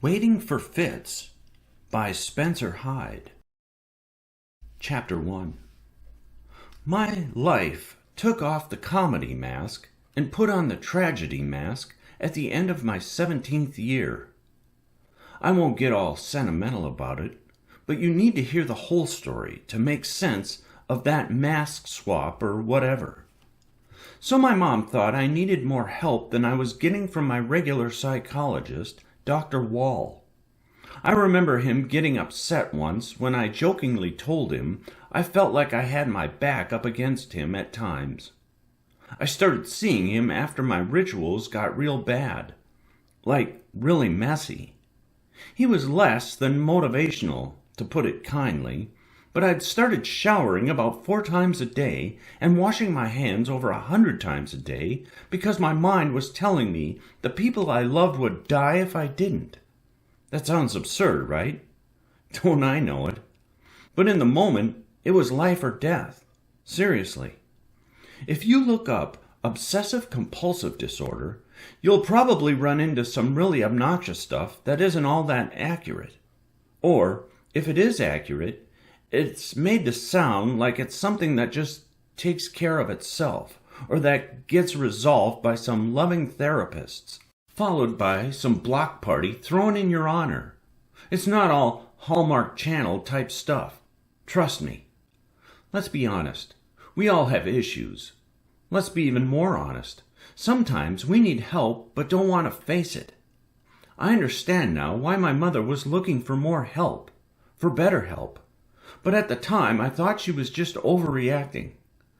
Waiting for Fitz by Spencer Hyde. Chapter 1. My life took off the comedy mask and put on the tragedy mask at the end of my 17th year. I won't get all sentimental about it, but you need to hear the whole story to make sense of that mask swap or whatever. So my mom thought I needed more help than I was getting from my regular psychologist, Dr. Wall. I remember him getting upset once when I jokingly told him I felt like I had my back up against him at times. I started seeing him after my rituals got real bad, like really messy. He was less than motivational, to put it kindly, but I'd started showering about 4 times a day and washing my hands over 100 times a day because my mind was telling me the people I loved would die if I didn't. That sounds absurd, right? Don't I know it? But in the moment, it was life or death. Seriously. If you look up obsessive-compulsive disorder, you'll probably run into some really obnoxious stuff that isn't all that accurate. Or, if it is accurate, it's made to sound like it's something that just takes care of itself, or that gets resolved by some loving therapists, followed by some block party thrown in your honor. It's not all Hallmark Channel type stuff. Trust me. Let's be honest. We all have issues. Let's be even more honest. Sometimes we need help but don't want to face it. I understand now why my mother was looking for more help, for better help. But at the time, I thought she was just overreacting.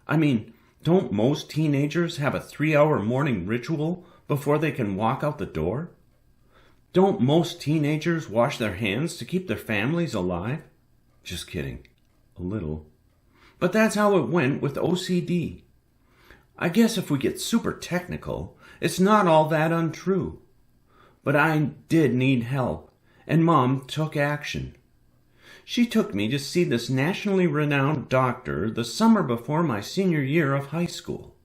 I mean, don't most teenagers have a 3-hour morning ritual before they can walk out the door? Don't most teenagers wash their hands to keep their families alive? Just kidding. A little. But that's how it went with OCD. I guess if we get super technical, it's not all that untrue. But I did need help, and Mom took action. She took me to see this nationally renowned doctor the summer before my senior year of high school.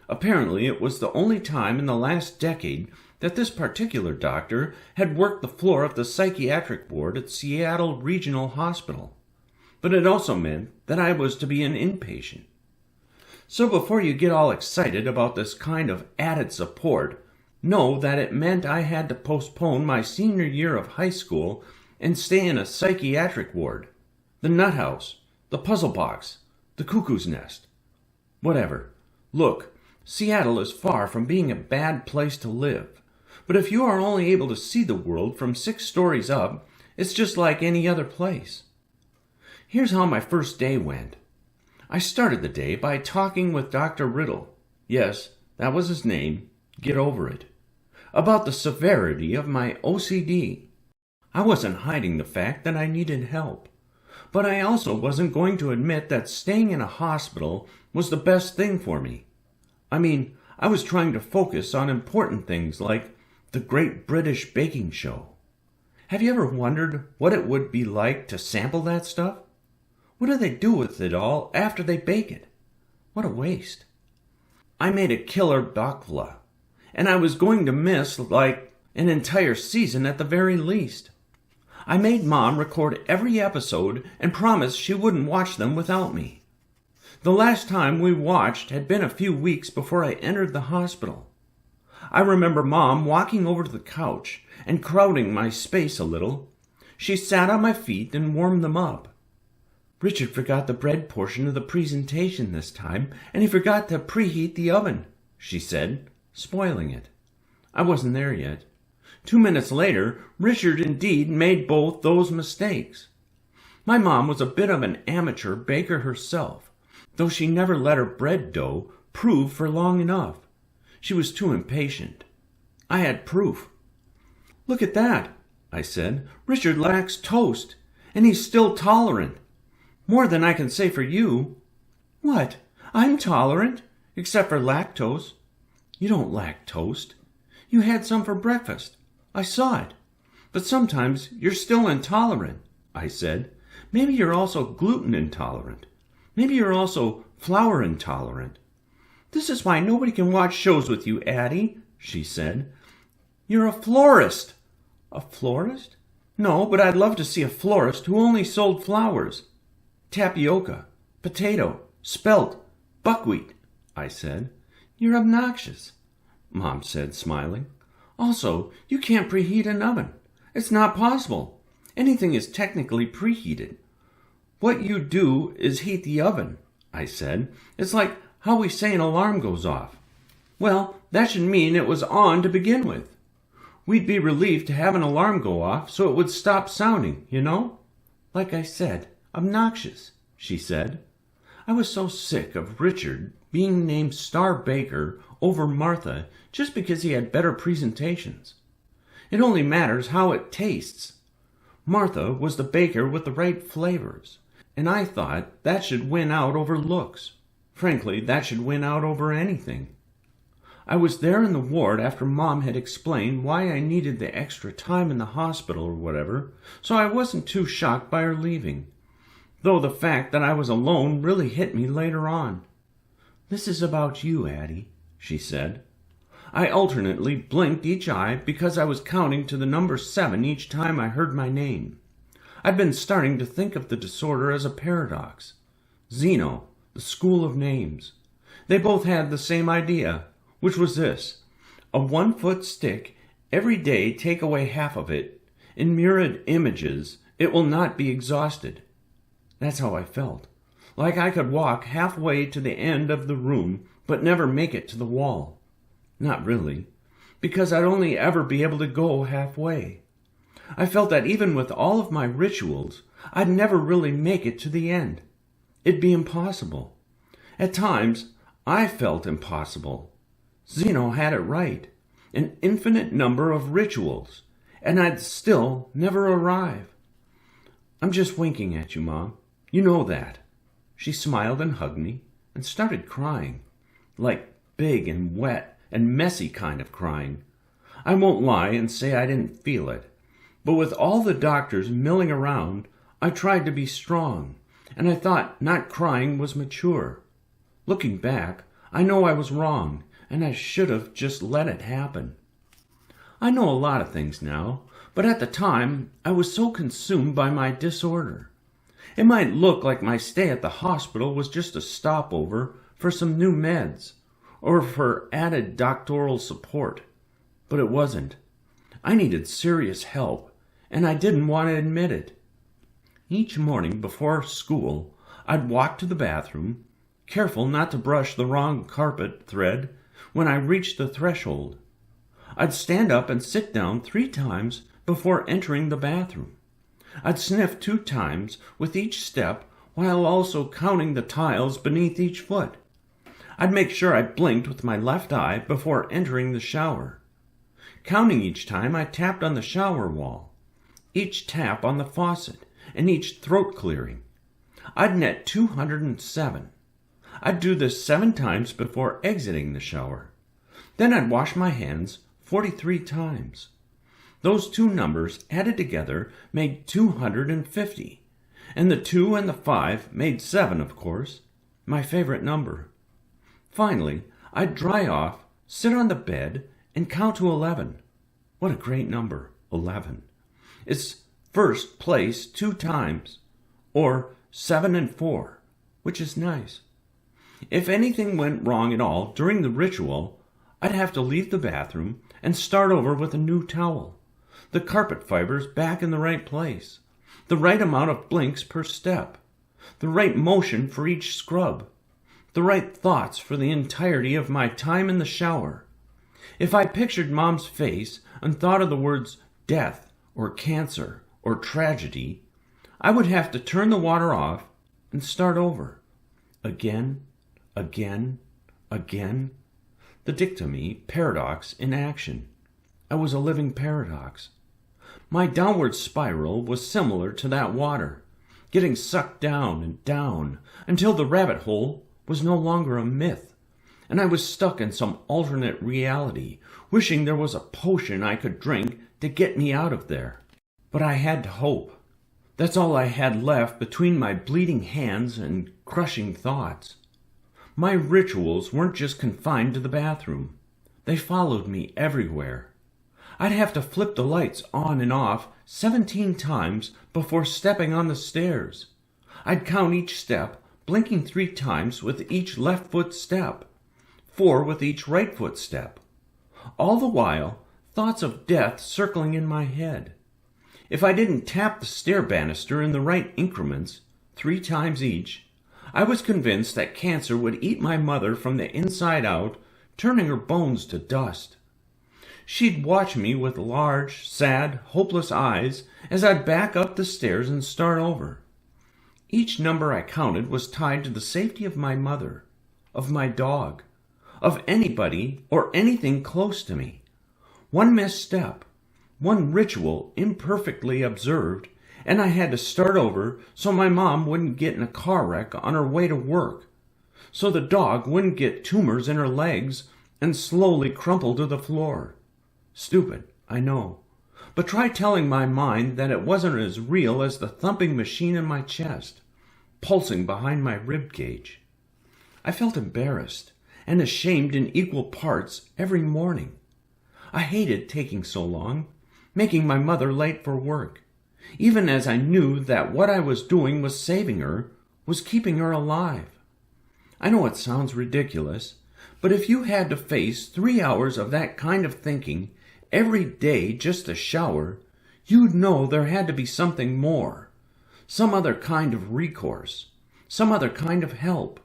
Apparently, it was the only time in the last decade that this particular doctor had worked the floor of the psychiatric ward at Seattle Regional Hospital. But it also meant that I was to be an inpatient. So before you get all excited about this kind of added support, know that it meant I had to postpone my senior year of high school and stay in a psychiatric ward, the nut house, the puzzle box, the cuckoo's nest. Whatever. Look, Seattle is far from being a bad place to live, but if you are only able to see the world from 6 stories up, it's just like any other place. Here's how my first day went. I started the day by talking with Dr. Riddle, yes, that was his name, get over it, about the severity of my OCD. I wasn't hiding the fact that I needed help, but I also wasn't going to admit that staying in a hospital was the best thing for me. I mean, I was trying to focus on important things like the Great British Baking Show. Have you ever wondered what it would be like to sample that stuff? What do they do with it all after they bake it? What a waste. I made a killer bakla, and I was going to miss like an entire season at the very least. I made Mom record every episode and promised she wouldn't watch them without me. The last time we watched had been a few weeks before I entered the hospital. I remember Mom walking over to the couch and crowding my space a little. She sat on my feet and warmed them up. Richard forgot the bread portion of the presentation this time, and he forgot to preheat the oven, she said, spoiling it. I wasn't there yet. 2 minutes later, Richard indeed made both those mistakes. My mom was a bit of an amateur baker herself, though she never let her bread dough prove for long enough. She was too impatient. I had proof. Look at that, I said. Richard lacks toast, and he's still tolerant. More than I can say for you. What? I'm tolerant, except for lactose. You don't lack toast. You had some for breakfast. I saw it. But sometimes you're still intolerant, I said. Maybe you're also gluten intolerant. Maybe you're also flour intolerant. This is why nobody can watch shows with you, Addie, she said. You're a florist. A florist? No, but I'd love to see a florist who only sold flowers. Tapioca, potato, spelt, buckwheat, I said. You're obnoxious, Mom said, smiling. Also, you can't preheat an oven. It's not possible. Anything is technically preheated. What you do is heat the oven, I said. It's like how we say an alarm goes off. Well, that should mean it was on to begin with. We'd be relieved to have an alarm go off so it would stop sounding, you know? Like I said, obnoxious, she said. I was so sick of Richard being named Star Baker over Martha just because he had better presentations. It only matters how it tastes. Martha was the baker with the right flavors, and I thought that should win out over looks. Frankly, that should win out over anything. I was there in the ward after Mom had explained why I needed the extra time in the hospital or whatever, so I wasn't too shocked by her leaving, though the fact that I was alone really hit me later on. This is about you, Addie, she said. I alternately blinked each eye because I was counting to the number 7 each time I heard my name. I'd been starting to think of the disorder as a paradox. Zeno, the school of names. They both had the same idea, which was this: a 1-foot stick, every day take away half of it. In mirrored images, it will not be exhausted. That's how I felt. Like I could walk halfway to the end of the room, but never make it to the wall. Not really, because I'd only ever be able to go halfway. I felt that even with all of my rituals, I'd never really make it to the end. It'd be impossible. At times, I felt impossible. Zeno had it right. An infinite number of rituals, and I'd still never arrive. I'm just winking at you, Mom. You know that. She smiled and hugged me and started crying, like big and wet and messy kind of crying. I won't lie and say I didn't feel it, but with all the doctors milling around, I tried to be strong, and I thought not crying was mature. Looking back, I know I was wrong, and I should have just let it happen. I know a lot of things now, but at the time, I was so consumed by my disorder. It might look like my stay at the hospital was just a stopover for some new meds, or for added doctoral support, but it wasn't. I needed serious help, and I didn't want to admit it. Each morning before school, I'd walk to the bathroom, careful not to brush the wrong carpet thread when I reached the threshold. I'd stand up and sit down 3 times before entering the bathroom. I'd sniff 2 times with each step while also counting the tiles beneath each foot. I'd make sure I blinked with my left eye before entering the shower. Counting each time I tapped on the shower wall, each tap on the faucet, and each throat clearing. I'd net 207. I'd do this 7 times before exiting the shower. Then I'd wash my hands 43 times. Those 2 numbers added together made 250, and the 2 and the 5 made 7, of course, my favorite number. Finally, I'd dry off, sit on the bed, and count to 11. What a great number, 11. It's first place 2 times, or 7 and 4, which is nice. If anything went wrong at all during the ritual, I'd have to leave the bathroom and start over with a new towel, the carpet fibers back in the right place, the right amount of blinks per step, the right motion for each scrub, the right thoughts for the entirety of my time in the shower. If I pictured Mom's face and thought of the words death or cancer or tragedy, I would have to turn the water off and start over. Again, again, again. The dichotomy, paradox in action. I was a living paradox. My downward spiral was similar to that water, getting sucked down and down until the rabbit hole was no longer a myth, and I was stuck in some alternate reality, wishing there was a potion I could drink to get me out of there. But I had to hope. That's all I had left between my bleeding hands and crushing thoughts. My rituals weren't just confined to the bathroom. They followed me everywhere. I'd have to flip the lights on and off 17 times before stepping on the stairs. I'd count each step, blinking 3 times with each left foot step, 4 with each right foot step. All the while, thoughts of death circling in my head. If I didn't tap the stair banister in the right increments, 3 times each, I was convinced that cancer would eat my mother from the inside out, turning her bones to dust. She'd watch me with large, sad, hopeless eyes as I'd back up the stairs and start over. Each number I counted was tied to the safety of my mother, of my dog, of anybody or anything close to me. One misstep, one ritual imperfectly observed, and I had to start over so my mom wouldn't get in a car wreck on her way to work, so the dog wouldn't get tumors in her legs and slowly crumple to the floor. Stupid, I know, but try telling my mind that it wasn't as real as the thumping machine in my chest, pulsing behind my rib cage. I felt embarrassed and ashamed in equal parts every morning. I hated taking so long, making my mother late for work, even as I knew that what I was doing was saving her, was keeping her alive. I know it sounds ridiculous, but if you had to face 3 hours of that kind of thinking every day just to shower, you'd know there had to be something more, some other kind of recourse, some other kind of help.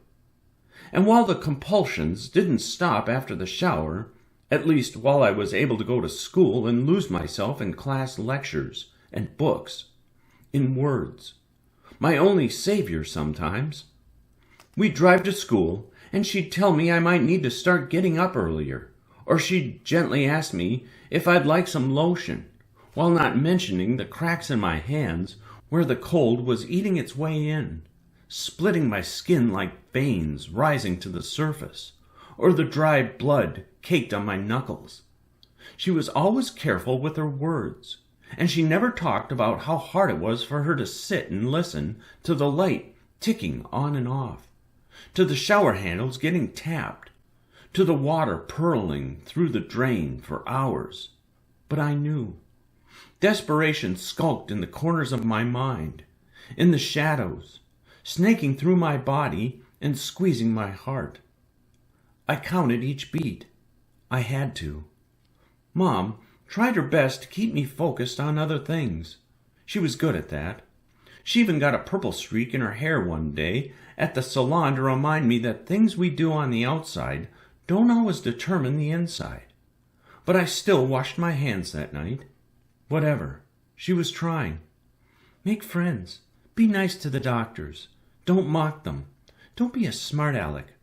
And while the compulsions didn't stop after the shower, at least while I was able to go to school and lose myself in class lectures and books, in words, my only savior sometimes. We'd drive to school, and she'd tell me I might need to start getting up earlier, or she'd gently ask me if I'd like some lotion, while not mentioning the cracks in my hands where the cold was eating its way in, splitting my skin like veins rising to the surface, or the dry blood caked on my knuckles. She was always careful with her words, and she never talked about how hard it was for her to sit and listen to the light ticking on and off, to the shower handles getting tapped, to the water purling through the drain for hours. But I knew. Desperation skulked in the corners of my mind, in the shadows, snaking through my body and squeezing my heart. I counted each beat. I had to. Mom tried her best to keep me focused on other things. She was good at that. She even got a purple streak in her hair one day at the salon to remind me that things we do on the outside don't always determine the inside. But I still washed my hands that night. Whatever. She was trying. Make friends. Be nice to the doctors. Don't mock them. Don't be a smart aleck.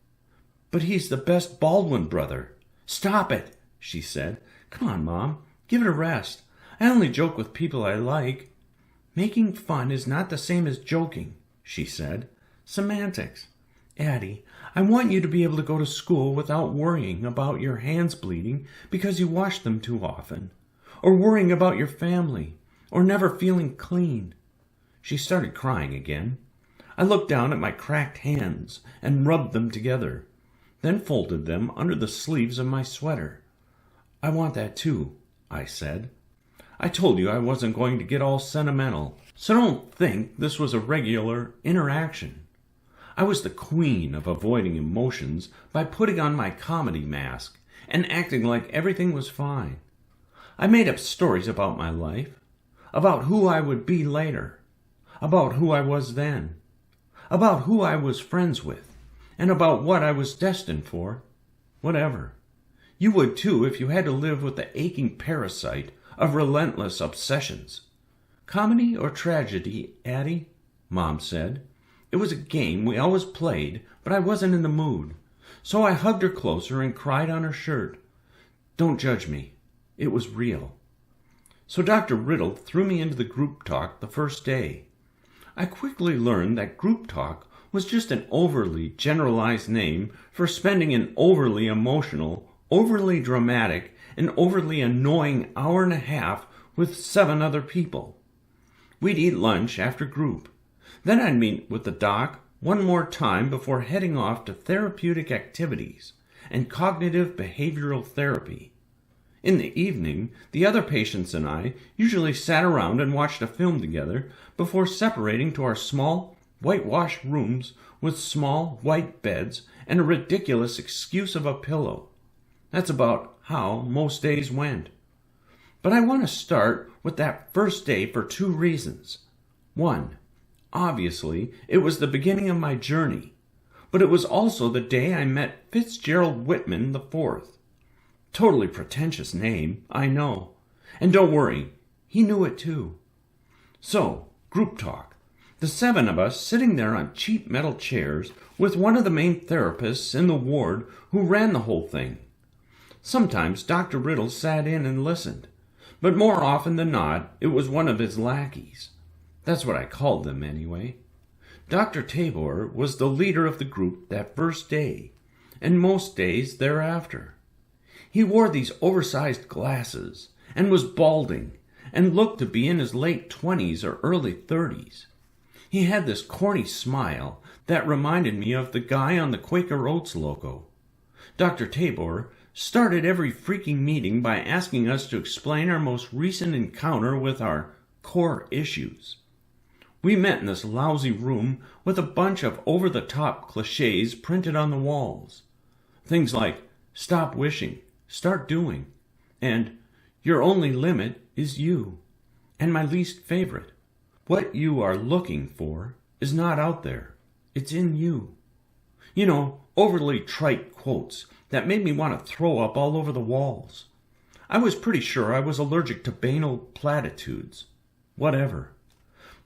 But he's the best Baldwin brother. Stop it, she said. Come on, Mom. Give it a rest. I only joke with people I like. Making fun is not the same as joking, she said. Semantics. Addie, I want you to be able to go to school without worrying about your hands bleeding because you wash them too often, or worrying about your family, or never feeling clean. She started crying again. I looked down at my cracked hands and rubbed them together, then folded them under the sleeves of my sweater. I want that too, I said. I told you I wasn't going to get all sentimental, so don't think this was a regular interaction. I was the queen of avoiding emotions by putting on my comedy mask and acting like everything was fine. I made up stories about my life, about who I would be later, about who I was then, about who I was friends with, and about what I was destined for. Whatever. You would too if you had to live with the aching parasite of relentless obsessions. Comedy or tragedy, Addie? Mom said. It was a game we always played, but I wasn't in the mood. So I hugged her closer and cried on her shirt. Don't judge me. It was real. So Dr. Riddle threw me into the group talk the first day. I quickly learned that group talk was just an overly generalized name for spending an overly emotional, overly dramatic, and overly annoying hour and a half with 7 other people. We'd eat lunch after group. Then I'd meet with the doc one more time before heading off to therapeutic activities and cognitive behavioral therapy. In the evening, the other patients and I usually sat around and watched a film together before separating to our small, whitewashed rooms with small, white beds and a ridiculous excuse of a pillow. That's about how most days went. But I want to start with that first day for 2 reasons. 1, obviously, it was the beginning of my journey, but it was also the day I met Fitzgerald Whitman IV. Totally pretentious name, I know. And don't worry, he knew it too. So, group talk. The 7 of us sitting there on cheap metal chairs with one of the main therapists in the ward who ran the whole thing. Sometimes Dr. Riddle sat in and listened, but more often than not, it was one of his lackeys. That's what I called them anyway. Dr. 𝘍𝘪𝘬𝘦 was the leader of the group that first day, and most days thereafter. He wore these oversized glasses, and was balding, and looked to be in his late 20s or early 30s. He had this corny smile that reminded me of the guy on the Quaker Oats logo. Dr. 𝘍𝘍𝘪 started every freaking meeting by asking us to explain our most recent encounter with our core issues. We met in this lousy room with a bunch of over-the-top cliches printed on the walls. Things like, stop wishing, start doing, and your only limit is you. And my least favorite, what you are looking for is not out there, it's in you. You know, overly trite quotes that made me want to throw up all over the walls. I was pretty sure I was allergic to banal platitudes. Whatever.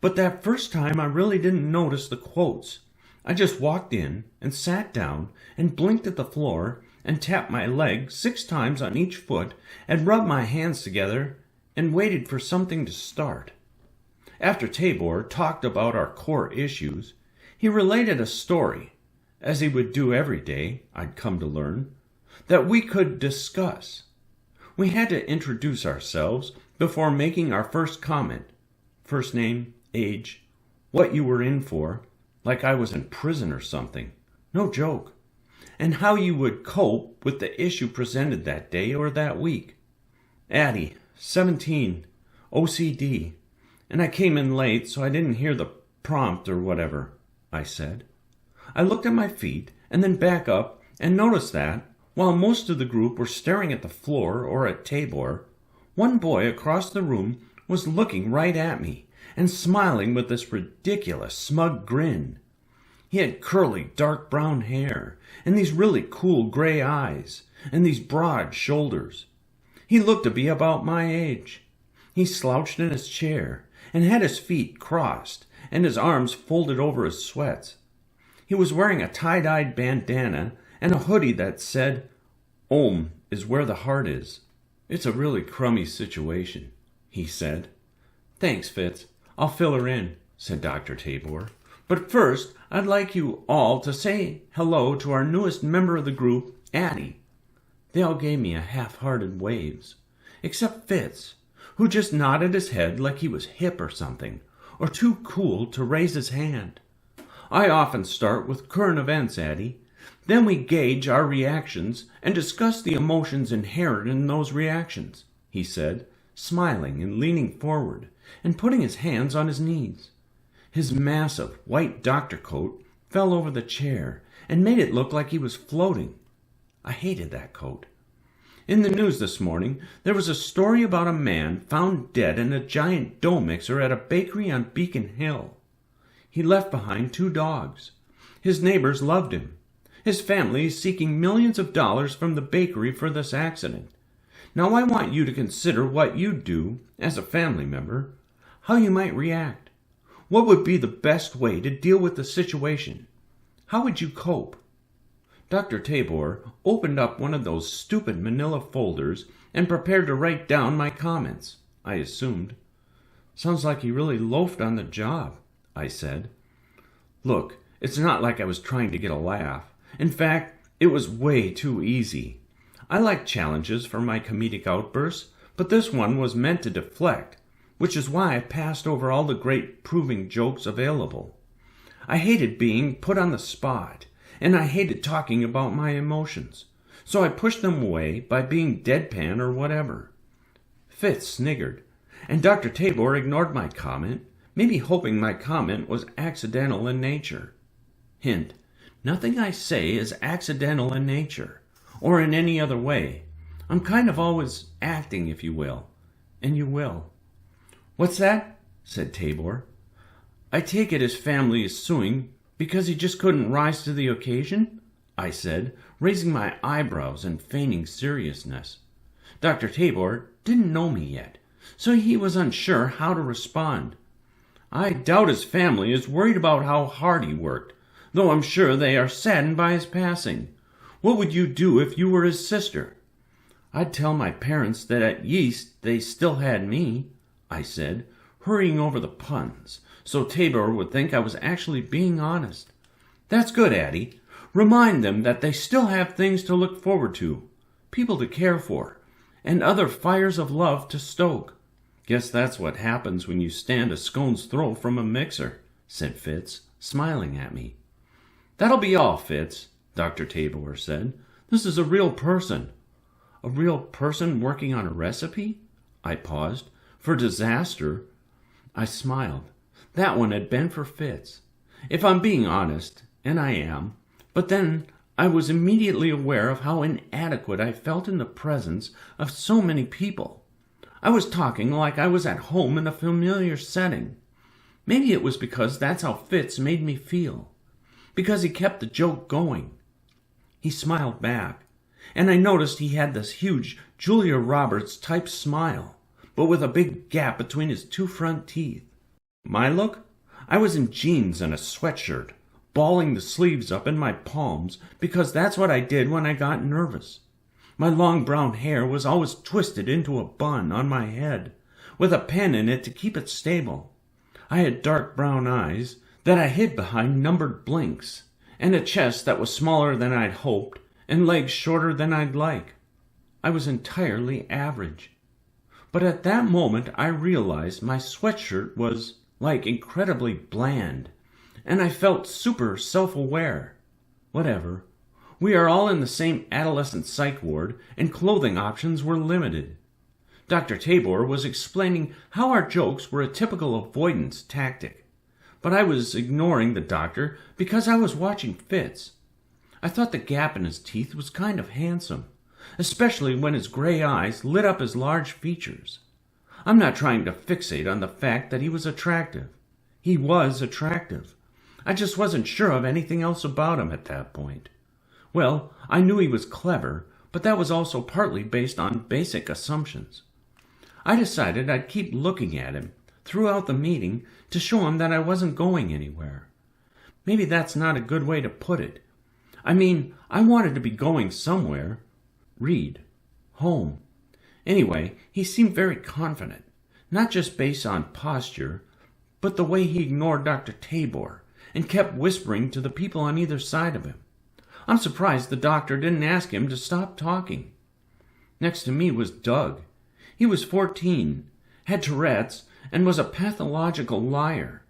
But that first time I really didn't notice the quotes. I just walked in and sat down and blinked at the floor and tapped my leg 6 times on each foot and rubbed my hands together and waited for something to start. After 𝘍𝘍𝘪 talked about our core issues, he related a story, as he would do every day, I'd come to learn, that we could discuss. We had to introduce ourselves before making our first comment. First name, age, what you were in for, like I was in prison or something. No joke. And how you would cope with the issue presented that day or that week. Addie, 17, OCD, and I came in late so I didn't hear the prompt or whatever, I said. I looked at my feet and then back up and noticed that, while most of the group were staring at the floor or at 𝘍𝘍𝘪, one boy across the room was looking right at me and smiling with this ridiculous smug grin. He had curly dark brown hair and these really cool gray eyes and these broad shoulders. He looked to be about my age. He slouched in his chair and had his feet crossed and his arms folded over his sweats. He was wearing a tie-dyed bandana and a hoodie that said, "Om is where the heart is." "It's a really crummy situation," he said. "Thanks, Fitz. I'll fill her in," said Dr. 𝘍𝘍𝘪𝘬𝘕. "But first, I'd like you all to say hello to our newest member of the group, Addie." They all gave me a half-hearted waves, except Fitz, who just nodded his head like he was hip or something, or too cool to raise his hand. "I often start with current events, Addie. Then we gauge our reactions and discuss the emotions inherent in those reactions," he said, smiling and leaning forward and putting his hands on his knees. His massive white doctor coat fell over the chair and made it look like he was floating. I hated that coat. In the news this morning, there was a story about a man found dead in a giant dough mixer at a bakery on Beacon Hill. He left behind 2 dogs. His neighbors loved him. His family is seeking millions of dollars from the bakery for this accident. Now I want you to consider what you'd do as a family member, how you might react. What would be the best way to deal with the situation? How would you cope? Dr. 𝘍𝘍𝘪𝘬𝘕 opened up one of those stupid manila folders and prepared to write down my comments, I assumed. "Sounds like he really loafed on the job," I said. "Look, it's not like I was trying to get a laugh. In fact, it was way too easy. I like challenges for my comedic outbursts, but this one was meant to deflect, which is why I passed over all the great proving jokes available. I hated being put on the spot, and I hated talking about my emotions. so I pushed them away by being deadpan or whatever. Fitz sniggered, and Dr. Tabor ignored my comment, maybe hoping my comment was accidental in nature. Hint: nothing I say is accidental in nature, or in any other way. I'm kind of always acting, if you will, and you will. "What's that?" said Tabor. "I take it his family is suing because he just couldn't rise to the occasion?" I said, raising my eyebrows and feigning seriousness. Dr. Tabor didn't know me yet, so he was unsure how to respond. "I doubt his family is worried about how hard he worked, though I'm sure they are saddened by his passing. What would you do if you were his sister?" "I'd tell my parents that at least they still had me," I said, hurrying over the puns, so Tabor would think I was actually being honest. "That's good, Addie. Remind them that they still have things to look forward to, people to care for, and other fires of love to stoke." "Guess that's what happens when you stand a scone's throw from a mixer," said Fitz, smiling at me. "That'll be all, Fitz," Dr. Tabor said. "This is a real person." "A real person working on a recipe?" I paused. "For disaster?" I smiled. That one had been for Fitz. If I'm being honest, and I am, but then I was immediately aware of how inadequate I felt in the presence of so many people. I was talking like I was at home in a familiar setting. Maybe it was because that's how Fitz made me feel, because he kept the joke going. He smiled back, and I noticed he had this huge Julia Roberts-type smile, but with a big gap between his two front teeth. My look? I was in jeans and a sweatshirt, balling the sleeves up in my palms because that's what I did when I got nervous. My long brown hair was always twisted into a bun on my head, with a pen in it to keep it stable. I had dark brown eyes that I hid behind numbered blinks, and a chest that was smaller than I'd hoped, and legs shorter than I'd like. I was entirely average. But at that moment I realized my sweatshirt was, incredibly bland, and I felt super self-aware. Whatever. We are all in the same adolescent psych ward, and clothing options were limited. Dr. Tabor was explaining how our jokes were a typical avoidance tactic, but I was ignoring the doctor because I was watching Fitz. I thought the gap in his teeth was kind of handsome, especially when his gray eyes lit up his large features. I'm not trying to fixate on the fact that he was attractive. He was attractive. I just wasn't sure of anything else about him at that point. Well, I knew he was clever, but that was also partly based on basic assumptions. I decided I'd keep looking at him throughout the meeting to show him that I wasn't going anywhere. Maybe that's not a good way to put it. I mean, I wanted to be going somewhere. Read. Home. Anyway, he seemed very confident, not just based on posture, but the way he ignored Dr. Tabor and kept whispering to the people on either side of him. I'm surprised the doctor didn't ask him to stop talking. Next to me was Doug. He was 14, had Tourette's, and was a pathological liar.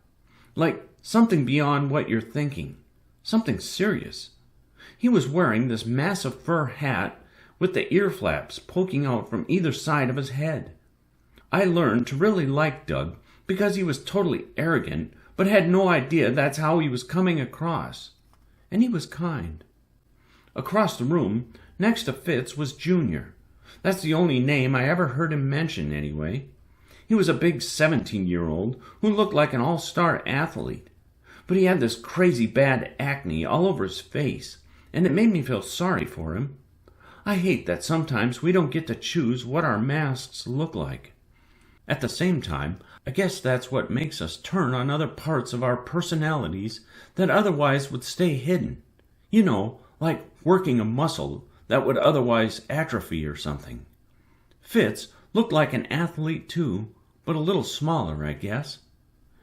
Like something beyond what you're thinking. Something serious. He was wearing this massive fur hat with the ear flaps poking out from either side of his head. I learned to really like Doug because he was totally arrogant, but had no idea that's how he was coming across. And he was kind. Across the room, next to Fitz, was Junior. That's the only name I ever heard him mention, anyway. He was a big 17-year-old who looked like an all-star athlete. But he had this crazy bad acne all over his face, and it made me feel sorry for him. I hate that sometimes we don't get to choose what our masks look like. At the same time, I guess that's what makes us turn on other parts of our personalities that otherwise would stay hidden. You know, like working a muscle that would otherwise atrophy or something. Fitz looked like an athlete too, but a little smaller, I guess.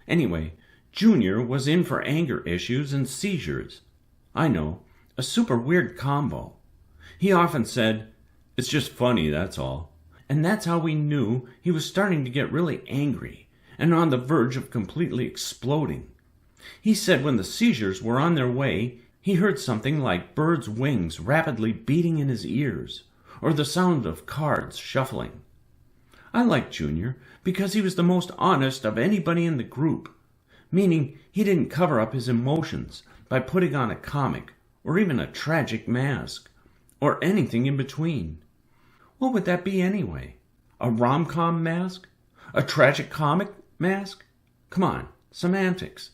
Anyway, Junior was in for anger issues and seizures. I know, a super weird combo. He often said, "It's just funny, that's all." And that's how we knew he was starting to get really angry and on the verge of completely exploding. He said when the seizures were on their way, He heard something like birds' wings rapidly beating in his ears, or the sound of cards shuffling. I liked Junior because he was the most honest of anybody in the group, meaning he didn't cover up his emotions by putting on a comic or even a tragic mask, or anything in between. What would that be anyway? A rom-com mask? A tragic comic mask? Come on, semantics.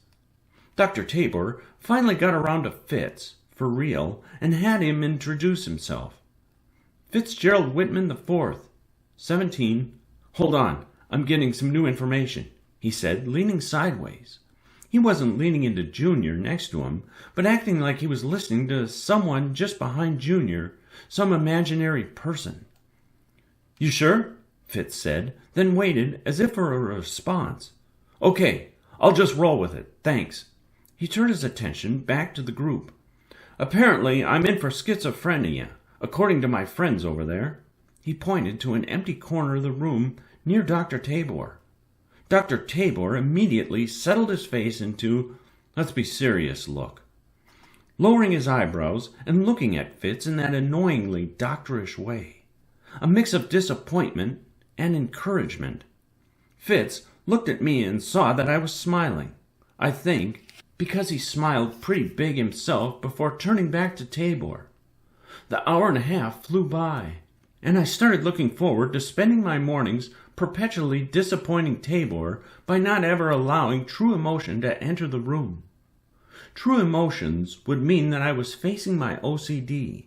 Dr. Tabor finally got around to Fitz, for real, and had him introduce himself. Fitzgerald Whitman IV, 17. Hold on, I'm getting some new information, he said, leaning sideways. He wasn't leaning into Junior next to him, but acting like he was listening to someone just behind Junior, some imaginary person. You sure? Fitz said, then waited as if for a response. Okay, I'll just roll with it, thanks. He turned his attention back to the group. Apparently, I'm in for schizophrenia, according to my friends over there. He pointed to an empty corner of the room near Dr. Tabor. Dr. Tabor immediately settled his face into, let's be serious, look. Lowering his eyebrows and looking at Fitz in that annoyingly doctorish way. A mix of disappointment and encouragement. Fitz looked at me and saw that I was smiling. I think because he smiled pretty big himself before turning back to Tabor. The hour and a half flew by, and I started looking forward to spending my mornings perpetually disappointing Tabor by not ever allowing true emotion to enter the room. True emotions would mean that I was facing my OCD,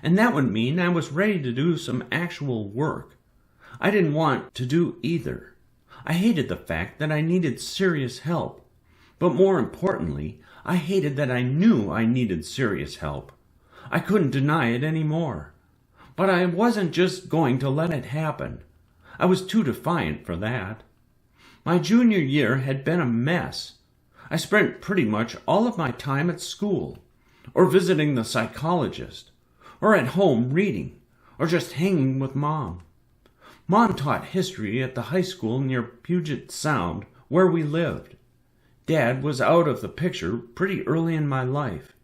and that would mean I was ready to do some actual work. I didn't want to do either. I hated the fact that I needed serious help. But more importantly, I hated that I knew I needed serious help. I couldn't deny it anymore. But I wasn't just going to let it happen. I was too defiant for that. My junior year had been a mess. I spent pretty much all of my time at school, or visiting the psychologist, or at home reading, or just hanging with Mom. Mom taught history at the high school near Puget Sound, where we lived. Dad was out of the picture pretty early in my life.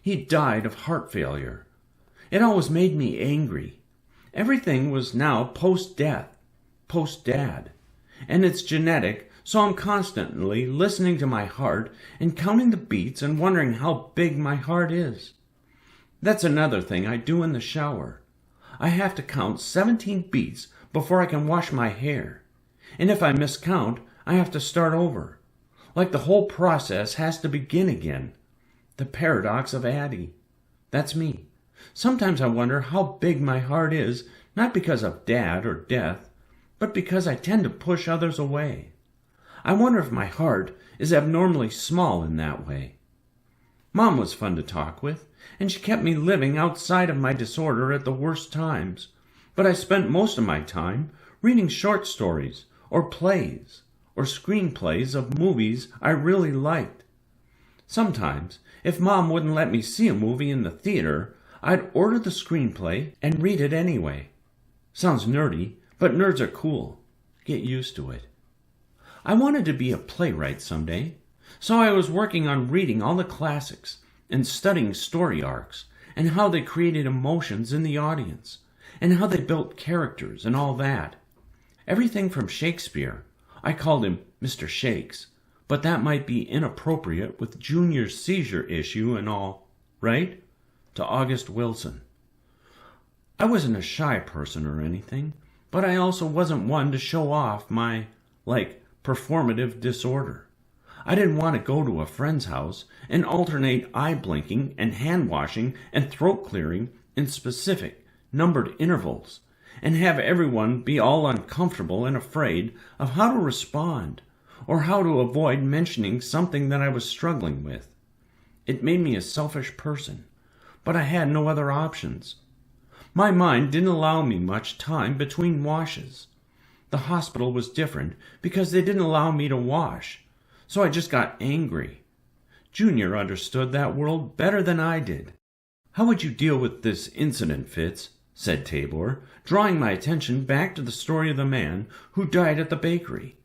He died of heart failure. It always made me angry. Everything was now post-death, post-dad. And it's genetic, so I'm constantly listening to my heart and counting the beats and wondering how big my heart is. That's another thing I do in the shower. I have to count 17 beats before I can wash my hair. And if I miscount, I have to start over. Like the whole process has to begin again. The paradox of Addie. That's me. Sometimes I wonder how big my heart is, not because of Dad or death, but because I tend to push others away. I wonder if my heart is abnormally small in that way. Mom was fun to talk with, and she kept me living outside of my disorder at the worst times, but I spent most of my time reading short stories or plays or screenplays of movies I really liked. Sometimes, if Mom wouldn't let me see a movie in the theater, I'd order the screenplay and read it anyway. Sounds nerdy, but nerds are cool. Get used to it. I wanted to be a playwright someday, so I was working on reading all the classics and studying story arcs and how they created emotions in the audience and how they built characters and all that. Everything from Shakespeare. I called him Mr. Shakes, but that might be inappropriate with Junior's seizure issue and all, right? To August Wilson. I wasn't a shy person or anything, but I also wasn't one to show off my, performative disorder. I didn't want to go to a friend's house and alternate eye blinking and hand washing and throat clearing in specific, numbered intervals, and have everyone be all uncomfortable and afraid of how to respond or how to avoid mentioning something that I was struggling with. It made me a selfish person, but I had no other options. My mind didn't allow me much time between washes. The hospital was different because they didn't allow me to wash, so I just got angry. Junior understood that world better than I did. How would you deal with this incident, Fitz? Said Tabor, drawing my attention back to the story of the man who died at the bakery.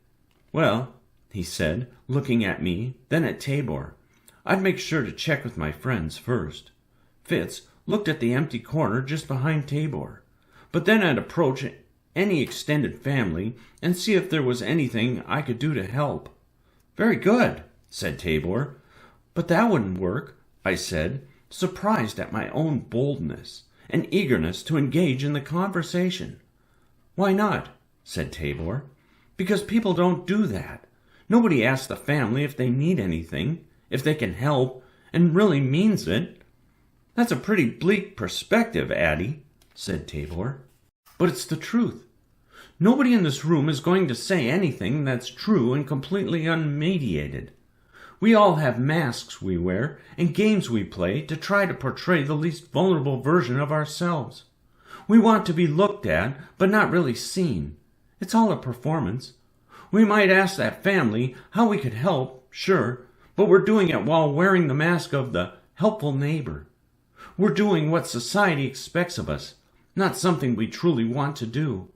Well, he said, looking at me, then at Tabor, I'd make sure to check with my friends first. Fitz looked at the empty corner just behind Tabor, but then I'd approach any extended family and see if there was anything I could do to help. Very good, said Tabor. But that wouldn't work, I said, surprised at my own boldness and eagerness to engage in the conversation. Why not? Said Tabor. Because people don't do that. Nobody asks the family if they need anything, if they can help, and really means it. That's a pretty bleak perspective, Addie, said Tabor. But it's the truth. Nobody in this room is going to say anything that's true and completely unmediated. We all have masks we wear and games we play to try to portray the least vulnerable version of ourselves. We want to be looked at, but not really seen. It's all a performance. We might ask that family how we could help, sure, but we're doing it while wearing the mask of the helpful neighbor. We're doing what society expects of us, not something we truly want to do.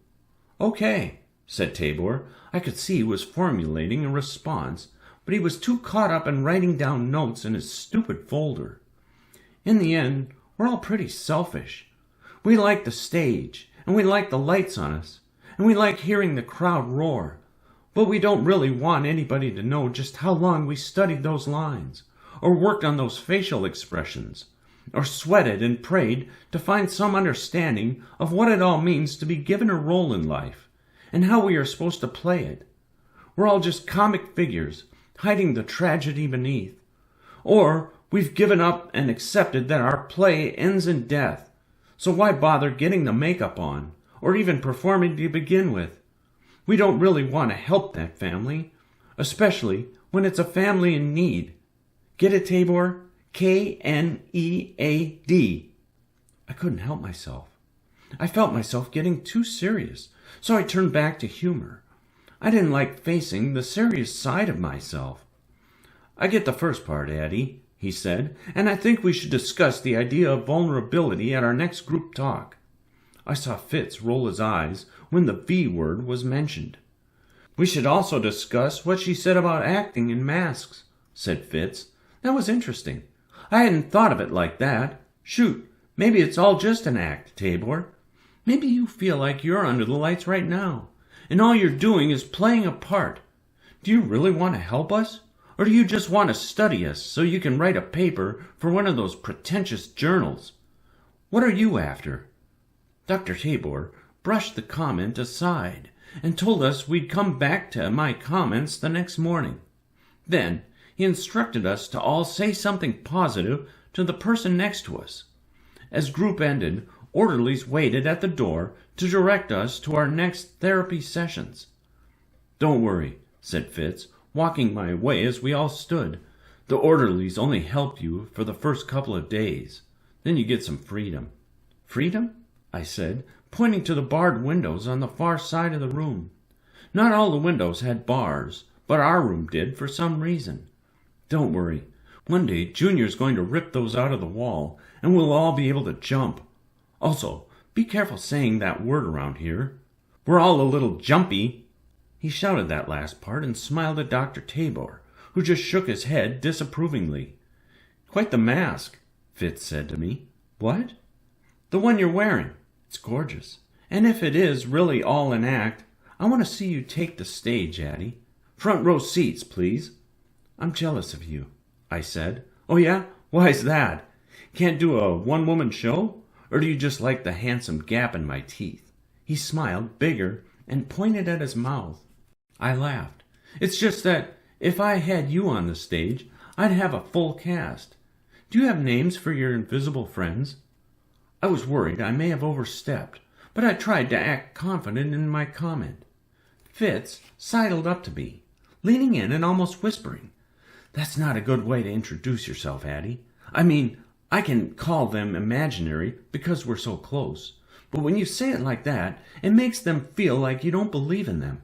Okay, said Tabor. I could see he was formulating a response, but he was too caught up in writing down notes in his stupid folder. In the end, we're all pretty selfish. We like the stage, and we like the lights on us, and we like hearing the crowd roar, but we don't really want anybody to know just how long we studied those lines, or worked on those facial expressions, or sweated and prayed to find some understanding of what it all means to be given a role in life, and how we are supposed to play it. We're all just comic figures, hiding the tragedy beneath. Or we've given up and accepted that our play ends in death, so why bother getting the makeup on, or even performing to begin with? We don't really want to help that family, especially when it's a family in need. Get it, Tabor? K-N-E-A-D. I couldn't help myself. I felt myself getting too serious, so I turned back to humor. I didn't like facing the serious side of myself. I get the first part, Addie, he said, and I think we should discuss the idea of vulnerability at our next group talk. I saw Fitz roll his eyes when the V word was mentioned. We should also discuss what she said about acting in masks, said Fitz. That was interesting. I hadn't thought of it like that. Shoot, maybe it's all just an act, Tabor. Maybe you feel like you're under the lights right now, and all you're doing is playing a part. Do you really want to help us? Or do you just want to study us so you can write a paper for one of those pretentious journals? What are you after? Dr. Tabor brushed the comment aside and told us we'd come back to my comments the next morning. Then he instructed us to all say something positive to the person next to us. As group ended, orderlies waited at the door to direct us to our next therapy sessions. Don't worry, said Fitz, walking my way as we all stood. The orderlies only help you for the first couple of days. Then you get some freedom. Freedom? I said, pointing to the barred windows on the far side of the room. Not all the windows had bars, but our room did for some reason. Don't worry. One day Junior's going to rip those out of the wall, and we'll all be able to jump. Also, be careful saying that word around here. We're all a little jumpy. He shouted that last part and smiled at Dr. Tabor, who just shook his head disapprovingly. Quite the mask, Fitz said to me. What? The one you're wearing. It's gorgeous. And if it is really all an act, I want to see you take the stage, Addie. Front row seats, please. I'm jealous of you, I said. Oh, yeah? Why's that? Can't do a one-woman show? Or do you just like the handsome gap in my teeth? He smiled bigger and pointed at his mouth. I laughed. It's just that if I had you on the stage, I'd have a full cast. Do you have names for your invisible friends? I was worried I may have overstepped, but I tried to act confident in my comment. Fitz sidled up to me, leaning in and almost whispering. That's not a good way to introduce yourself, Addie. I mean, I can call them imaginary because we're so close, but when you say it like that, it makes them feel like you don't believe in them.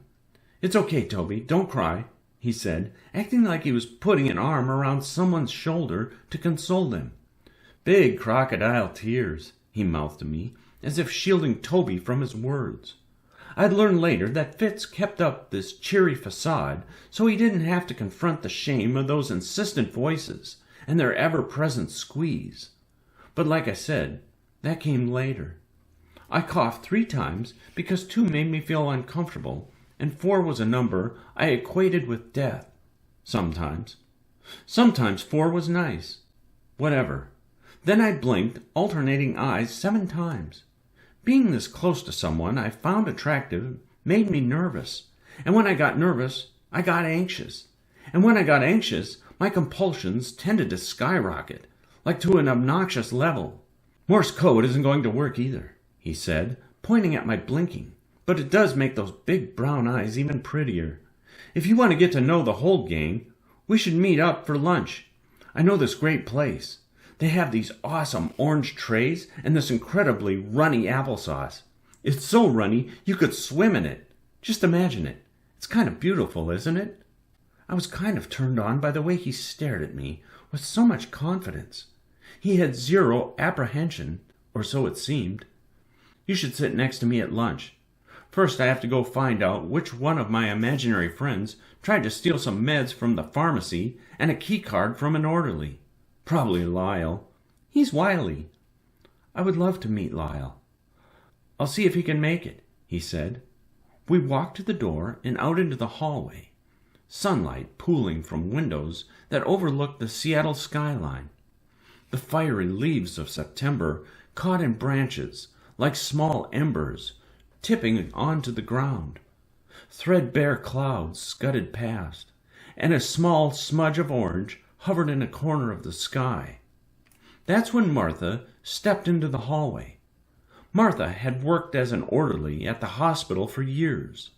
It's okay, Toby, don't cry, he said, acting like he was putting an arm around someone's shoulder to console them. Big crocodile tears, he mouthed to me, as if shielding Toby from his words. I'd learned later that Fitz kept up this cheery facade so he didn't have to confront the shame of those insistent voices and their ever-present squeeze. But like I said, that came later. I coughed 3 times because 2 made me feel uncomfortable, and 4 was a number I equated with death. Sometimes. Sometimes 4 was nice. Whatever. Then I blinked, alternating eyes 7 times. Being this close to someone I found attractive made me nervous. And when I got nervous, I got anxious. And when I got anxious, my compulsions tended to skyrocket, like to an obnoxious level. Morse code isn't going to work either, he said, pointing at my blinking. But it does make those big brown eyes even prettier. If you want to get to know the whole gang, we should meet up for lunch. I know this great place. They have these awesome orange trays and this incredibly runny applesauce. It's so runny you could swim in it. Just imagine it. It's kind of beautiful, isn't it? I was kind of turned on by the way he stared at me with so much confidence. He had 0 apprehension, or so it seemed. You should sit next to me at lunch. First, I have to go find out which one of my imaginary friends tried to steal some meds from the pharmacy and a key card from an orderly. Probably Lyle. He's wily. I would love to meet Lyle. I'll see if he can make it, he said. We walked to the door and out into the hallway, sunlight pooling from windows that overlooked the Seattle skyline. The fiery leaves of September caught in branches like small embers, tipping onto the ground. Threadbare clouds scudded past, and a small smudge of orange hovered in a corner of the sky. That's when Martha stepped into the hallway. Martha had worked as an orderly at the hospital for years.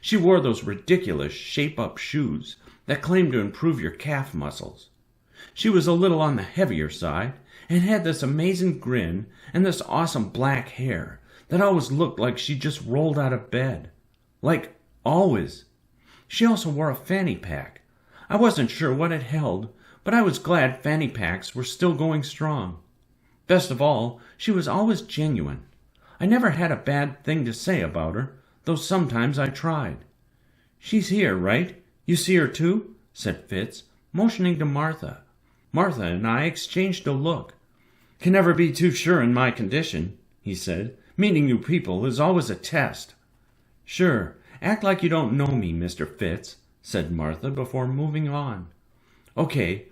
She wore those ridiculous shape-up shoes that claimed to improve your calf muscles. She was a little on the heavier side and had this amazing grin and this awesome black hair that always looked like she just rolled out of bed. Like, always. She also wore a fanny pack. I wasn't sure what it held, but I was glad fanny packs were still going strong. Best of all, she was always genuine. I never had a bad thing to say about her, though sometimes I tried. "She's here, right? You see her too?" said Fitz, motioning to Martha. Martha and I exchanged a look. "Can never be too sure in my condition," he said. "Meeting new people is always a test." "Sure, act like you don't know me, Mr. Fitz," said Martha before moving on. "Okay,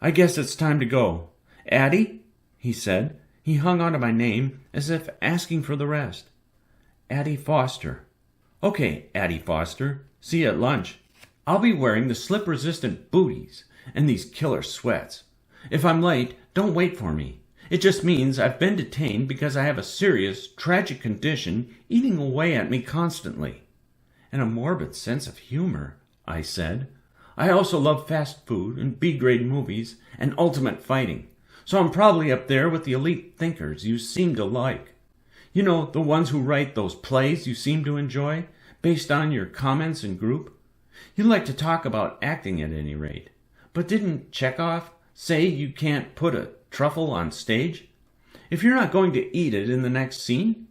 I guess it's time to go. Addie?" he said. He hung on to my name as if asking for the rest. "Addie Foster." "Okay, Addie Foster. See you at lunch. I'll be wearing the slip-resistant booties and these killer sweats. If I'm late, don't wait for me. It just means I've been detained because I have a serious, tragic condition eating away at me constantly." "And a morbid sense of humor," I said. "I also love fast food and B-grade movies and ultimate fighting, so I'm probably up there with the elite thinkers you seem to like. You know, the ones who write those plays you seem to enjoy, based on your comments in group. You like to talk about acting at any rate. But didn't Chekhov say you can't put a truffle on stage? If you're not going to eat it in the next scene?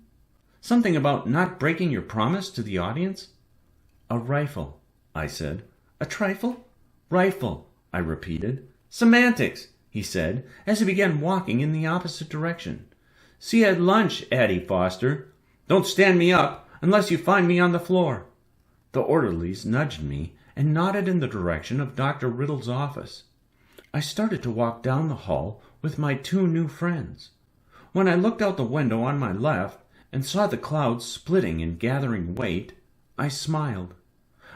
Something about not breaking your promise to the audience?" "A rifle," I said. "A trifle?" "Rifle," I repeated. "Semantics," he said, as he began walking in the opposite direction. "See you at lunch, Addie Foster. Don't stand me up unless you find me on the floor." The orderlies nudged me and nodded in the direction of Dr. Riddle's office. I started to walk down the hall with my 2 new friends. When I looked out the window on my left and saw the clouds splitting and gathering weight, I smiled.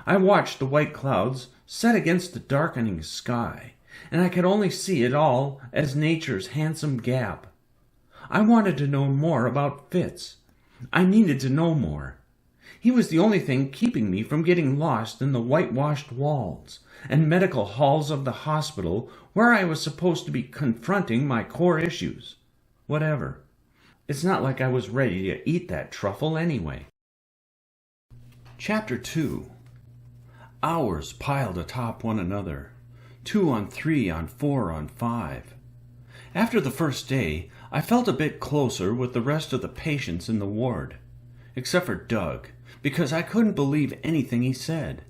I watched the white clouds set against the darkening sky, and I could only see it all as nature's handsome gap. I wanted to know more about Fitz. I needed to know more. He was the only thing keeping me from getting lost in the whitewashed walls and medical halls of the hospital where I was supposed to be confronting my core issues. Whatever. It's not like I was ready to eat that truffle anyway. Chapter 2. Hours piled atop one another. 2 on 3 on 4 on 5. After the first day, I felt a bit closer with the rest of the patients in the ward, except for Doug, because I couldn't believe anything he said.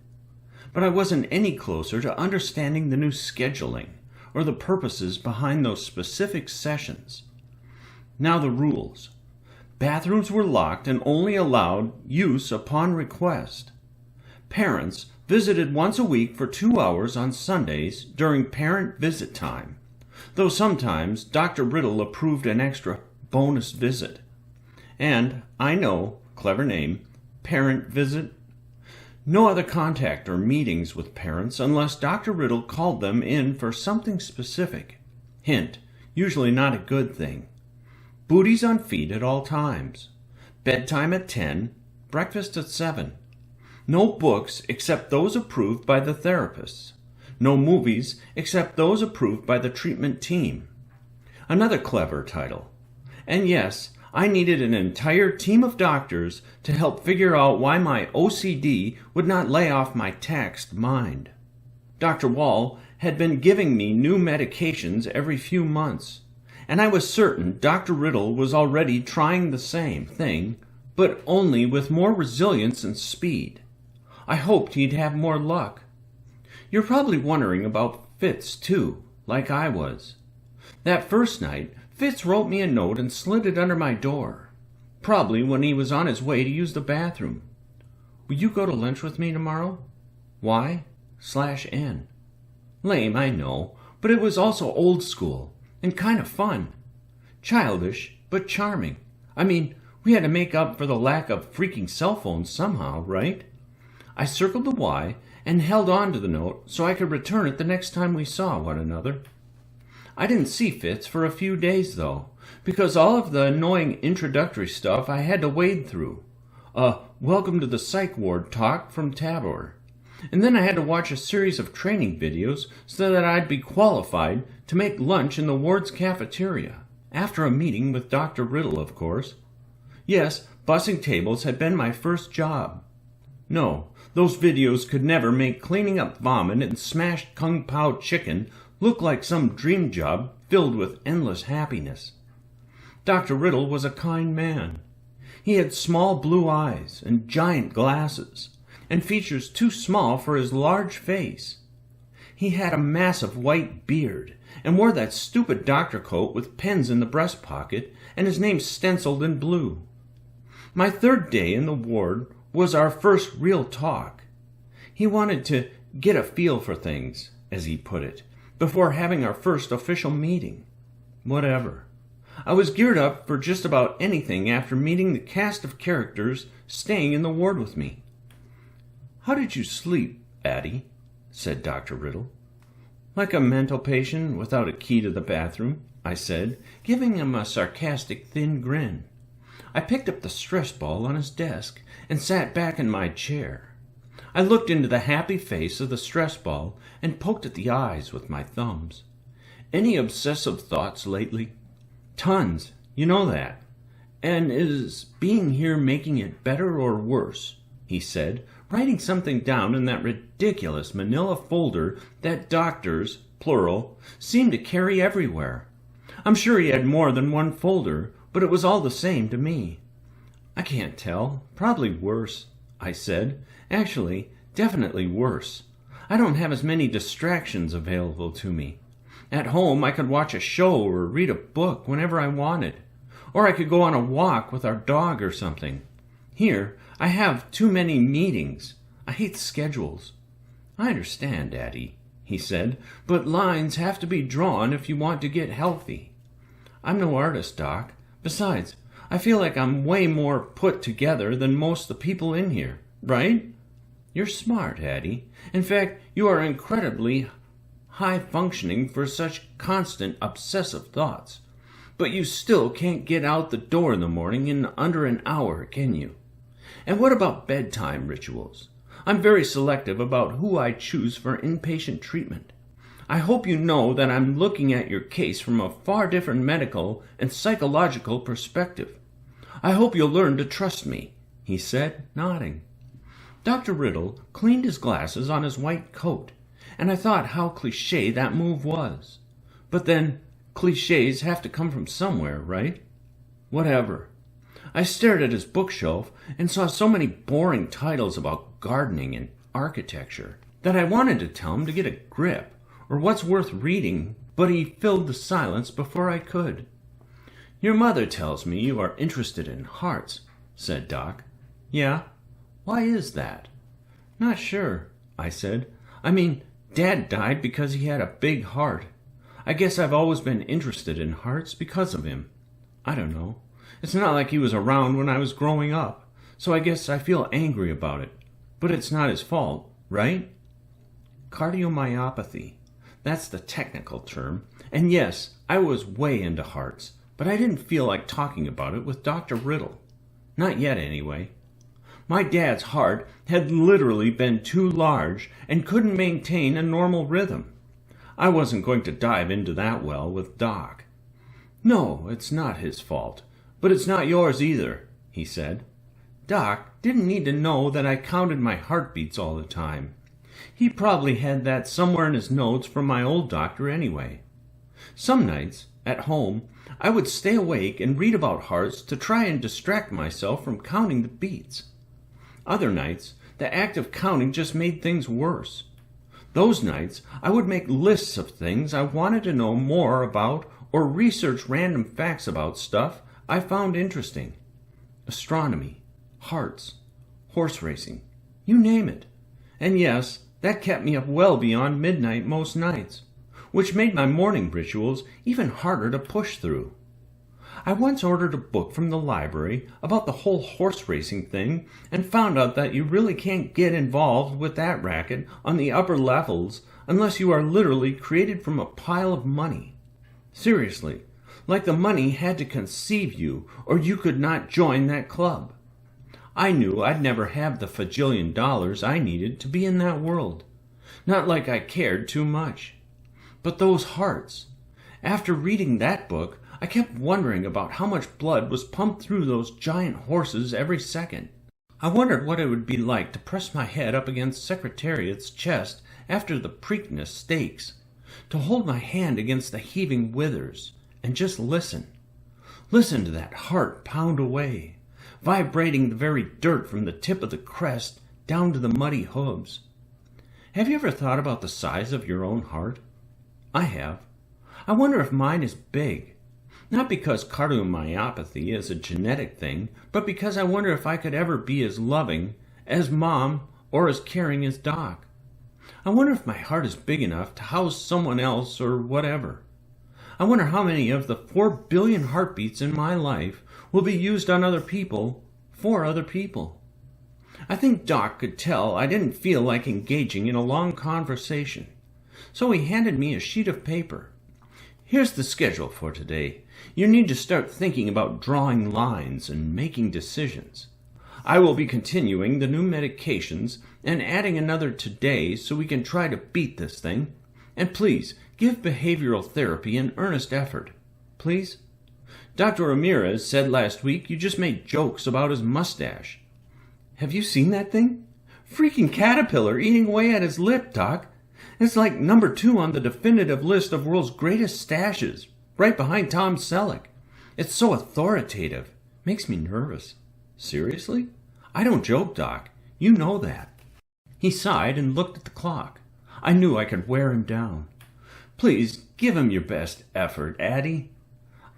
But I wasn't any closer to understanding the new scheduling, or the purposes behind those specific sessions. Now the rules. Bathrooms were locked and only allowed use upon request. Parents visited once a week for 2 hours on Sundays during parent visit time, though sometimes Dr. Riddle approved an extra bonus visit. And, I know, clever name, parent visit. No other contact or meetings with parents unless Dr. Riddle called them in for something specific. Hint, usually not a good thing. Booties on feet at all times. Bedtime at 10, breakfast at 7. No books except those approved by the therapists. No movies except those approved by the treatment team. Another clever title. And yes, I needed an entire team of doctors to help figure out why my OCD would not lay off my taxed mind. Dr. Wall had been giving me new medications every few months, and I was certain Dr. Riddle was already trying the same thing, but only with more resilience and speed. I hoped he'd have more luck. You're probably wondering about Fitz, too, like I was. That first night, Fitz wrote me a note and slid it under my door, probably when he was on his way to use the bathroom. Will you go to lunch with me tomorrow? Y/N. Lame, I know, but it was also old school and kind of fun. Childish, but charming. I mean, we had to make up for the lack of freaking cell phones somehow, right? I circled the Y and held on to the note so I could return it the next time we saw one another. I didn't see Fitz for a few days, though, because all of the annoying introductory stuff I had to wade through. Welcome to the psych ward talk from Tabor. And then I had to watch a series of training videos so that I'd be qualified to make lunch in the ward's cafeteria, after a meeting with Dr. Riddle, of course. Yes, bussing tables had been my first job. No, those videos could never make cleaning up vomit and smashed kung pao chicken look like some dream job filled with endless happiness. Dr. Riddle was a kind man. He had small blue eyes and giant glasses, and features too small for his large face. He had a massive white beard, and wore that stupid doctor coat with pens in the breast pocket, and his name stenciled in blue. My third day in the ward was our first real talk. He wanted to get a feel for things, as he put it, before having our first official meeting. Whatever. I was geared up for just about anything after meeting the cast of characters staying in the ward with me. How did you sleep, Addie? Said Dr. Riddle. Like a mental patient without a key to the bathroom, I said, giving him a sarcastic thin grin. I picked up the stress ball on his desk and sat back in my chair. I looked into the happy face of the stress ball and poked at the eyes with my thumbs. Any obsessive thoughts lately? Tons, you know that. And is being here making it better or worse? He said, writing something down in that ridiculous manila folder that doctors, plural, seem to carry everywhere. I'm sure he had more than one folder, but it was all the same to me. I can't tell. Probably worse, I said. Actually, definitely worse. I don't have as many distractions available to me. At home, I could watch a show or read a book whenever I wanted. Or I could go on a walk with our dog or something. Here, I have too many meetings. I hate schedules. I understand, Addie, he said, but lines have to be drawn if you want to get healthy. I'm no artist, Doc. Besides, I feel like I'm way more put together than most of the people in here, right? You're smart, Addie. In fact, you are incredibly high-functioning for such constant obsessive thoughts. But you still can't get out the door in the morning in under an hour, can you? And what about bedtime rituals? I'm very selective about who I choose for inpatient treatment. I hope you know that I'm looking at your case from a far different medical and psychological perspective. I hope you'll learn to trust me, he said, nodding. Dr. Riddle cleaned his glasses on his white coat, and I thought how cliché that move was. But then, clichés have to come from somewhere, right? Whatever. I stared at his bookshelf and saw so many boring titles about gardening and architecture that I wanted to tell him to get a grip, or what's worth reading but he filled the silence before I could. "Your mother tells me you are interested in hearts," said Doc. "Yeah? Why is that?" "Not sure," I said. "I mean, Dad died because he had a big heart. I guess I've always been interested in hearts because of him. I don't know. It's not like he was around when I was growing up, so I guess I feel angry about it. But it's not his fault, right?" Cardiomyopathy. That's the technical term. And yes, I was way into hearts, but I didn't feel like talking about it with Dr. Riddle. Not yet, anyway. My dad's heart had literally been too large and couldn't maintain a normal rhythm. I wasn't going to dive into that well with Doc. "No, it's not his fault, but it's not yours either," he said. Doc didn't need to know that I counted my heartbeats all the time. He probably had that somewhere in his notes from my old doctor anyway. Some nights, at home, I would stay awake and read about hearts to try and distract myself from counting the beats. Other nights, the act of counting just made things worse. Those nights, I would make lists of things I wanted to know more about or research random facts about stuff I found interesting. Astronomy, hearts, horse racing, you name it. And yes, that kept me up well beyond midnight most nights, which made my morning rituals even harder to push through. I once ordered a book from the library about the whole horse racing thing and found out that you really can't get involved with that racket on the upper levels unless you are literally created from a pile of money. Seriously, like the money had to conceive you or you could not join that club. I knew I'd never have the fajillion dollars I needed to be in that world. Not like I cared too much. But those hearts. After reading that book, I kept wondering about how much blood was pumped through those giant horses every second. I wondered what it would be like to press my head up against Secretariat's chest after the Preakness Stakes, to hold my hand against the heaving withers, and just listen. Listen to that heart pound away, vibrating the very dirt from the tip of the crest down to the muddy hooves. Have you ever thought about the size of your own heart? I have. I wonder if mine is big. Not because cardiomyopathy is a genetic thing, but because I wonder if I could ever be as loving as Mom or as caring as Doc. I wonder if my heart is big enough to house someone else or whatever. I wonder how many of the 4 billion heartbeats in my life will be used on other people for other people. I think Doc could tell I didn't feel like engaging in a long conversation, so he handed me a sheet of paper. "Here's the schedule for today. You need to start thinking about drawing lines and making decisions. I will be continuing the new medications and adding another today so we can try to beat this thing. And please, give behavioral therapy an earnest effort. Please? Dr. Ramirez said last week you just made jokes about his mustache. Have you seen that thing? Freaking caterpillar eating away at his lip, Doc. It's like number 2 on the definitive list of world's greatest stashes, right behind Tom Selleck. It's so authoritative. Makes me nervous." "Seriously? I don't joke, Doc. You know that." He sighed and looked at the clock. I knew I could wear him down. "Please, give him your best effort, Addie.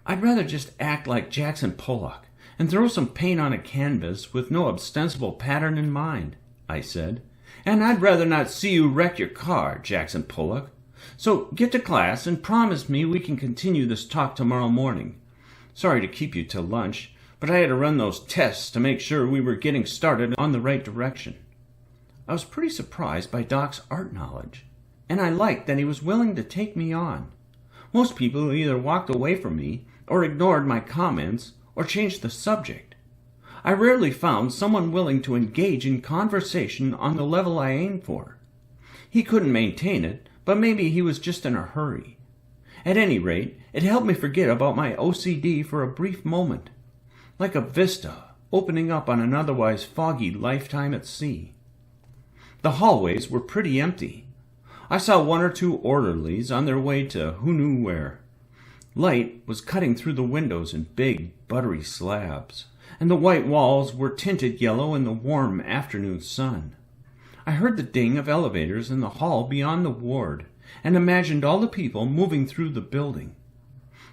I'd rather just act like Jackson Pollock and throw some paint on a canvas with no ostensible pattern in mind," I said. "And I'd rather not see you wreck your car, Jackson Pollock. So get to class and promise me we can continue this talk tomorrow morning. Sorry to keep you till lunch, but I had to run those tests to make sure we were getting started on the right direction." I was pretty surprised by Doc's art knowledge, and I liked that he was willing to take me on. Most people either walked away from me or ignored my comments or changed the subject. I rarely found someone willing to engage in conversation on the level I aimed for. He couldn't maintain it, but maybe he was just in a hurry. At any rate, it helped me forget about my OCD for a brief moment, like a vista opening up on an otherwise foggy lifetime at sea. The hallways were pretty empty. I saw 1 or 2 orderlies on their way to who knew where. Light was cutting through the windows in big, buttery slabs, and the white walls were tinted yellow in the warm afternoon sun. I heard the ding of elevators in the hall beyond the ward, and imagined all the people moving through the building.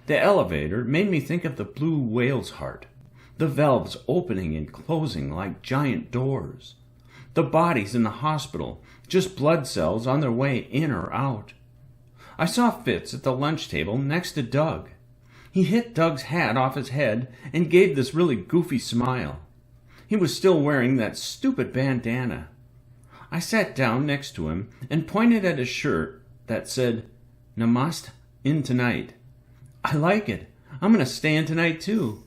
The elevator made me think of the blue whale's heart, the valves opening and closing like giant doors. The bodies in the hospital, just blood cells on their way in or out. I saw Fitz at the lunch table next to Doug. He hit Doug's hat off his head and gave this really goofy smile. He was still wearing that stupid bandana. I sat down next to him and pointed at his shirt that said, "Namaste, in tonight." "I like it. I'm going to stay in tonight, too."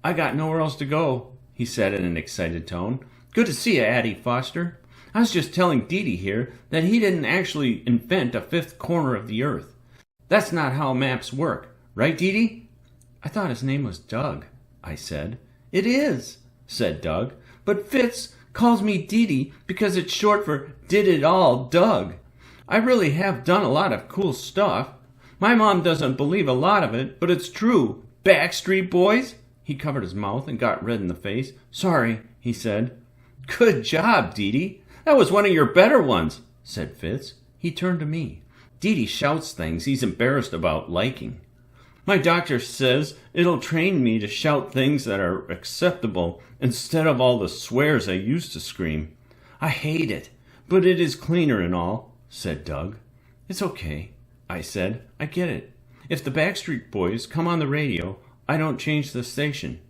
"I got nowhere else to go," he said in an excited tone. "Good to see you, Addie Foster. I was just telling 𝑊𝘪𝘵 here that he didn't actually invent a fifth corner of the earth. That's not how maps work. Right, 𝑊𝘪𝘵?" "I thought his name was Doug," I said. "It is," said Doug, "but Fitz calls me 𝑊𝘪𝘵 because it's short for Did It All Doug. I really have done a lot of cool stuff. My mom doesn't believe a lot of it, but it's true. Backstreet Boys?" He covered his mouth and got red in the face. "Sorry," he said. "Good job, 𝑊𝘪𝘵. That was one of your better ones," said Fitz. He turned to me. "𝑊𝘪𝘵 shouts things he's embarrassed about liking. My doctor says it'll train me to shout things that are acceptable instead of all the swears I used to scream. I hate it, but it is cleaner and all," said Doug. "It's okay," I said. "I get it. If the Backstreet Boys come on the radio, I don't change the station.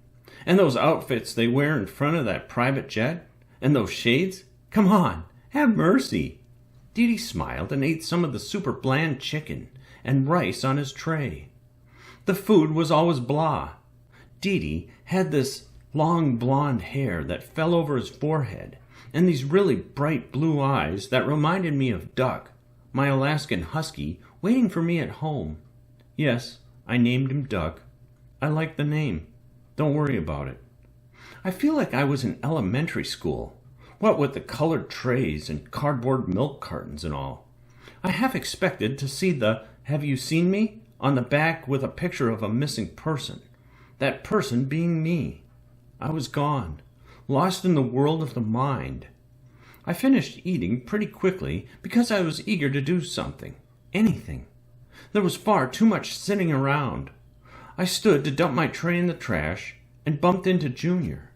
And those outfits they wear in front of that private jet? And those shades? Come on, have mercy." 𝑊𝘪𝘵 smiled and ate some of the super bland chicken and rice on his tray. The food was always blah. 𝑊𝘪𝘵 had this long blonde hair that fell over his forehead and these really bright blue eyes that reminded me of Duck, my Alaskan husky, waiting for me at home. Yes, I named him Duck. I like the name. Don't worry about it. I feel like I was in elementary school, what with the colored trays and cardboard milk cartons and all. I half expected to see the "Have you seen me?" on the back with a picture of a missing person, that person being me. I was gone, lost in the world of the mind. I finished eating pretty quickly because I was eager to do something, anything. There was far too much sitting around. I stood to dump my tray in the trash and bumped into Junior.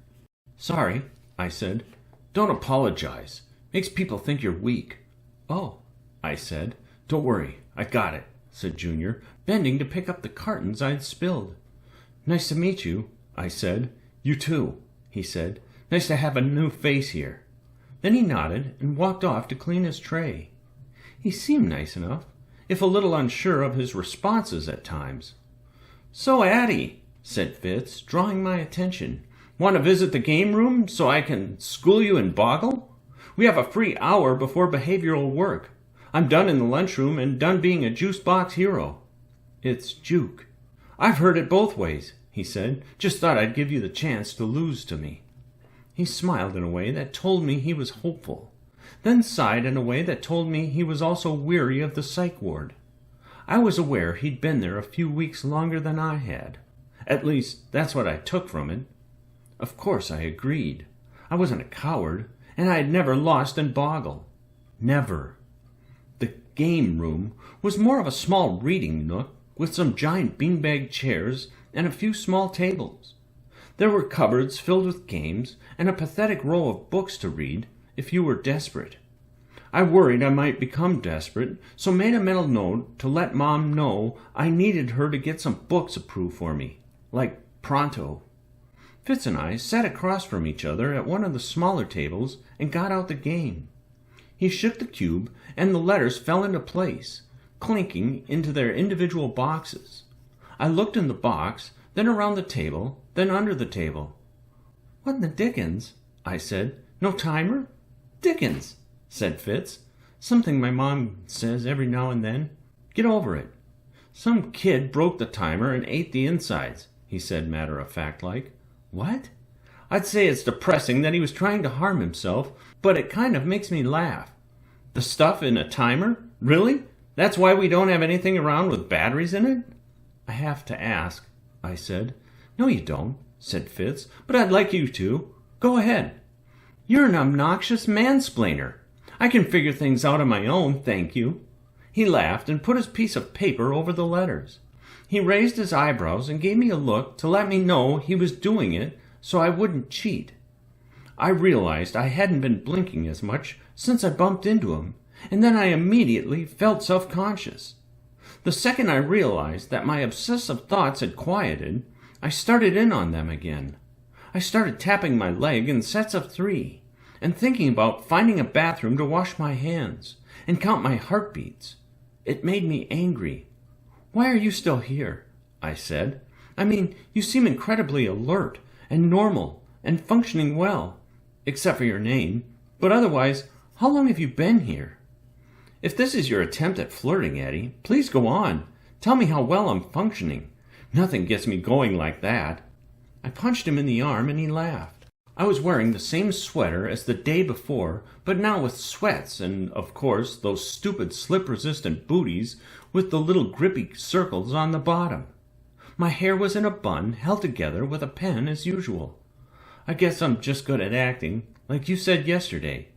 "Sorry," I said. "Don't apologize. Makes people think you're weak." "Oh," I said. "Don't worry, I got it," said Junior, bending to pick up the cartons I'd spilled. "Nice to meet you," I said. "You too," he said. "Nice to have a new face here." Then he nodded and walked off to clean his tray. He seemed nice enough, if a little unsure of his responses at times. "So, Addie," said Fitz, drawing my attention, "want to visit the game room so I can school you in Boggle? We have a free hour before behavioral work. I'm done in the lunchroom and done being a juice box hero." "It's juke." "I've heard it both ways," he said. "Just thought I'd give you the chance to lose to me." He smiled in a way that told me he was hopeful, then sighed in a way that told me he was also weary of the psych ward. I was aware he'd been there a few weeks longer than I had. At least, that's what I took from it. Of course I agreed. I wasn't a coward, and I had never lost in Boggle. Never. The game room was more of a small reading nook with some giant beanbag chairs and a few small tables. There were cupboards filled with games and a pathetic row of books to read if you were desperate. I worried I might become desperate, so made a mental note to let Mom know I needed her to get some books approved for me, like pronto. Fitz and I sat across from each other at one of the smaller tables and got out the game. He shook the cube, and the letters fell into place, clinking into their individual boxes. I looked in the box, then around the table, then under the table. "What in the dickens?" I said. "No timer?" "Dickens," said Fitz. "Something my mom says every now and then. Get over it." "Some kid broke the timer and ate the insides," he said matter-of-fact-like. "What?" "I'd say it's depressing that he was trying to harm himself, but it kind of makes me laugh. The stuff in a timer? Really? That's why we don't have anything around with batteries in it?" "I have to ask," I said. "No, you don't," said Fitz, "but I'd like you to. Go ahead." "You're an obnoxious mansplainer," I can figure things out on my own, thank you." He laughed and put his piece of paper over the letters. He raised his eyebrows and gave me a look to let me know he was doing it so I wouldn't cheat. I realized I hadn't been blinking as much since I bumped into him, and then I immediately felt self-conscious. The second I realized that my obsessive thoughts had quieted, I started in on them again. I started tapping my leg in sets of 3, and thinking about finding a bathroom to wash my hands and count my heartbeats. It made me angry. "Why are you still here?" I said. "I mean, you seem incredibly alert and normal and functioning well, except for your name, but otherwise, how long have you been here?" "If this is your attempt at flirting, Addie, please go on. Tell me how well I'm functioning. Nothing gets me going like that." I punched him in the arm and he laughed. I was wearing the same sweater as the day before, but now with sweats and, of course, those stupid slip-resistant booties with the little grippy circles on the bottom. My hair was in a bun held together with a pen as usual. "I guess I'm just good at acting, like you said yesterday."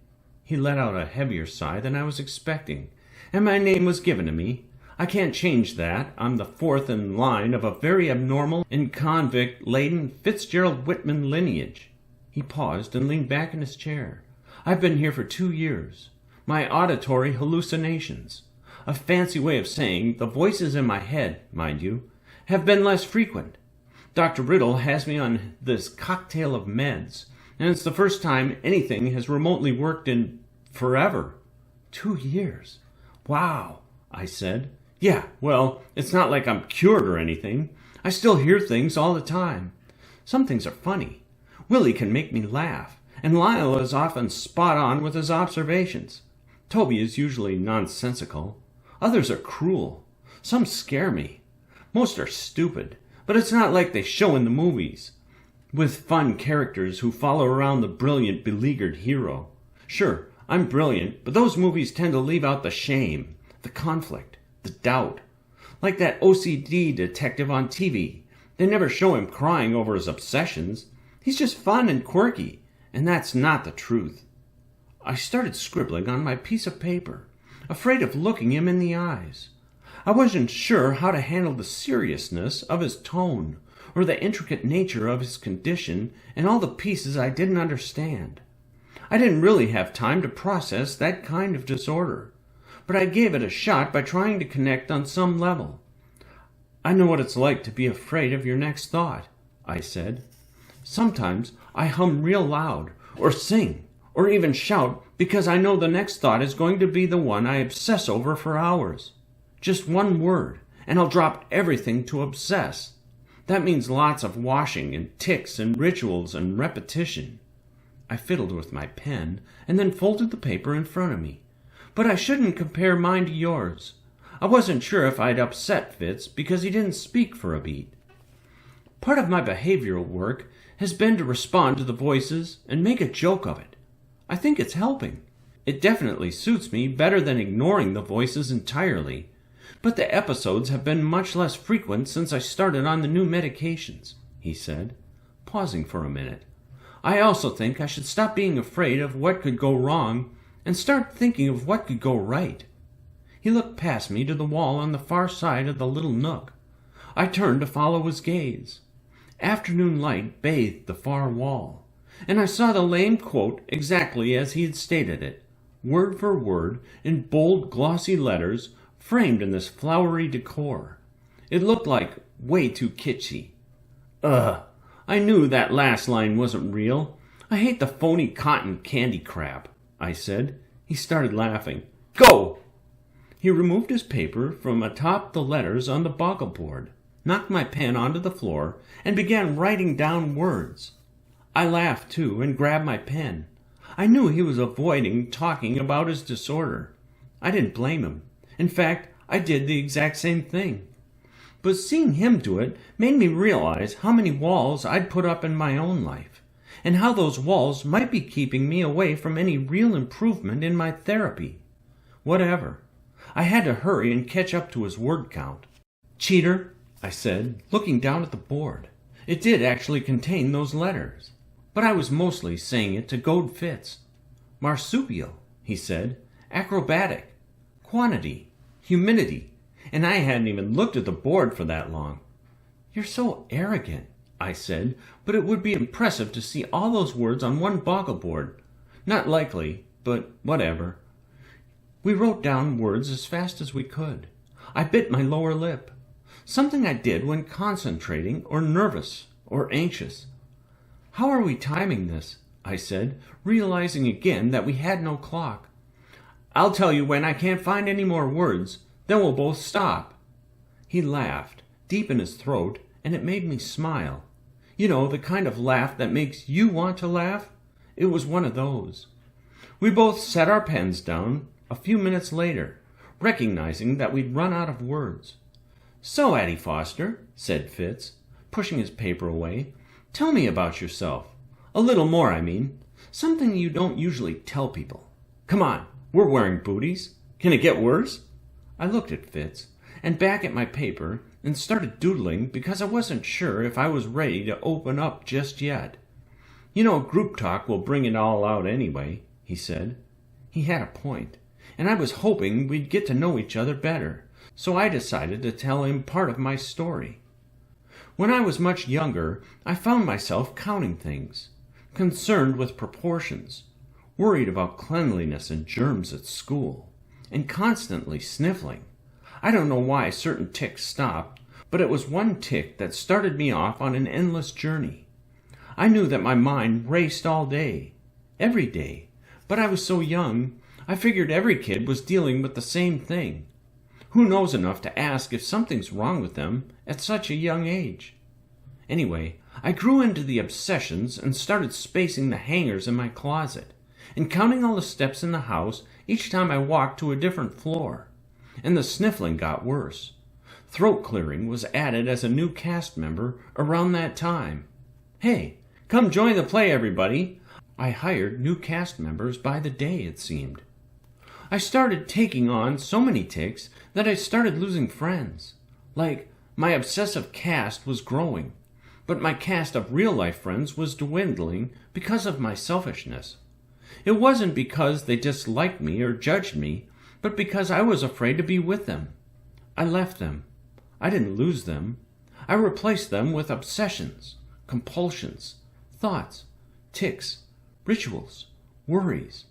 He let out a heavier sigh than I was expecting, and my name was given to me. I can't change that. I'm the 4th in line of a very abnormal and convict-laden Fitzgerald Whitman lineage. He paused and leaned back in his chair. "I've been here for 2 years. My auditory hallucinations, a fancy way of saying the voices in my head, mind you, have been less frequent. Dr. Riddle has me on this cocktail of meds, and it's the first time anything has remotely worked in forever. 2 years. Wow," I said. "Yeah, well, it's not like I'm cured or anything. I still hear things all the time. Some things are funny. Willie can make me laugh, and Lyle is often spot on with his observations. Toby is usually nonsensical. Others are cruel. Some scare me. Most are stupid, but it's not like they show in the movies, with fun characters who follow around the brilliant, beleaguered hero. Sure, I'm brilliant, but those movies tend to leave out the shame, the conflict, the doubt. Like that OCD detective on TV. They never show him crying over his obsessions. He's just fun and quirky, and that's not the truth." I started scribbling on my piece of paper, afraid of looking him in the eyes. I wasn't sure how to handle the seriousness of his tone, or the intricate nature of his condition and all the pieces I didn't understand. I didn't really have time to process that kind of disorder, but I gave it a shot by trying to connect on some level. "I know what it's like to be afraid of your next thought," I said. "Sometimes I hum real loud, or sing, or even shout because I know the next thought is going to be the one I obsess over for hours. Just one word, and I'll drop everything to obsess. That means lots of washing and ticks and rituals and repetition." I fiddled with my pen and then folded the paper in front of me. "But I shouldn't compare mine to yours. I wasn't sure if I'd upset Fitz because he didn't speak for a beat. Part of my behavioral work has been to respond to the voices and make a joke of it. I think it's helping. It definitely suits me better than ignoring the voices entirely, but the episodes have been much less frequent since I started on the new medications," he said, pausing for a minute. "I also think I should stop being afraid of what could go wrong and start thinking of what could go right." He looked past me to the wall on the far side of the little nook. I turned to follow his gaze. Afternoon light bathed the far wall, and I saw the lame quote exactly as he had stated it, word for word, in bold, glossy letters, framed in this flowery decor. It looked like way too kitschy. Ugh, I knew that last line wasn't real. I hate the phony cotton candy crap, I said. He started laughing. "Go!" He removed his paper from atop the letters on the boggle board, knocked my pen onto the floor, and began writing down words. I laughed, too, and grabbed my pen. I knew he was avoiding talking about his disorder. I didn't blame him. In fact, I did the exact same thing. But seeing him do it made me realize how many walls I'd put up in my own life, and how those walls might be keeping me away from any real improvement in my therapy. Whatever. I had to hurry and catch up to his word count. "Cheater," I said, looking down at the board. It did actually contain ththose letters, but I was mostly saying it to goad Fitz. "Marsupial," he he said. Acrobatic. Quantity. Humidity. And I hadn't even looked at the board for that long. You're so arrogant, I said, but it would be impressive to see all those words on one boggle board. Not likely, but whatever. We wrote down words as fast as we could. I bit my lower lip. Something I did when concentrating or nervous or anxious. How are we timing this? I said, realizing again that we had no clock. I'll tell you when I can't find any more words. Then we'll both stop. He laughed, deep in his throat, and it made me smile. You know, the kind of laugh that makes you want to laugh? It was one of those. We both set our pens down a few minutes later, recognizing that we'd run out of words. So, Addie Foster, said Fitz, pushing his paper away, tell me about yourself. A little more, I mean. Something you don't usually tell people. Come on, we're wearing booties. Can it get worse? I looked at Fitz and back at my paper and started doodling because I wasn't sure if I was ready to open up just yet. You know, group talk will bring it all out anyway, he said. He had a point, and I was hoping we'd get to know each other better, so I decided to tell him part of my story. When I was much younger, I found myself counting things, concerned with proportions, worried about cleanliness and germs at school, and constantly sniffling. I don't know why certain ticks stopped, but it was one tick that started me off on an endless journey. I knew that my mind raced all day, every day, but I was so young, I figured every kid was dealing with the same thing. Who knows enough to ask if something's wrong with them at such a young age? Anyway, I grew into the obsessions and started spacing the hangers in my closet and counting all the steps in the house each time I walked to a different floor. And the sniffling got worse. Throat clearing was added as a new cast member around that time. Hey, come join the play, everybody. I hired new cast members by the day, it seemed. I started taking on so many tics that I started losing friends. Like, my obsessive cast was growing, but my cast of real-life friends was dwindling because of my selfishness. It wasn't because they disliked me or judged me, but because I was afraid to be with them. I left them. I didn't lose them. I replaced them with obsessions, compulsions, thoughts, tics, rituals, worries.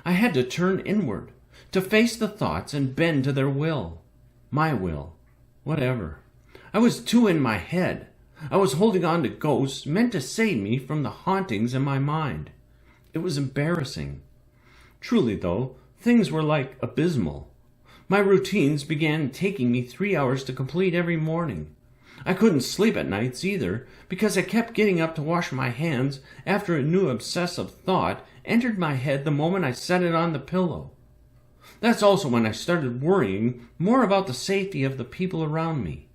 I had to turn inward, to face the thoughts and bend to their will. My will. Whatever. I was too in my head. I was holding on to ghosts meant to save me from the hauntings in my mind. It was embarrassing. Truly, though, things were like abysmal. My routines began taking me 3 hours to complete every morning. I couldn't sleep at nights either, because I kept getting up to wash my hands after a new obsessive thought entered my head the moment I set it on the pillow. That's also when I started worrying more about the safety of the people around me.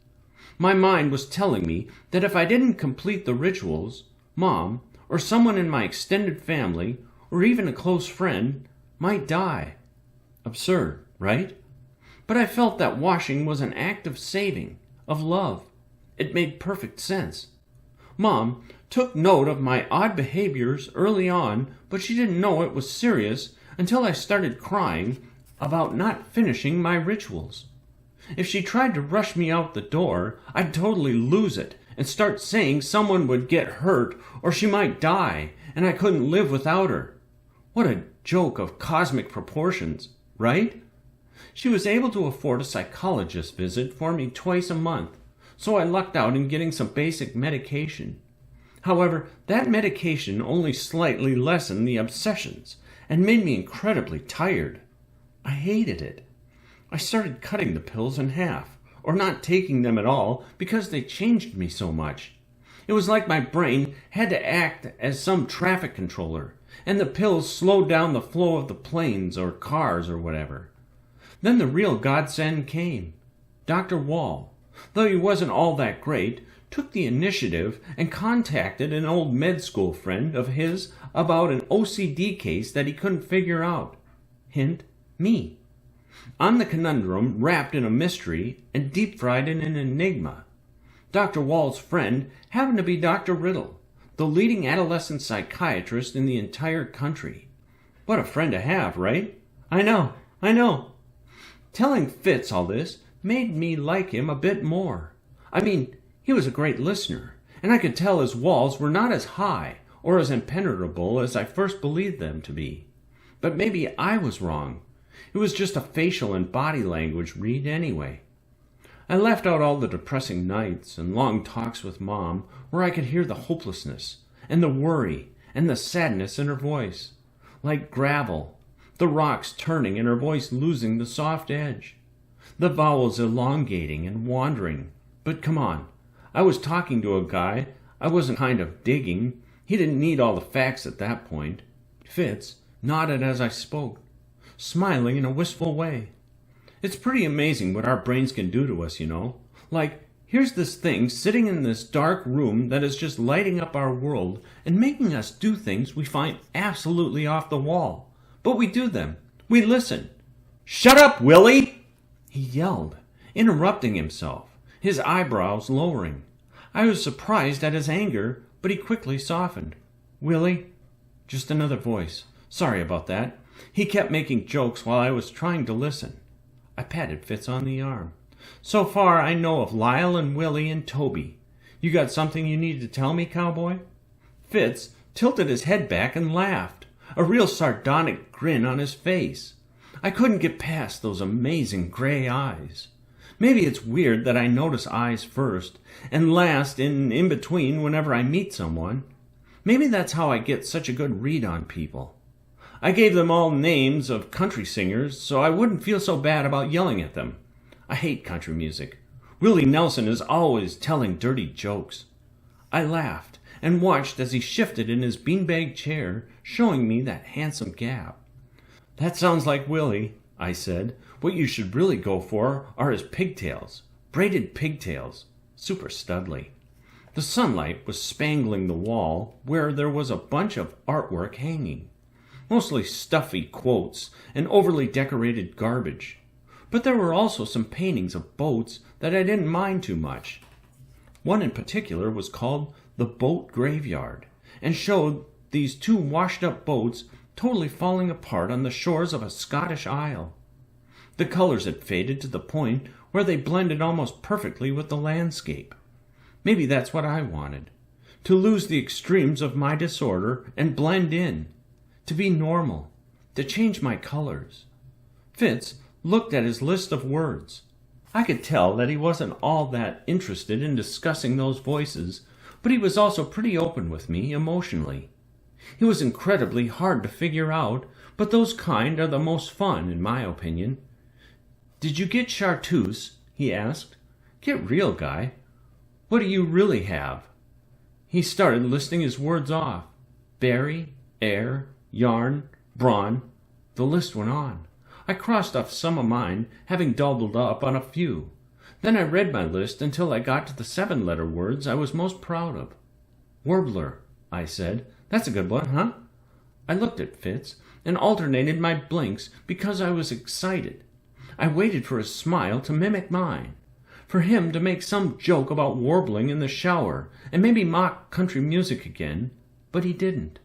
My mind was telling me that if I didn't complete the rituals, Mom, or someone in my extended family, or even a close friend, might die. Absurd, right? But I felt that washing was an act of saving, of love. It made perfect sense. Mom took note of my odd behaviors early on, but she didn't know it was serious until I started crying about not finishing my rituals. If she tried to rush me out the door, I'd totally lose it and start saying someone would get hurt or she might die and I couldn't live without her. What a joke of cosmic proportions, right? She was able to afford a psychologist visit for me twice a month, so I lucked out in getting some basic medication. However, that medication only slightly lessened the obsessions and made me incredibly tired. I hated it. I started cutting the pills in half, or not taking them at all because they changed me so much. It was like my brain had to act as some traffic controller, and the pills slowed down the flow of the planes or cars or whatever. Then the real godsend came. Dr. Wall, though he wasn't all that great, took the initiative and contacted an old med school friend of his about an OCD case that he couldn't figure out. Hint, me. I'm the conundrum wrapped in a mystery and deep-fried in an enigma. Dr. Wall's friend happened to be Dr. Riddle, the leading adolescent psychiatrist in the entire country. What a friend to have, right? I know. Telling Fitz all this made me like him a bit more. I mean, he was a great listener, and I could tell his walls were not as high or as impenetrable as I first believed them to be. But maybe I was wrong. It was just a facial and body language read anyway. I left out all the depressing nights and long talks with Mom where I could hear the hopelessness and the worry and the sadness in her voice, like gravel, the rocks turning and her voice losing the soft edge, the vowels elongating and wandering. But come on, I was talking to a guy. I wasn't kind of digging. He didn't need all the facts at that point. Fitz nodded as I spoke, smiling in a wistful way. It's pretty amazing what our brains can do to us, you know. Like, here's this thing sitting in this dark room that is just lighting up our world and making us do things we find absolutely off the wall. But we do them. We listen. "Shut up, Willie!" he yelled, interrupting himself, his eyebrows lowering. I was surprised at his anger, but he quickly softened. "Willie?" Just another voice. Sorry about that. He kept making jokes while I was trying to listen. I patted Fitz on the arm. "So far I know of Lyle and Willie and Toby. You got something you need to tell me, cowboy?" Fitz tilted his head back and laughed, a real sardonic grin on his face. I couldn't get past those amazing gray eyes. Maybe it's weird that I notice eyes first and last in between whenever I meet someone. Maybe that's how I get such a good read on people. I gave them all names of country singers so I wouldn't feel so bad about yelling at them. I hate country music. Willie Nelson is always telling dirty jokes. I laughed and watched as he shifted in his beanbag chair, showing me that handsome gap. "That sounds like Willie," I said. "What you should really go for are his pigtails, braided pigtails, super studly." The sunlight was spangling the wall where there was a bunch of artwork hanging, mostly stuffy quotes and overly decorated garbage. But there were also some paintings of boats that I didn't mind too much. One in particular was called The Boat Graveyard, and showed these two washed-up boats totally falling apart on the shores of a Scottish isle. The colors had faded to the point where they blended almost perfectly with the landscape. Maybe that's what I wanted, to lose the extremes of my disorder and blend in, to be normal, to change my colors. Fitz looked at his list of words. I could tell that he wasn't all that interested in discussing those voices, but he was also pretty open with me emotionally. He was incredibly hard to figure out, but those kind are the most fun, in my opinion. "Did you get chartreuse?" he asked. "Get real, guy. What do you really have?" He started listing his words off. Berry, air, yarn, brawn. The list went on. I crossed off some of mine, having doubled up on a few. Then I read my list until I got to the 7-letter words I was most proud of. "Warbler," I said. "That's a good one, huh?" I looked at Fitz and alternated my blinks because I was excited. I waited for his smile to mimic mine, for him to make some joke about warbling in the shower and maybe mock country music again, but he didn't.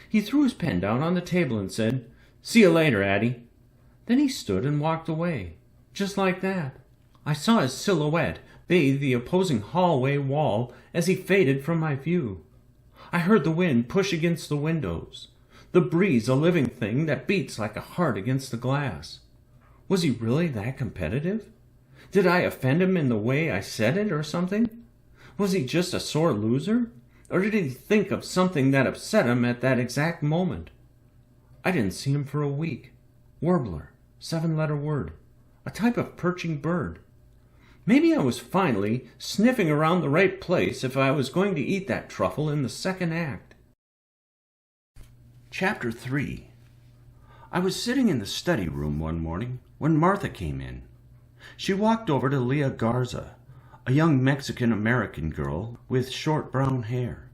He threw his pen down on the table and said, "See you later, Addie." Then he stood and walked away, just like that. I saw his silhouette bathe the opposing hallway wall as he faded from my view. I heard the wind push against the windows, the breeze a living thing that beats like a heart against the glass. Was he really that competitive? Did I offend him in the way I said it or something? Was he just a sore loser? Or did he think of something that upset him at that exact moment? I didn't see him for a week. Warbler, 7-letter word, a type of perching bird. Maybe I was finally sniffing around the right place if I was going to eat that truffle in the second act. Chapter 3. I was sitting in the study room one morning when Martha came in. She walked over to Leah Garza, a young Mexican-American girl with short brown hair,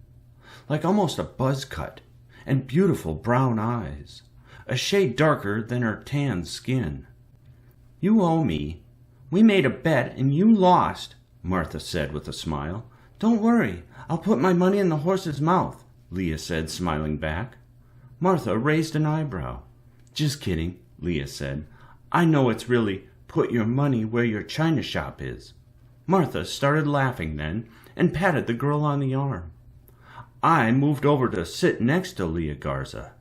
like almost a buzz cut, and beautiful brown eyes, a shade darker than her tanned skin. "You owe me. We made a bet and you lost," Martha said with a smile. "Don't worry, I'll put my money in the horse's mouth," Leah said, smiling back. Martha raised an eyebrow. "Just kidding. Leah said. "I know it's really put your money where your china shop is." Martha started laughing then and patted the girl on the arm. I moved over to sit next to Leah Garza.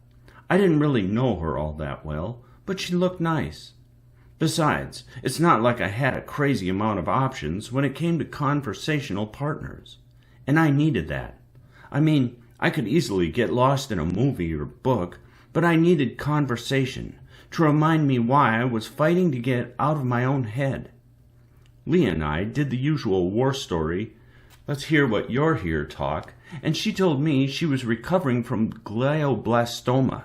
I didn't really know her all that well, but she looked nice. Besides, it's not like I had a crazy amount of options when it came to conversational partners. And I needed that. I mean, I could easily get lost in a movie or book, but I needed conversation to remind me why I was fighting to get out of my own head. Leah and I did the usual war story, "Let's hear what you're here" talk, and she told me she was recovering from glioblastoma.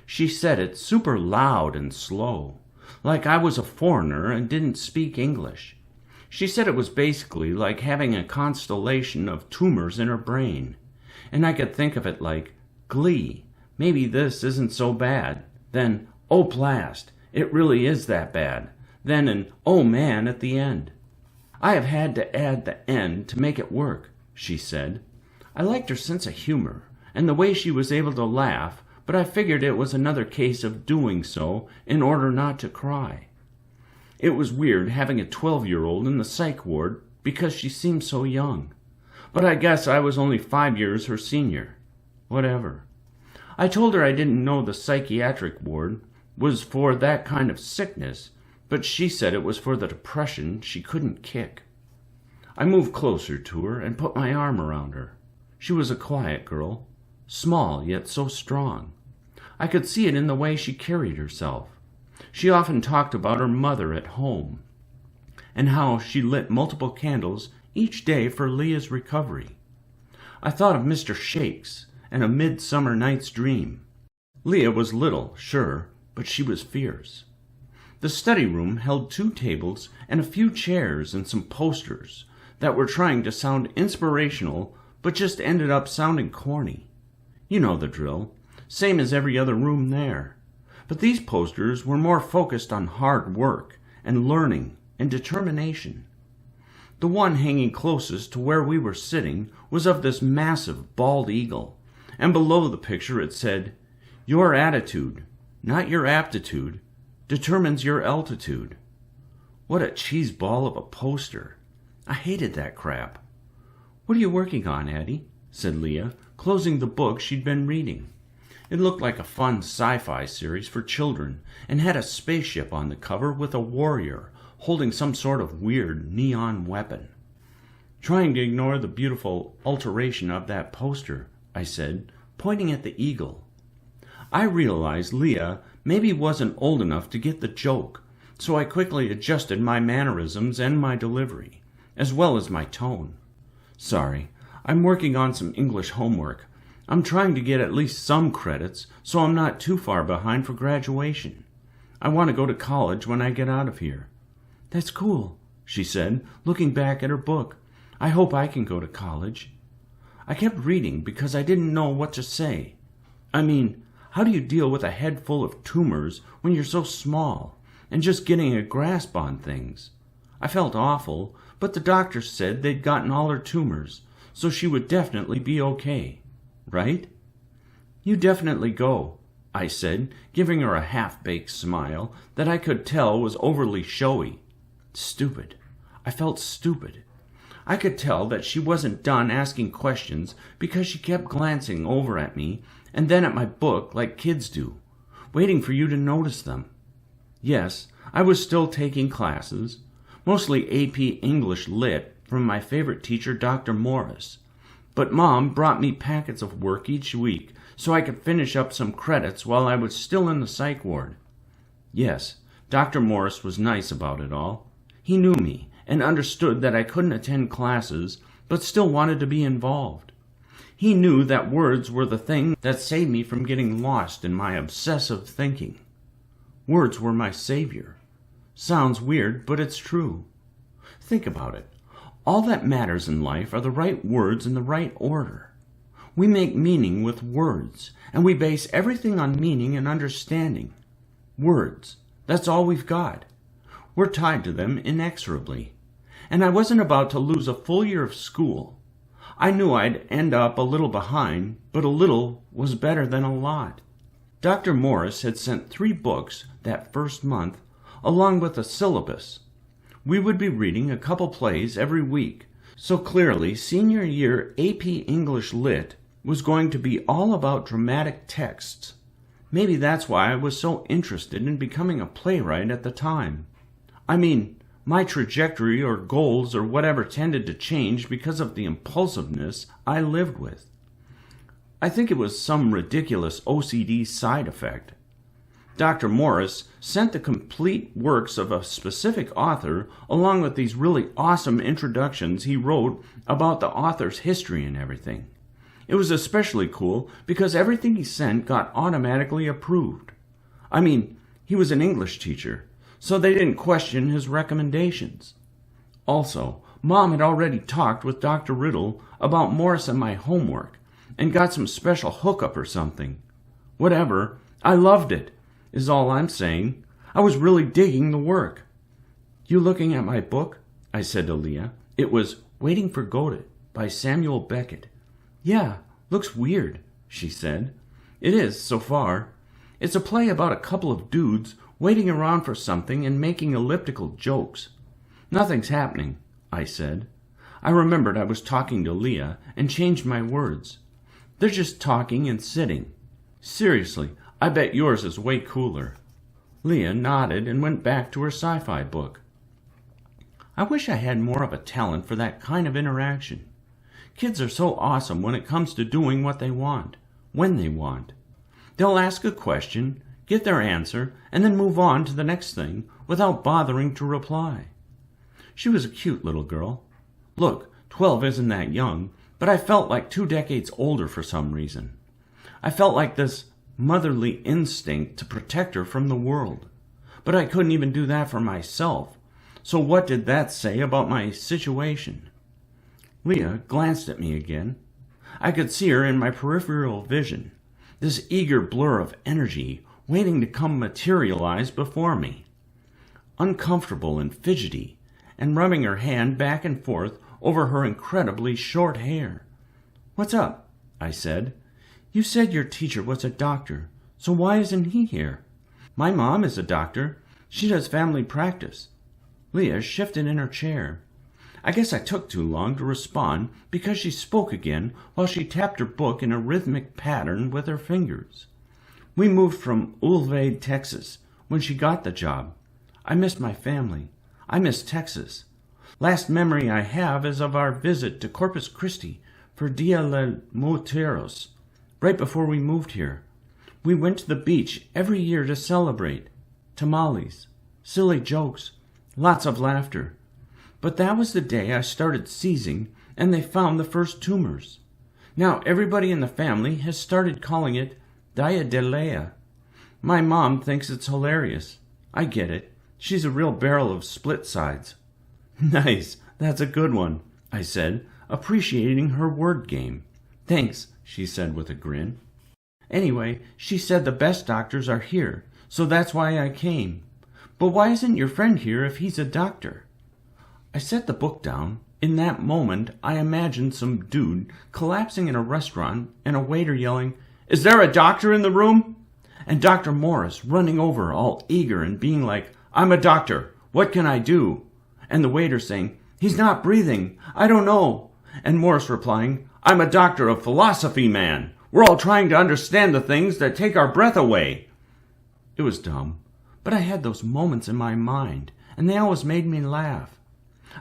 She said it super loud and slow, like I was a foreigner and didn't speak English. She said it was basically like having a constellation of tumors in her brain, and I could think of it like, "Glee, maybe this isn't so bad," then, "Oh blast, it really is that bad," then an "oh man" at the end. I have had to add the end to make it work, she said. I liked her sense of humor and the way she was able to laugh, but I figured it was another case of doing so in order not to cry. It was weird having a 12-year-old in the psych ward because she seemed so young. But I guess I was only 5 years her senior. Whatever. I told her I didn't know the psychiatric ward was for that kind of sickness, but she said it was for the depression she couldn't kick. I moved closer to her and put my arm around her. She was a quiet girl, small yet so strong. I could see it in the way she carried herself. She often talked about her mother at home, and how she lit multiple candles each day for Leah's recovery. I thought of Mr. Shakes and A Midsummer Night's Dream. Leah was little, sure, but she was fierce. The study room held 2 tables and a few chairs and some posters that were trying to sound inspirational but just ended up sounding corny. You know the drill, same as every other room there. But these posters were more focused on hard work and learning and determination. The one hanging closest to where we were sitting was of this massive bald eagle, and below the picture it said, "Your attitude, not your aptitude, determines your altitude." What a cheeseball of a poster. I hated that crap. "What are you working on, Addie?" said Leah, closing the book she'd been reading. It looked like a fun sci-fi series for children and had a spaceship on the cover with a warrior holding some sort of weird neon weapon. "Trying to ignore the beautiful alteration of that poster," I said, pointing at the eagle. I realized Leah maybe wasn't old enough to get the joke, so I quickly adjusted my mannerisms and my delivery, as well as my tone. "Sorry, I'm working on some English homework. I'm trying to get at least some credits, so I'm not too far behind for graduation. I want to go to college when I get out of here." "That's cool," she said, looking back at her book. "I hope I can go to college." I kept reading because I didn't know what to say. I mean, how do you deal with a head full of tumors when you're so small and just getting a grasp on things? I felt awful, but the doctor said they'd gotten all her tumors, so she would definitely be okay. Right? "You definitely go," I said, giving her a half-baked smile that I could tell was overly showy. Stupid. I felt stupid. I could tell that she wasn't done asking questions because she kept glancing over at me and then at my book like kids do, waiting for you to notice them. Yes, I was still taking classes, mostly AP English Lit from my favorite teacher, Dr. Morris. But Mom brought me packets of work each week so I could finish up some credits while I was still in the psych ward. Yes, Dr. Morris was nice about it all. He knew me and understood that I couldn't attend classes but still wanted to be involved. He knew that words were the thing that saved me from getting lost in my obsessive thinking. Words were my savior. Sounds weird, but it's true. Think about it. All that matters in life are the right words in the right order. We make meaning with words, and we base everything on meaning and understanding. Words, that's all we've got. We're tied to them inexorably. And I wasn't about to lose a full year of school. I knew I'd end up a little behind, but a little was better than a lot. Dr. Morris had sent 3 books that first month, along with a syllabus. We would be reading a couple plays every week, so clearly senior year AP English Lit was going to be all about dramatic texts. Maybe that's why I was so interested in becoming a playwright at the time. I mean, my trajectory or goals or whatever tended to change because of the impulsiveness I lived with. I think it was some ridiculous OCD side effect. Dr. Morris sent the complete works of a specific author along with these really awesome introductions he wrote about the author's history and everything. It was especially cool because everything he sent got automatically approved. I mean, he was an English teacher, so they didn't question his recommendations. Also, Mom had already talked with Dr. Riddle about Morris and my homework and got some special hookup or something. Whatever, I loved it, is all I'm saying. I was really digging the work. You looking at my book? I said to Leah. It was Waiting for Godot by Samuel Beckett. Yeah, looks weird, she said. It is, so far. It's a play about a couple of dudes waiting around for something and making elliptical jokes. Nothing's happening, I said. I remembered I was talking to Leah and changed my words. They're just talking and sitting. Seriously, I bet yours is way cooler. Leah nodded and went back to her sci-fi book. I wish I had more of a talent for that kind of interaction. Kids are so awesome when it comes to doing what they want, when they want. They'll ask a question, get their answer, and then move on to the next thing without bothering to reply. She was a cute little girl. Look, 12 isn't that young, but I felt like 2 decades older for some reason. I felt like this motherly instinct to protect her from the world. But I couldn't even do that for myself. So what did that say about my situation? Leah glanced at me again. I could see her in my peripheral vision, this eager blur of energy waiting to come materialize before me. Uncomfortable and fidgety, and rubbing her hand back and forth over her incredibly short hair. What's up? I said. You said your teacher was a doctor, so why isn't he here? My mom is a doctor. She does family practice. Leah shifted in her chair. I guess I took too long to respond because she spoke again while she tapped her book in a rhythmic pattern with her fingers. We moved from Uvalde, Texas, when she got the job. I miss my family. I miss Texas. Last memory I have is of our visit to Corpus Christi for Dia de Muertos, right before we moved here. We went to the beach every year to celebrate. Tamales, silly jokes, lots of laughter. But that was the day I started seizing, and they found the first tumors. Now everybody in the family has started calling it diarrhea. My mom thinks it's hilarious. I get it. She's a real barrel of split sides. Nice, that's a good one, I said, appreciating her word game. Thanks, she said with a grin. Anyway, she said the best doctors are here, so that's why I came. But why isn't your friend here if he's a doctor? I set the book down. In that moment, I imagined some dude collapsing in a restaurant and a waiter yelling, "Is there a doctor in the room?" And Dr. Morris running over all eager and being like, "I'm a doctor. What can I do?" And the waiter saying, "He's not breathing. I don't know." And Morris replying, "I'm a doctor of philosophy, man. We're all trying to understand the things that take our breath away." It was dumb, but I had those moments in my mind, and they always made me laugh.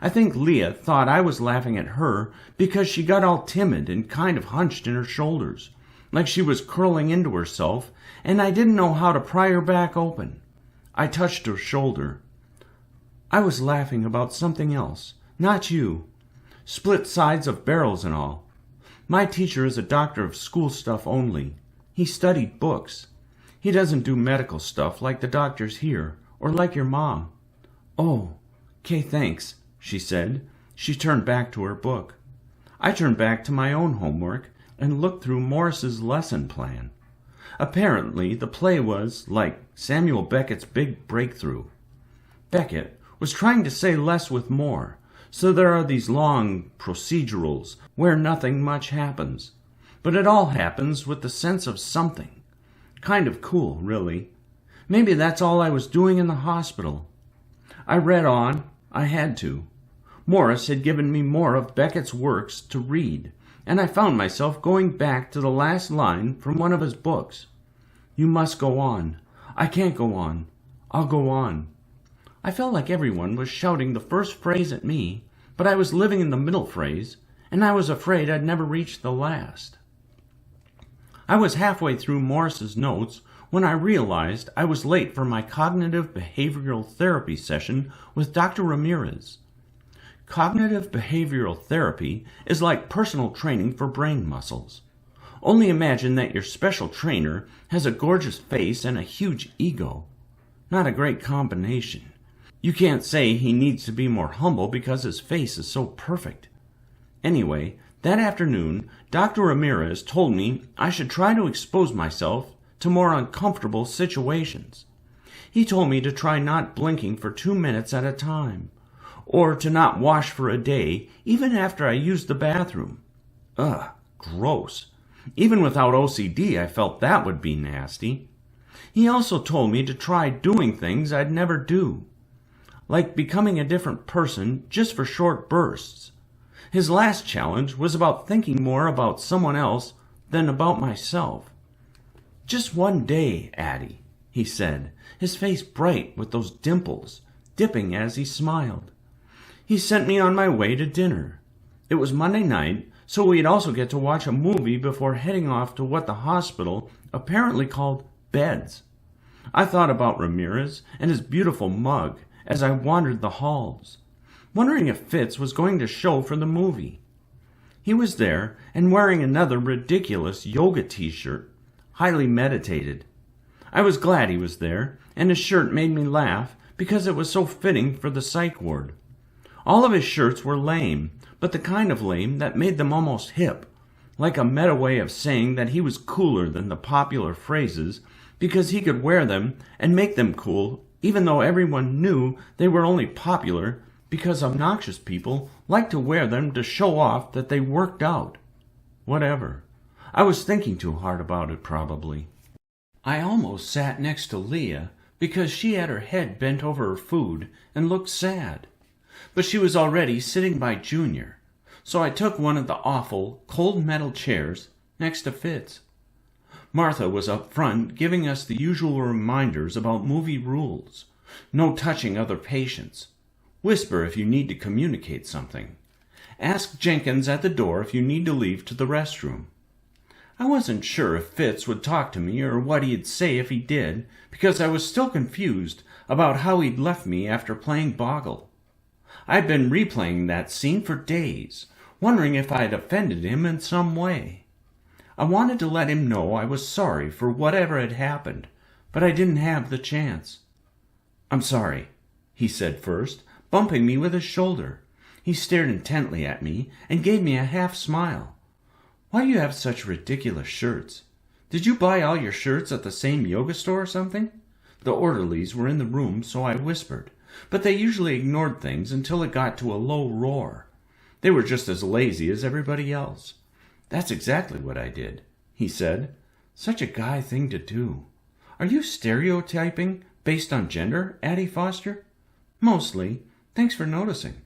I think Leah thought I was laughing at her because she got all timid and kind of hunched in her shoulders, like she was curling into herself, and I didn't know how to pry her back open. I touched her shoulder. I was laughing about something else, not you. Split sides of barrels and all. My teacher is a doctor of school stuff only. He studied books. He doesn't do medical stuff like the doctors here, or like your mom. Oh, okay, thanks, she said. She turned back to her book. I turned back to my own homework and looked through Morris's lesson plan. Apparently, the play was like Samuel Beckett's big breakthrough. Beckett was trying to say less with more, so there are these long procedurals where nothing much happens, but it all happens with the sense of something. Kind of cool, really. Maybe that's all I was doing in the hospital. I read on. I had to. Morris had given me more of Beckett's works to read, and I found myself going back to the last line from one of his books. You must go on. I can't go on. I'll go on. I felt like everyone was shouting the first phrase at me, but I was living in the middle phrase, and I was afraid I'd never reach the last. I was halfway through Morris's notes when I realized I was late for my cognitive behavioral therapy session with Dr. Ramirez. Cognitive behavioral therapy is like personal training for brain muscles. Only imagine that your special trainer has a gorgeous face and a huge ego. Not a great combination. You can't say he needs to be more humble because his face is so perfect. Anyway, that afternoon, Dr. Ramirez told me I should try to expose myself to more uncomfortable situations. He told me to try not blinking for 2 minutes at a time, or to not wash for a day, even after I used the bathroom. Ugh, gross. Even without OCD, I felt that would be nasty. He also told me to try doing things I'd never do, like becoming a different person just for short bursts. His last challenge was about thinking more about someone else than about myself. Just one day, Addie, he said, his face bright with those dimples, dipping as he smiled. He sent me on my way to dinner. It was Monday night, so we'd also get to watch a movie before heading off to what the hospital apparently called beds. I thought about Ramirez and his beautiful mug as I wandered the halls, wondering if Fitz was going to show for the movie. He was there and wearing another ridiculous yoga t-shirt, highly meditated. I was glad he was there, and his shirt made me laugh because it was so fitting for the psych ward. All of his shirts were lame, but the kind of lame that made them almost hip, like a meta way of saying that he was cooler than the popular phrases because he could wear them and make them cool, even though everyone knew they were only popular because obnoxious people liked to wear them to show off that they worked out. Whatever. I was thinking too hard about it, probably. I almost sat next to Leah because she had her head bent over her food and looked sad. But she was already sitting by Junior, so I took one of the awful, cold metal chairs next to Fitz. Martha was up front giving us the usual reminders about movie rules. No touching other patients. Whisper if you need to communicate something. Ask Jenkins at the door if you need to leave to the restroom. I wasn't sure if Fitz would talk to me or what he'd say if he did, because I was still confused about how he'd left me after playing Boggle. I'd been replaying that scene for days, wondering if I'd offended him in some way. I wanted to let him know I was sorry for whatever had happened, but I didn't have the chance. I'm sorry, he said first, bumping me with his shoulder. He stared intently at me and gave me a half smile. Why do you have such ridiculous shirts? Did you buy all your shirts at the same yoga store or something? The orderlies were in the room, so I whispered, but they usually ignored things until it got to a low roar. They were just as lazy as everybody else. That's exactly what I did, he said. Such a guy thing to do. Are you stereotyping based on gender, Addie Foster? Mostly. Thanks for noticing.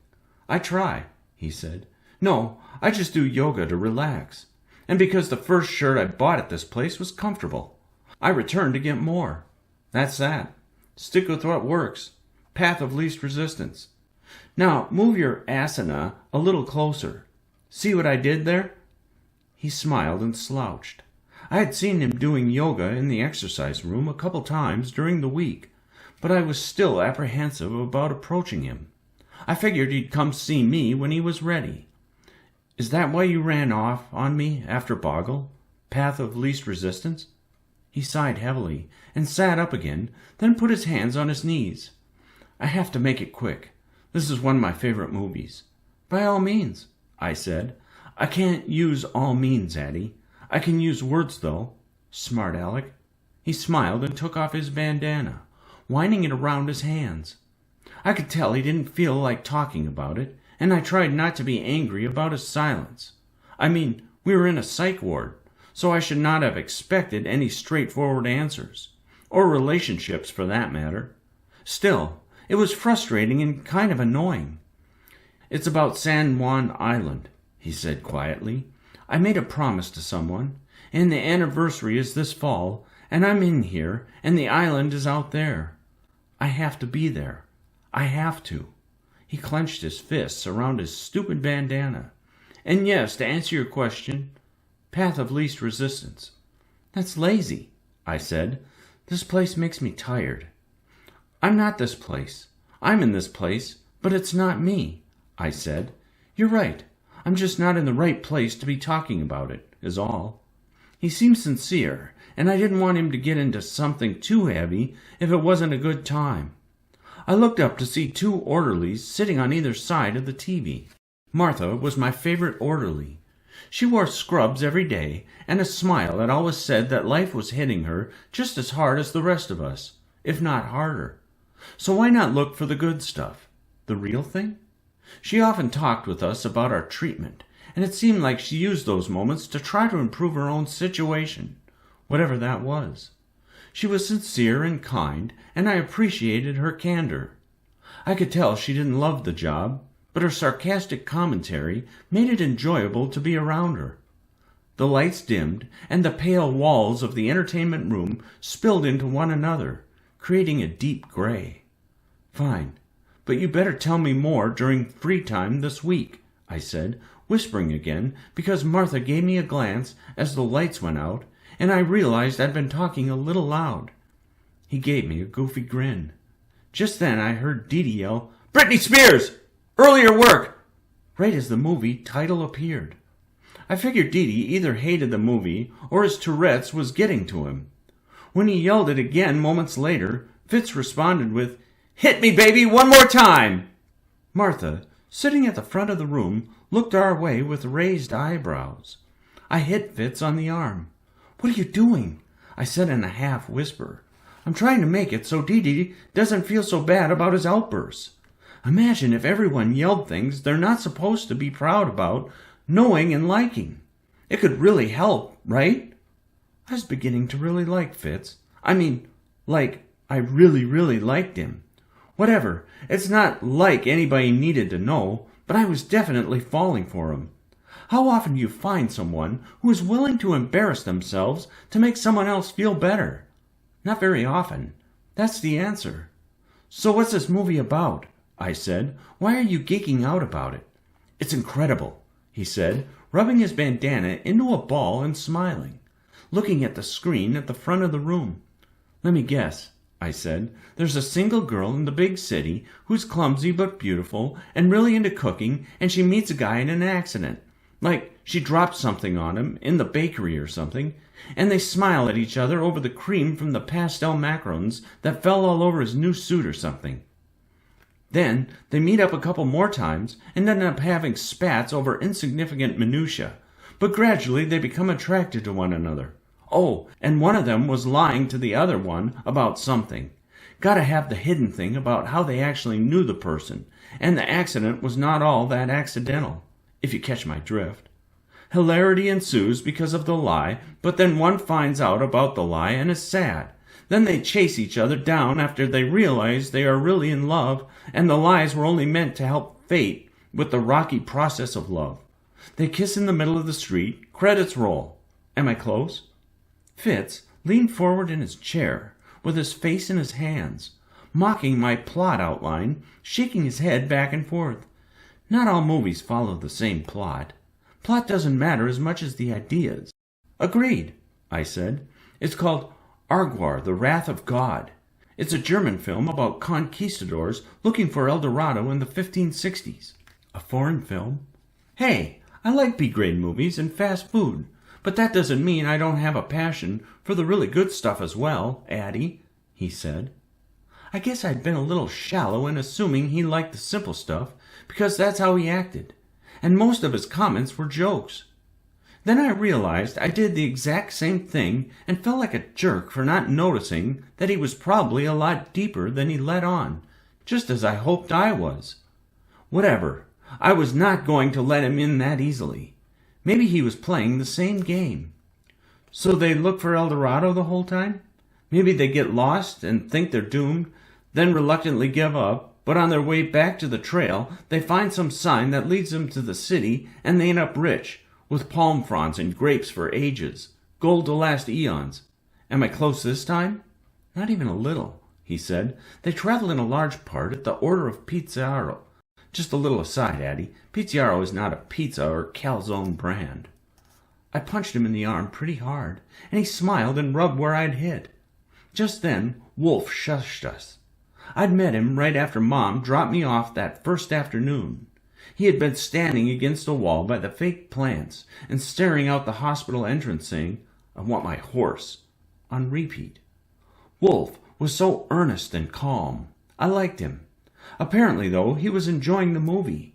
I try, he said. No, I just do yoga to relax. And because the first shirt I bought at this place was comfortable, I returned to get more. That's that. Stick with what works. Path of least resistance. Now, move your asana a little closer. See what I did there? He smiled and slouched. I had seen him doing yoga in the exercise room a couple times during the week, but I was still apprehensive about approaching him. I figured he'd come see me when he was ready. Is that why you ran off on me after Boggle? Path of least resistance? He sighed heavily and sat up again, then put his hands on his knees. I have to make it quick. This is one of my favorite movies. By all means, I said. I can't use all means, Addie. I can use words, though. Smart Alec. He smiled and took off his bandana, winding it around his hands. I could tell he didn't feel like talking about it, and I tried not to be angry about his silence. I mean, we were in a psych ward, so I should not have expected any straightforward answers, or relationships for that matter. Still, it was frustrating and kind of annoying. "It's about San Juan Island," he said quietly. "I made a promise to someone, and the anniversary is this fall, and I'm in here, and the island is out there. I have to be there. I have to." He clenched his fists around his stupid bandana. "And yes, to answer your question, path of least resistance." "That's lazy," I said. "This place makes me tired." "I'm not this place. I'm in this place, but it's not me," I said. "You're right. I'm just not in the right place to be talking about it, is all." He seemed sincere, and I didn't want him to get into something too heavy if it wasn't a good time. I looked up to see two orderlies sitting on either side of the TV. Martha was my favorite orderly. She wore scrubs every day and a smile that always said that life was hitting her just as hard as the rest of us, if not harder. So why not look for the good stuff, the real thing? She often talked with us about our treatment, and it seemed like she used those moments to try to improve her own situation, whatever that was. She was sincere and kind, and I appreciated her candor. I could tell she didn't love the job, but her sarcastic commentary made it enjoyable to be around her. The lights dimmed, and the pale walls of the entertainment room spilled into one another, creating a deep gray. "Fine, but you better tell me more during free time this week," I said, whispering again, because Martha gave me a glance as the lights went out, and I realized I'd been talking a little loud. He gave me a goofy grin. Just then I heard Dee Dee yell, "Britney Spears! Earlier work!" right as the movie title appeared. I figured Dee Dee either hated the movie or his Tourette's was getting to him. When he yelled it again moments later, Fitz responded with, "Hit me, baby, one more time!" Martha, sitting at the front of the room, looked our way with raised eyebrows. I hit Fitz on the arm. "What are you doing?" I said in a half whisper. "I'm trying to make it so Dee Dee doesn't feel so bad about his outbursts. Imagine if everyone yelled things they're not supposed to be proud about, knowing and liking. It could really help, right?" I was beginning to really like Fitz. I really liked him. Whatever, it's not like anybody needed to know, but I was definitely falling for him. How often do you find someone who is willing to embarrass themselves to make someone else feel better? Not very often. That's the answer. "So what's this movie about?" I said. "Why are you geeking out about it?" "It's incredible," he said, rubbing his bandana into a ball and smiling, looking at the screen at the front of the room. "Let me guess," I said. "There's a single girl in the big city who's clumsy but beautiful and really into cooking, and she meets a guy in an accident. Like she dropped something on him in the bakery or something, and they smile at each other over the cream from the pastel macarons that fell all over his new suit or something. Then they meet up a couple more times and end up having spats over insignificant minutiae, but gradually they become attracted to one another. Oh, and one of them was lying to the other one about something. Gotta have the hidden thing about how they actually knew the person, and the accident was not all that accidental, if you catch my drift. Hilarity ensues because of the lie, but then one finds out about the lie and is sad. Then they chase each other down after they realize they are really in love, and the lies were only meant to help fate with the rocky process of love. They kiss in the middle of the street, credits roll. Am I close?" Fitz leaned forward in his chair, with his face in his hands, mocking my plot outline, shaking his head back and forth. Not all movies follow the same plot. Plot doesn't matter as much as the ideas. "Agreed," I said. "It's called 𝘊𝘰𝘮𝘮, the Wrath of God. It's a German film about conquistadors looking for El Dorado in the 1560s. "A foreign film?" "Hey, I like B-grade movies and fast food, but that doesn't mean I don't have a passion for the really good stuff as well, Addie," he said. I guess I'd been a little shallow in assuming he liked the simple stuff, because that's how he acted, and most of his comments were jokes. Then I realized I did the exact same thing and felt like a jerk for not noticing that he was probably a lot deeper than he let on, just as I hoped I was. Whatever, I was not going to let him in that easily. Maybe he was playing the same game. So they look for 𝘠𝘪𝘵𝘗 the whole time? Maybe they get lost and think they're doomed, then reluctantly give up, but on their way back to the trail, they find some sign that leads them to the city, and they end up rich, with palm fronds and grapes for ages, gold to last eons. Am I close this time? Not even a little, he said. They travel in a large part at the order of 𝘵𝑗𝑗. Just a little aside, Addie. 𝘵𝑗𝑗 is not a pizza or calzone brand. I punched him in the arm pretty hard, and he smiled and rubbed where I'd hit. Just then, Wolf shushed us. I'd met him right after Mom dropped me off that first afternoon. He had been standing against a wall by the fake plants and staring out the hospital entrance saying, "I want my horse," on repeat. Wolf was so earnest and calm. I liked him. Apparently, though, he was enjoying the movie.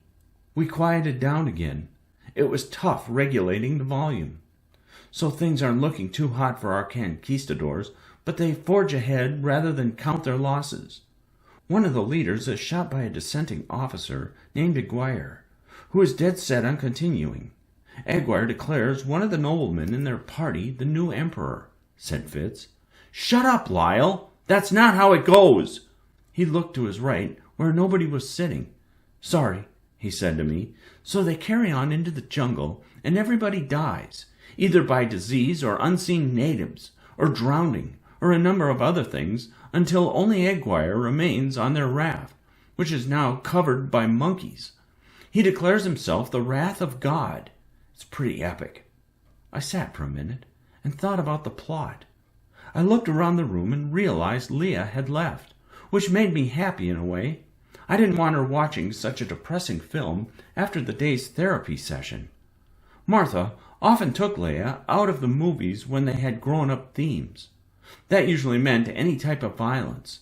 We quieted down again. It was tough regulating the volume. So things aren't looking too hot for our conquistadors, but they forge ahead rather than count their losses. One of the leaders is shot by a dissenting officer named 𝘊𝘰𝘮𝘮, who is dead set on continuing. 𝘊𝘰𝘮𝘮 declares one of the noblemen in their party the new emperor, said Fitz. Shut up, Lyle! That's not how it goes! He looked to his right, where nobody was sitting. Sorry, he said to me. So they carry on into the jungle, and everybody dies, either by disease or unseen natives, or drowning, or a number of other things, until only 𝘊𝘰𝘮𝘮 remains on their raft, which is now covered by monkeys. He declares himself the wrath of God. It's pretty epic. I sat for a minute and thought about the plot. I looked around the room and realized Leah had left, which made me happy in a way. I didn't want her watching such a depressing film after the day's therapy session. Martha often took Leah out of the movies when they had grown-up themes. That usually meant any type of violence.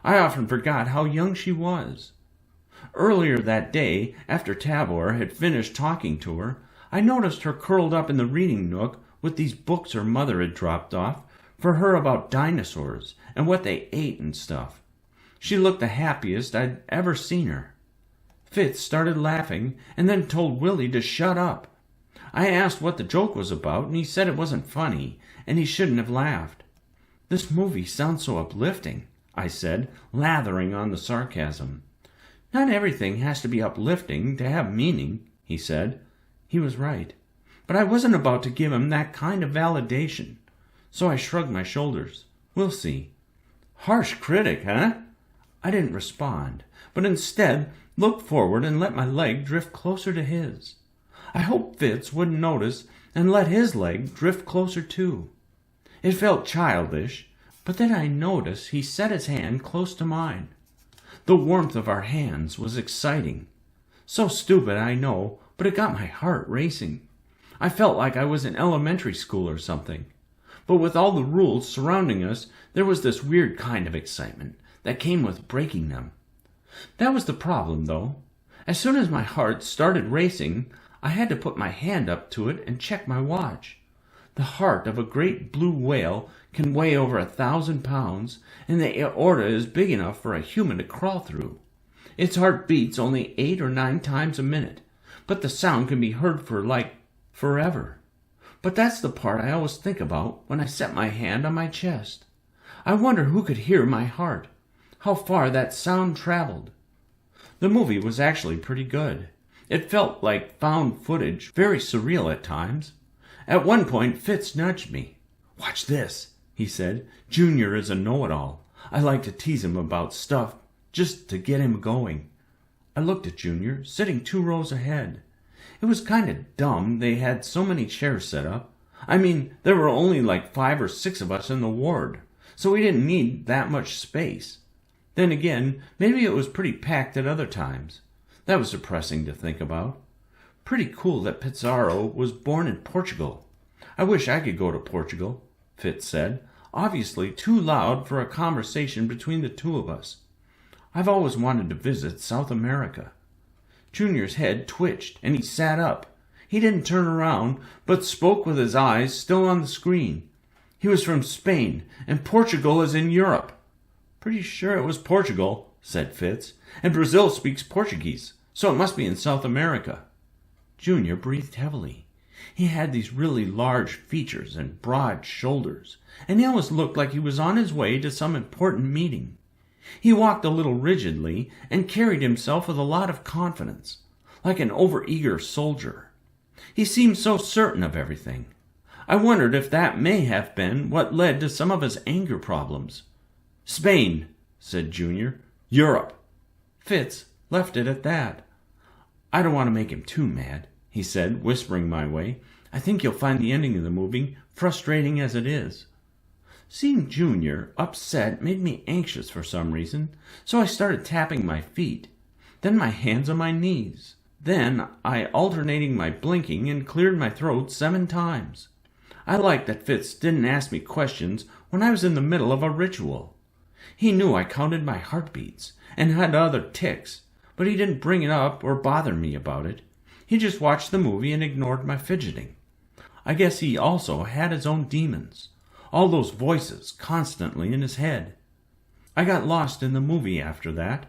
I often forgot how young she was. Earlier that day, after Tabor had finished talking to her, I noticed her curled up in the reading nook with these books her mother had dropped off for her about dinosaurs and what they ate and stuff. She looked the happiest I'd ever seen her. Fitz started laughing and then told Willie to shut up. I asked what the joke was about, and he said it wasn't funny, and he shouldn't have laughed. This movie sounds so uplifting, I said, lathering on the sarcasm. Not everything has to be uplifting to have meaning, he said. He was right, but I wasn't about to give him that kind of validation, so I shrugged my shoulders. We'll see. Harsh critic, huh? I didn't respond, but instead looked forward and let my leg drift closer to his. I hoped Fitz wouldn't notice and let his leg drift closer too. It felt childish, but then I noticed he set his hand close to mine. The warmth of our hands was exciting. So stupid, I know, but it got my heart racing. I felt like I was in elementary school or something. But with all the rules surrounding us, there was this weird kind of excitement that came with breaking them. That was the problem, though. As soon as my heart started racing, I had to put my hand up to it and check my watch. The heart of a great blue whale can weigh over 1,000 pounds, and the aorta is big enough for a human to crawl through. Its heart beats only 8 or 9 times a minute, but the sound can be heard for, forever. But that's the part I always think about when I set my hand on my chest. I wonder who could hear my heart, how far that sound traveled. The movie was actually pretty good. It felt like found footage, very surreal at times. At one point, Fitz nudged me. Watch this, he said. Junior is a know-it-all. I like to tease him about stuff just to get him going. I looked at Junior, sitting 2 rows ahead. It was kind of dumb they had so many chairs set up. I mean, there were only like 5 or 6 of us in the ward, so we didn't need that much space. Then again, maybe it was pretty packed at other times. That was depressing to think about. Pretty cool that Pizarro was born in Portugal. I wish I could go to Portugal, Fitz said, obviously too loud for a conversation between the two of us. I've always wanted to visit South America. Junior's head twitched, and he sat up. He didn't turn around, but spoke with his eyes still on the screen. He was from Spain, and Portugal is in Europe. Pretty sure it was Portugal, said Fitz, and Brazil speaks Portuguese, so it must be in South America. Junior breathed heavily. He had these really large features and broad shoulders, and he always looked like he was on his way to some important meeting. He walked a little rigidly and carried himself with a lot of confidence, like an overeager soldier. He seemed so certain of everything. I wondered if that may have been what led to some of his anger problems. "Spain," said Junior. "Europe." Fitz left it at that. "I don't want to make him too mad," he said, whispering my way. "I think you'll find the ending of the movie frustrating as it is." Seeing Junior upset made me anxious for some reason, so I started tapping my feet, then my hands on my knees. Then I alternating my blinking and cleared my throat 7 times. I liked that Fitz didn't ask me questions when I was in the middle of a ritual. He knew I counted my heartbeats and had other tics, but he didn't bring it up or bother me about it. He just watched the movie and ignored my fidgeting. I guess he also had his own demons, all those voices constantly in his head. I got lost in the movie after that,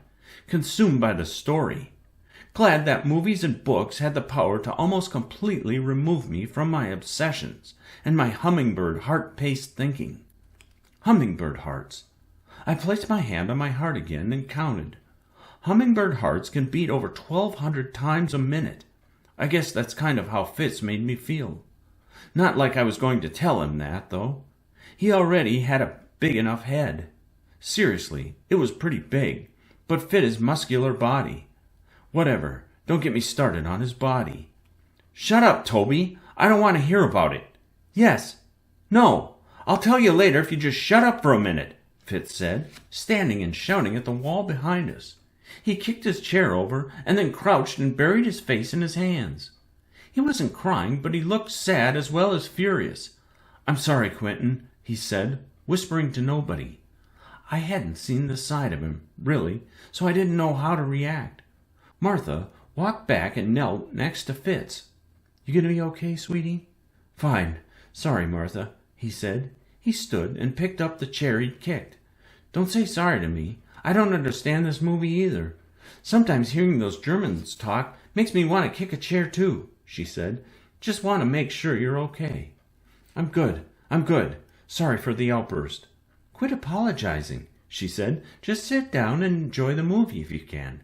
consumed by the story. Glad that movies and books had the power to almost completely remove me from my obsessions and my hummingbird heart-paced thinking. Hummingbird hearts. I placed my hand on my heart again and counted. Hummingbird hearts can beat over 1,200 times a minute. I guess that's kind of how Fitz made me feel. Not like I was going to tell him that, though. He already had a big enough head. Seriously, it was pretty big, but fit his muscular body. Whatever, don't get me started on his body. "Shut up, Toby. I don't want to hear about it." "Yes. No. I'll tell you later if you just shut up for a minute," Fitz said, standing and shouting at the wall behind us. He kicked his chair over and then crouched and buried his face in his hands. He wasn't crying, but he looked sad as well as furious. "I'm sorry, Quentin," he said, whispering to nobody. I hadn't seen the side of him, really, so I didn't know how to react. Martha walked back and knelt next to Fitz. "You gonna be okay, sweetie?" "Fine. Sorry, Martha," he said. He stood and picked up the chair he'd kicked. "Don't say sorry to me. I don't understand this movie either. Sometimes hearing those Germans talk makes me want to kick a chair too," she said. "Just want to make sure you're okay." I'm good. Sorry for the outburst." "Quit apologizing," she said. "Just sit down and enjoy the movie if you can.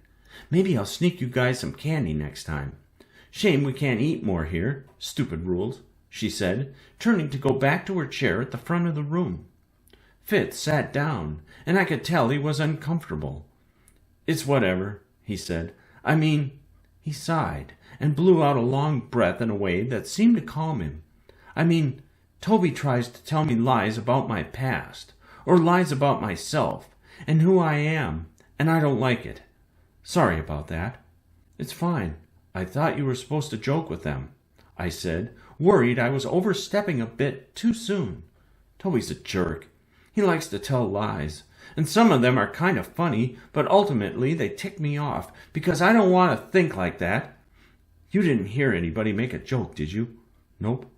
Maybe I'll sneak you guys some candy next time. Shame we can't eat more here. Stupid rules," she said, turning to go back to her chair at the front of the room. Fitz sat down, and I could tell he was uncomfortable. "It's whatever," he said. He sighed and blew out a long breath in a way that seemed to calm him. Toby tries to tell me lies about my past, or lies about myself, and who I am, and I don't like it. Sorry about that." "It's fine. I thought you were supposed to joke with them," I said, worried I was overstepping a bit too soon. Toby's a jerk. He likes to tell lies, and some of them are kind of funny, but ultimately they tick me off, because I don't want to think like that. You didn't hear anybody make a joke, did you?" "Nope.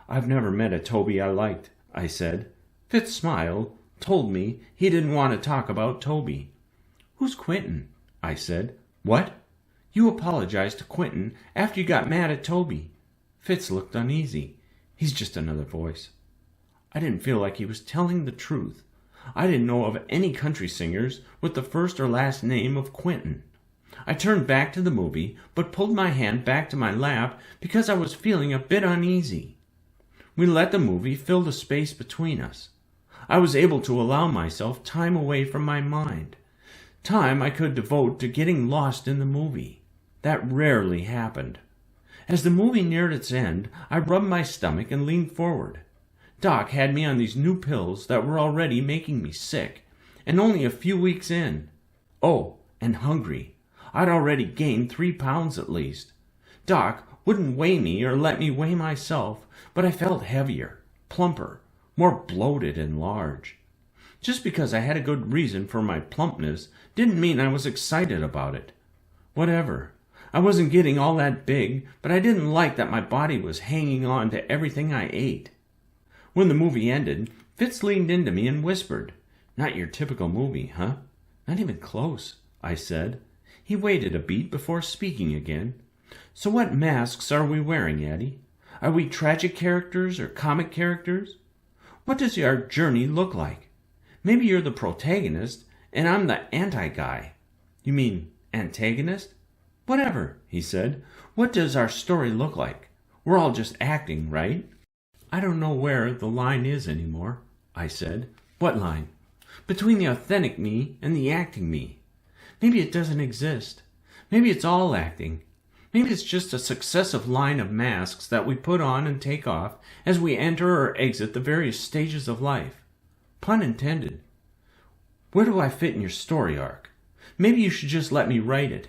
I've never met a Toby I liked," I said. Fitz smiled, told me he didn't want to talk about Toby. "Who's Quentin?" I said. "What?" "You apologized to Quentin after you got mad at Toby." Fitz looked uneasy. "He's just another voice." I didn't feel like he was telling the truth. I didn't know of any country singers with the first or last name of Quentin. I turned back to the movie, but pulled my hand back to my lap because I was feeling a bit uneasy. We let the movie fill the space between us. I was able to allow myself time away from my mind, time I could devote to getting lost in the movie. That rarely happened. As the movie neared its end, I rubbed my stomach and leaned forward. Doc had me on these new pills that were already making me sick, and only a few weeks in. Oh, and hungry. I'd already gained 3 pounds at least. Doc wouldn't weigh me or let me weigh myself, but I felt heavier, plumper, more bloated and large. Just because I had a good reason for my plumpness didn't mean I was excited about it. Whatever. I wasn't getting all that big, but I didn't like that my body was hanging on to everything I ate. When the movie ended, Fitz leaned into me and whispered, "Not your typical movie, huh?" "Not even close," I said. He waited a beat before speaking again. "So what masks are we wearing, Addie?" Are we tragic characters or comic characters? What does our journey look like? Maybe you're the protagonist, and I'm the anti-guy. You mean antagonist? Whatever, he said. What does our story look like? We're all just acting, right? I don't know where the line is anymore, I said. What line? Between the authentic me and the acting me. Maybe it doesn't exist. Maybe it's all acting. Maybe it's just a successive line of masks that we put on and take off as we enter or exit the various stages of life. Pun intended. Where do I fit in your story arc? Maybe you should just let me write it.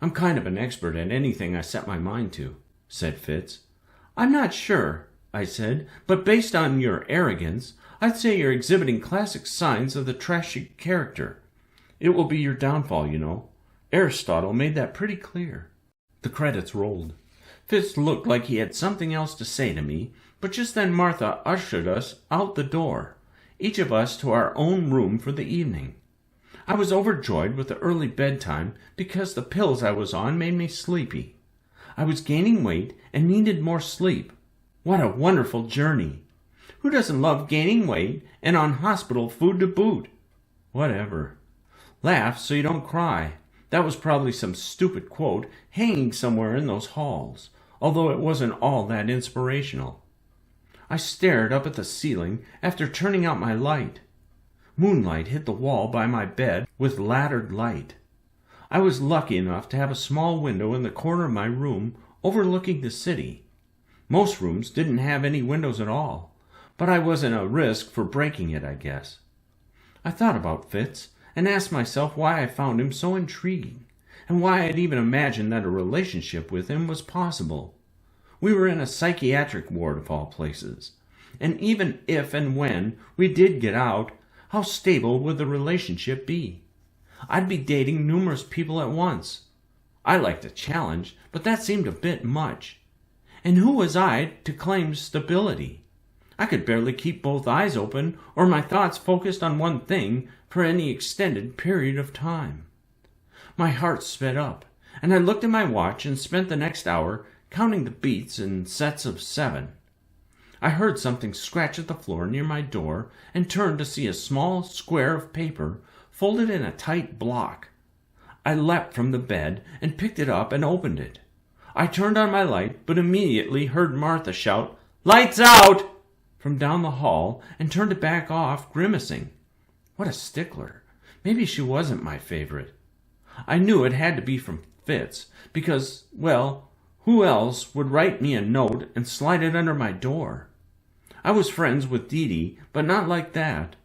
I'm kind of an expert at anything I set my mind to, said Fitz. I'm not sure, I said, but based on your arrogance, I'd say you're exhibiting classic signs of the tragic character. It will be your downfall, you know. Aristotle made that pretty clear. The credits rolled. Fitz looked like he had something else to say to me, but just then Martha ushered us out the door, each of us to our own room for the evening. I was overjoyed with the early bedtime because the pills I was on made me sleepy. I was gaining weight and needed more sleep. What a wonderful journey! Who doesn't love gaining weight and on hospital food to boot? Whatever. Laugh so you don't cry. That was probably some stupid quote hanging somewhere in those halls, although it wasn't all that inspirational. I stared up at the ceiling after turning out my light. Moonlight hit the wall by my bed with laddered light. I was lucky enough to have a small window in the corner of my room overlooking the city. Most rooms didn't have any windows at all, but I wasn't a risk for breaking it, I guess. I thought about Fitz and asked myself why I found him so intriguing, and why I'd even imagined that a relationship with him was possible. We were in a psychiatric ward of all places, and even if and when we did get out, how stable would the relationship be? I'd be dating numerous people at once. I liked a challenge, but that seemed a bit much. And who was I to claim stability? I could barely keep both eyes open or my thoughts focused on one thing for any extended period of time. My heart sped up, and I looked at my watch and spent the next hour counting the beats in sets of 7. I heard something scratch at the floor near my door and turned to see a small square of paper folded in a tight block. I leapt from the bed and picked it up and opened it. I turned on my light, but immediately heard Martha shout, "Lights out!" from down the hall and turned to back off, grimacing. What a stickler. Maybe she wasn't my favorite. I knew it had to be from Fitz, because, well, who else would write me a note and slide it under my door? I was friends with 𝘠𝑬𝑗, but not like that.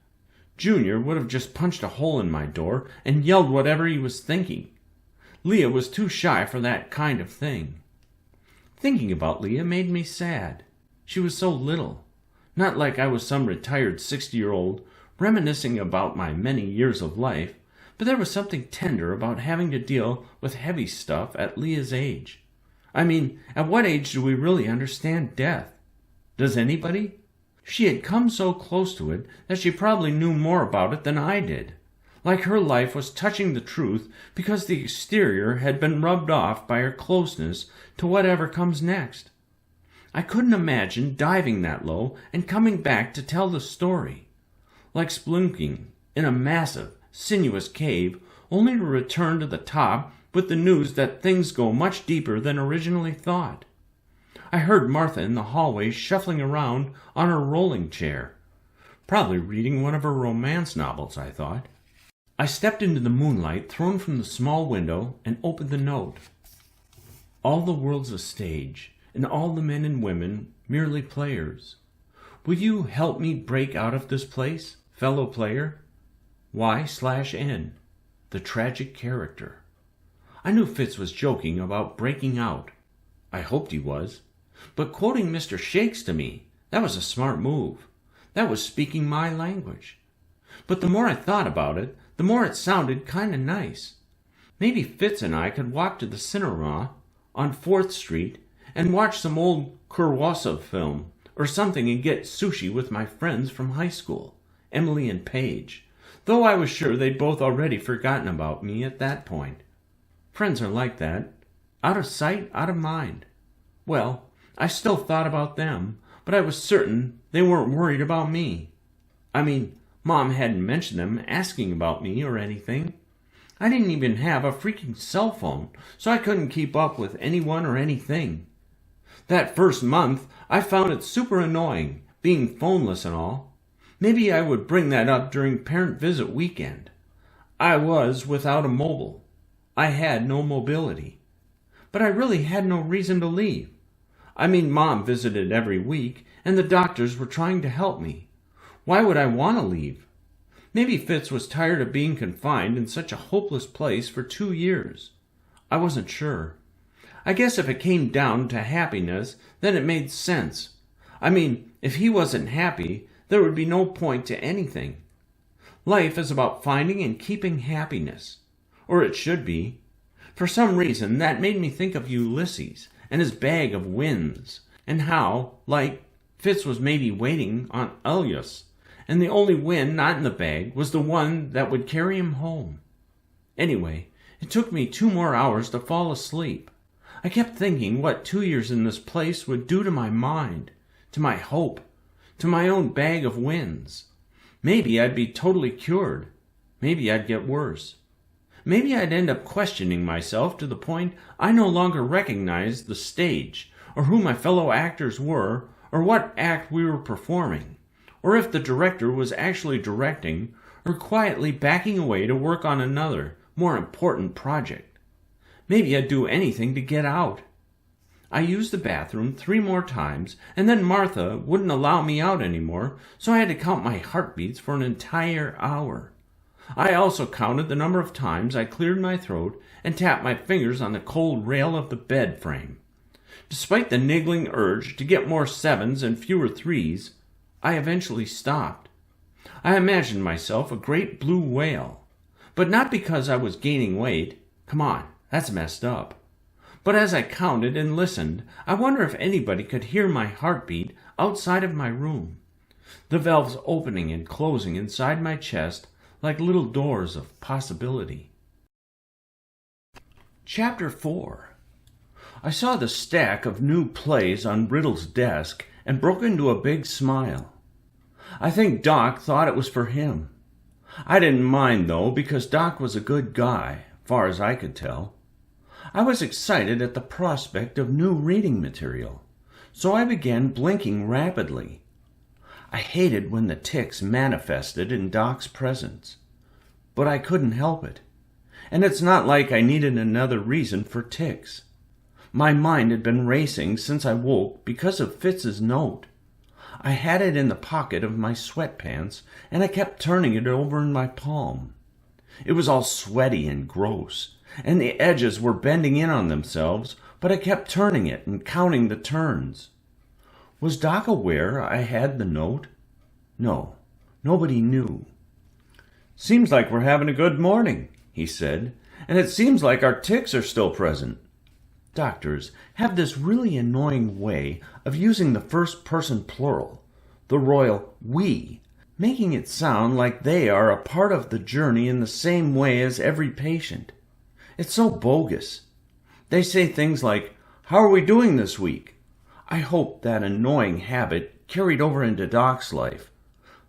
Junior would have just punched a hole in my door and yelled whatever he was thinking. Leah was too shy for that kind of thing. Thinking about Leah made me sad. She was so little. Not like I was some retired 60-year-old reminiscing about my many years of life, but there was something tender about having to deal with heavy stuff at Leah's age. I mean, at what age do we really understand death? Does anybody? She had come so close to it that she probably knew more about it than I did. Like her life was touching the truth because the exterior had been rubbed off by her closeness to whatever comes next. I couldn't imagine diving that low and coming back to tell the story. Like spelunking in a massive, sinuous cave, only to return to the top with the news that things go much deeper than originally thought. I heard Martha in the hallway shuffling around on her rolling chair. Probably reading one of her romance novels, I thought. I stepped into the moonlight thrown from the small window and opened the note. All the world's a stage, and all the men and women merely players. Will you help me break out of this place, fellow player? Y/N, the tragic character. I knew Fitz was joking about breaking out. I hoped he was. But quoting Mr. Shakes to me, that was a smart move. That was speaking my language. But the more I thought about it, the more it sounded kind of nice. Maybe Fitz and I could walk to the cinema on 4th Street and watch some old 𝘚𝑪𝑤𝘃 film or something and get sushi with my friends from high school, Emily and Paige, though I was sure they'd both already forgotten about me at that point. Friends are like that. Out of sight, out of mind. Well, I still thought about them, but I was certain they weren't worried about me. I mean, Mom hadn't mentioned them asking about me or anything. I didn't even have a freaking cell phone, so I couldn't keep up with anyone or anything. That first month, I found it super annoying, being phoneless and all. Maybe I would bring that up during parent visit weekend. I was without a mobile. I had no mobility. But I really had no reason to leave. I mean, Mom visited every week, and the doctors were trying to help me. Why would I want to leave? Maybe Fitz was tired of being confined in such a hopeless place for 2 years. I wasn't sure. I guess if it came down to happiness, then it made sense. I mean, if he wasn't happy, there would be no point to anything. Life is about finding and keeping happiness. Or it should be. For some reason, that made me think of Ulysses and his bag of winds, and how, like, Fitz was maybe waiting on 𝘠𝘪𝘬𝘦, and the only wind not in the bag was the one that would carry him home. Anyway, it took me 2 more hours to fall asleep. I kept thinking what 2 years in this place would do to my mind, to my hope, to my own bag of winds. Maybe I'd be totally cured. Maybe I'd get worse. Maybe I'd end up questioning myself to the point I no longer recognized the stage, or who my fellow actors were, or what act we were performing, or if the director was actually directing, or quietly backing away to work on another, more important project. Maybe I'd do anything to get out. I used the bathroom 3 more times, and then Martha wouldn't allow me out anymore, so I had to count my heartbeats for an entire hour. I also counted the number of times I cleared my throat and tapped my fingers on the cold rail of the bed frame. Despite the niggling urge to get more 7s and fewer 3s, I eventually stopped. I imagined myself a great blue whale, but not because I was gaining weight. Come on, that's messed up. But as I counted and listened, I wonder if anybody could hear my heartbeat outside of my room. The valves opening and closing inside my chest like little doors of possibility. Chapter 4. I saw the stack of new plays on Riddle's desk and broke into a big smile. I think Doc thought it was for him. I didn't mind, though, because Doc was a good guy, far as I could tell. I was excited at the prospect of new reading material, so I began blinking rapidly. I hated when the tics manifested in Doc's presence, but I couldn't help it. And it's not like I needed another reason for tics. My mind had been racing since I woke because of Fitz's note. I had it in the pocket of my sweatpants, and I kept turning it over in my palm. It was all sweaty and gross, and the edges were bending in on themselves, but I kept turning it and counting the turns. Was Doc aware I had the note? No, nobody knew. "Seems like we're having a good morning," he said, "and it seems like our tics are still present." Doctors have this really annoying way of using the first-person plural, the royal we, making it sound like they are a part of the journey in the same way as every patient. It's so bogus. They say things like, "How are we doing this week?" I hope that annoying habit carried over into Doc's life.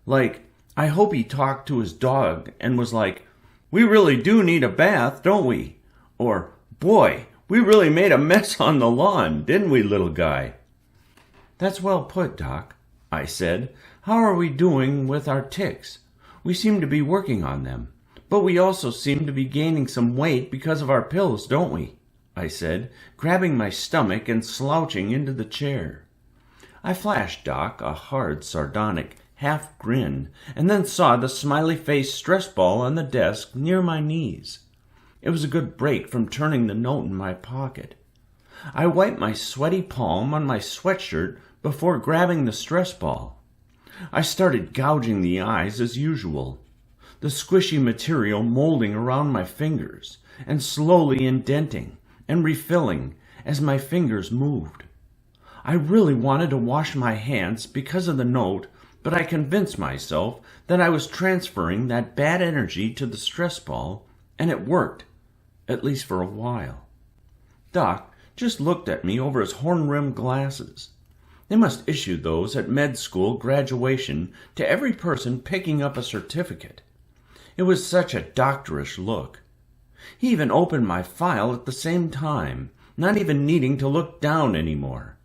Like, I hope he talked to his dog and was like, "We really do need a bath, don't we?" Or, "Boy, we really made a mess on the lawn, didn't we, little guy?" "That's well put, Doc," I said. "How are we doing with our tics? We seem to be working on them, but we also seem to be gaining some weight because of our pills, don't we?" I said, grabbing my stomach and slouching into the chair. I flashed Doc a hard, sardonic half grin, and then saw the smiley-faced stress ball on the desk near my knees. It was a good break from turning the note in my pocket. I wiped my sweaty palm on my sweatshirt before grabbing the stress ball. I started gouging the eyes as usual, the squishy material molding around my fingers and slowly indenting and refilling as my fingers moved. I really wanted to wash my hands because of the note, but I convinced myself that I was transferring that bad energy to the stress ball, and it worked, at least for a while. Doc just looked at me over his horn-rimmed glasses. They must issue those at med school graduation to every person picking up a certificate. It was such a doctorish look. He even opened my file at the same time, not even needing to look down anymore.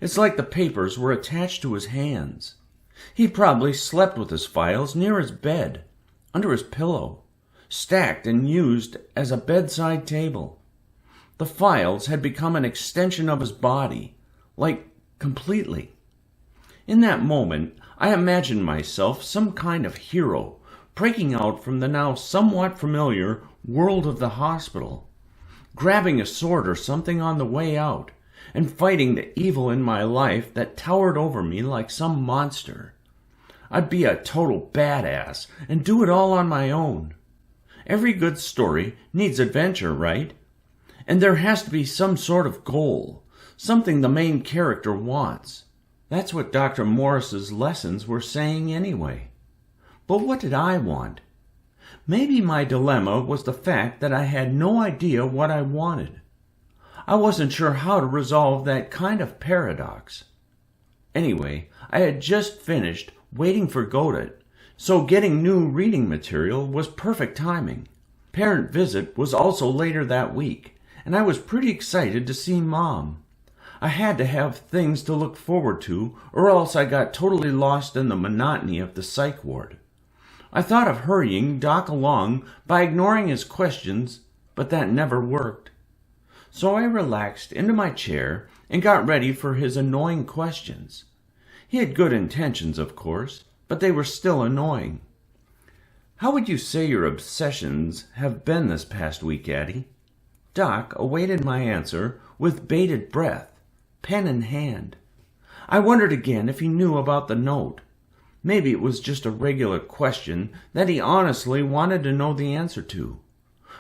It's like the papers were attached to his hands. He probably slept with his files near his bed, under his pillow, stacked and used as a bedside table. The files had become an extension of his body, like completely. In that moment, I imagined myself some kind of hero breaking out from the now somewhat familiar world of the hospital, grabbing a sword or something on the way out, and fighting the evil in my life that towered over me like some monster. I'd be a total badass and do it all on my own. Every good story needs adventure, right? And there has to be some sort of goal, something the main character wants. That's what Dr. Morris's lessons were saying anyway. But what did I want? Maybe my dilemma was the fact that I had no idea what I wanted. I wasn't sure how to resolve that kind of paradox. Anyway, I had just finished Waiting for Godot, so getting new reading material was perfect timing. Parent visit was also later that week, and I was pretty excited to see Mom. I had to have things to look forward to, or else I got totally lost in the monotony of the psych ward. I thought of hurrying Doc along by ignoring his questions, but that never worked. So I relaxed into my chair and got ready for his annoying questions. He had good intentions, of course, but they were still annoying. How would you say your obsessions have been this past week, Addie? Doc awaited my answer with bated breath, pen in hand. I wondered again if he knew about the note. Maybe it was just a regular question that he honestly wanted to know the answer to.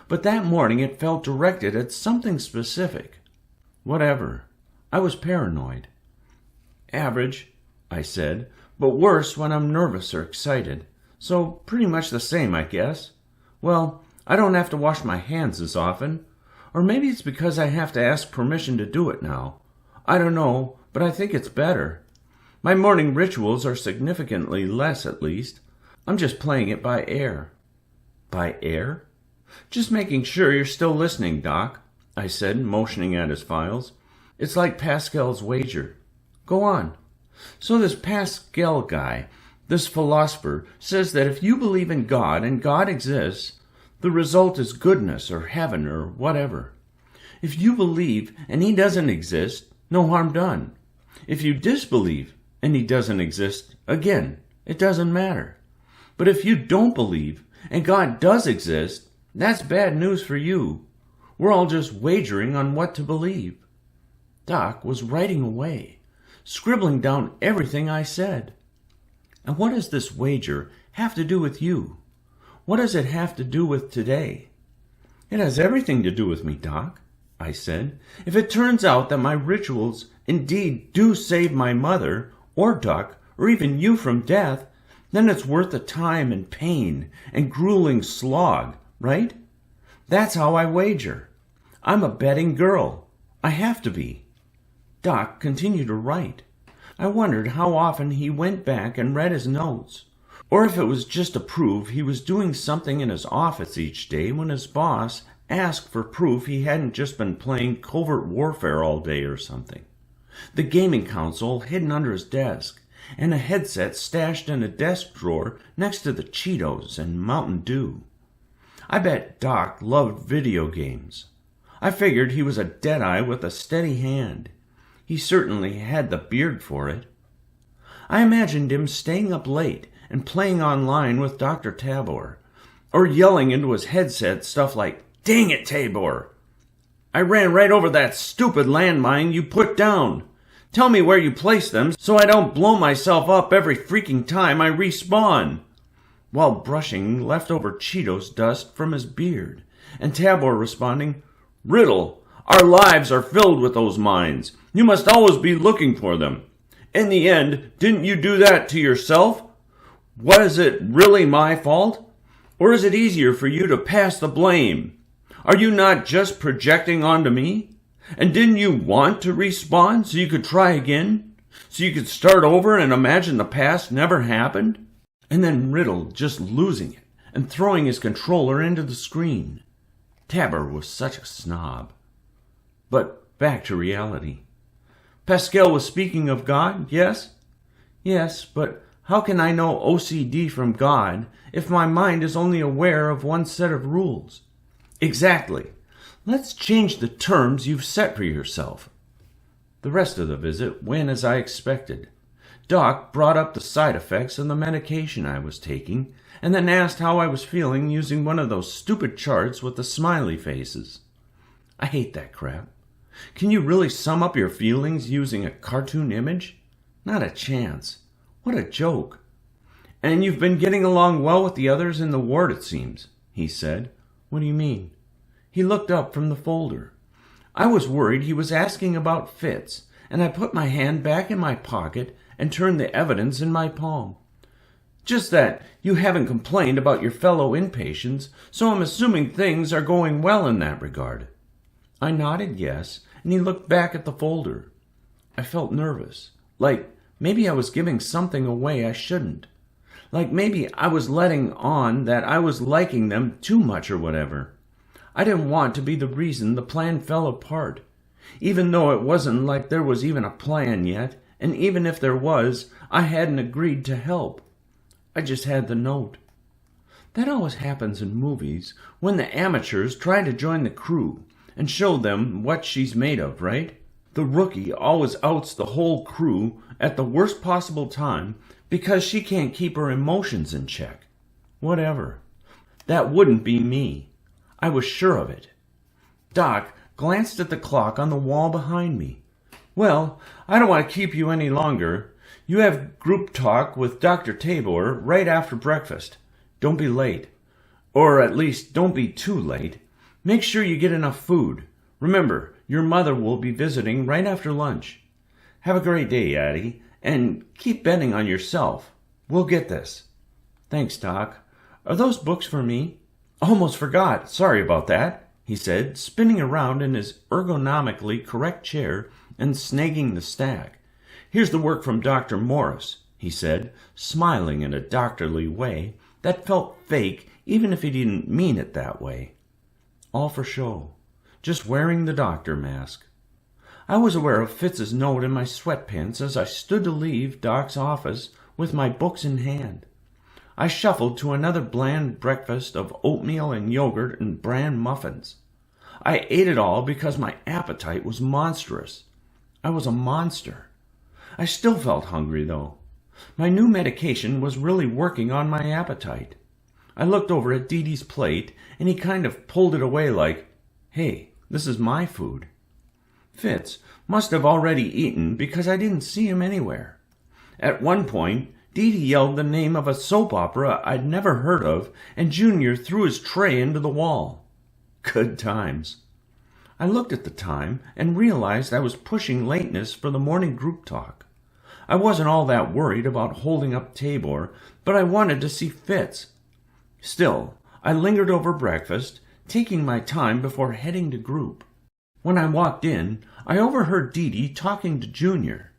But that morning it felt directed at something specific. Whatever. I was paranoid. Average, I said, but worse when I'm nervous or excited. So pretty much the same, I guess. Well, I don't have to wash my hands as often. Or maybe it's because I have to ask permission to do it now. I don't know, but I think it's better. My morning rituals are significantly less, at least. I'm just playing it by ear. By ear? Just making sure you're still listening, Doc, I said, motioning at his files. It's like Pascal's wager. Go on. So this Pascal guy, this philosopher, says that if you believe in God and God exists, the result is goodness or heaven or whatever. If you believe and he doesn't exist, no harm done. If you disbelieve and he doesn't exist, again, it doesn't matter. But if you don't believe and God does exist, that's bad news for you. We're all just wagering on what to believe. Doc was writing away, scribbling down everything I said. And what does this wager have to do with you? What does it have to do with today? It has everything to do with me, Doc, I said. If it turns out that my rituals indeed do save my mother, or Duck, or even you from death, then it's worth the time and pain and grueling slog, right? That's how I wager. I'm a betting girl. I have to be. Doc continued to write. I wondered how often he went back and read his notes, or if it was just to prove he was doing something in his office each day when his boss asked for proof he hadn't just been playing covert warfare all day or something. The gaming console hidden under his desk, and a headset stashed in a desk drawer next to the Cheetos and Mountain Dew. I bet Doc loved video games. I figured he was a deadeye with a steady hand. He certainly had the beard for it. I imagined him staying up late and playing online with Dr. Tabor, or yelling into his headset stuff like, "Dang it, Tabor! I ran right over that stupid landmine you put down. Tell me where you placed them so I don't blow myself up every freaking time I respawn," while brushing leftover Cheetos dust from his beard, and Tabor responding, "Riddle, our lives are filled with those mines. You must always be looking for them. In the end, didn't you do that to yourself? Was it really my fault? Or is it easier for you to pass the blame? Are you not just projecting onto me? And didn't you want to respawn so you could try again? So you could start over and imagine the past never happened? And then Riddle just losing it and throwing his controller into the screen. Tabber was such a snob. But back to reality. Pascal was speaking of God, yes? Yes, but how can I know OCD from God if my mind is only aware of one set of rules? Exactly. Let's change the terms you've set for yourself. The rest of the visit went as I expected. Doc brought up the side effects of the medication I was taking, and then asked how I was feeling using one of those stupid charts with the smiley faces. I hate that crap. Can you really sum up your feelings using a cartoon image? Not a chance. What a joke. And you've been getting along well with the others in the ward, it seems, he said. What do you mean? He looked up from the folder. I was worried he was asking about Fitz, and I put my hand back in my pocket and turned the evidence in my palm. Just that you haven't complained about your fellow inpatients, so I'm assuming things are going well in that regard. I nodded yes, and he looked back at the folder. I felt nervous, like maybe I was giving something away I shouldn't. Like maybe I was letting on that I was liking them too much or whatever. I didn't want to be the reason the plan fell apart, even though it wasn't like there was even a plan yet, and even if there was, I hadn't agreed to help. I just had the note. That always happens in movies, when the amateurs try to join the crew and show them what she's made of, right? The rookie always outs the whole crew at the worst possible time because she can't keep her emotions in check. Whatever. That wouldn't be me. I was sure of it. Doc glanced at the clock on the wall behind me. Well, I don't want to keep you any longer. You have group talk with Dr. Tabor right after breakfast. Don't be late. Or at least don't be too late. Make sure you get enough food. Remember, your mother will be visiting right after lunch. Have a great day, Addie, and keep betting on yourself. We'll get this. Thanks, Doc. Are those books for me? Almost forgot. Sorry about that, he said, spinning around in his ergonomically correct chair and snagging the stack. Here's the work from Dr. Morris, he said, smiling in a doctorly way that felt fake even if he didn't mean it that way. All for show. Just wearing the doctor mask. I was aware of Fitz's note in my sweatpants as I stood to leave Doc's office with my books in hand. I shuffled to another bland breakfast of oatmeal and yogurt and bran muffins. I ate it all because my appetite was monstrous. I was a monster. I still felt hungry, though. My new medication was really working on my appetite. I looked over at Dee Dee's plate, and he kind of pulled it away like, hey, this is my food. Fitz must have already eaten because I didn't see him anywhere. At one point, Dee Dee yelled the name of a soap opera I'd never heard of, and Junior threw his tray into the wall. Good times. I looked at the time and realized I was pushing lateness for the morning group talk. I wasn't all that worried about holding up Tabor, but I wanted to see Fitz. Still, I lingered over breakfast, taking my time before heading to group. When I walked in, I overheard Dee Dee talking to Junior.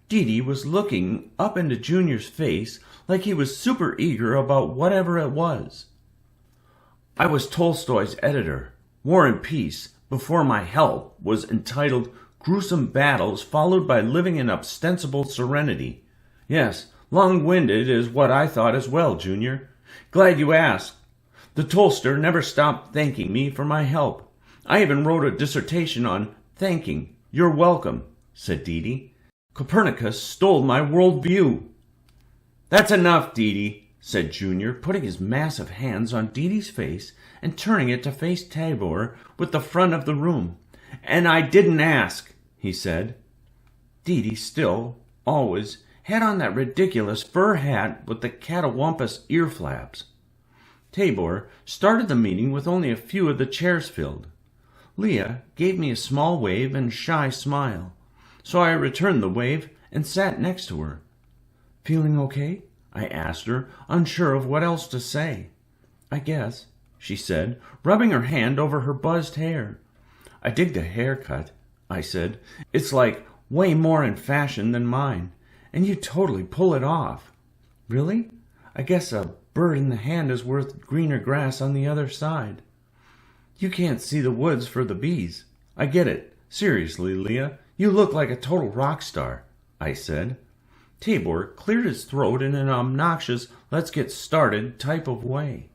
Dee Dee was looking up into Junior's face like he was super eager about whatever it was. I was Tolstoy's editor. War and Peace, before my help, was entitled Gruesome Battles Followed by Living in Ostensible Serenity. Yes, long-winded is what I thought as well, Junior. Glad you asked. The Tolster never stopped thanking me for my help. I even wrote a dissertation on thanking. You're welcome, said Dee Dee. Copernicus stole my world view. That's enough, Dee Dee, said Junior, putting his massive hands on Dee Dee's face and turning it to face Tabor with the front of the room. And I didn't ask, he said. Dee Dee still, always, had on that ridiculous fur hat with the catawampus ear flaps. Tabor started the meeting with only a few of the chairs filled. Leah gave me a small wave and shy smile, so I returned the wave and sat next to her. Feeling okay? I asked her, unsure of what else to say. I guess, she said, rubbing her hand over her buzzed hair. I dig the haircut. I said. "It's like way more in fashion than mine, and you totally pull it off." "Really? I guess a bird in the hand is worth greener grass on the other side." "You can't see the woods for the bees. I get it. Seriously, Leah, you look like a total rock star," I said. Tabor cleared his throat in an obnoxious let's get started type of way.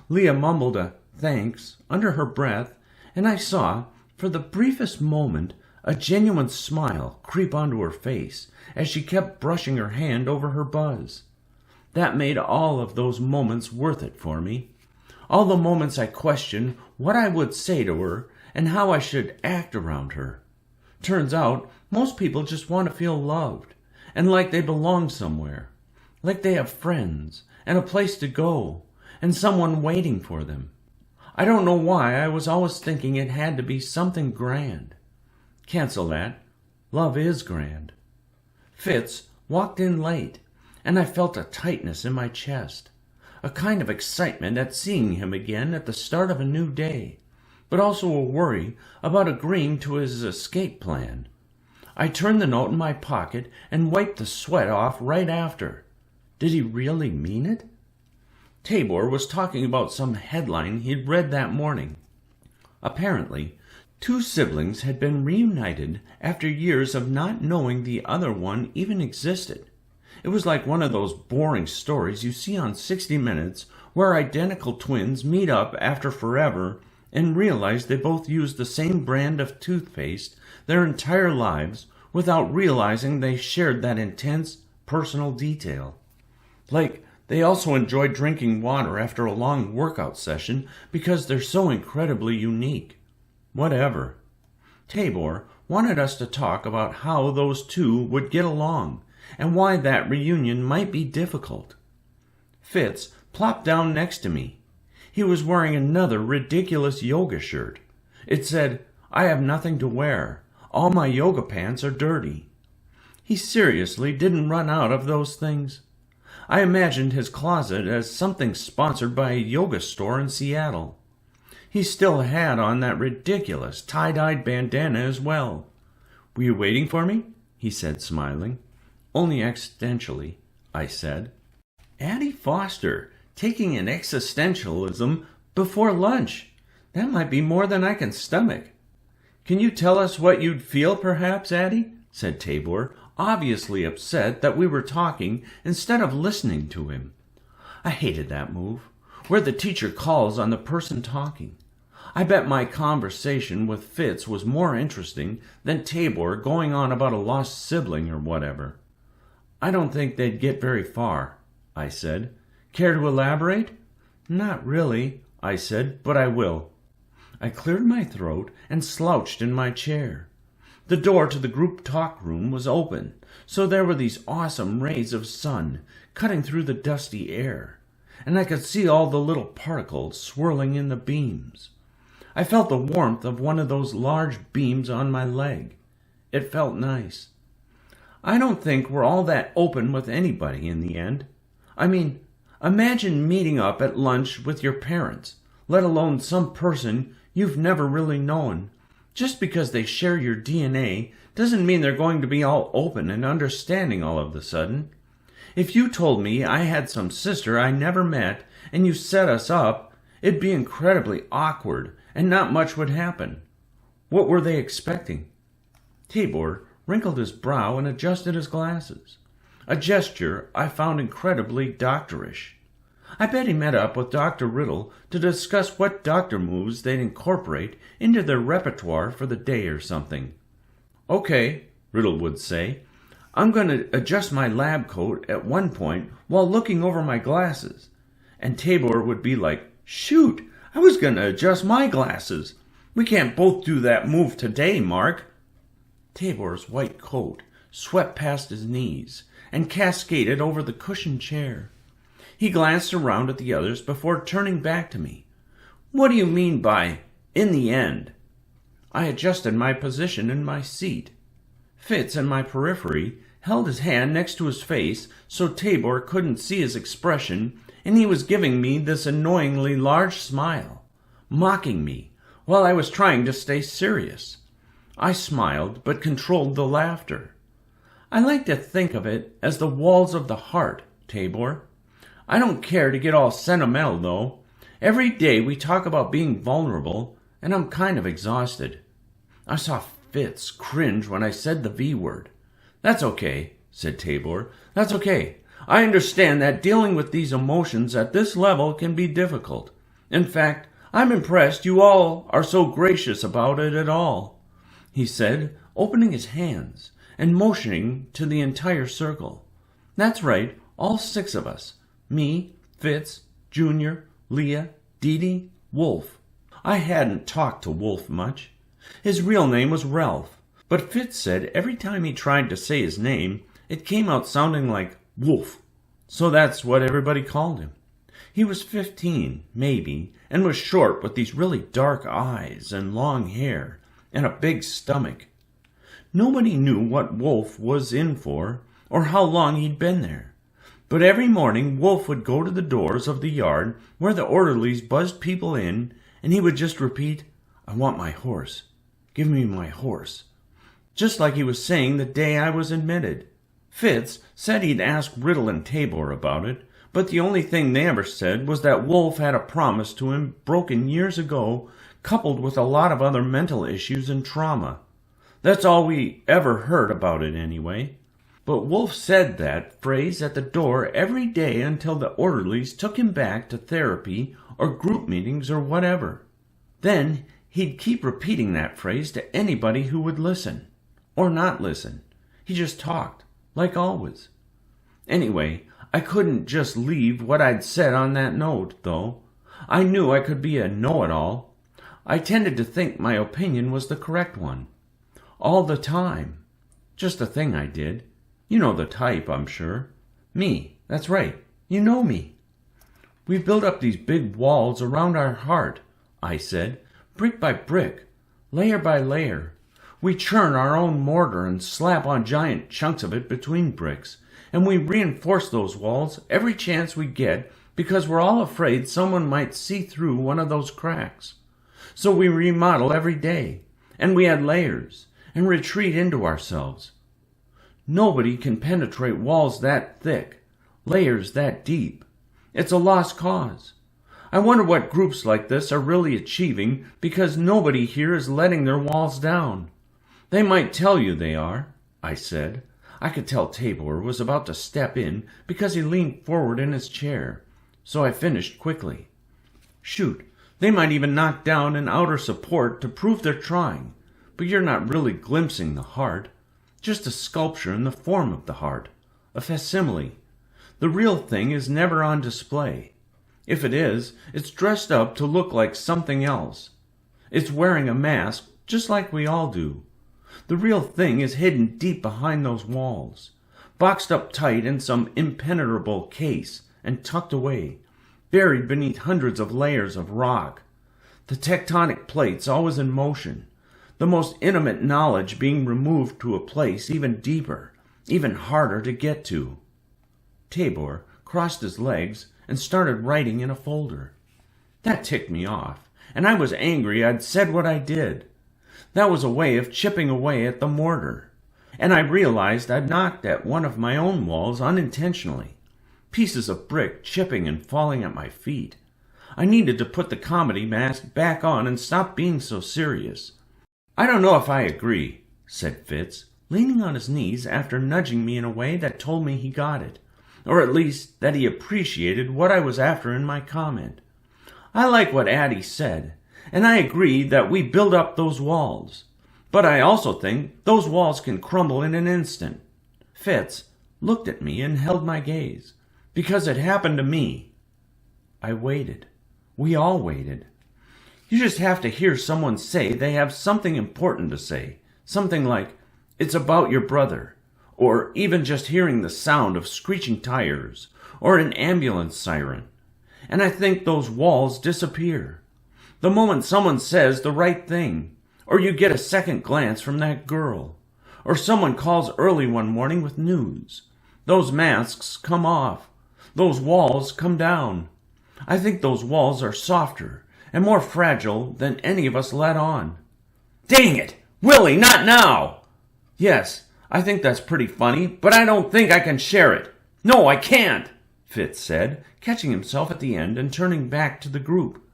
Leah mumbled a thanks under her breath, and I saw, for the briefest moment, a genuine smile creep onto her face as she kept brushing her hand over her buzz. That made all of those moments worth it for me. All the moments I questioned what I would say to her and how I should act around her. Turns out, most people just want to feel loved, and like they belong somewhere, like they have friends, and a place to go, and someone waiting for them. I don't know why I was always thinking it had to be something grand. Cancel that. Love is grand. Fitz walked in late, and I felt a tightness in my chest, a kind of excitement at seeing him again at the start of a new day, but also a worry about agreeing to his escape plan. I turned the note in my pocket and wiped the sweat off right after. Did he really mean it? Tabor was talking about some headline he'd read that morning. Apparently, 2 siblings had been reunited after years of not knowing the other one even existed. It was like one of those boring stories you see on 60 Minutes where identical twins meet up after forever and realize they both used the same brand of toothpaste their entire lives without realizing they shared that intense personal detail. Like they also enjoy drinking water after a long workout session because they're so incredibly unique. Whatever. Tabor wanted us to talk about how those 2 would get along and why that reunion might be difficult. Fitz plopped down next to me. He was wearing another ridiculous yoga shirt. It said, "I have nothing to wear. All my yoga pants are dirty." He seriously didn't run out of those things. I imagined his closet as something sponsored by a yoga store in Seattle. He still had on that ridiculous tie-dyed bandana as well. "Were you waiting for me?" he said, smiling. "Only existentially," I said. Addie Foster, taking an existentialism before lunch. That might be more than I can stomach. "Can you tell us what you'd feel, perhaps, Addie?" said Tabor, obviously upset that we were talking instead of listening to him. I hated that move, where the teacher calls on the person talking. I bet my conversation with Fitz was more interesting than Tabor going on about a lost sibling or whatever. "I don't think they'd get very far," I said. "Care to elaborate?" "Not really," I said, "but I will." I cleared my throat and slouched in my chair. The door to the group talk room was open, so there were these awesome rays of sun cutting through the dusty air, and I could see all the little particles swirling in the beams. I felt the warmth of one of those large beams on my leg. It felt nice. I don't think we're all that open with anybody in the end. I mean, imagine meeting up at lunch with your parents, let alone some person you've never really known. Just because they share your DNA doesn't mean they're going to be all open and understanding all of a sudden. If you told me I had some sister I never met and you set us up, it'd be incredibly awkward and not much would happen. What were they expecting? Tabor wrinkled his brow and adjusted his glasses, a gesture I found incredibly doctorish. I bet he met up with Dr. Riddle to discuss what doctor moves they'd incorporate into their repertoire for the day or something. "Okay," Riddle would say, "I'm going to adjust my lab coat at one point while looking over my glasses." And Tabor would be like, "Shoot, I was going to adjust my glasses. We can't both do that move today, Mark." Tabor's white coat swept past his knees and cascaded over the cushioned chair. He glanced around at the others before turning back to me. "What do you mean by, in the end?" I adjusted my position in my seat. Fitz, in my periphery, held his hand next to his face so Tabor couldn't see his expression, and he was giving me this annoyingly large smile, mocking me, while I was trying to stay serious. I smiled, but controlled the laughter. I like to think of it as the walls of the heart, Tabor. I don't care to get all sentimental, though. Every day we talk about being vulnerable, and I'm kind of exhausted. I saw Fitz cringe when I said the V word. That's okay, said Tabor. That's okay. I understand that dealing with these emotions at this level can be difficult. In fact, I'm impressed you all are so gracious about it at all, he said, opening his hands and motioning to the entire circle. That's right, all 6 of us. Me, Fitz, Junior, Leah, Dee, Wolf. I hadn't talked to Wolf much. His real name was Ralph, but Fitz said every time he tried to say his name, it came out sounding like Wolf. So that's what everybody called him. He was 15, maybe, and was short with these really dark eyes and long hair and a big stomach. Nobody knew what Wolf was in for or how long he'd been there. But every morning Wolf would go to the doors of the yard where the orderlies buzzed people in, and he would just repeat, "I want my horse. Give me my horse." Just like he was saying the day I was admitted. Fitz said he'd ask Riddle and Tabor about it, but the only thing they ever said was that Wolf had a promise to him broken years ago, coupled with a lot of other mental issues and trauma. That's all we ever heard about it anyway. But Wolf said that phrase at the door every day until the orderlies took him back to therapy or group meetings or whatever. Then he'd keep repeating that phrase to anybody who would listen. Or not listen. He just talked, like always. Anyway, I couldn't just leave what I'd said on that note, though. I knew I could be a know-it-all. I tended to think my opinion was the correct one. All the time. Just a thing I did. You know the type, I'm sure. Me, that's right. You know me. We've built up these big walls around our heart, I said, brick by brick, layer by layer. We churn our own mortar and slap on giant chunks of it between bricks, and we reinforce those walls every chance we get because we're all afraid someone might see through one of those cracks. So we remodel every day, and we add layers, and retreat into ourselves. Nobody can penetrate walls that thick, layers that deep. It's a lost cause. I wonder what groups like this are really achieving because nobody here is letting their walls down. They might tell you they are, I said. I could tell Tabor was about to step in because he leaned forward in his chair, so I finished quickly. Shoot, they might even knock down an outer support to prove they're trying, but you're not really glimpsing the heart. Just a sculpture in the form of the heart, a facsimile. The real thing is never on display. If it is, it's dressed up to look like something else. It's wearing a mask, just like we all do. The real thing is hidden deep behind those walls, boxed up tight in some impenetrable case and tucked away, buried beneath hundreds of layers of rock. The tectonic plates always in motion, the most intimate knowledge being removed to a place even deeper, even harder to get to. Tabor crossed his legs and started writing in a folder. That ticked me off, and I was angry I'd said what I did. That was a way of chipping away at the mortar, and I realized I'd knocked at one of my own walls unintentionally, pieces of brick chipping and falling at my feet. I needed to put the comedy mask back on and stop being so serious. "I don't know if I agree," said Fitz, leaning on his knees after nudging me in a way that told me he got it, or at least that he appreciated what I was after in my comment. "I like what Addie said, and I agree that we build up those walls. But I also think those walls can crumble in an instant." Fitz looked at me and held my gaze, because it happened to me. I waited. We all waited. You just have to hear someone say they have something important to say, something like, "It's about your brother," or even just hearing the sound of screeching tires, or an ambulance siren. And I think those walls disappear. The moment someone says the right thing, or you get a second glance from that girl, or someone calls early one morning with news, those masks come off, those walls come down. I think those walls are softer and more fragile than any of us let on. "Dang it! Willie, not now! Yes, I think that's pretty funny, but I don't think I can share it. No, I can't, Fitz said, catching himself at the end and turning back to the group.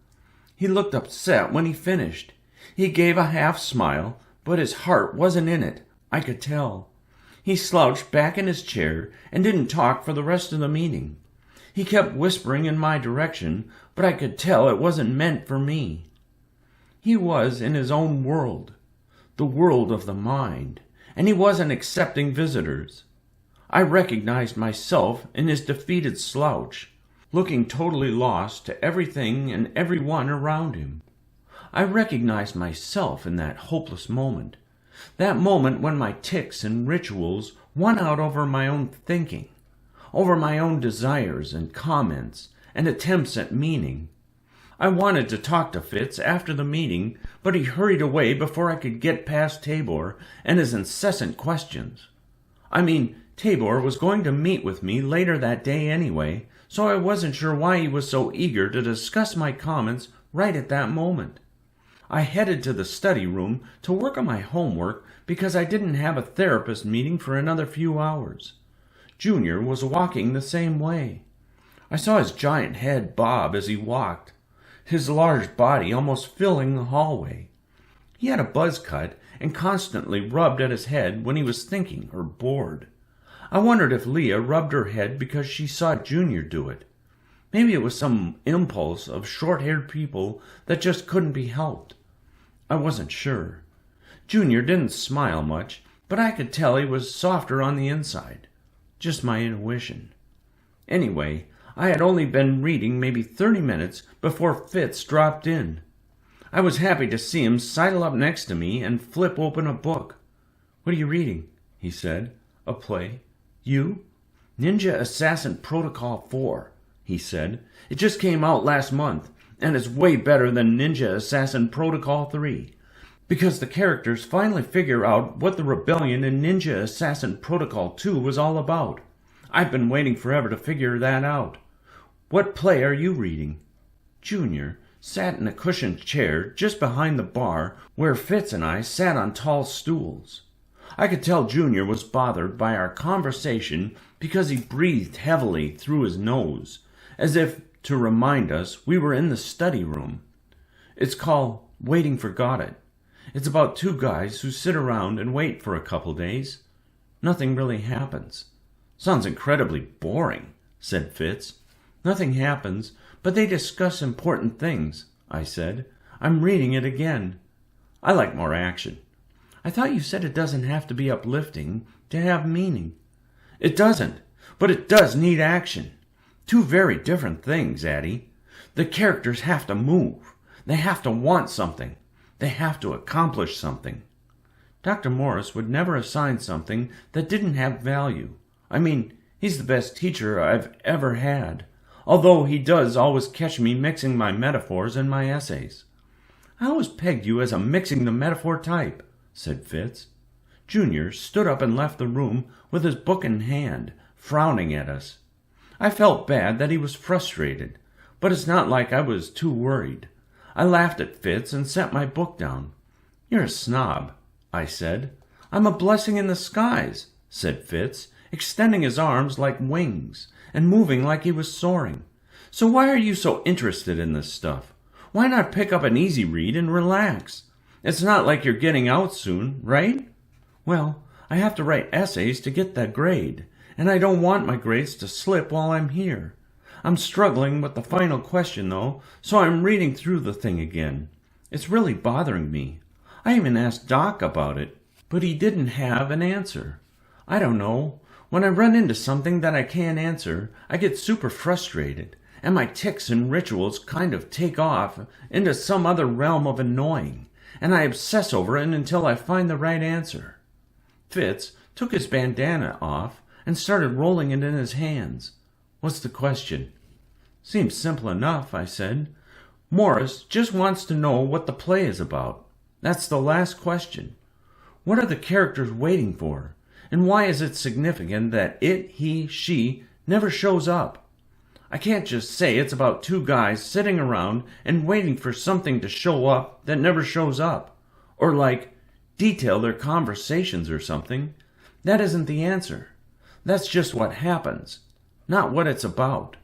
He looked upset when he finished. He gave a half smile, but his heart wasn't in it, I could tell. He slouched back in his chair and didn't talk for the rest of the meeting. He kept whispering in my direction, but I could tell it wasn't meant for me. He was in his own world, the world of the mind, and he wasn't accepting visitors. I recognized myself in his defeated slouch, looking totally lost to everything and everyone around him. I recognized myself in that hopeless moment, that moment when my tics and rituals won out over my own thinking, over my own desires and comments and attempts at meaning. I wanted to talk to Fitz after the meeting, but he hurried away before I could get past Tabor and his incessant questions. Tabor was going to meet with me later that day anyway, so I wasn't sure why he was so eager to discuss my comments right at that moment. I headed to the study room to work on my homework because I didn't have a therapist meeting for another few hours. Junior was walking the same way. I saw his giant head bob as he walked, his large body almost filling the hallway. He had a buzz cut and constantly rubbed at his head when he was thinking or bored. I wondered if Leah rubbed her head because she saw Junior do it. Maybe it was some impulse of short-haired people that just couldn't be helped. I wasn't sure. Junior didn't smile much, but I could tell he was softer on the inside. Just my intuition. Anyway, I had only been reading maybe 30 minutes before Fitz dropped in. I was happy to see him sidle up next to me and flip open a book. "What are you reading?" he said. "A play. You?" "Ninja Assassin Protocol 4, he said. "It just came out last month, and it's way better than Ninja Assassin Protocol 3, because the characters finally figure out what the rebellion in Ninja Assassin Protocol 2 was all about. I've been waiting forever to figure that out. What play are you reading?" Junior sat in a cushioned chair just behind the bar where Fitz and I sat on tall stools. I could tell Junior was bothered by our conversation because he breathed heavily through his nose, as if to remind us we were in the study room. It's called Waiting For Fitz. It's about two guys who sit around and wait for a couple days. Nothing really happens. "Sounds incredibly boring," said Fitz. "Nothing happens, but they discuss important things," I said. "I'm reading it again. I like more action." "I thought you said it doesn't have to be uplifting to have meaning." "It doesn't, but it does need action. Two very different things, Addie. The characters have to move. They have to want something. They have to accomplish something. Dr. Morris would never assign something that didn't have value. He's the best teacher I've ever had, although he does always catch me mixing my metaphors in my essays." "I always pegged you as a mixing the metaphor type," said Fitz. Junior stood up and left the room with his book in hand, frowning at us. I felt bad that he was frustrated, but it's not like I was too worried. I laughed at Fitz and set my book down. "You're a snob," I said. "I'm a blessing in the skies," said Fitz, extending his arms like wings and moving like he was soaring. "So why are you so interested in this stuff? Why not pick up an easy read and relax? It's not like you're getting out soon, right?" "Well, I have to write essays to get that grade, and I don't want my grades to slip while I'm here. I'm struggling with the final question, though, so I'm reading through the thing again. It's really bothering me. I even asked Doc about it, but he didn't have an answer. I don't know. When I run into something that I can't answer, I get super frustrated, and my tics and rituals kind of take off into some other realm of annoying, and I obsess over it until I find the right answer." Fitz took his bandana off and started rolling it in his hands. "What's the question?" "Seems simple enough," I said. "Morris just wants to know what the play is about. That's the last question. What are the characters waiting for? And why is it significant that it, he, she never shows up? I can't just say it's about two guys sitting around and waiting for something to show up that never shows up. Or like, detail their conversations or something. That isn't the answer. That's just what happens, not what it's about.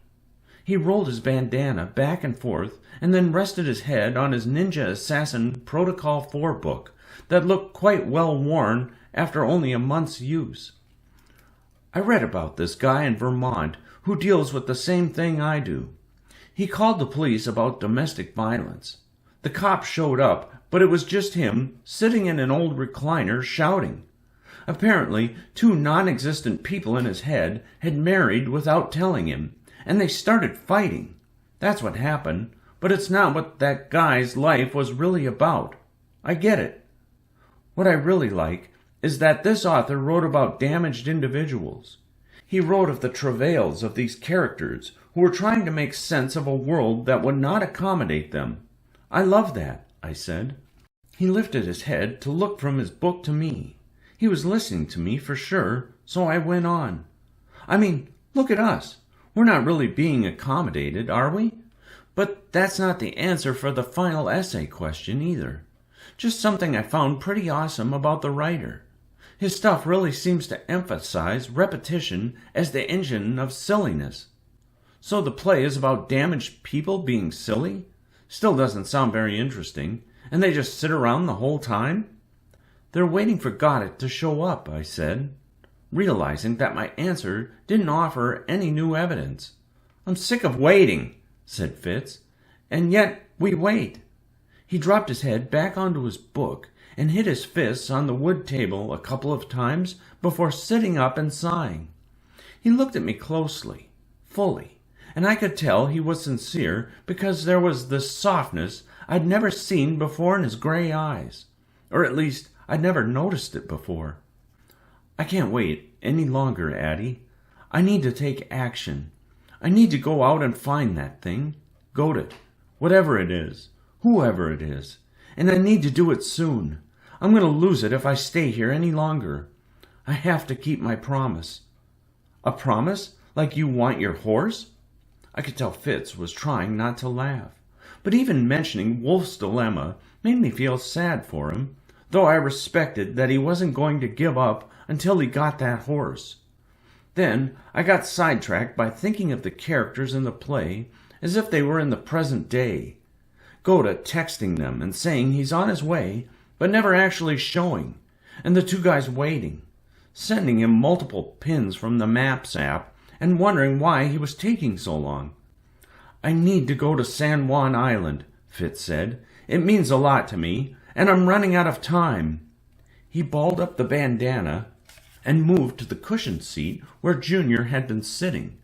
He rolled his bandana back and forth and then rested his head on his Ninja Assassin Protocol 4 book that looked quite well worn after only a month's use. I read about this guy in Vermont who deals with the same thing I do. He called the police about domestic violence. The cops showed up, but it was just him sitting in an old recliner shouting. Apparently, 2 non-existent people in his head had married without telling him, and they started fighting. That's what happened, but it's not what that guy's life was really about. I get it. What I really like is that this author wrote about damaged individuals. He wrote of the travails of these characters who were trying to make sense of a world that would not accommodate them. I love that, I said. He lifted his head to look from his book to me. He was listening to me for sure, so I went on. I mean, look at us. We're not really being accommodated, are we? But that's not the answer for the final essay question either. Just something I found pretty awesome about the writer. His stuff really seems to emphasize repetition as the engine of silliness. So the play is about damaged people being silly? Still doesn't sound very interesting, and they just sit around the whole time? They're waiting for 𝘠𝘪𝘵 to show up, I said, realizing that my answer didn't offer any new evidence. I'm sick of waiting, said Fitz, and yet we wait. He dropped his head back onto his book and hit his fists on the wood table a couple of times before sitting up and sighing. He looked at me closely, fully, and I could tell he was sincere because there was this softness I'd never seen before in his gray eyes, or at least I'd never noticed it before. I can't wait any longer, Addie. I need to take action. I need to go out and find that thing, 𝘠𝘪𝘵, whatever it is, whoever it is, and I need to do it soon. I'm going to lose it if I stay here any longer. I have to keep my promise. A promise? Like you want your horse? I could tell Fitz was trying not to laugh, but even mentioning Wolf's dilemma made me feel sad for him, though I respected that he wasn't going to give up until he got that horse. Then I got sidetracked by thinking of the characters in the play as if they were in the present day. 𝘠𝘪𝘵 texting them and saying he's on his way, but never actually showing, and the 2 guys waiting, sending him multiple pins from the Maps app and wondering why he was taking so long. I need to go to San Juan Island, Fitz said. It means a lot to me, and I'm running out of time. He balled up the bandana and moved to the cushioned seat where Junior had been sitting.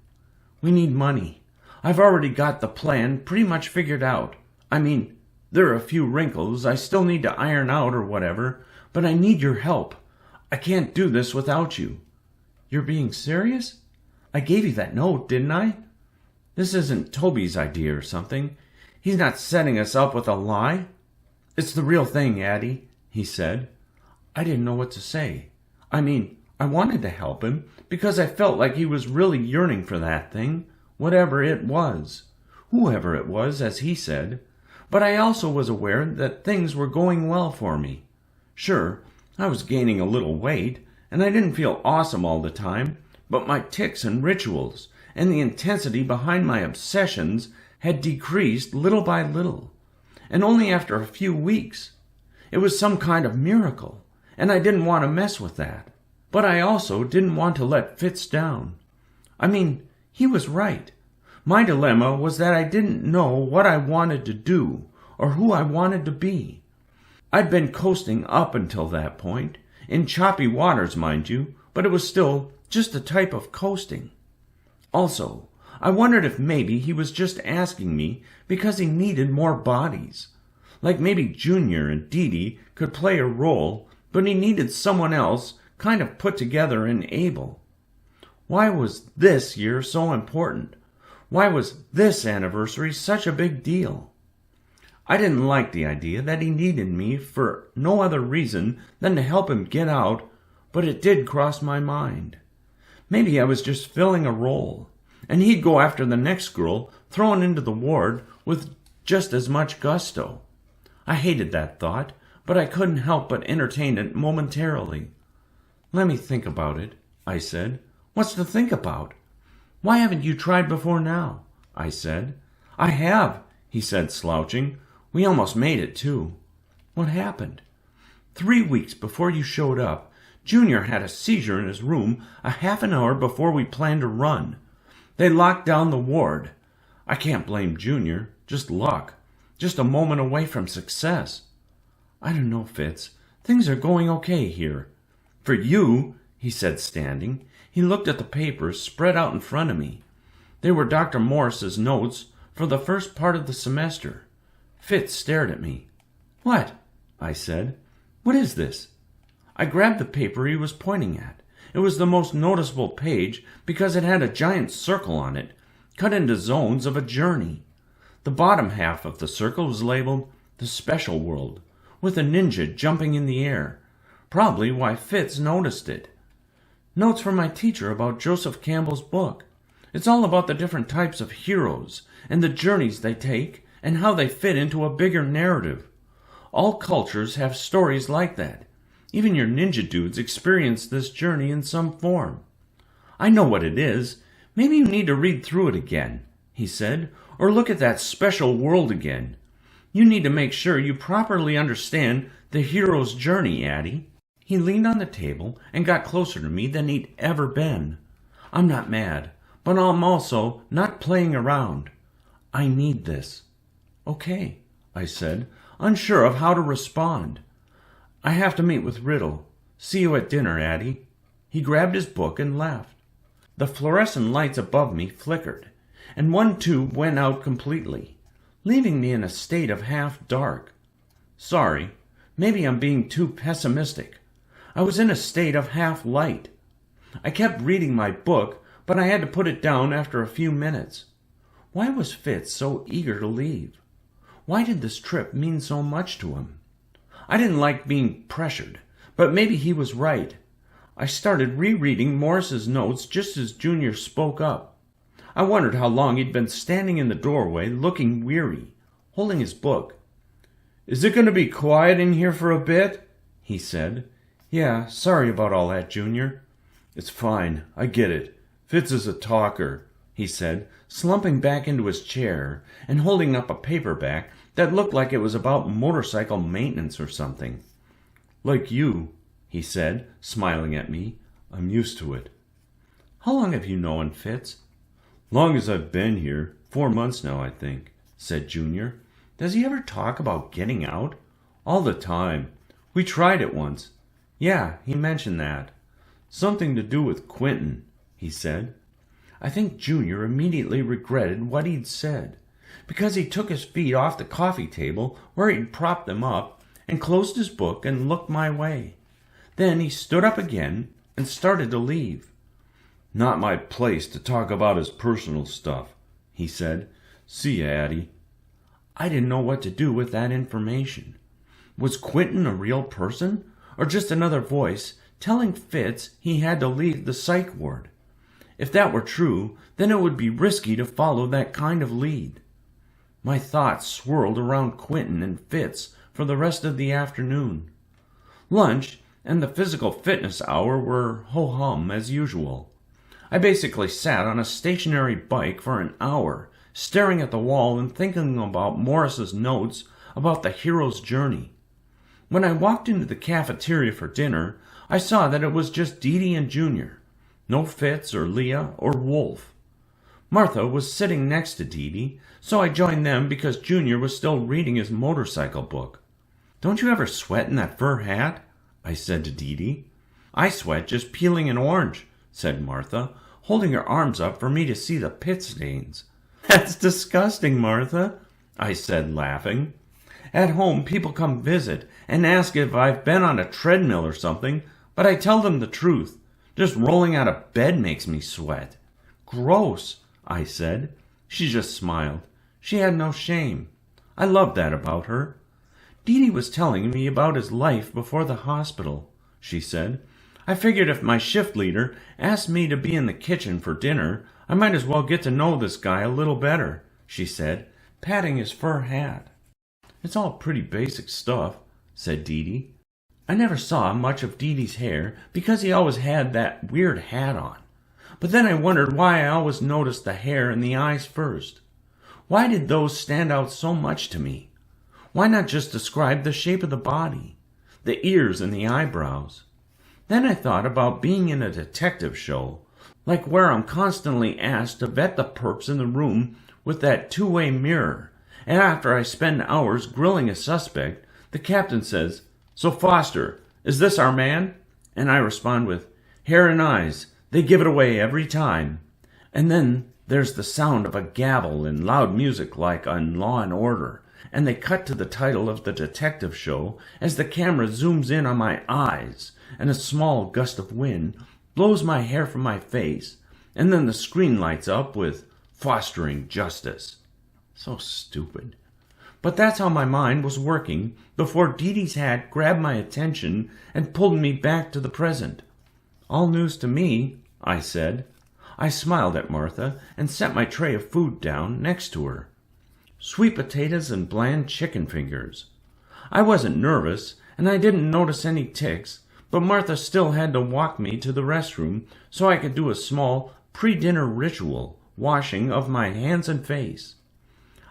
We need money. I've already got the plan pretty much figured out. I mean, there are a few wrinkles I still need to iron out or whatever, but I need your help. I can't do this without you. You're being serious? I gave you that note, didn't I? This isn't Toby's idea or something. He's not setting us up with a lie. It's the real thing, Addie, he said. I didn't know what to say. I mean, I wanted to help him because I felt like he was really yearning for that thing, whatever it was, whoever it was, as he said. But I also was aware that things were going well for me. Sure, I was gaining a little weight, and I didn't feel awesome all the time, but my tics and rituals and the intensity behind my obsessions had decreased little by little, and only after a few weeks. It was some kind of miracle, and I didn't want to mess with that. But I also didn't want to let Fitz down. I mean, he was right. My dilemma was that I didn't know what I wanted to do or who I wanted to be. I'd been coasting up until that point, in choppy waters, mind you, but it was still just a type of coasting. Also, I wondered if maybe he was just asking me because he needed more bodies. Like maybe Junior and 𝘠𝘠𝘠 could play a role, but he needed someone else kind of put together and able. Why was this year so important? Why was this anniversary such a big deal? I didn't like the idea that he needed me for no other reason than to help him get out, but it did cross my mind. Maybe I was just filling a role, and he'd go after the next girl thrown into the ward with just as much gusto. I hated that thought, but I couldn't help but entertain it momentarily. "Let me think about it," I said. "What's to think about?" "Why haven't you tried before now?" I said. "I have," he said, slouching. "We almost made it, too." "What happened?" 3 weeks before you showed up, Junior had a seizure in his room a half an hour before we planned to run. They locked down the ward. I can't blame Junior, just luck, just a moment away from success." "I don't know, Fitz. Things are going okay here." "For you," he said, standing. He looked at the papers spread out in front of me. They were Dr. Morris's notes for the first part of the semester. Fitz stared at me. "What?" I said. "What is this?" I grabbed the paper he was pointing at. It was the most noticeable page because it had a giant circle on it, cut into zones of a journey. The bottom half of the circle was labeled the Special World, with a ninja jumping in the air. Probably why Fitz noticed it. "Notes from my teacher about Joseph Campbell's book. It's all about the different types of heroes and the journeys they take and how they fit into a bigger narrative. All cultures have stories like that. Even your ninja dudes experience this journey in some form." "I know what it is. Maybe you need to read through it again," he said, "or look at that Special World again. You need to make sure you properly understand the hero's journey, Addie." He leaned on the table and got closer to me than he'd ever been. "I'm not mad, but I'm also not playing around. I need this." "Okay," I said, unsure of how to respond. "I have to meet with Riddle. See you at dinner, Addie." He grabbed his book and left. The fluorescent lights above me flickered, and one tube went out completely, leaving me in a state of half-dark. Sorry, maybe I'm being too pessimistic. I was in a state of half-light. I kept reading my book, but I had to put it down after a few minutes. Why was Fitz so eager to leave? Why did this trip mean so much to him? I didn't like being pressured, but maybe he was right. I started rereading Morris's notes just as Junior spoke up. I wondered how long he'd been standing in the doorway, looking weary, holding his book. "Is it going to be quiet in here for a bit?" he said. "Yeah, sorry about all that, Junior." "It's fine, I get it. Fitz is a talker," he said, slumping back into his chair and holding up a paperback that looked like it was about motorcycle maintenance or something. "Like you," he said, smiling at me. "I'm used to it." "How long have you known Fitz?" "Long as I've been here. 4 months now, I think," said Junior. "Does he ever talk about getting out?" "All the time. We tried it once." "Yeah, he mentioned that." "Something to do with Quentin," he said. I think Junior immediately regretted what he'd said, because he took his feet off the coffee table where he'd propped them up and closed his book and looked my way. Then he stood up again and started to leave. "Not my place to talk about his personal stuff," he said. "See ya, Addie." I didn't know what to do with that information. Was Quentin a real person, or just another voice telling Fitz he had to leave the psych ward? If that were true, then it would be risky to follow that kind of lead. My thoughts swirled around Quentin and Fitz for the rest of the afternoon. Lunch and the physical fitness hour were ho-hum as usual. I basically sat on a stationary bike for an hour, staring at the wall and thinking about Morris's notes about the hero's journey. When I walked into the cafeteria for dinner, I saw that it was just Dee and Junior. No Fitz or Leah or Wolf. Martha was sitting next to Dee, so I joined them because Junior was still reading his motorcycle book. "Don't you ever sweat in that fur hat?" I said to Dee. "I sweat just peeling an orange," said Martha, holding her arms up for me to see the pit stains. "That's disgusting, Martha," I said, laughing. "At home, people come visit and ask if I've been on a treadmill or something, but I tell them the truth. Just rolling out of bed makes me sweat." "Gross," I said. She just smiled. She had no shame. I loved that about her. "Dee was telling me about his life before the hospital," she said. "I figured if my shift leader asked me to be in the kitchen for dinner, I might as well get to know this guy a little better," she said, patting his fur hat. "It's all pretty basic stuff," said Dee. I never saw much of Dee's hair because he always had that weird hat on. But then I wondered why I always noticed the hair and the eyes first. Why did those stand out so much to me? Why not just describe the shape of the body, the ears and the eyebrows? Then I thought about being in a detective show, like where I'm constantly asked to vet the perps in the room with that two-way mirror, and after I spend hours grilling a suspect, the captain says, "So Foster, is this our man?" And I respond with, "Hair and eyes, they give it away every time." And then there's the sound of a gavel and loud music like on Law and Order, and they cut to the title of the detective show as the camera zooms in on my eyes, and a small gust of wind blows my hair from my face, and then the screen lights up with "Fostering Justice." So stupid. But that's how my mind was working before Dee's hat grabbed my attention and pulled me back to the present. "All news to me," I said. I smiled at Martha and set my tray of food down next to her. Sweet potatoes and bland chicken fingers. I wasn't nervous, and I didn't notice any tics, but Martha still had to walk me to the restroom so I could do a small pre-dinner ritual washing of my hands and face.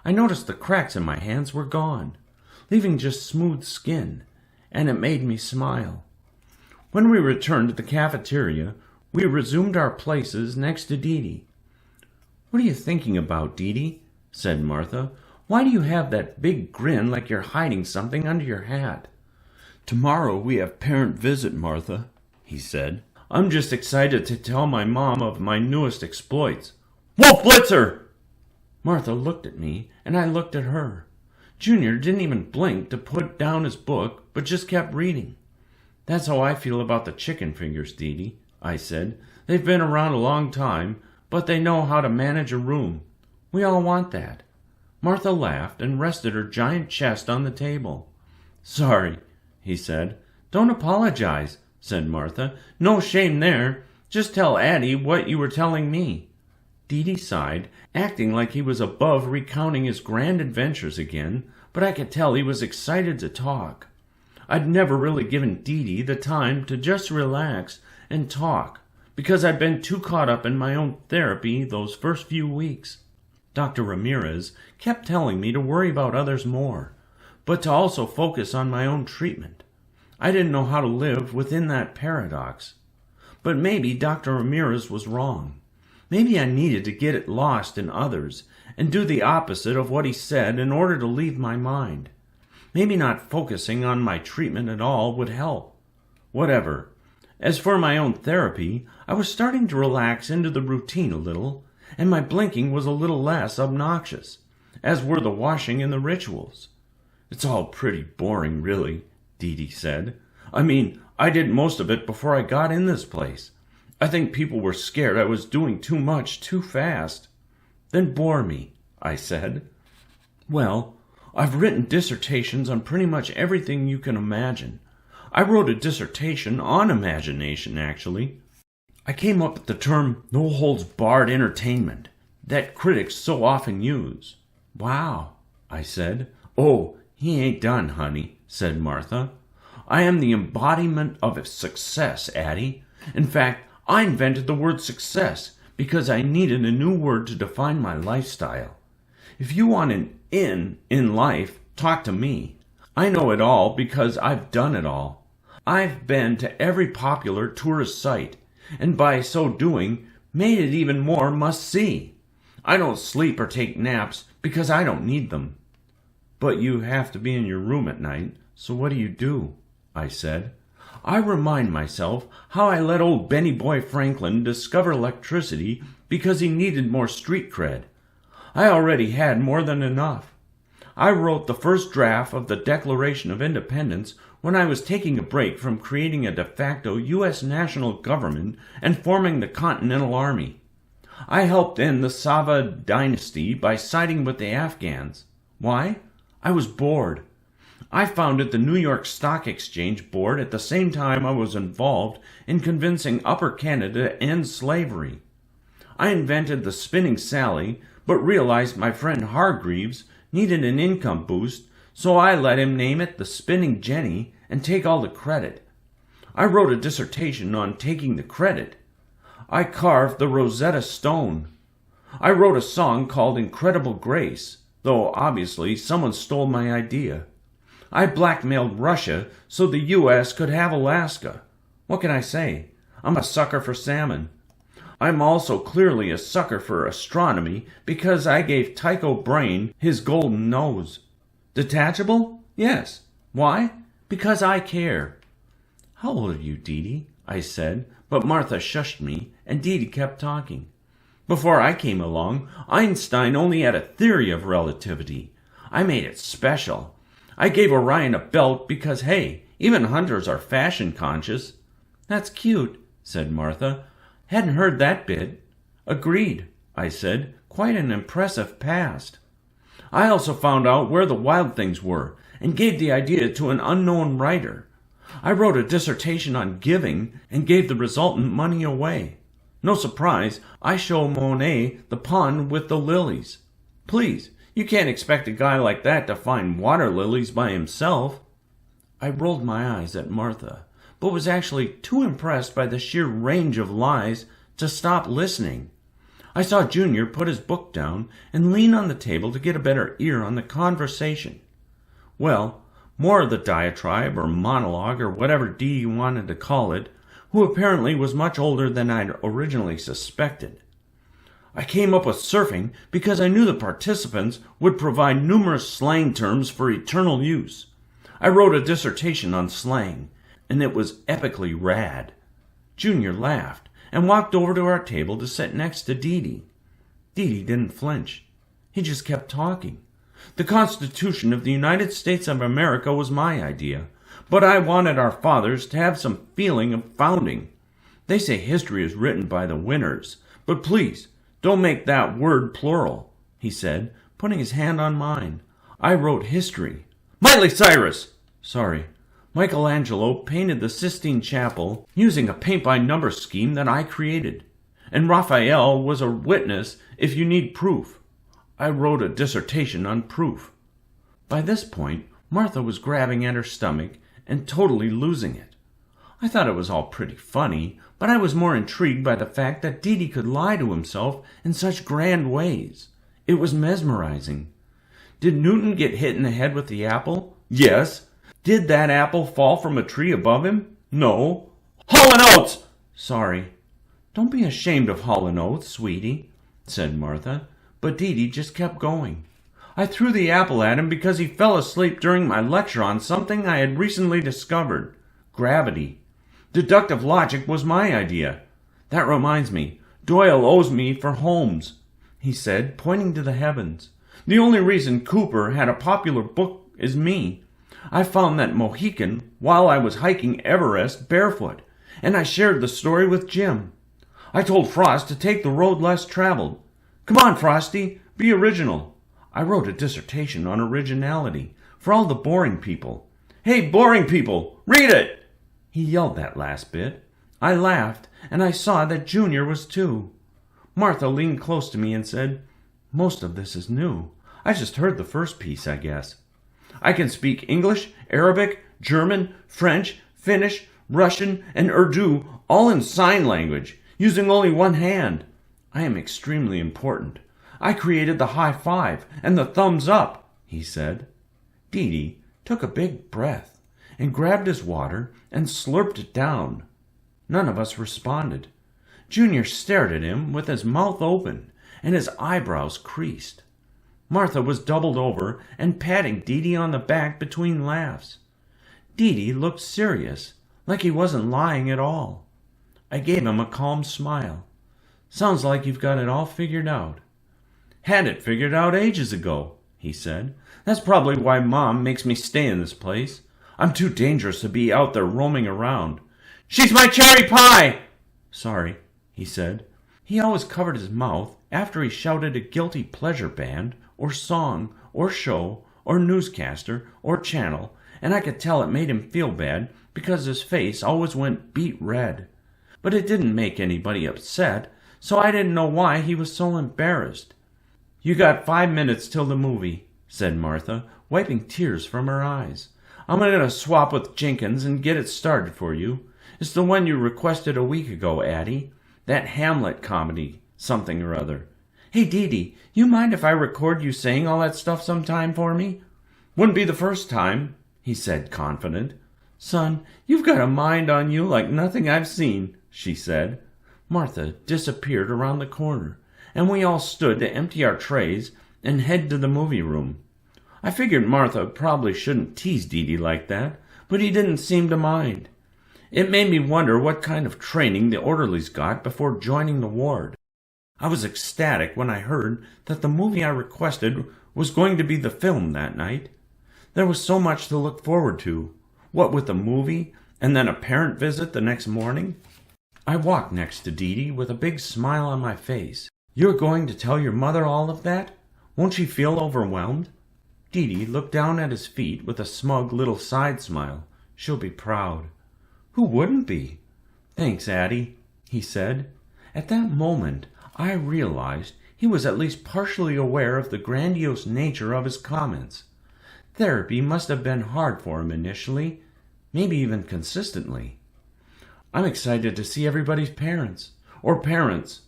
I noticed the cracks in my hands were gone, leaving just smooth skin, and it made me smile. When we returned to the cafeteria, we resumed our places next to Dee. "What are you thinking about, Dee?" said Martha. "Why do you have that big grin like you're hiding something under your hat?" "Tomorrow we have parent visit, Martha," he said. "I'm just excited to tell my mom of my newest exploits." "Wolf Blitzer!" Martha looked at me, and I looked at her. Junior didn't even blink to put down his book, but just kept reading. "That's how I feel about the chicken fingers, Dee," I said. "They've been around a long time, but they know how to manage a room. We all want that." Martha laughed and rested her giant chest on the table. "Sorry," he said. "Don't apologize," said Martha. "No shame there. Just tell Addie what you were telling me." Dee sighed, acting like he was above recounting his grand adventures again, but I could tell he was excited to talk. I'd never really given Dee the time to just relax and talk, because I'd been too caught up in my own therapy those first few weeks. Dr. Ramirez kept telling me to worry about others more, but to also focus on my own treatment. I didn't know how to live within that paradox. But maybe Dr. Ramirez was wrong. Maybe I needed to get it lost in others and do the opposite of what he said in order to leave my mind. Maybe not focusing on my treatment at all would help. Whatever. As for my own therapy, I was starting to relax into the routine a little, and my blinking was a little less obnoxious, as were the washing and the rituals. "It's all pretty boring, really," Dee said. "I mean, I did most of it before I got in this place. I think people were scared I was doing too much too fast." "Then bore me," I said. "Well, I've written dissertations on pretty much everything you can imagine. I wrote a dissertation on imagination, actually. I came up with the term _no-holds-barred entertainment that critics so often use." "Wow," I said. "Oh, he ain't done, honey," said Martha. "I am the embodiment of success, Addie. In fact, I invented the word success because I needed a new word to define my lifestyle. If you want an in life, talk to me. I know it all because I've done it all. I've been to every popular tourist site, and by so doing, made it even more must-see. I don't sleep or take naps because I don't need them." "But you have to be in your room at night, so what do?" I said. "I remind myself how I let old Benny Boy Franklin discover electricity because he needed more street cred. I already had more than enough. I wrote the first draft of the Declaration of Independence when I was taking a break from creating a de facto U.S. national government and forming the Continental Army. I helped end the Safavid dynasty by siding with the Afghans. Why? I was bored. I founded the New York Stock Exchange Board at the same time I was involved in convincing Upper Canada to end slavery. I invented the Spinning Sally, but realized my friend Hargreaves needed an income boost, so I let him name it the Spinning Jenny and take all the credit. I wrote a dissertation on taking the credit. I carved the Rosetta Stone. I wrote a song called Incredible Grace, though obviously someone stole my idea. I blackmailed Russia so the U.S. could have Alaska. What can I say? I'm a sucker for salmon. I'm also clearly a sucker for astronomy because I gave Tycho Brahe his golden nose. Detachable? Yes. Why? Because I care. How old are you, Dee-Dee? I said, but Martha shushed me, and Dee-Dee kept talking. Before I came along, Einstein only had a theory of relativity. I made it special. I gave Orion a belt because, hey, even hunters are fashion conscious. That's cute, said Martha. Hadn't heard that bit. Agreed, I said. Quite an impressive past. I also found out where the wild things were and gave the idea to an unknown writer. I wrote a dissertation on giving and gave the resultant money away. No surprise, I show Monet the pond with the lilies. Please, you can't expect a guy like that to find water lilies by himself. I rolled my eyes at Martha, but was actually too impressed by the sheer range of lies to stop listening. I saw Junior put his book down and lean on the table to get a better ear on the conversation. Well, more of the diatribe or monologue or whatever Dee wanted to call it, who apparently was much older than I'd originally suspected. I came up with surfing because I knew the participants would provide numerous slang terms for eternal use. I wrote a dissertation on slang, and it was epically rad. Junior laughed and walked over to our table to sit next to Dee-Dee. Dee-Dee didn't flinch. He just kept talking. The Constitution of the United States of America was my idea, but I wanted our fathers to have some feeling of founding. They say history is written by the winners, but please, don't make that word plural, he said, putting his hand on mine. I wrote history. Miley Cyrus! Sorry. Michelangelo painted the Sistine Chapel using a paint-by-number scheme that I created, and Raphael was a witness if you need proof. I wrote a dissertation on proof. By this point, Martha was grabbing at her stomach and totally losing it. I thought it was all pretty funny, but I was more intrigued by the fact that Dee-Dee could lie to himself in such grand ways. It was mesmerizing. Did Newton get hit in the head with the apple? Yes. Did that apple fall from a tree above him? No. Hall & Oates! Sorry. Don't be ashamed of Hall & Oates, sweetie, said Martha, but Dee-Dee just kept going. I threw the apple at him because he fell asleep during my lecture on something I had recently discovered. Gravity. Deductive logic was my idea. That reminds me, Doyle owes me for Holmes, he said, pointing to the heavens. The only reason Cooper had a popular book is me. I found that Mohican while I was hiking Everest barefoot, and I shared the story with Jim. I told Frost to take the road less traveled. Come on, Frosty, be original. I wrote a dissertation on originality for all the boring people. Hey, boring people, read it! He yelled that last bit. I laughed, and I saw that Junior was too. Martha leaned close to me and said, Most of this is new. I just heard the first piece, I guess. I can speak English, Arabic, German, French, Finnish, Russian, and Urdu, all in sign language, using only one hand. I am extremely important. I created the high five and the thumbs up, he said. Dee-Dee took a big breath and grabbed his water and slurped it down. None of us responded. Junior stared at him with his mouth open and his eyebrows creased. Martha was doubled over and patting Dee-Dee on the back between laughs. Dee-Dee looked serious, like he wasn't lying at all. I gave him a calm smile. Sounds like you've got it all figured out. Had it figured out ages ago, he said. That's probably why Mom makes me stay in this place. I'm too dangerous to be out there roaming around. She's my cherry pie! Sorry, he said. He always covered his mouth after he shouted a guilty pleasure band, or song, or show, or newscaster, or channel, and I could tell it made him feel bad because his face always went beet red. But it didn't make anybody upset, so I didn't know why he was so embarrassed. You got 5 minutes till the movie, said Martha, wiping tears from her eyes. "I'm going to swap with Jenkins and get it started for you. It's the one you requested a week ago, Addie. That Hamlet comedy, something or other. Hey, Dee, you mind if I record you saying all that stuff sometime for me?" "Wouldn't be the first time," he said, confident. "Son, you've got a mind on you like nothing I've seen," she said. Martha disappeared around the corner, and we all stood to empty our trays and head to the movie room. I figured Martha probably shouldn't tease Dee like that, but he didn't seem to mind. It made me wonder what kind of training the orderlies got before joining the ward. I was ecstatic when I heard that the movie I requested was going to be the film that night. There was so much to look forward to, what with the movie and then a parent visit the next morning. I walked next to Dee with a big smile on my face. "You're going to tell your mother all of that? Won't she feel overwhelmed?" Dee looked down at his feet with a smug little side smile. "She'll be proud." "Who wouldn't be?" "Thanks, Addie," he said. At that moment, I realized he was at least partially aware of the grandiose nature of his comments. Therapy must have been hard for him initially, maybe even consistently. I'm excited to see everybody's parents. Or parents.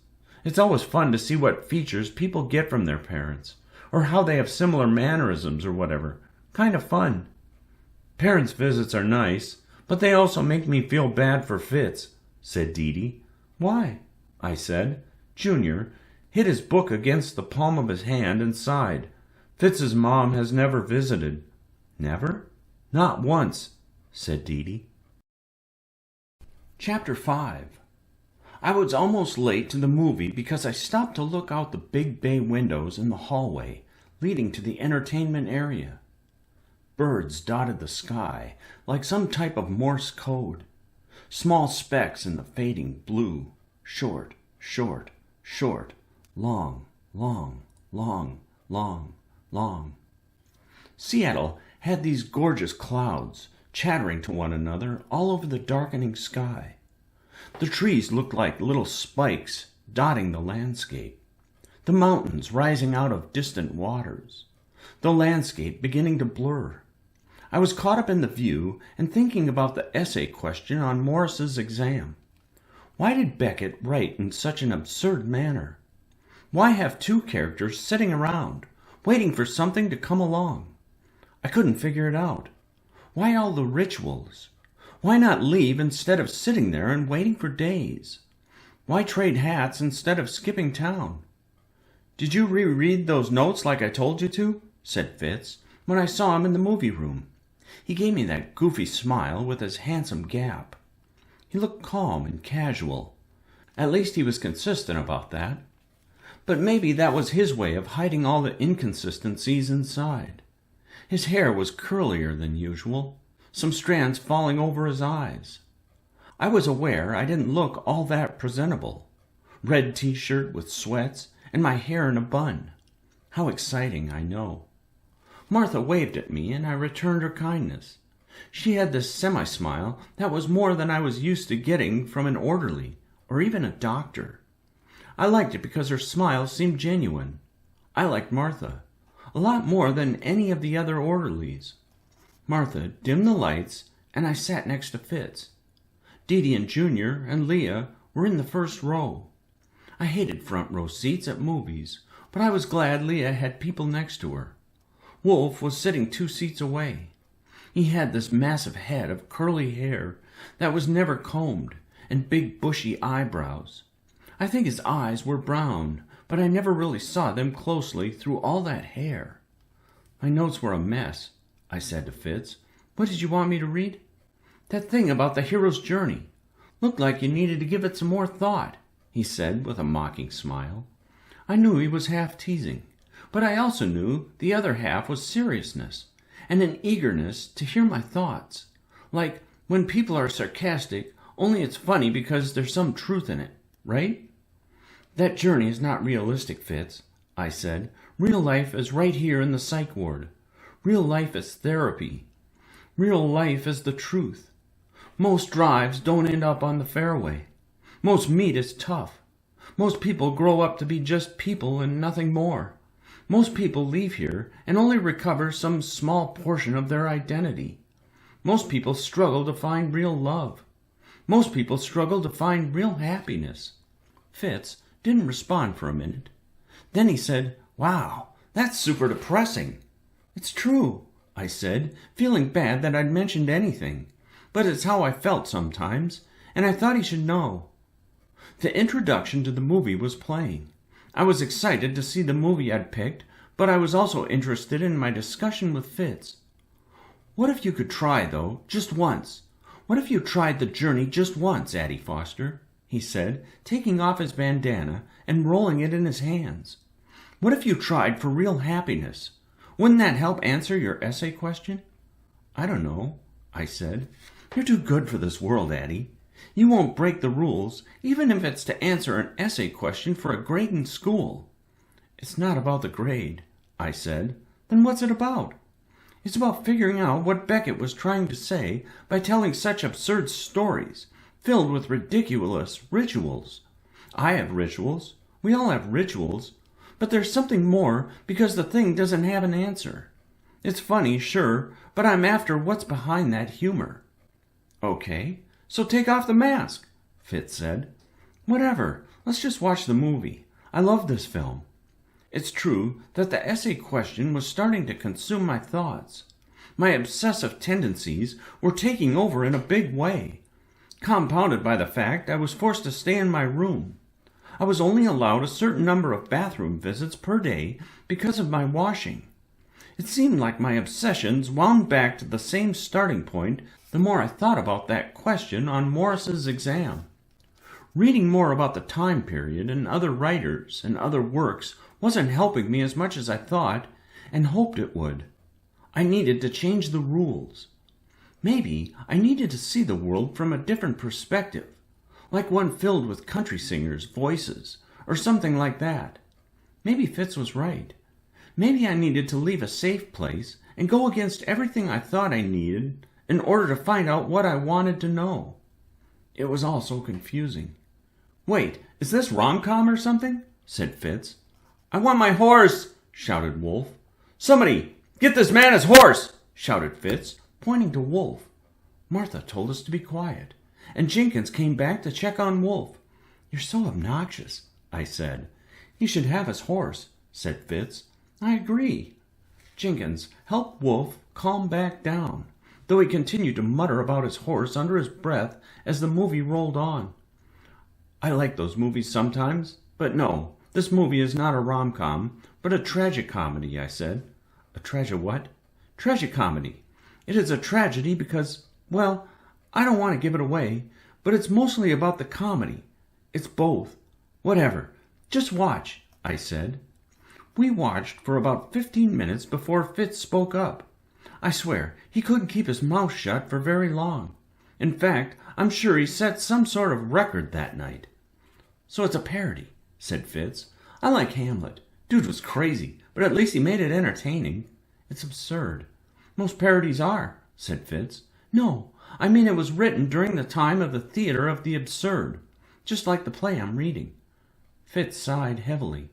It's always fun to see what features people get from their parents, or how they have similar mannerisms or whatever. Kind of fun. Parents' visits are nice, but they also make me feel bad for Fitz, said Dee. "Why?" I said. Junior hit his book against the palm of his hand and sighed. "Fitz's mom has never visited." "Never?" "Not once," said Dee. Chapter 5. I was almost late to the movie because I stopped to look out the big bay windows in the hallway leading to the entertainment area. Birds dotted the sky like some type of Morse code. Small specks in the fading blue. Short, short, short. Long, long, long, long, long. Seattle had these gorgeous clouds, chattering to one another all over the darkening sky. The trees looked like little spikes dotting the landscape. The mountains rising out of distant waters. The landscape beginning to blur. I was caught up in the view and thinking about the essay question on Morris's exam. Why did Beckett write in such an absurd manner? Why have two characters sitting around, waiting for something to come along? I couldn't figure it out. Why all the rituals? Why not leave instead of sitting there and waiting for days? Why trade hats instead of skipping town? "Did you reread those notes like I told you to?" said Fitz, when I saw him in the movie room. He gave me that goofy smile with his handsome gap. He looked calm and casual. At least he was consistent about that. But maybe that was his way of hiding all the inconsistencies inside. His hair was curlier than usual, some strands falling over his eyes. I was aware I didn't look all that presentable. Red t-shirt with sweats and my hair in a bun. How exciting, I know. Martha waved at me and I returned her kindness. She had this semi-smile that was more than I was used to getting from an orderly or even a doctor. I liked it because her smile seemed genuine. I liked Martha a lot more than any of the other orderlies. Martha dimmed the lights, and I sat next to Fitz. Dee and Junior and Leah were in the first row. I hated front row seats at movies, but I was glad Leah had people next to her. Wolf was sitting 2 seats away. He had this massive head of curly hair that was never combed, and big bushy eyebrows. I think his eyes were brown, but I never really saw them closely through all that hair. My notes were a mess, I said to Fitz. "What did you want me to read?" "That thing about the hero's journey. Looked like you needed to give it some more thought," he said with a mocking smile. I knew he was half teasing, but I also knew the other half was seriousness and an eagerness to hear my thoughts. Like when people are sarcastic, only it's funny because there's some truth in it, right? "That journey is not realistic, Fitz," I said. "Real life is right here in the psych ward. Real life is therapy. Real life is the truth. Most drives don't end up on the fairway. Most meat is tough. Most people grow up to be just people and nothing more. Most people leave here and only recover some small portion of their identity. Most people struggle to find real love. Most people struggle to find real happiness. Fitz didn't respond for a minute. Then he said, "Wow, that's super depressing." "It's true," I said, feeling bad that I'd mentioned anything. "But it's how I felt sometimes, and I thought he should know." The introduction to the movie was playing. I was excited to see the movie I'd picked, but I was also interested in my discussion with Fitz. "What if you could try, though, just once? What if you tried the journey just once, Addie Foster?" he said, taking off his bandana and rolling it in his hands. "What if you tried for real happiness? Wouldn't that help answer your essay question?" "I don't know," I said. "You're too good for this world, Addie. You won't break the rules, even if it's to answer an essay question for a grade in school." "It's not about the grade," I said. "Then what's it about?" "It's about figuring out what Beckett was trying to say by telling such absurd stories, filled with ridiculous rituals. I have rituals. We all have rituals. But there's something more because the thing doesn't have an answer. It's funny, sure, but I'm after what's behind that humor." "Okay, so take off the mask," Fitz said. "Whatever, let's just watch the movie. I love this film." It's true that the essay question was starting to consume my thoughts. My obsessive tendencies were taking over in a big way, compounded by the fact I was forced to stay in my room. I was only allowed a certain number of bathroom visits per day because of my washing. It seemed like my obsessions wound back to the same starting point the more I thought about that question on Morris's exam. Reading more about the time period and other writers and other works wasn't helping me as much as I thought and hoped it would. I needed to change the rules. Maybe I needed to see the world from a different perspective, like one filled with country singers' voices, or something like that. Maybe Fitz was right. Maybe I needed to leave a safe place and go against everything I thought I needed in order to find out what I wanted to know. It was all so confusing. "Wait, is this rom-com or something?" said Fitz. "I want my horse!" shouted Wolf. "Somebody, get this man his horse!" shouted Fitz, pointing to Wolf. Martha told us to be quiet, and Jenkins came back to check on Wolf. "You're so obnoxious," I said. "He should have his horse," said Fitz. "I agree." Jenkins helped Wolf calm back down, though he continued to mutter about his horse under his breath as the movie rolled on. "I like those movies sometimes, but no, this movie is not a rom-com, but a tragicomedy," I said. "A what?" "Tragicomedy. It is a tragedy because, well, I don't want to give it away, but it's mostly about the comedy. It's both. Whatever. Just watch," I said. We watched for about 15 minutes before Fitz spoke up. I swear, he couldn't keep his mouth shut for very long. In fact, I'm sure he set some sort of record that night. "So it's a parody," said Fitz. "I like Hamlet. Dude was crazy, but at least he made it entertaining." "It's absurd." "Most parodies are," said Fitz. "No, I mean it was written during the time of the theater of the absurd, just like the play I'm reading." Fitz sighed heavily.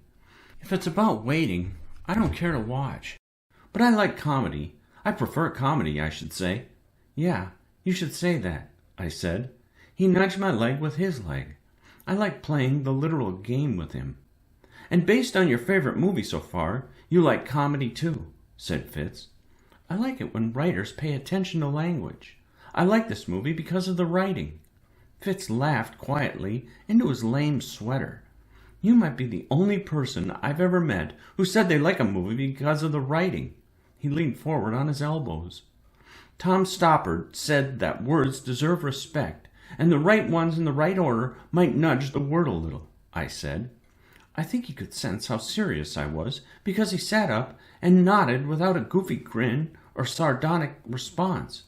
"If it's about waiting, I don't care to watch. But I like comedy. I prefer comedy, I should say." "Yeah, you should say that," I said. He nudged my leg with his leg. I like playing the literal game with him. "And based on your favorite movie so far, you like comedy too," said Fitz. "I like it when writers pay attention to language. I like this movie because of the writing." Fitz laughed quietly into his lame sweater. "You might be the only person I've ever met who said they like a movie because of the writing." He leaned forward on his elbows. "Tom Stoppard said that words deserve respect, and the right ones in the right order might nudge the word a little," I said. I think he could sense how serious I was because he sat up and nodded without a goofy grin or sardonic response.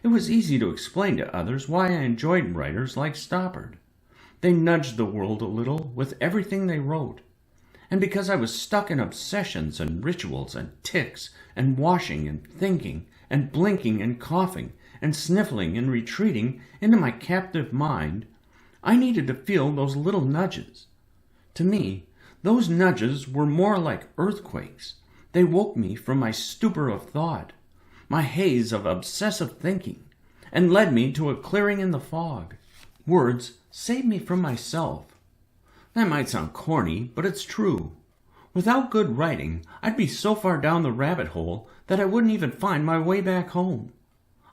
It was easy to explain to others why I enjoyed writers like Stoppard. They nudged the world a little with everything they wrote. And because I was stuck in obsessions and rituals and tics and washing and thinking and blinking and coughing and sniffling and retreating into my captive mind, I needed to feel those little nudges. To me, Those nudges were more like earthquakes. They woke me from my stupor of thought, my haze of obsessive thinking, and led me to a clearing in the fog. Words saved me from myself. That might sound corny, but it's true. Without good writing, I'd be so far down the rabbit hole that I wouldn't even find my way back home.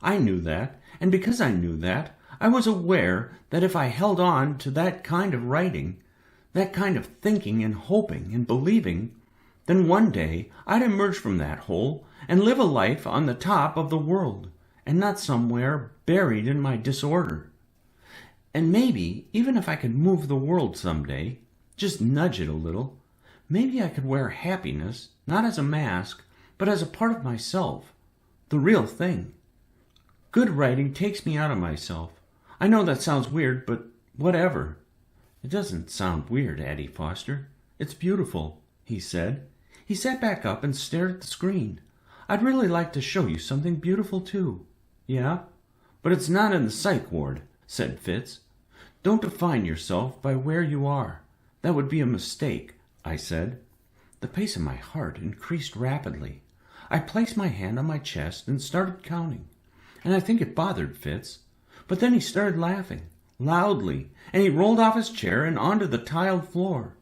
I knew that, and because I knew that, I was aware that if I held on to that kind of writing, that kind of thinking and hoping and believing, then one day I'd emerge from that hole and live a life on the top of the world, and not somewhere buried in my disorder. And maybe, even if I could move the world someday, just nudge it a little, maybe I could wear happiness, not as a mask, but as a part of myself, the real thing. Good writing takes me out of myself. I know that sounds weird, but whatever. It doesn't sound weird, Addie Foster. It's beautiful, he said. He sat back up and stared at the screen. I'd really like to show you something beautiful, too. Yeah? But it's not in the psych ward, said Fitz. Don't define yourself by where you are. That would be a mistake, I said. The pace of my heart increased rapidly. I placed my hand on my chest and started counting, and I think it bothered Fitz. But then he started laughing, loudly, and he rolled off his chair and onto the tiled floor.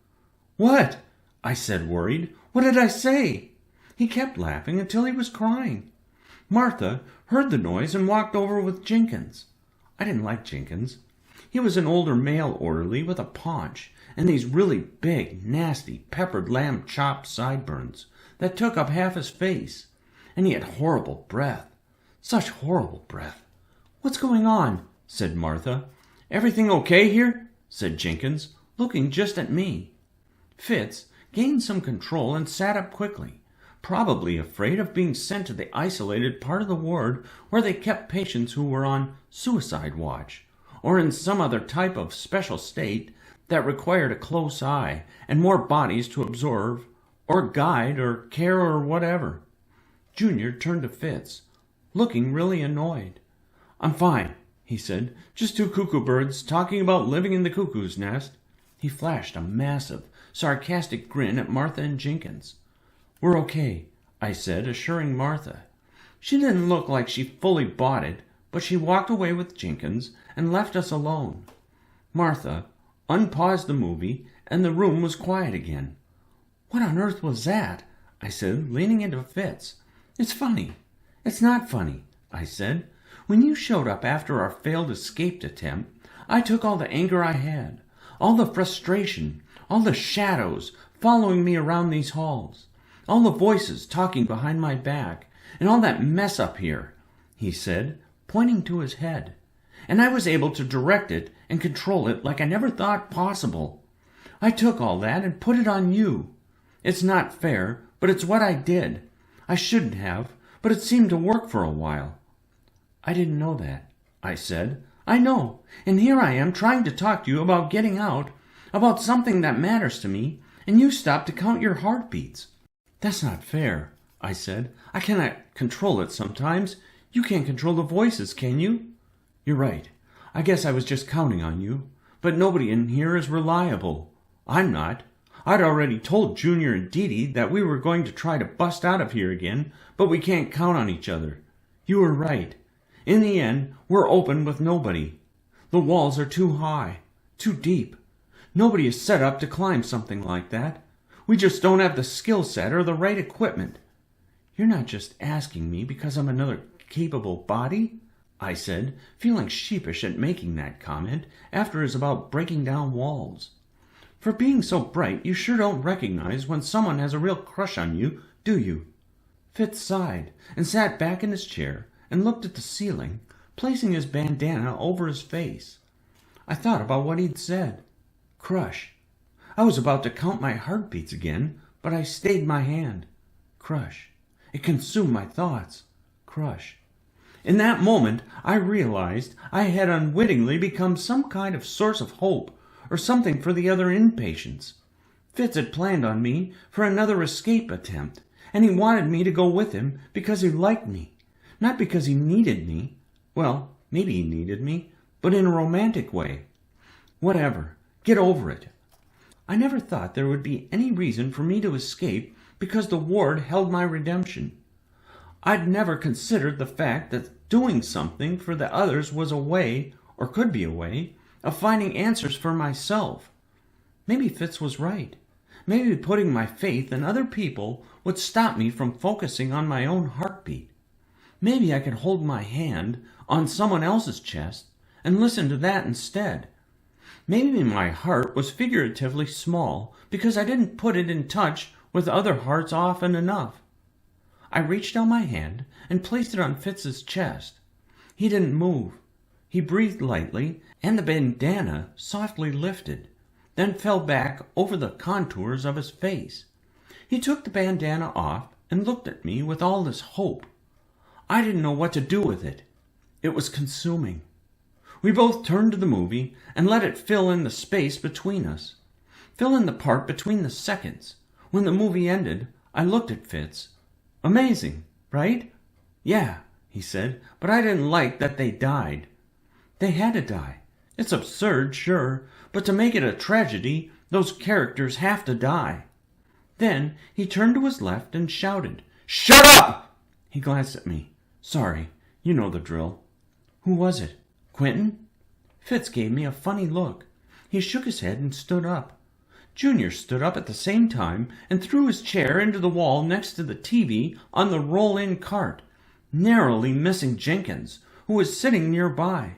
What? I said, worried. What did I say? He kept laughing until he was crying. Martha heard the noise and walked over with Jenkins. I didn't like Jenkins. He was an older male orderly with a paunch and these really big, nasty, peppered lamb chop sideburns that took up half his face. And he had horrible breath. Such horrible breath. What's going on? Said Martha. Everything okay here? Said Jenkins, looking just at me. Fitz gained some control and sat up quickly, probably afraid of being sent to the isolated part of the ward where they kept patients who were on suicide watch, or in some other type of special state that required a close eye and more bodies to observe, or guide, or care, or whatever. Junior turned to Fitz, looking really annoyed. I'm fine, he said. Just two cuckoo birds talking about living in the cuckoo's nest. He flashed a massive, sarcastic grin at Martha and Jenkins. We're okay, I said, assuring Martha. She didn't look like she fully bought it, but she walked away with Jenkins and left us alone. Martha unpaused the movie, and the room was quiet again. What on earth was that? I said, leaning into Fitz. It's funny. It's not funny, I said. When you showed up after our failed escape attempt, I took all the anger I had, all the frustration, all the shadows following me around these halls, all the voices talking behind my back, and all that mess up here, he said, pointing to his head. And I was able to direct it and control it like I never thought possible. I took all that and put it on you. It's not fair, but it's what I did. I shouldn't have, but it seemed to work for a while. I didn't know that, I said. I know, and here I am trying to talk to you about getting out, about something that matters to me, and you stop to count your heartbeats. That's not fair, I said. I cannot control it sometimes. You can't control the voices, can you? You're right. I guess I was just counting on you. But nobody in here is reliable. I'm not. I'd already told Junior and Dee Dee that we were going to try to bust out of here again, but we can't count on each other. You were right. In the end, we're open with nobody. The walls are too high, too deep. Nobody is set up to climb something like that. We just don't have the skill set or the right equipment. You're not just asking me because I'm another capable body? I said, feeling sheepish at making that comment after it's about breaking down walls. For being so bright, you sure don't recognize when someone has a real crush on you, do you? Fitz sighed and sat back in his chair and looked at the ceiling, placing his bandana over his face. I thought about what he'd said. Crush. I was about to count my heartbeats again, but I stayed my hand. Crush. It consumed my thoughts. Crush. In that moment, I realized I had unwittingly become some kind of source of hope or something for the other inpatients. Fitz had planned on me for another escape attempt, and he wanted me to go with him because he liked me, not because he needed me. Well, maybe he needed me, but in a romantic way. Whatever. Get over it. I never thought there would be any reason for me to escape because the ward held my redemption. I'd never considered the fact that doing something for the others was a way, or could be a way, of finding answers for myself. Maybe Fitz was right. Maybe putting my faith in other people would stop me from focusing on my own heartbeat. Maybe I could hold my hand on someone else's chest and listen to that instead. Maybe my heart was figuratively small because I didn't put it in touch with other hearts often enough. I reached out my hand and placed it on Fitz's chest. He didn't move. He breathed lightly, and the bandana softly lifted, then fell back over the contours of his face. He took the bandana off and looked at me with all this hope. I didn't know what to do with it. It was consuming. We both turned to the movie and let it fill in the space between us, fill in the part between the seconds. When the movie ended, I looked at Fitz. Amazing, right? Yeah, he said, but I didn't like that they died. They had to die. It's absurd, sure, but to make it a tragedy, those characters have to die. Then he turned to his left and shouted, "Shut up!" He glanced at me. Sorry, you know the drill. Who was it? Quentin? Fitz gave me a funny look. He shook his head and stood up. Junior stood up at the same time and threw his chair into the wall next to the TV on the roll-in cart, narrowly missing Jenkins, who was sitting nearby.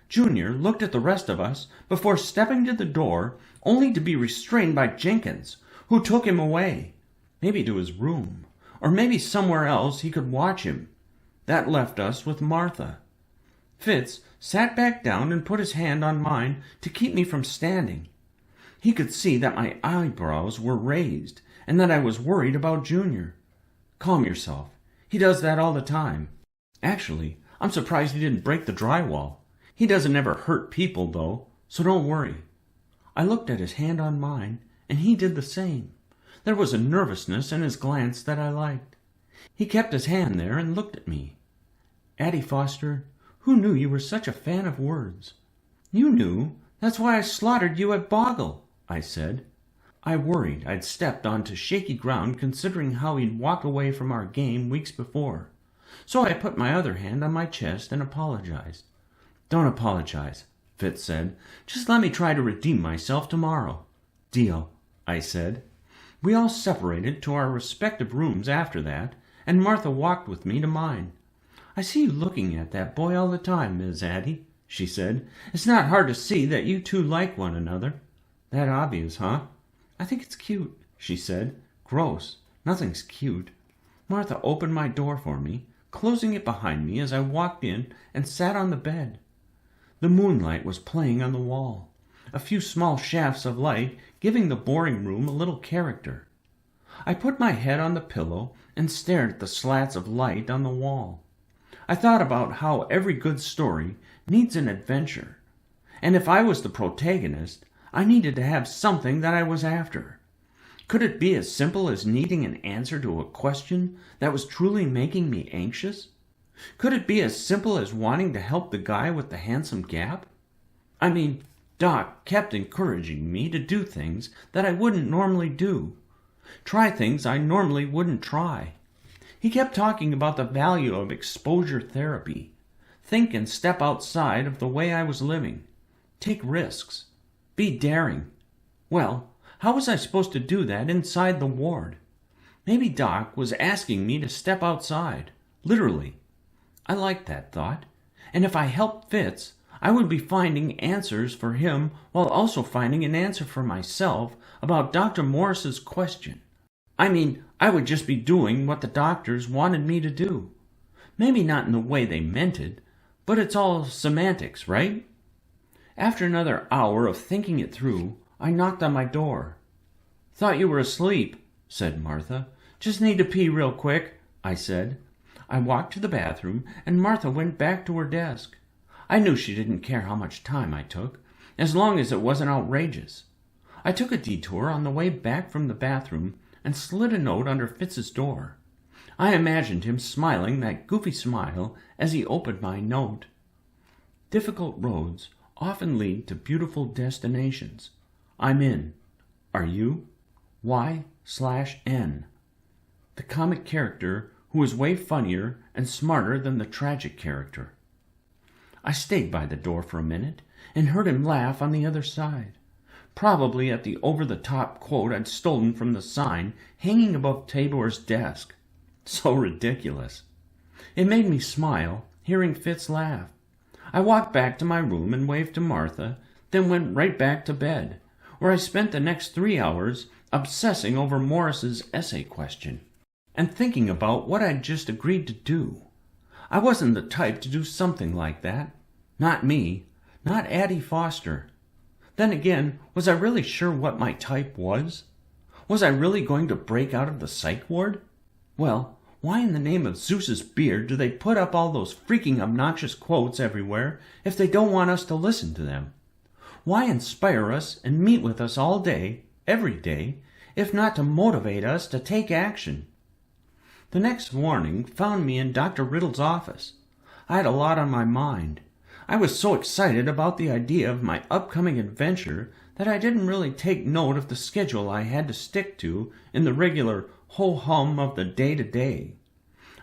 Junior looked at the rest of us before stepping to the door, only to be restrained by Jenkins, who took him away, maybe to his room, or maybe somewhere else he could watch him. That left us with Martha. Fitz sat back down and put his hand on mine to keep me from standing. He could see that my eyebrows were raised and that I was worried about Junior. Calm yourself. He does that all the time. Actually, I'm surprised he didn't break the drywall. He doesn't ever hurt people, though, so don't worry. I looked at his hand on mine, and he did the same. There was a nervousness in his glance that I liked. He kept his hand there and looked at me. Addie Foster, who knew you were such a fan of words? You knew. That's why I slaughtered you at Boggle, I said. I worried I'd stepped onto shaky ground considering how he'd walked away from our game weeks before. So I put my other hand on my chest and apologized. Don't apologize, Fitz said. Just let me try to redeem myself tomorrow. Deal, I said. We all separated to our respective rooms after that, and Martha walked with me to mine. I see you looking at that boy all the time, Miss Addie, she said. It's not hard to see that you two like one another. That obvious, huh? I think it's cute, she said. Gross. Nothing's cute. Martha opened my door for me, closing it behind me as I walked in and sat on the bed. The moonlight was playing on the wall, a few small shafts of light giving the boring room a little character. I put my head on the pillow and stared at the slats of light on the wall. I thought about how every good story needs an adventure, and if I was the protagonist, I needed to have something that I was after. Could it be as simple as needing an answer to a question that was truly making me anxious? Could it be as simple as wanting to help the guy with the handsome gap? I mean, Doc kept encouraging me to do things that I wouldn't normally do, try things I normally wouldn't try. He kept talking about the value of exposure therapy, think and step outside of the way I was living, take risks, be daring. Well, how was I supposed to do that inside the ward? Maybe Doc was asking me to step outside, literally. I liked that thought, and if I helped Fitz, I would be finding answers for him while also finding an answer for myself about Dr. Morris's question. I mean, I would just be doing what the doctors wanted me to do. Maybe not in the way they meant it, but it's all semantics, right? After another hour of thinking it through, I knocked on my door. Thought you were asleep, said Martha. Just need to pee real quick, I said. I walked to the bathroom, and Martha went back to her desk. I knew she didn't care how much time I took, as long as it wasn't outrageous. I took a detour on the way back from the bathroom and slid a note under Fitz's door. I imagined him smiling that goofy smile as he opened my note. Difficult roads often lead to beautiful destinations. I'm in. are you? Y/N, the comic character who is way funnier and smarter than the tragic character. I stayed by the door for a minute and heard him laugh on the other side, probably at the over-the-top quote I'd stolen from the sign hanging above Tabor's desk. So ridiculous. It made me smile, hearing Fitz laugh. I walked back to my room and waved to Martha, then went right back to bed, where I spent the next 3 hours obsessing over Morris's essay question and thinking about what I'd just agreed to do. I wasn't the type to do something like that. Not me. Not Addie Foster. Then again, was I really sure what my type was? Was I really going to break out of the psych ward? Well, why in the name of Zeus's beard do they put up all those freaking obnoxious quotes everywhere if they don't want us to listen to them? Why inspire us and meet with us all day, every day, if not to motivate us to take action? The next morning found me in Dr. Riddle's office. I had a lot on my mind. I was so excited about the idea of my upcoming adventure that I didn't really take note of the schedule I had to stick to in the regular ho-hum of the day-to-day.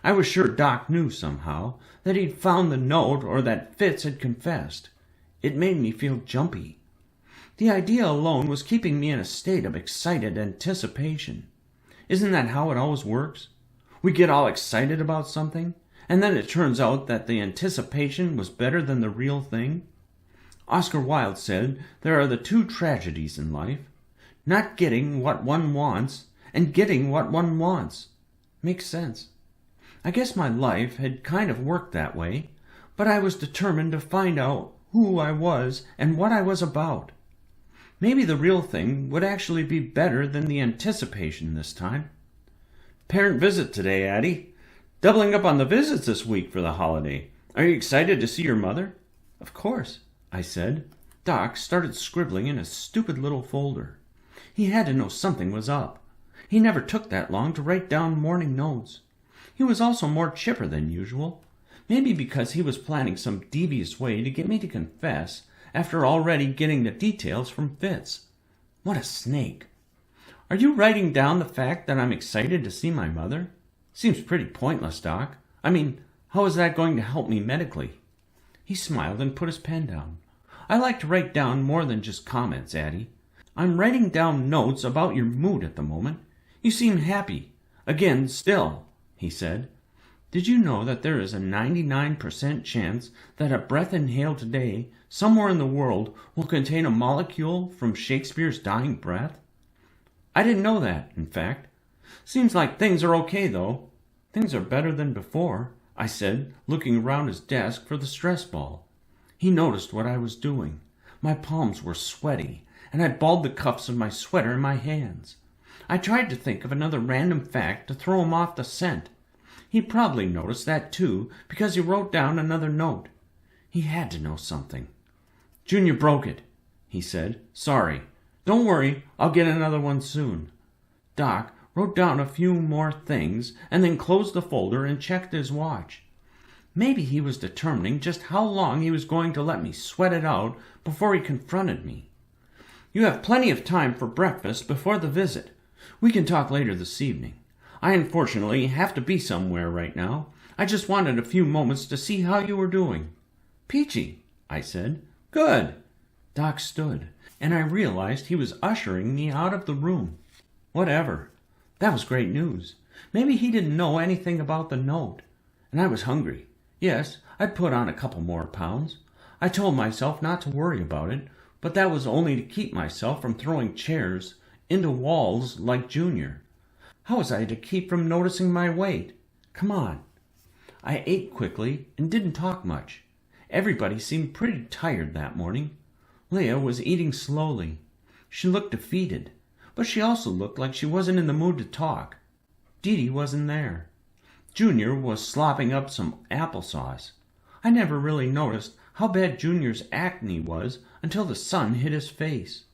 I was sure Doc knew somehow that he'd found the note or that Fitz had confessed. It made me feel jumpy. The idea alone was keeping me in a state of excited anticipation. Isn't that how it always works? We get all excited about something, and then it turns out that the anticipation was better than the real thing. Oscar Wilde said there are the two tragedies in life: not getting what one wants and getting what one wants. Makes sense. I guess my life had kind of worked that way, but I was determined to find out who I was and what I was about. Maybe the real thing would actually be better than the anticipation this time. Parent visit today, Addie. Doubling up on the visits this week for the holiday. Are you excited to see your mother? Of course, I said. Doc started scribbling in a stupid little folder. He had to know something was up. He never took that long to write down morning notes. He was also more chipper than usual, maybe because he was planning some devious way to get me to confess after already getting the details from Fitz. What a snake. Are you writing down the fact that I'm excited to see my mother? Seems pretty pointless, Doc. I mean, how is that going to help me medically? He smiled and put his pen down. I like to write down more than just comments, Addie. I'm writing down notes about your mood at the moment. You seem happy. Again, still, he said. Did you know that there is a 99% chance that a breath inhaled today somewhere in the world will contain a molecule from Shakespeare's dying breath? I didn't know that, in fact. Seems like things are okay, though. Things are better than before, I said, looking around his desk for the stress ball. He noticed what I was doing. My palms were sweaty, and I balled the cuffs of my sweater in my hands. I tried to think of another random fact to throw him off the scent. He probably noticed that, too, because he wrote down another note. He had to know something. Junior broke it, he said. Sorry. Don't worry, I'll get another one soon. Doc wrote down a few more things and then closed the folder and checked his watch. Maybe he was determining just how long he was going to let me sweat it out before he confronted me. You have plenty of time for breakfast before the visit. We can talk later this evening. I unfortunately have to be somewhere right now. I just wanted a few moments to see how you were doing. Peachy, I said. Good. Doc stood, and I realized he was ushering me out of the room. Whatever. That was great news. Maybe he didn't know anything about the note. And I was hungry. Yes, I'd put on a couple more pounds. I told myself not to worry about it, but that was only to keep myself from throwing chairs into walls like Junior. How was I to keep from noticing my weight? Come on. I ate quickly and didn't talk much. Everybody seemed pretty tired that morning. Leah was eating slowly. She looked defeated, but she also looked like she wasn't in the mood to talk. Dee wasn't there. Junior was slopping up some applesauce. I never really noticed how bad Junior's acne was until the sun hit his face.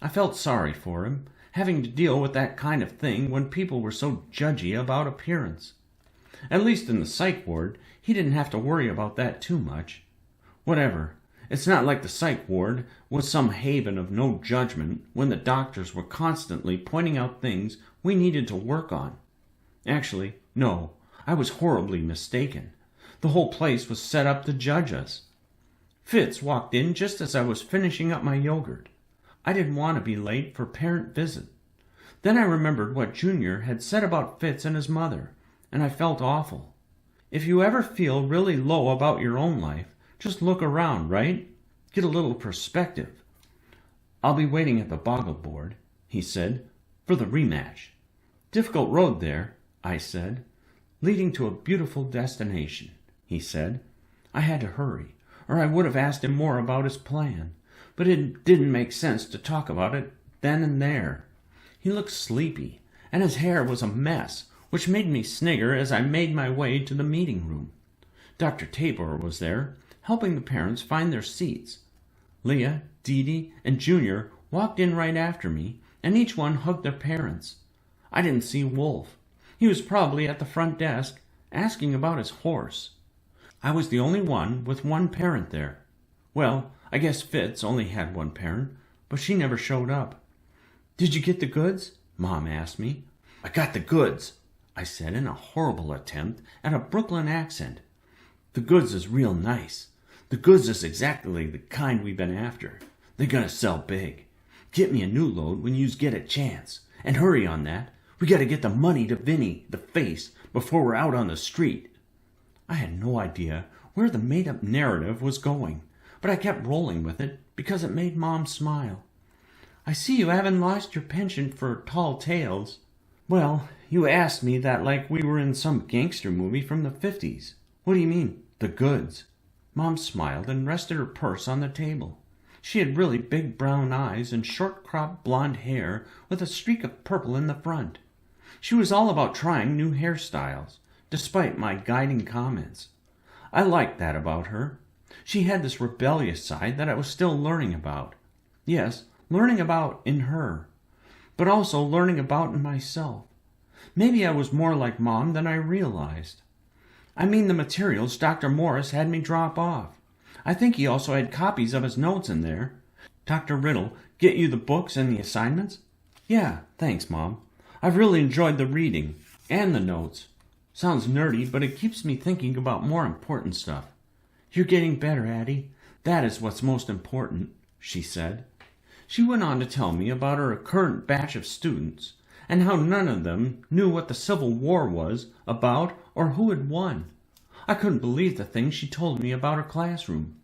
I felt sorry for him, having to deal with that kind of thing when people were so judgy about appearance. At least in the psych ward, he didn't have to worry about that too much. Whatever. It's not like the psych ward was some haven of no judgment when the doctors were constantly pointing out things we needed to work on. Actually, no, I was horribly mistaken. The whole place was set up to judge us. Fitz walked in just as I was finishing up my yogurt. I didn't want to be late for parent visit. Then I remembered what Junior had said about Fitz and his mother, and I felt awful. If you ever feel really low about your own life, just look around, right? Get a little perspective. I'll be waiting at the boggle board, he said, for the rematch. Difficult road there, I said. Leading to a beautiful destination, he said. I had to hurry, or I would have asked him more about his plan, but it didn't make sense to talk about it then and there. He looked sleepy, and his hair was a mess, which made me snigger as I made my way to the meeting room. Dr. Tabor was there, helping the parents find their seats. Leah, Dee, and Junior walked in right after me, and each one hugged their parents. I didn't see Wolf. He was probably at the front desk, asking about his horse. I was the only one with one parent there. Well, I guess Fitz only had one parent, but she never showed up. "Did you get the goods?" Mom asked me. "I got the goods," I said in a horrible attempt at a Brooklyn accent. "The goods is real nice. The goods is exactly the kind we've been after. They're gonna sell big. Get me a new load when yous get a chance. And hurry on that. We gotta get the money to Vinny, the face, before we're out on the street." I had no idea where the made-up narrative was going, but I kept rolling with it because it made Mom smile. "I see you haven't lost your penchant for tall tales." "Well, you asked me that like we were in some gangster movie from the 50s. What do you mean, the goods?" Mom smiled and rested her purse on the table. She had really big brown eyes and short-cropped blonde hair with a streak of purple in the front. She was all about trying new hairstyles, despite my guiding comments. I liked that about her. She had this rebellious side that I was still learning about. Yes, learning about in her, but also learning about in myself. Maybe I was more like Mom than I realized. I mean the materials Dr. Morris had me drop off. I think he also had copies of his notes in there. Dr. Riddle get you the books and the assignments? Yeah, thanks, Mom. I've really enjoyed the reading and the notes. Sounds nerdy, but it keeps me thinking about more important stuff. You're getting better, Addie. That is what's most important, she said. She went on to tell me about her current batch of students and how none of them knew what the Civil War was about or who had won. I couldn't believe the things she told me about her classroom.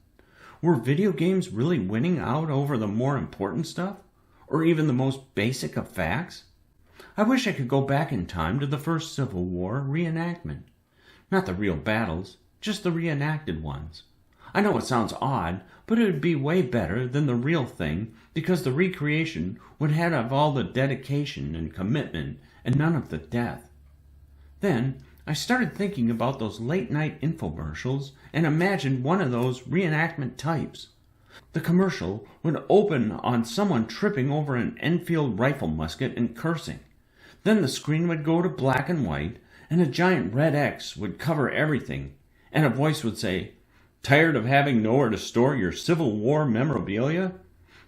Were video games really winning out over the more important stuff? Or even the most basic of facts? I wish I could go back in time to the first Civil War reenactment. Not the real battles, just the reenacted ones. I know it sounds odd, but it would be way better than the real thing because the recreation would have all the dedication and commitment and none of the death. Then I started thinking about those late-night infomercials and imagined one of those reenactment types. The commercial would open on someone tripping over an Enfield rifle musket and cursing. Then the screen would go to black and white, and a giant red X would cover everything, and a voice would say, "Tired of having nowhere to store your Civil War memorabilia?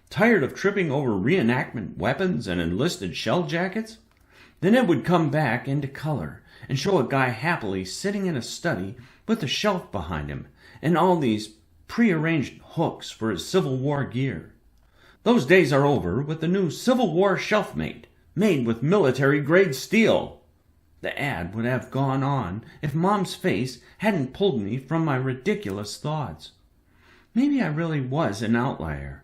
Tired of tripping over reenactment weapons and enlisted shell jackets?" Then it would come back into color and show a guy happily sitting in a study with a shelf behind him and all these prearranged hooks for his Civil War gear. Those days are over with the new Civil War shelfmate, made with military-grade steel. The ad would have gone on if Mom's face hadn't pulled me from my ridiculous thoughts. Maybe I really was an outlier,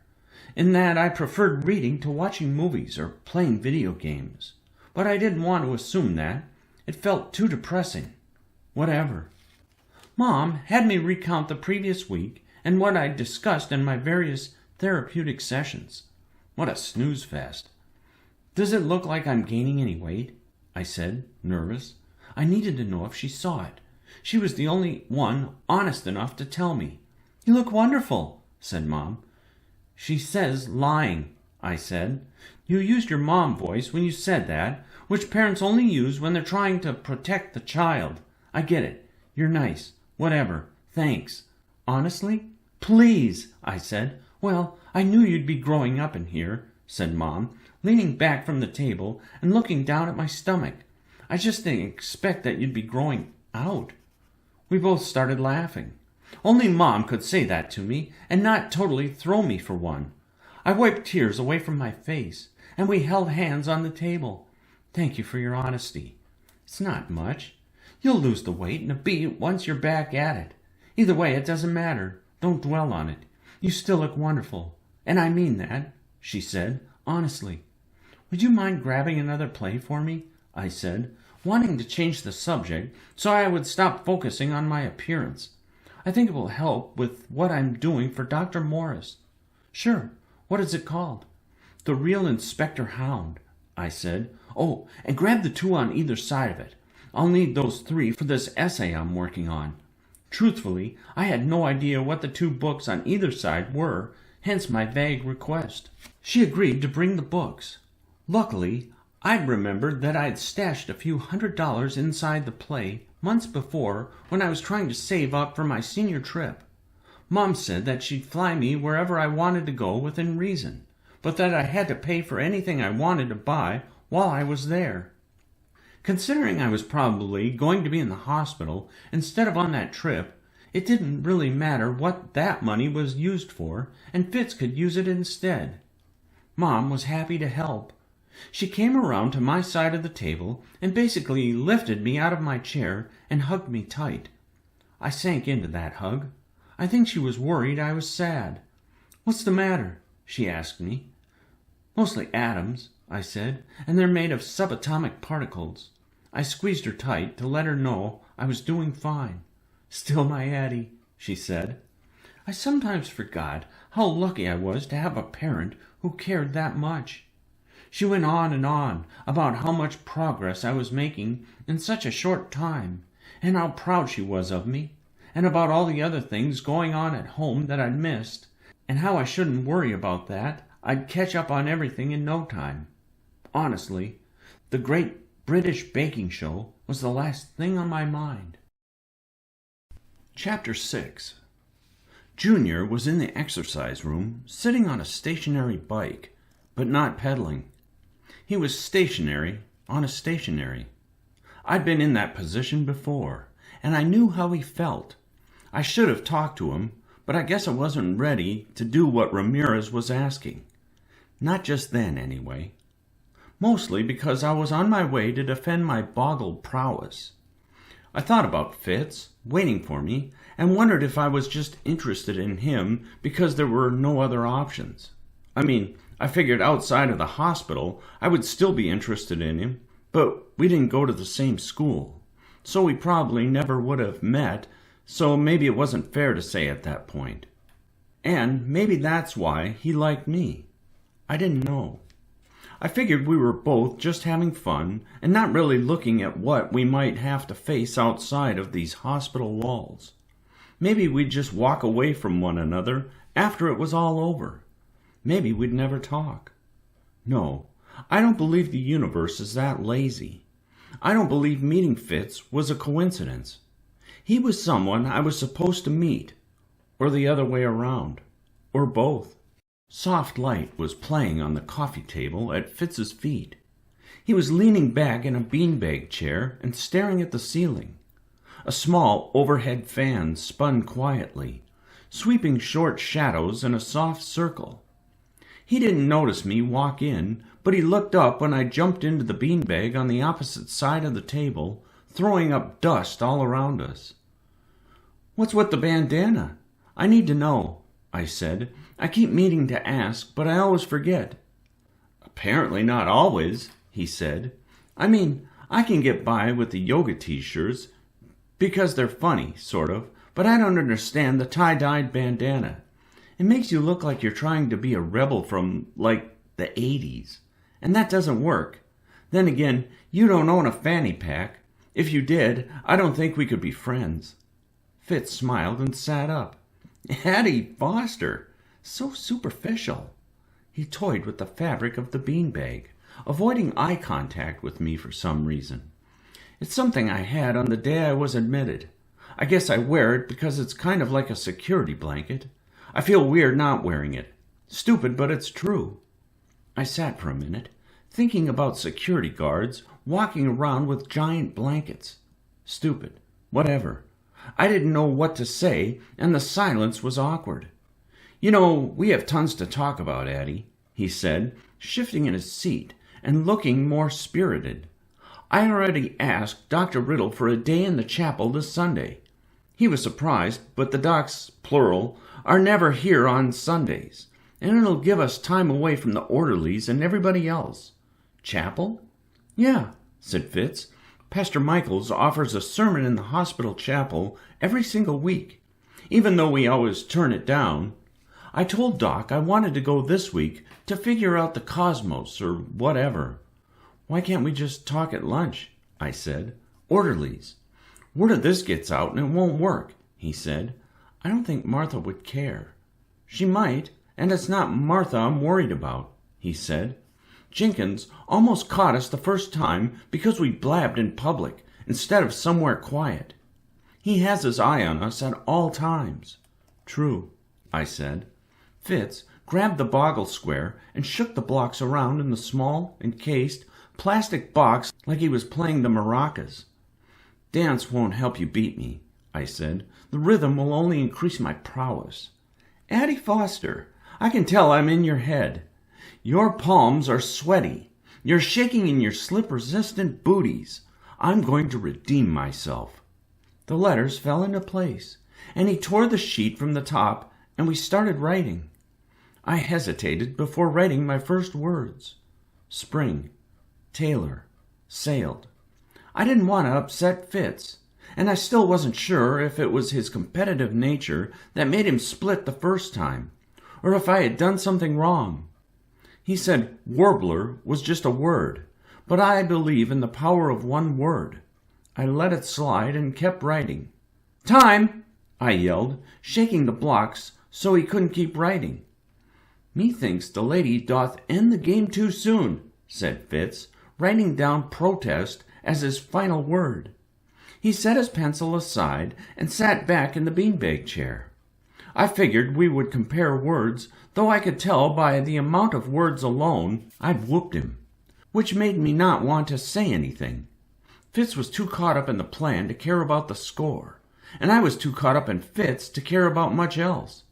in that I preferred reading to watching movies or playing video games. But I didn't want to assume that. It felt too depressing. Whatever. Mom had me recount the previous week and what I'd discussed in my various therapeutic sessions. What a snooze fest. "Does it look like I'm gaining any weight?" I said, nervous. I needed to know if she saw it. She was the only one honest enough to tell me. "You look wonderful," said Mom. "She says lying," I said. "You used your mom voice when you said that, which parents only use when they're trying to protect the child. I get it. You're nice. Whatever. Thanks. Honestly, "Please," I said. "Well, I knew you'd be growing up in here," said Mom, leaning back from the table and looking down at my stomach. "I just didn't expect that you'd be growing out." We both started laughing. Only Mom could say that to me and not totally throw me for one. I wiped tears away from my face, and we held hands on the table. "Thank you for your honesty. It's not much. You'll lose the weight in a beat once you're back at it. Either way, it doesn't matter. Don't dwell on it. You still look wonderful. And I mean that," she said, honestly. "Would you mind grabbing another play for me?" I said, wanting to change the subject so I would stop focusing on my appearance. "I think it will help with what I'm doing for Dr. Morris." "Sure. What is it called?" "The Real Inspector Hound," I said. "Oh, and grab the 2 on either side of it. I'll need those 3 for this essay I'm working on." Truthfully, I had no idea what the 2 books on either side were, hence my vague request. She agreed to bring the books. Luckily, I'd remembered that I'd stashed a few $100 inside the play months before when I was trying to save up for my senior trip. Mom said that she'd fly me wherever I wanted to go within reason, but that I had to pay for anything I wanted to buy while I was there. Considering I was probably going to be in the hospital instead of on that trip, it didn't really matter what that money was used for, and Fitz could use it instead. Mom was happy to help. She came around to my side of the table and basically lifted me out of my chair and hugged me tight. I sank into that hug. I think she was worried I was sad. "What's the matter?" she asked me. "Mostly atoms," I said, "and they're made of subatomic particles." I squeezed her tight to let her know I was doing fine. "Still my Addie," she said. I sometimes forgot how lucky I was to have a parent who cared that much. She went on and on about how much progress I was making in such a short time, and how proud she was of me, and about all the other things going on at home that I'd missed, and how I shouldn't worry about that. I'd catch up on everything in no time. Honestly, the Great British Baking Show was the last thing on my mind. Chapter 6. Junior was in the exercise room, sitting on a stationary bike, but not pedaling. He was stationary on a stationary. I'd been in that position before, and I knew how he felt. I should have talked to him, but I guess I wasn't ready to do what Ramirez was asking. Not just then, anyway. Mostly because I was on my way to defend my boggled prowess. I thought about Fitz, waiting for me, and wondered if I was just interested in him because there were no other options. I mean, I figured outside of the hospital I would still be interested in him, but we didn't go to the same school, so we probably never would have met, so maybe it wasn't fair to say at that point. And maybe that's why he liked me. I didn't know. I figured we were both just having fun and not really looking at what we might have to face outside of these hospital walls. Maybe we'd just walk away from one another after it was all over. Maybe we'd never talk. No, I don't believe the universe is that lazy. I don't believe meeting Fitz was a coincidence. He was someone I was supposed to meet, or the other way around, or both. Soft light was playing on the coffee table at Fitz's feet. He was leaning back in a beanbag chair and staring at the ceiling. A small overhead fan spun quietly, sweeping short shadows in a soft circle. He didn't notice me walk in, but he looked up when I jumped into the beanbag on the opposite side of the table, throwing up dust all around us. "What's with the bandana? I need to know," I said. "I keep meaning to ask, but I always forget." "Apparently not always," he said. "I mean, I can get by with the yoga t-shirts because they're funny, sort of, but I don't understand the tie-dyed bandana. It makes you look like you're trying to be a rebel from, like, the 80s. And that doesn't work. Then again, you don't own a fanny pack. If you did, I don't think we could be friends." Fitz smiled and sat up. "Addie Foster, so superficial." He toyed with the fabric of the beanbag, avoiding eye contact with me for some reason. "It's something I had on the day I was admitted. I guess I wear it because it's kind of like a security blanket. I feel weird not wearing it. Stupid, but it's true. I sat for a minute, thinking about security guards walking around with giant blankets. Stupid. Whatever. I didn't know what to say, and the silence was awkward. You know, we have tons to talk about, Addie, he said, shifting in his seat and looking more spirited. I already asked Dr. Riddle for a day in the chapel this Sunday. He was surprised, but the docs, plural, are never here on Sundays, and it'll give us time away from the orderlies and everybody else. Chapel? Yeah, said Fitz. Pastor Michaels offers a sermon in the hospital chapel every single week, even though we always turn it down. I told Doc I wanted to go this week to figure out the cosmos or whatever. Why can't we just talk at lunch? I said. Orderlies. Word of this gets out and it won't work, he said. I don't think Martha would care. She might, and it's not Martha I'm worried about, he said. Jenkins almost caught us the first time because we blabbed in public instead of somewhere quiet. He has his eye on us at all times. True, I said. Fitz grabbed the boggle square and shook the blocks around in the small, encased, plastic box like he was playing the maracas. Dance won't help you beat me, I said. The rhythm will only increase my prowess. Addie Foster, I can tell I'm in your head. Your palms are sweaty. You're shaking in your slip-resistant booties. I'm going to redeem myself. The letters fell into place, and he tore the sheet from the top, and we started writing. I hesitated before writing my first words. Spring. Taylor. Sailed. I didn't want to upset Fitz, and I still wasn't sure if it was his competitive nature that made him split the first time, or if I had done something wrong. He said warbler was just a word, but I believe in the power of one word. I let it slide and kept writing. Time! I yelled, shaking the blocks so he couldn't keep writing. Methinks the lady doth end the game too soon, said Fitz, writing down protest as his final word. He set his pencil aside and sat back in the beanbag chair. I figured we would compare words, though I could tell by the amount of words alone I'd whooped him, which made me not want to say anything. Fitz was too caught up in the plan to care about the score, and I was too caught up in Fitz to care about much else.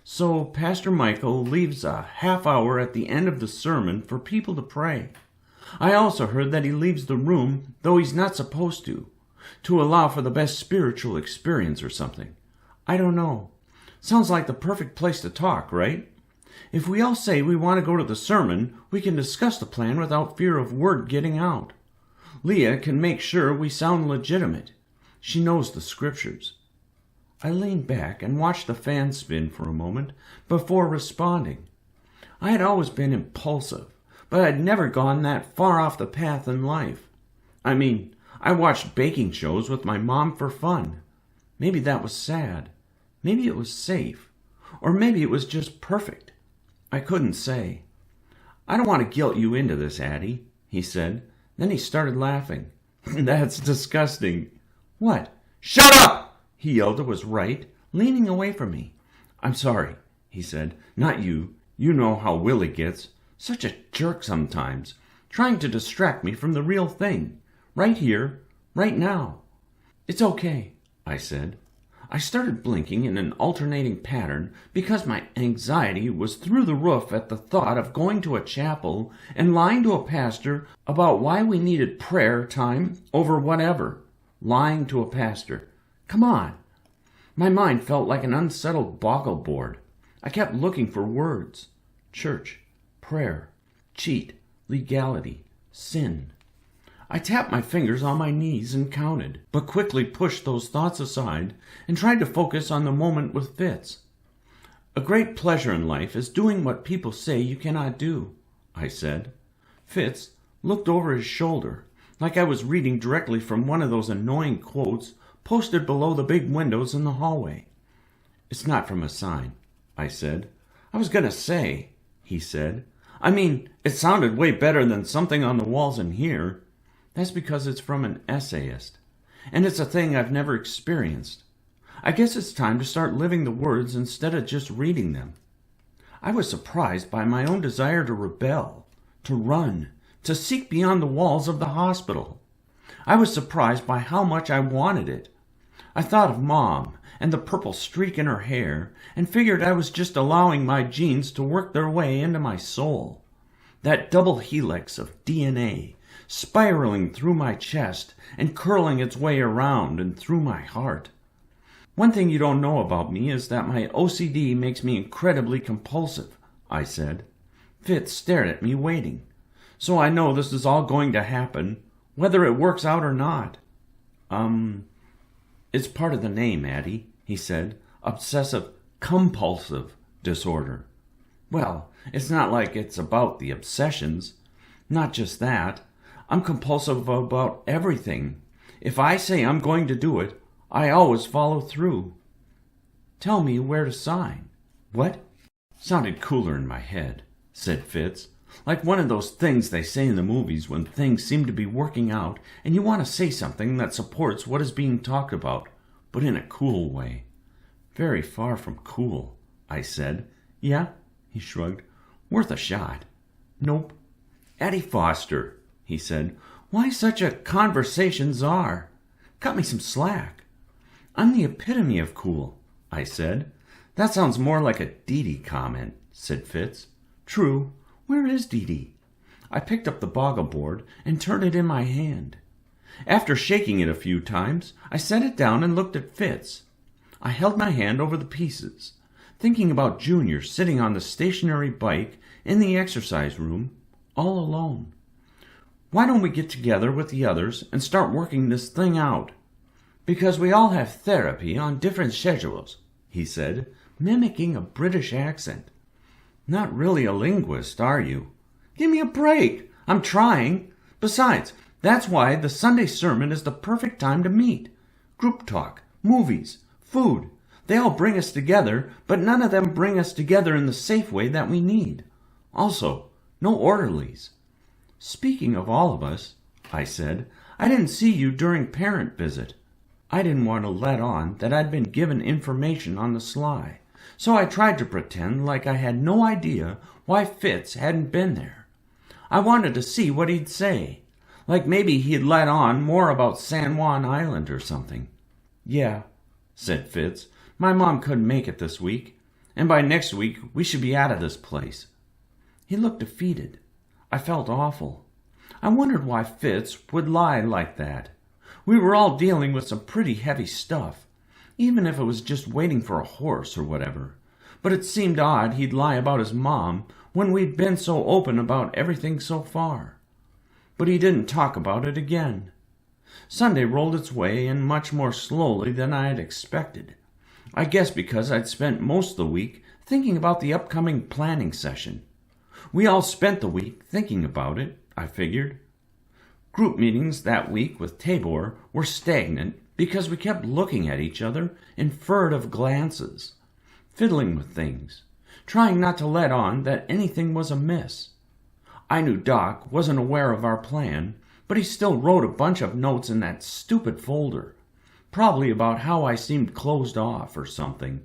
So Pastor Michael leaves a half hour at the end of the sermon for people to pray. I also heard that he leaves the room, though he's not supposed to allow for the best spiritual experience or something. I don't know. Sounds like the perfect place to talk, right? If we all say we want to go to the sermon, we can discuss the plan without fear of word getting out. Leah can make sure we sound legitimate. She knows the scriptures. I leaned back and watched the fan spin for a moment before responding. I had always been impulsive, but I'd never gone that far off the path in life. I mean, I watched baking shows with my mom for fun. Maybe that was sad. Maybe it was safe. Or maybe it was just perfect. I couldn't say. I don't want to guilt you into this, Addie, he said. Then he started laughing. That's disgusting. What? Shut up! He yelled. It was right, leaning away from me. I'm sorry, he said. Not you. You know how Willie gets. Such a jerk sometimes, trying to distract me from the real thing. Right here, right now. It's okay, I said. I started blinking in an alternating pattern because my anxiety was through the roof at the thought of going to a chapel and lying to a pastor about why we needed prayer time over whatever. Lying to a pastor. Come on. My mind felt like an unsettled boggle board. I kept looking for words. Church, prayer, cheat, legality, sin. I tapped my fingers on my knees and counted, but quickly pushed those thoughts aside and tried to focus on the moment with Fitz. A great pleasure in life is doing what people say you cannot do, I said. Fitz looked over his shoulder, like I was reading directly from one of those annoying quotes posted below the big windows in the hallway. It's not from a sign, I said. I was going to say, he said. I mean, it sounded way better than something on the walls in here. That's because it's from an essayist, and it's a thing I've never experienced. I guess it's time to start living the words instead of just reading them. I was surprised by my own desire to rebel, to run, to seek beyond the walls of the hospital. I was surprised by how much I wanted it. I thought of Mom and the purple streak in her hair and figured I was just allowing my genes to work their way into my soul. That double helix of DNA spiraling through my chest and curling its way around and through my heart. One thing you don't know about me is that my OCD makes me incredibly compulsive, I said. Fitz stared at me, waiting. So I know this is all going to happen, whether it works out or not. It's part of the name, Addie, he said. Obsessive-compulsive disorder. Well, it's not like it's about the obsessions. Not just that. I'm compulsive about everything. If I say I'm going to do it, I always follow through. Tell me where to sign. What? Sounded cooler in my head, said Fitz. Like one of those things they say in the movies when things seem to be working out and you want to say something that supports what is being talked about, but in a cool way. Very far from cool, I said. Yeah, he shrugged. Worth a shot. Nope. Addie Foster, he said. Why such a conversation czar? Cut me some slack. I'm the epitome of cool, I said. That sounds more like a 𝘠𝘠 comment, said Fitz. True. Where is 𝘠𝘠? I picked up the boggle board and turned it in my hand. After shaking it a few times, I set it down and looked at Fitz. I held my hand over the pieces, thinking about Junior sitting on the stationary bike in the exercise room, all alone. Why don't we get together with the others and start working this thing out? Because we all have therapy on different schedules, he said, mimicking a British accent. Not really a linguist, are you? Give me a break. I'm trying. Besides, that's why the Sunday sermon is the perfect time to meet. Group talk, movies, food. They all bring us together, but none of them bring us together in the safe way that we need. Also, no orderlies. Speaking of all of us, I said, I didn't see you during parent visit. I didn't want to let on that I'd been given information on the sly, so I tried to pretend like I had no idea why Fitz hadn't been there. I wanted to see what he'd say, like maybe he'd let on more about San Juan Island or something. Yeah, said Fitz, my mom couldn't make it this week, and by next week we should be out of this place. He looked defeated. I felt awful. I wondered why Fitz would lie like that. We were all dealing with some pretty heavy stuff, even if it was just waiting for a horse or whatever. But it seemed odd he'd lie about his mom when we'd been so open about everything so far. But he didn't talk about it again. Sunday rolled its way in much more slowly than I had expected. I guess because I'd spent most of the week thinking about the upcoming planning session. We all spent the week thinking about it, I figured. Group meetings that week with Tabor were stagnant because we kept looking at each other in furtive glances, fiddling with things, trying not to let on that anything was amiss. I knew Doc wasn't aware of our plan, but he still wrote a bunch of notes in that stupid folder, probably about how I seemed closed off or something.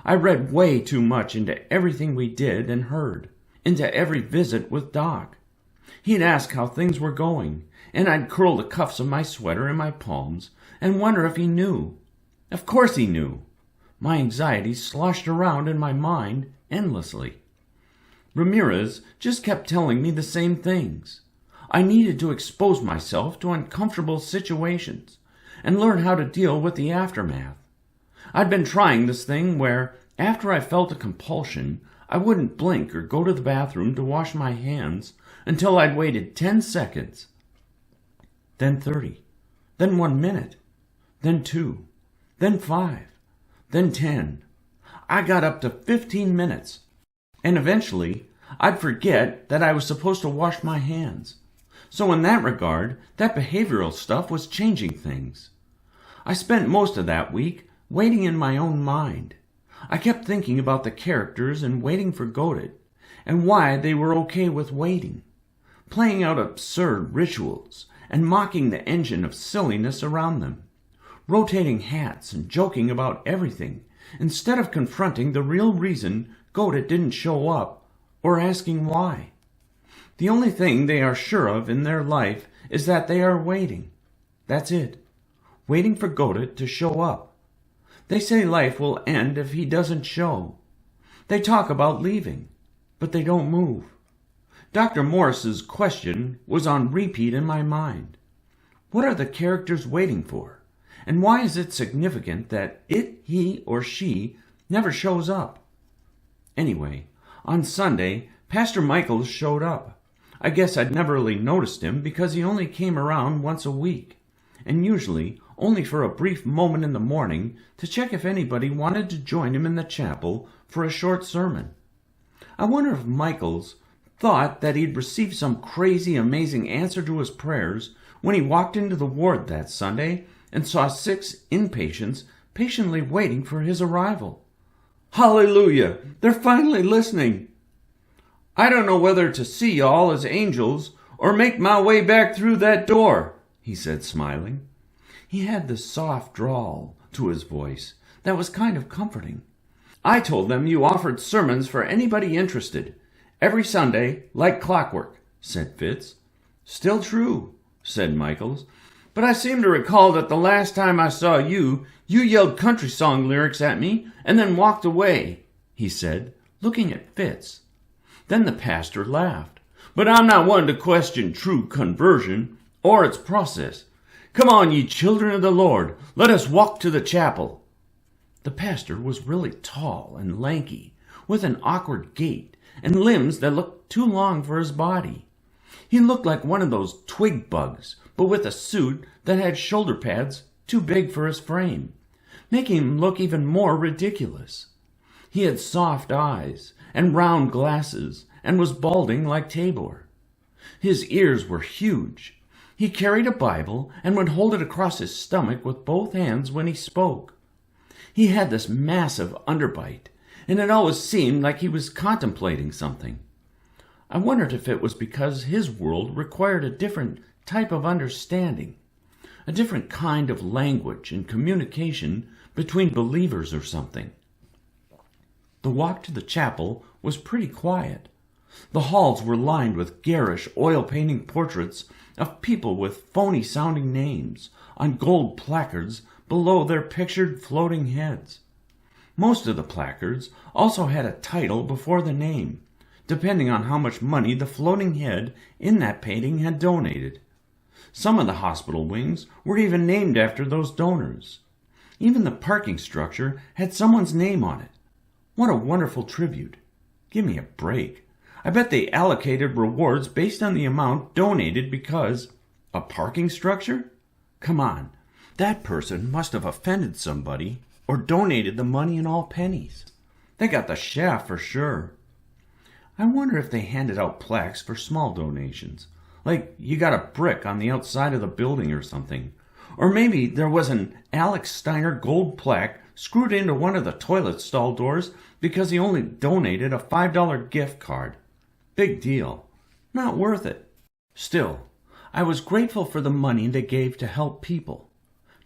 I read way too much into everything we did and heard, into every visit with Doc. He'd ask how things were going, and I'd curl the cuffs of my sweater in my palms and wonder if he knew. Of course he knew. My anxiety sloshed around in my mind endlessly. Ramirez just kept telling me the same things. I needed to expose myself to uncomfortable situations and learn how to deal with the aftermath. I'd been trying this thing where, after I felt a compulsion, I wouldn't blink or go to the bathroom to wash my hands until I'd waited 10 seconds, then 30, then 1 minute, then 2, then 5, then 10. I got up to 15 minutes, and eventually I'd forget that I was supposed to wash my hands. So in that regard, that behavioral stuff was changing things. I spent most of that week waiting in my own mind. I kept thinking about the characters in Waiting for Fitz and why they were okay with waiting, playing out absurd rituals and mocking the engine of silliness around them, rotating hats and joking about everything, instead of confronting the real reason 𝘠𝘪𝘬 didn't show up or asking why. The only thing they are sure of in their life is that they are waiting. That's it. Waiting for 𝘠𝘪𝘬 to show up. They say life will end if he doesn't show. They talk about leaving, but they don't move. Dr. Morris's question was on repeat in my mind. What are the characters waiting for? And why is it significant that it, he, or she never shows up? Anyway, on Sunday, Pastor Michaels showed up. I guess I'd never really noticed him because he only came around once a week, and usually only for a brief moment in the morning to check if anybody wanted to join him in the chapel for a short sermon. I wonder if Michaels thought that he'd received some crazy, amazing answer to his prayers when he walked into the ward that Sunday and saw 6 inpatients patiently waiting for his arrival. Hallelujah! They're finally listening. I don't know whether to see y'all as angels or make my way back through that door, he said, smiling. He had this soft drawl to his voice that was kind of comforting. I told them you offered sermons for anybody interested, every Sunday, like clockwork, said Fitz. Still true, said Michaels. But I seem to recall that the last time I saw you yelled country song lyrics at me and then walked away, he said, looking at Fitz. Then the pastor laughed. But I'm not one to question true conversion or its process. Come on, ye children of the Lord, let us walk to the chapel. The pastor was really tall and lanky, with an awkward gait and limbs that looked too long for his body. He looked like one of those twig bugs, but with a suit that had shoulder pads too big for his frame, making him look even more ridiculous. He had soft eyes and round glasses and was balding like Tabor. His ears were huge. He carried a Bible and would hold it across his stomach with both hands when he spoke. He had this massive underbite, and it always seemed like he was contemplating something. I wondered if it was because his world required a different type of understanding, a different kind of language and communication between believers or something. The walk to the chapel was pretty quiet. The halls were lined with garish oil-painting portraits of people with phony-sounding names on gold placards below their pictured floating heads. Most of the placards also had a title before the name, depending on how much money the floating head in that painting had donated. Some of the hospital wings were even named after those donors. Even the parking structure had someone's name on it. What a wonderful tribute. Give me a break. I bet they allocated rewards based on the amount donated because a parking structure? Come on, that person must have offended somebody or donated the money in all pennies. They got the shaft for sure. I wonder if they handed out plaques for small donations, like you got a brick on the outside of the building or something. Or maybe there was an Alex Steiner gold plaque screwed into one of the toilet stall doors because he only donated a $5 gift card. Big deal. Not worth it. Still, I was grateful for the money they gave to help people.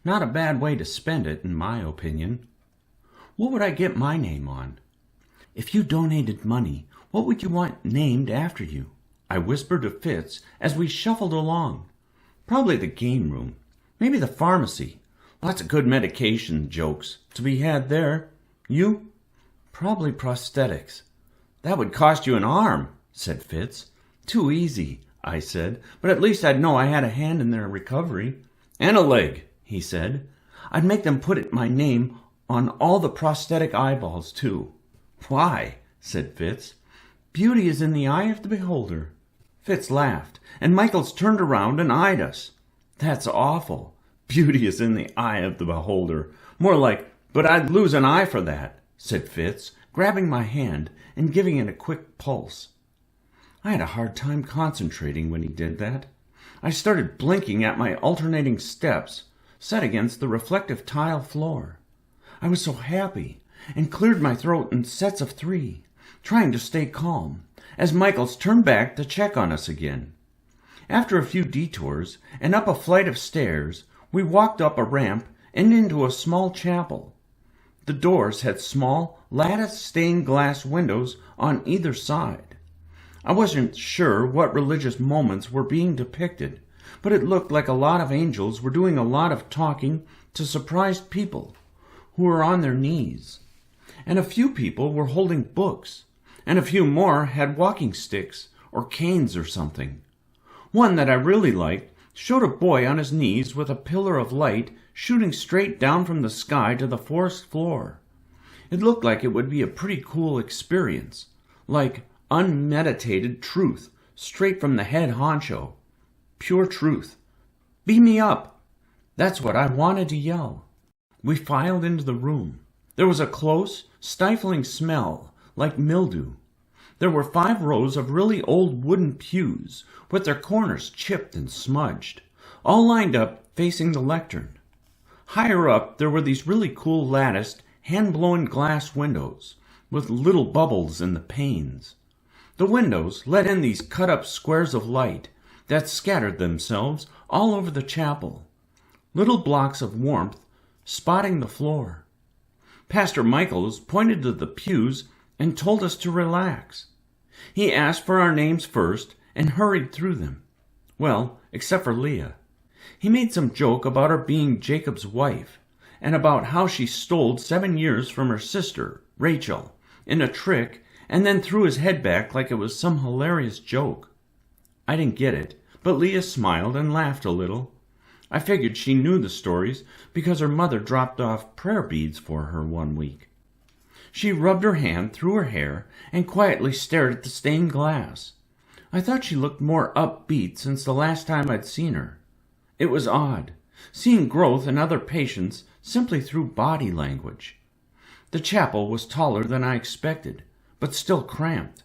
Not a bad way to spend it, in my opinion. What would I get my name on? If you donated money, what would you want named after you? I whispered to Fitz as we shuffled along. Probably the game room. Maybe the pharmacy. Lots of good medication jokes to be had there. You? Probably prosthetics. That would cost you an arm, said Fitz. Too easy, I said, but at least I'd know I had a hand in their recovery. And a leg, he said. I'd make them put my name on all the prosthetic eyeballs, too. Why? Said Fitz. Beauty is in the eye of the beholder. Fitz laughed, and Michaels turned around and eyed us. That's awful. Beauty is in the eye of the beholder. More like, but I'd lose an eye for that, said Fitz, grabbing my hand and giving it a quick pulse. I had a hard time concentrating when he did that. I started blinking at my alternating steps, set against the reflective tile floor. I was so happy, and cleared my throat in sets of 3, trying to stay calm, as Michaels turned back to check on us again. After a few detours and up a flight of stairs, we walked up a ramp and into a small chapel. The doors had small, lattice-stained glass windows on either side. I wasn't sure what religious moments were being depicted, but it looked like a lot of angels were doing a lot of talking to surprised people who were on their knees. And a few people were holding books, and a few more had walking sticks or canes or something. One that I really liked showed a boy on his knees with a pillar of light shooting straight down from the sky to the forest floor. It looked like it would be a pretty cool experience, like unmeditated truth straight from the head honcho. Pure truth. Beam me up. That's what I wanted to yell. We filed into the room. There was a close, stifling smell, like mildew. There were 5 rows of really old wooden pews, with their corners chipped and smudged, all lined up facing the lectern. Higher up, there were these really cool latticed, hand-blown glass windows, with little bubbles in the panes. The windows let in these cut-up squares of light that scattered themselves all over the chapel, little blocks of warmth spotting the floor. Pastor Michaels pointed to the pews and told us to relax. He asked for our names first and hurried through them. Well, except for Leah. He made some joke about her being Jacob's wife, and about how she stole 7 years from her sister, Rachel, in a trick, and then threw his head back like it was some hilarious joke. I didn't get it, but Leah smiled and laughed a little. I figured she knew the stories because her mother dropped off prayer beads for her one week. She rubbed her hand through her hair and quietly stared at the stained glass. I thought she looked more upbeat since the last time I'd seen her. It was odd, seeing growth in other patients simply through body language. The chapel was taller than I expected, but still cramped.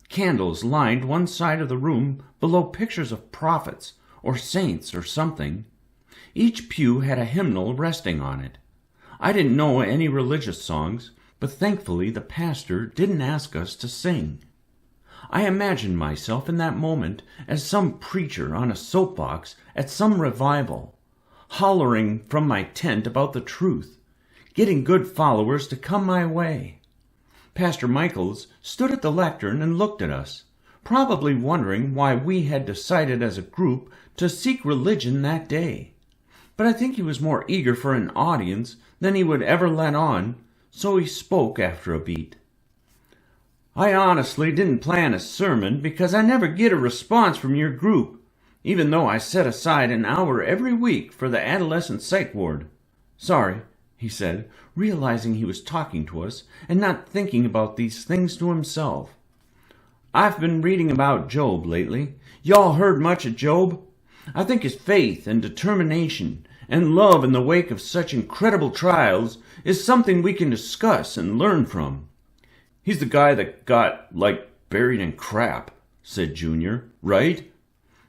Candles lined one side of the room below pictures of prophets or saints or something. Each pew had a hymnal resting on it. I didn't know any religious songs, but thankfully the pastor didn't ask us to sing. I imagined myself in that moment as some preacher on a soapbox at some revival, hollering from my tent about the truth, getting good followers to come my way. Pastor Michaels stood at the lectern and looked at us, probably wondering why we had decided as a group to seek religion that day. But I think he was more eager for an audience than he would ever let on, so he spoke after a beat. I honestly didn't plan a sermon because I never get a response from your group, even though I set aside an hour every week for the adolescent psych ward. Sorry, he said, realizing he was talking to us and not thinking about these things to himself. I've been reading about Job lately. Y'all heard much of Job? I think his faith and determination and love in the wake of such incredible trials is something we can discuss and learn from. He's the guy that got, buried in crap, said Junior, right?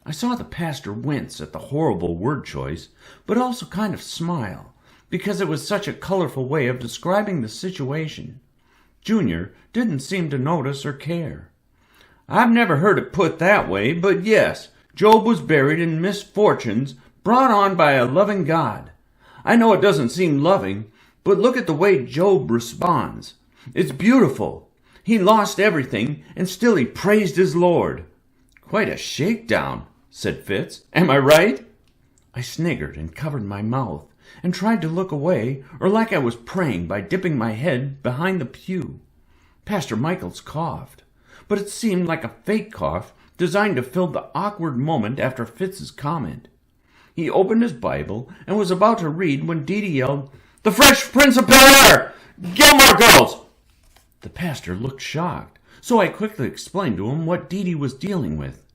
I saw the pastor wince at the horrible word choice, but also kind of smile, because it was such a colorful way of describing the situation. Junior didn't seem to notice or care. I've never heard it put that way, but yes, Job was buried in misfortunes brought on by a loving God. I know it doesn't seem loving, but look at the way Job responds. It's beautiful. He lost everything, and still he praised his Lord. Quite a shakedown, said Fitz. Am I right? I sniggered and covered my mouth, and tried to look away, or like I was praying by dipping my head behind the pew. Pastor Michaels coughed, but it seemed like a fake cough designed to fill the awkward moment after Fitz's comment. He opened his Bible and was about to read when Dee Dee yelled, "The Fresh Prince of Bel-Air! Gilmore Girls!" The pastor looked shocked, so I quickly explained to him what Dee Dee was dealing with.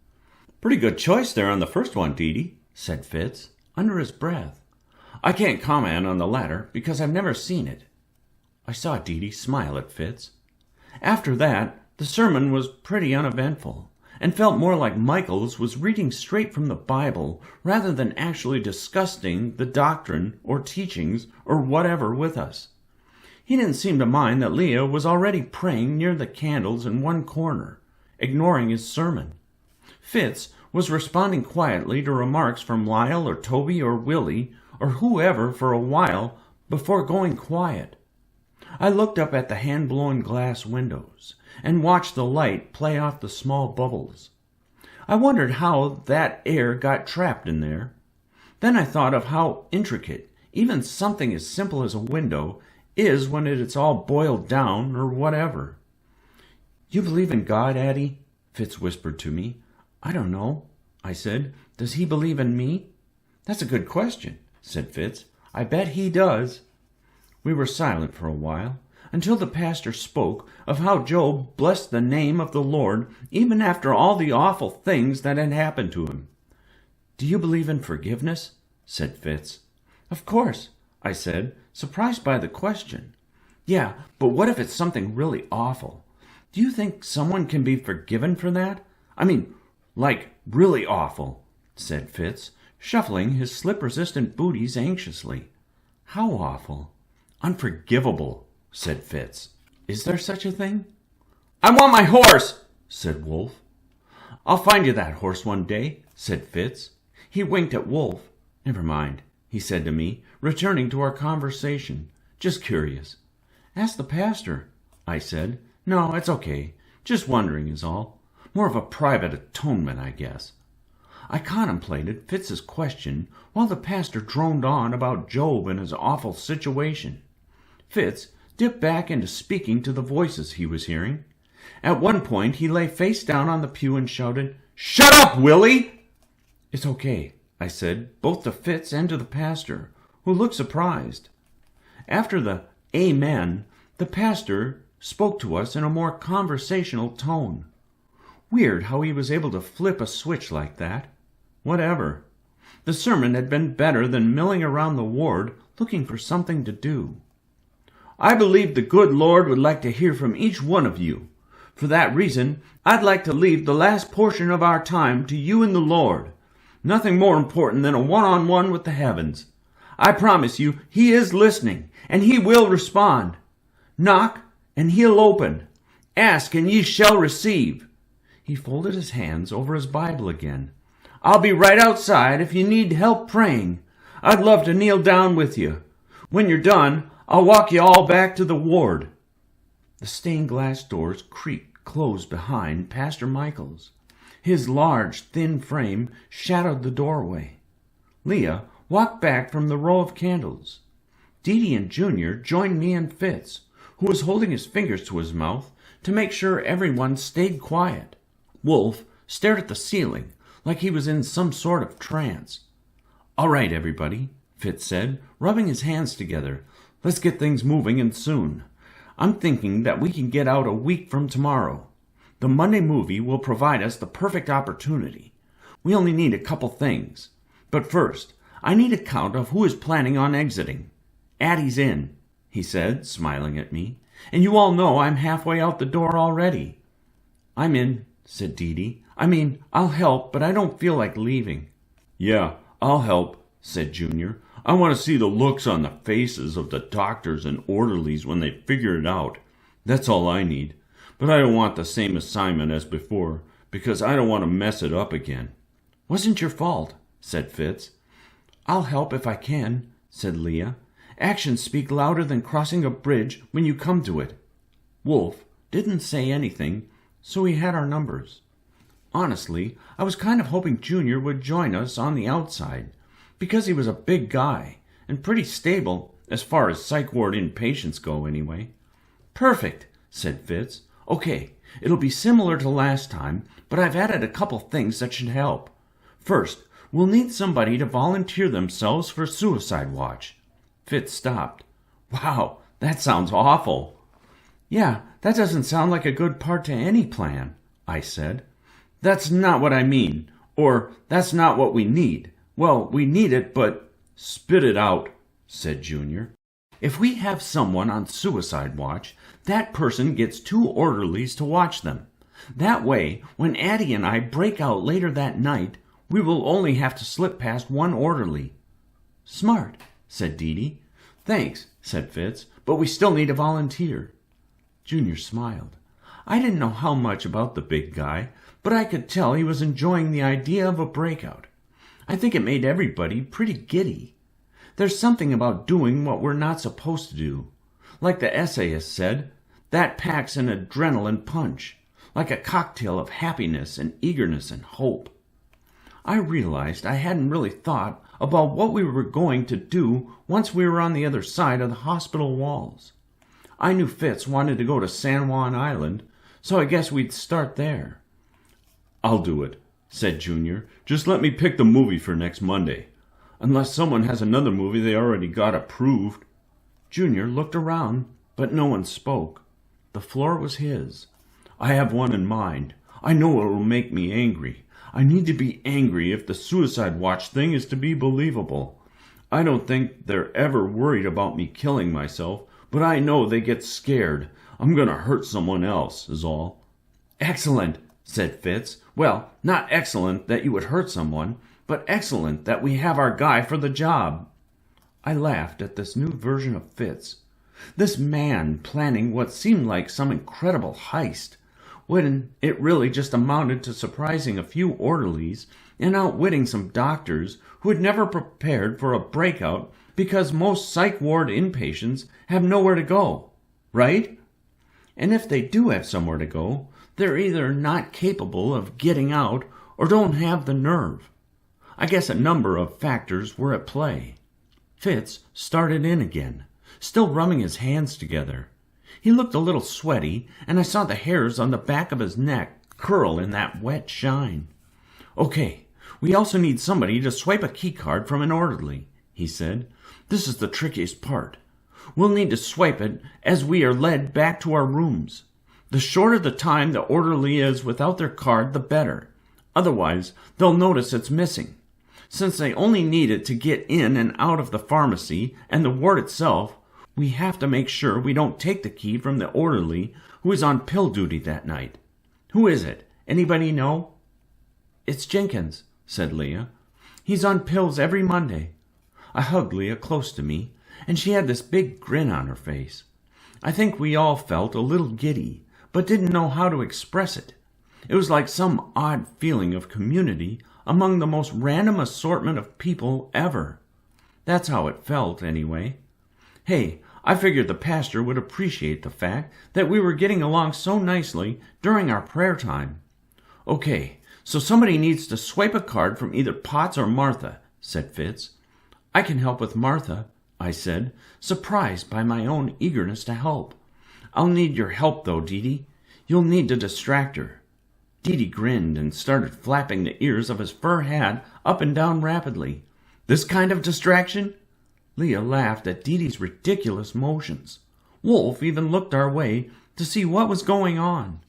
"Pretty good choice there on the first one, Dee Dee," said Fitz, under his breath. "I can't comment on the latter because I've never seen it." I saw Dee Dee smile at Fitz. After that, the sermon was pretty uneventful, and felt more like Michaels was reading straight from the Bible rather than actually discussing the doctrine or teachings or whatever with us. He didn't seem to mind that Leah was already praying near the candles in one corner, ignoring his sermon. Fitz was responding quietly to remarks from Lyle or Toby or Willie, or whoever for a while before going quiet. I looked up at the hand-blown glass windows and watched the light play off the small bubbles. I wondered how that air got trapped in there. Then I thought of how intricate even something as simple as a window is when it's all boiled down or whatever. "You believe in God, Addie?" Fitz whispered to me. "I don't know," I said. "Does he believe in me?" "That's a good question," said Fitz. "I bet he does." We were silent for a while, until the pastor spoke of how Job blessed the name of the Lord even after all the awful things that had happened to him. "Do you believe in forgiveness?" said Fitz. "Of course," I said, surprised by the question. "Yeah, but what if it's something really awful? Do you think someone can be forgiven for that? I mean, like, really awful," said Fitz, shuffling his slip-resistant booties anxiously. "How awful?" "Unforgivable," said Fitz. "Is there such a thing?" "I want my horse," said Wolf. "I'll find you that horse one day," said Fitz. He winked at Wolf. "Never mind," he said to me, returning to our conversation. "Just curious." "Ask the pastor," I said. "No, it's okay. Just wondering is all. More of a private atonement, I guess." I contemplated Fitz's question while the pastor droned on about Job and his awful situation. Fitz dipped back into speaking to the voices he was hearing. At one point he lay face down on the pew and shouted, "Shut up, Willie!" "It's okay," I said, both to Fitz and to the pastor, who looked surprised. After the "Amen," the pastor spoke to us in a more conversational tone. Weird how he was able to flip a switch like that. Whatever. The sermon had been better than milling around the ward looking for something to do. "I believe the good Lord would like to hear from each one of you. For that reason, I'd like to leave the last portion of our time to you and the Lord. Nothing more important than a one-on-one with the heavens. I promise you, he is listening, and he will respond. Knock, and he'll open. Ask, and ye shall receive." He folded his hands over his Bible again. "I'll be right outside if you need help praying. I'd love to kneel down with you. When you're done, I'll walk you all back to the ward." The stained glass doors creaked closed behind Pastor Michaels. His large, thin frame shadowed the doorway. Leah walked back from the row of candles. Dee and Junior joined me and Fitz, who was holding his fingers to his mouth to make sure everyone stayed quiet. Wolf stared at the ceiling like he was in some sort of trance. "All right, everybody," Fitz said, rubbing his hands together. "Let's get things moving and soon. I'm thinking that we can get out a week from tomorrow. The Monday movie will provide us the perfect opportunity. We only need a couple things. But first, I need a count of who is planning on exiting. Addie's in," he said, smiling at me. "And you all know I'm halfway out the door already." "I'm in," said Dee. I'll help, but I don't feel like leaving." "Yeah, I'll help," said Junior. "I want to see the looks on the faces of the doctors and orderlies when they figure it out. That's all I need. But I don't want the same assignment as before, because I don't want to mess it up again." "Wasn't your fault," said Fitz. "I'll help if I can," said Leah. "Actions speak louder than crossing a bridge when you come to it." Wolf didn't say anything, so he had our numbers. Honestly, I was kind of hoping Junior would join us on the outside, because he was a big guy, and pretty stable, as far as psych ward inpatients go anyway. "Perfect," said Fitz. "Okay, it'll be similar to last time, but I've added a couple things that should help. First, we'll need somebody to volunteer themselves for suicide watch." Fitz stopped. "Wow, that sounds awful." "Yeah, that doesn't sound like a good part to any plan," I said. "That's not what I mean, or that's not what we need. Well, we need it, but—" "Spit it out," said Junior. "If we have someone on suicide watch, that person gets 2 orderlies to watch them. That way, when Addie and I break out later that night, we will only have to slip past 1 orderly." "Smart," said Dee. "Thanks," said Fitz, "but we still need a volunteer." Junior smiled. I didn't know how much about the big guy, but I could tell he was enjoying the idea of a breakout. I think it made everybody pretty giddy. There's something about doing what we're not supposed to do. Like the essayist said, that packs an adrenaline punch, like a cocktail of happiness and eagerness and hope. I realized I hadn't really thought about what we were going to do once we were on the other side of the hospital walls. I knew Fitz wanted to go to San Juan Island, so I guess we'd start there. "I'll do it," said Junior. "Just let me pick the movie for next Monday. Unless someone has another movie they already got approved." Junior looked around, but no one spoke. The floor was his. "I have one in mind. I know it will make me angry. I need to be angry if the suicide watch thing is to be believable. I don't think they're ever worried about me killing myself, but I know they get scared. I'm going to hurt someone else, is all." "Excellent," said Fitz. "Well, not excellent that you would hurt someone, but excellent that we have our guy for the job." I laughed at this new version of Fitz. This man planning what seemed like some incredible heist, when it really just amounted to surprising a few orderlies and outwitting some doctors who had never prepared for a breakout because most psych ward inpatients have nowhere to go, right? And if they do have somewhere to go, they're either not capable of getting out or don't have the nerve. I guess a number of factors were at play. Fitz started in again, still rubbing his hands together. He looked a little sweaty, and I saw the hairs on the back of his neck curl in that wet shine. "Okay, we also need somebody to swipe a key card from an orderly," he said. "This is the trickiest part. We'll need to swipe it as we are led back to our rooms. The shorter the time the orderly is without their card, the better. Otherwise, they'll notice it's missing. Since they only need it to get in and out of the pharmacy and the ward itself, we have to make sure we don't take the key from the orderly who is on pill duty that night. Who is it? Anybody know?" "It's Jenkins," said Leah. "He's on pills every Monday." I hugged Leah close to me, and she had this big grin on her face. I think we all felt a little giddy, but didn't know how to express it. It was like some odd feeling of community among the most random assortment of people ever. That's how it felt, anyway. Hey, I figured the pastor would appreciate the fact that we were getting along so nicely during our prayer time. "Okay, so somebody needs to swipe a card from either Potts or Martha," said Fitz. "I can help with Martha," I said, surprised by my own eagerness to help. "I'll need your help, though, Dee. You'll need to distract her." Dee grinned and started flapping the ears of his fur hat up and down rapidly. "This kind of distraction?" Leah laughed at Dee's ridiculous motions. Wolf even looked our way to see what was going on.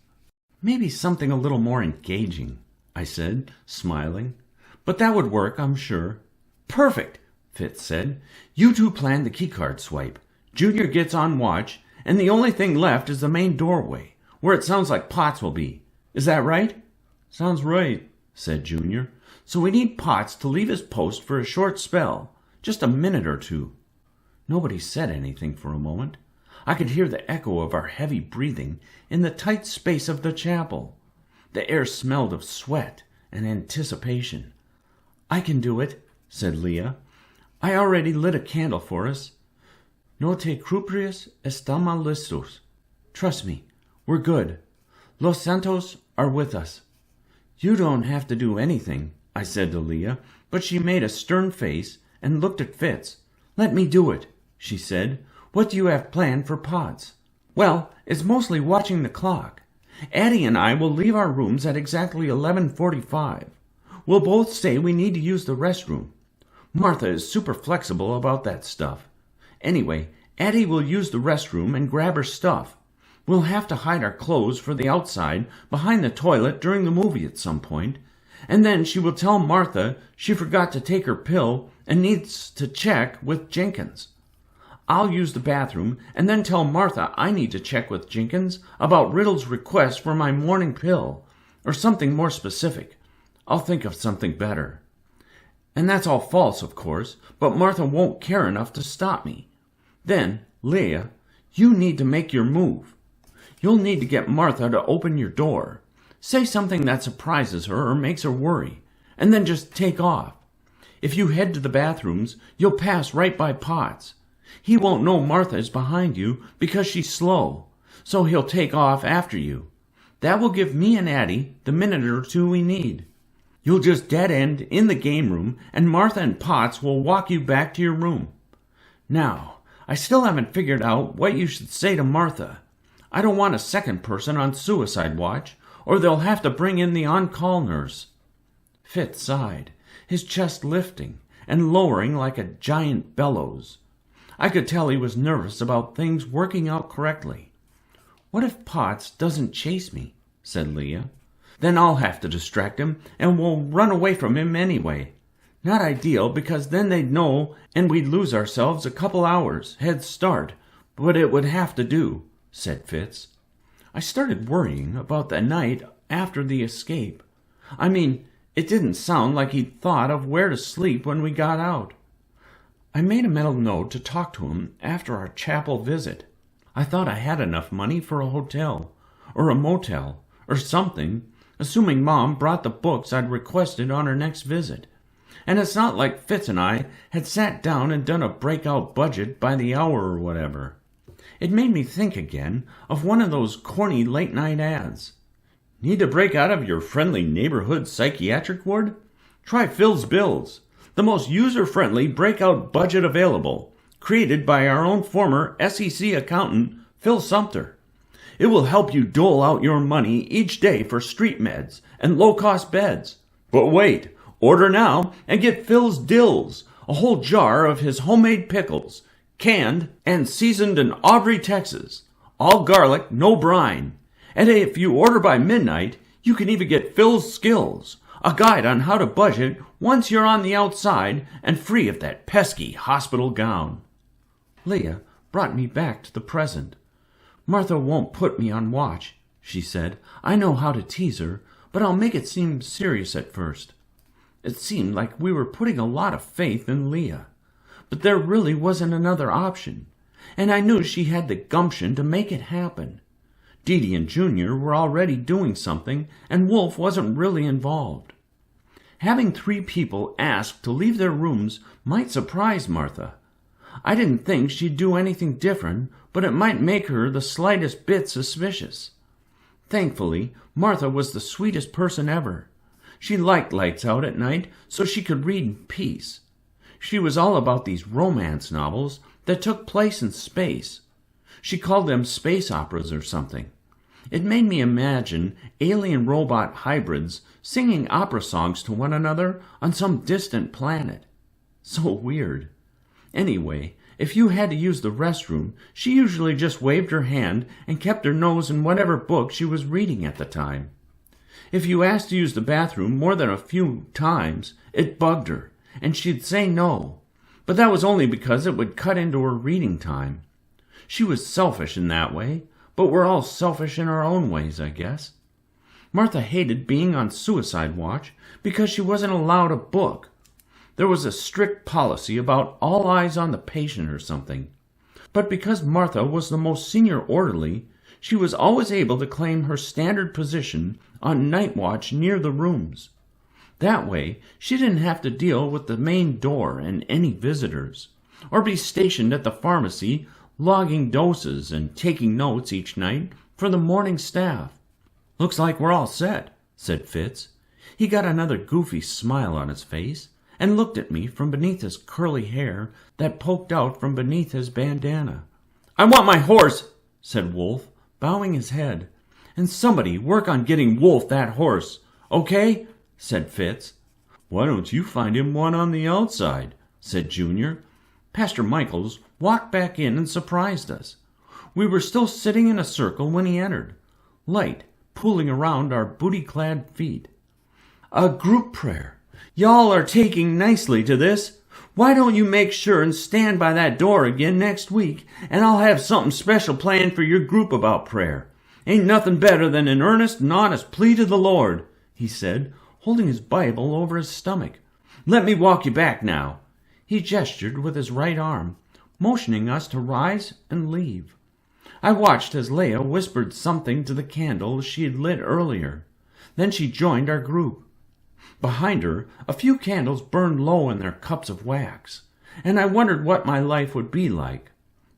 "Maybe something a little more engaging," I said, smiling. "But that would work, I'm sure." "Perfect," Fitz said. "You two plan the keycard swipe. Junior gets on watch, and the only thing left is the main doorway, where it sounds like Potts will be. Is that right?" "Sounds right," said Junior. "So we need Potts to leave his post for a short spell, just a minute or two." Nobody said anything for a moment. I could hear the echo of our heavy breathing in the tight space of the chapel. The air smelled of sweat and anticipation. "I can do it," said Leah. "I already lit a candle for us. No te preocupes, estamos listos. Trust me, we're good. Los Santos are with us." "You don't have to do anything," I said to Leah, but she made a stern face and looked at Fitz. "Let me do it," she said. "What do you have planned for Potts?" "Well, it's mostly watching the clock. Addie and I will leave our rooms at exactly 11:45. We'll both say we need to use the restroom. Martha is super flexible about that stuff. Anyway, Addie will use the restroom and grab her stuff. We'll have to hide our clothes for the outside behind the toilet during the movie at some point, and then she will tell Martha she forgot to take her pill and needs to check with Jenkins. I'll use the bathroom and then tell Martha I need to check with Jenkins about Riddle's request for my morning pill, or something more specific. I'll think of something better. And that's all false, of course, but Martha won't care enough to stop me. Then, Leah, you need to make your move. You'll need to get Martha to open your door. Say something that surprises her or makes her worry, and then just take off. If you head to the bathrooms, you'll pass right by Potts. He won't know Martha is behind you because she's slow, so he'll take off after you. That will give me and Addie the minute or two we need. You'll just dead end in the game room, and Martha and Potts will walk you back to your room. Now, I still haven't figured out what you should say to Martha. I don't want a second person on suicide watch, or they'll have to bring in the on-call nurse." Fitz sighed, his chest lifting and lowering like a giant bellows. I could tell he was nervous about things working out correctly. "What if Potts doesn't chase me?" said Leah. "Then I'll have to distract him, and we'll run away from him anyway. Not ideal, because then they'd know and we'd lose ourselves a couple hours head start, but it would have to do," said Fitz. I started worrying about the night after the escape. I mean, it didn't sound like he'd thought of where to sleep when we got out. I made a mental note to talk to him after our chapel visit. I thought I had enough money for a hotel, or a motel, or something, assuming Mom brought the books I'd requested on her next visit. And it's not like Fitz and I had sat down and done a breakout budget by the hour or whatever. It made me think again of one of those corny late-night ads. "Need to break out of your friendly neighborhood psychiatric ward? Try Phil's Bills, the most user-friendly breakout budget available, created by our own former SEC accountant, Phil Sumter. It will help you dole out your money each day for street meds and low-cost beds. But wait, order now and get Phil's Dills, a whole jar of his homemade pickles, canned and seasoned in Aubrey, Texas. All garlic, no brine. And if you order by midnight, you can even get Phil's Skills, a guide on how to budget once you're on the outside and free of that pesky hospital gown." Leah brought me back to the present. "Martha won't put me on watch," she said. "I know how to tease her, but I'll make it seem serious at first." It seemed like we were putting a lot of faith in Leah, but there really wasn't another option, and I knew she had the gumption to make it happen. Dee and Junior were already doing something, and Wolf wasn't really involved. Having 3 people ask to leave their rooms might surprise Martha. I didn't think she'd do anything different, but it might make her the slightest bit suspicious. Thankfully, Martha was the sweetest person ever. She liked lights out at night so she could read in peace. She was all about these romance novels that took place in space. She called them space operas or something. It made me imagine alien-robot hybrids singing opera songs to one another on some distant planet. So weird. Anyway, if you had to use the restroom, she usually just waved her hand and kept her nose in whatever book she was reading at the time. If you asked to use the bathroom more than a few times, it bugged her, and she'd say no. But that was only because it would cut into her reading time. She was selfish in that way, but we're all selfish in our own ways, I guess. Martha hated being on suicide watch because she wasn't allowed a book. There was a strict policy about all eyes on the patient or something. But because Martha was the most senior orderly, she was always able to claim her standard position on night watch near the rooms. That way, she didn't have to deal with the main door and any visitors, or be stationed at the pharmacy logging doses and taking notes each night for the morning staff. "Looks like we're all set," said Fitz. He got another goofy smile on his face and looked at me from beneath his curly hair that poked out from beneath his bandana. "I want my horse," said Wolf, bowing his head. "And somebody work on getting Wolf that horse, okay?" said Fitz. "Why don't you find him one on the outside?" said Junior. Pastor Michaels walked back in and surprised us. We were still sitting in a circle when he entered, light pooling around our booty-clad feet. "A group prayer. Y'all are taking nicely to this. Why don't you make sure and stand by that door again next week, and I'll have something special planned for your group about prayer. Ain't nothing better than an earnest and honest plea to the Lord," he said, holding his Bible over his stomach. "Let me walk you back now." He gestured with his right arm, motioning us to rise and leave. I watched as Leah whispered something to the candle she had lit earlier. Then she joined our group. Behind her, a few candles burned low in their cups of wax, and I wondered what my life would be like.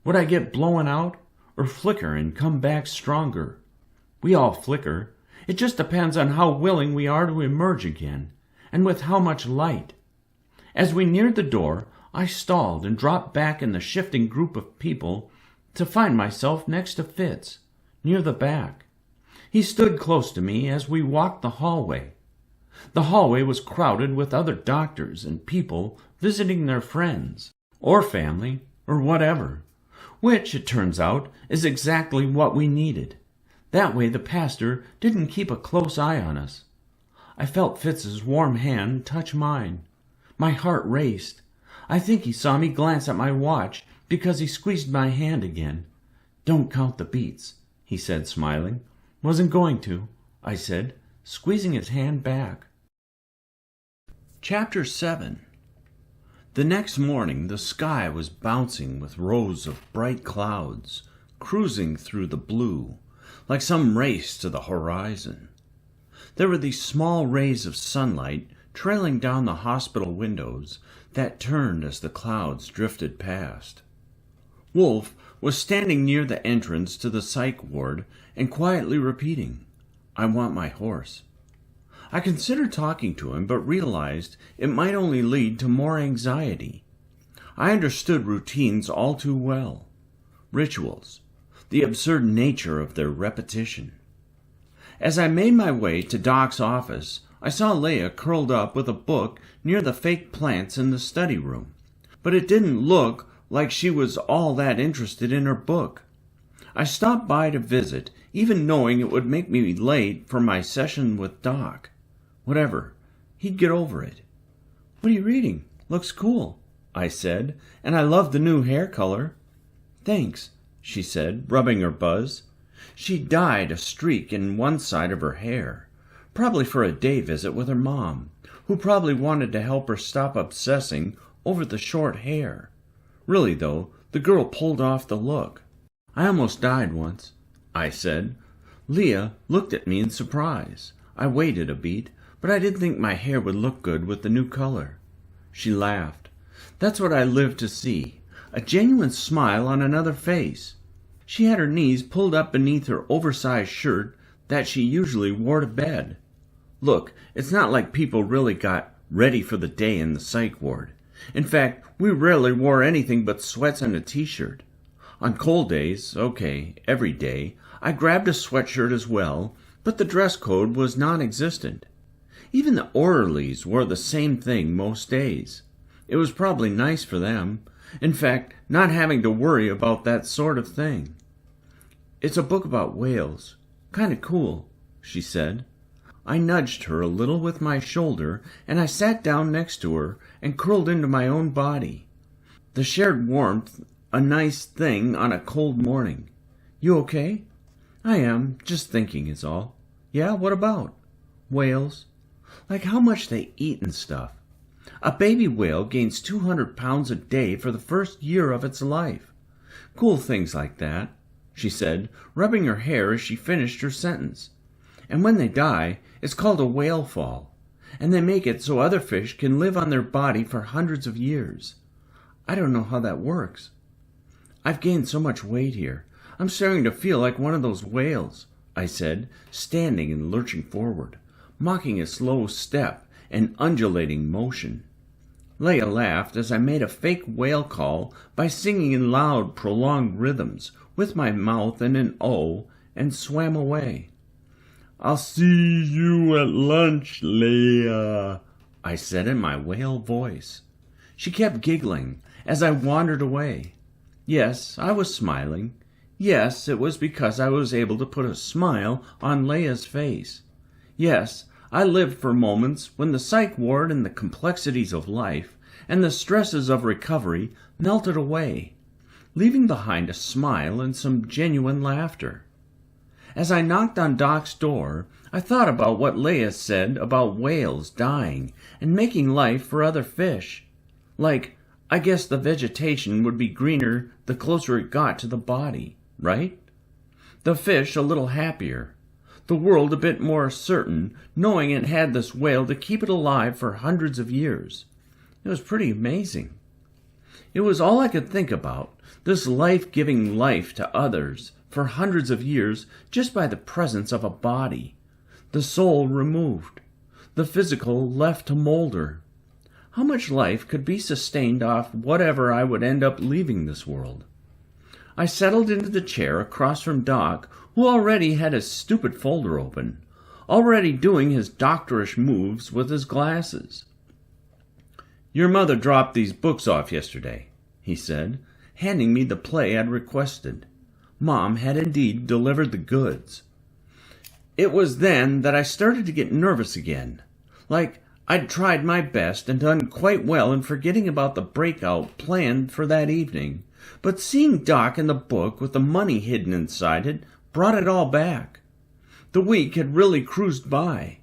Would I get blown out, or flicker and come back stronger? We all flicker. It just depends on how willing we are to emerge again, and with how much light. As we neared the door, I stalled and dropped back in the shifting group of people to find myself next to Fitz, near the back. He stood close to me as we walked the hallway. The hallway was crowded with other doctors and people visiting their friends, or family, or whatever, which, it turns out, is exactly what we needed. That way the pastor didn't keep a close eye on us. I felt Fitz's warm hand touch mine. My heart raced. I think he saw me glance at my watch because he squeezed my hand again. "Don't count the beats," he said, smiling. "Wasn't going to," I said, squeezing his hand back. Chapter 7. The next morning the sky was bouncing with rows of bright clouds, cruising through the blue, like some race to the horizon. There were these small rays of sunlight trailing down the hospital windows that turned as the clouds drifted past. Wolf was standing near the entrance to the psych ward and quietly repeating, "I want my horse." I considered talking to him, but realized it might only lead to more anxiety. I understood routines all too well. Rituals, the absurd nature of their repetition. As I made my way to Doc's office, I saw Leah curled up with a book near the fake plants in the study room, but it didn't look like she was all that interested in her book. I stopped by to visit, even knowing it would make me late for my session with Doc. Whatever, he'd get over it. "What are you reading? Looks cool," I said, "and I love the new hair color." "Thanks," she said, rubbing her buzz. She dyed a streak in one side of her hair, probably for a day visit with her mom, who probably wanted to help her stop obsessing over the short hair. Really, though, the girl pulled off the look. "I almost died once," I said. Leah looked at me in surprise. I waited a beat, but I didn't think my hair would look good with the new color. She laughed. That's what I lived to see, a genuine smile on another face. She had her knees pulled up beneath her oversized shirt that she usually wore to bed. Look, it's not like people really got ready for the day in the psych ward. In fact, we rarely wore anything but sweats and a t-shirt. On cold days, okay, every day, I grabbed a sweatshirt as well, but the dress code was non-existent. Even the orderlies wore the same thing most days. It was probably nice for them. In fact, not having to worry about that sort of thing. "It's a book about whales. Kind of cool," she said. I nudged her a little with my shoulder, and I sat down next to her and curled into my own body. The shared warmth, a nice thing on a cold morning. "You okay?" "I am. Just thinking is all." "Yeah, what about?" "Whales. Like how much they eat and stuff. A baby whale gains 200 pounds a day for the first year of its life. Cool things like that," she said, rubbing her hair as she finished her sentence. "And when they die, it's called a whale fall, and they make it so other fish can live on their body for hundreds of years. I don't know how that works. I've gained so much weight here. I'm starting to feel like one of those whales," I said, standing and lurching forward, mocking a slow step and undulating motion. Leah laughed as I made a fake whale call by singing in loud, prolonged rhythms with my mouth in an O, and swam away. "I'll see you at lunch, Leah," I said in my whale voice. She kept giggling as I wandered away. Yes, I was smiling. Yes, it was because I was able to put a smile on Leah's face. Yes, I lived for moments when the psych ward and the complexities of life and the stresses of recovery melted away, leaving behind a smile and some genuine laughter. As I knocked on Doc's door, I thought about what Leah said about whales dying and making life for other fish. Like, I guess the vegetation would be greener the closer it got to the body, right? The fish a little happier. the world a bit more certain, knowing it had this whale to keep it alive for hundreds of years. It was pretty amazing. It was all I could think about, this life giving life to others for hundreds of years just by the presence of a body, the soul removed, the physical left to molder. How much life could be sustained off whatever I would end up leaving this world? I settled into the chair across from Doc, who already had his stupid folder open, already doing his doctorish moves with his glasses. "Your mother dropped these books off yesterday," he said, handing me the play I'd requested. Mom had indeed delivered the goods. It was then that I started to get nervous again, like I'd tried my best and done quite well in forgetting about the breakout planned for that evening, but seeing Doc in the book with the money hidden inside it brought it all back. The week had really cruised by,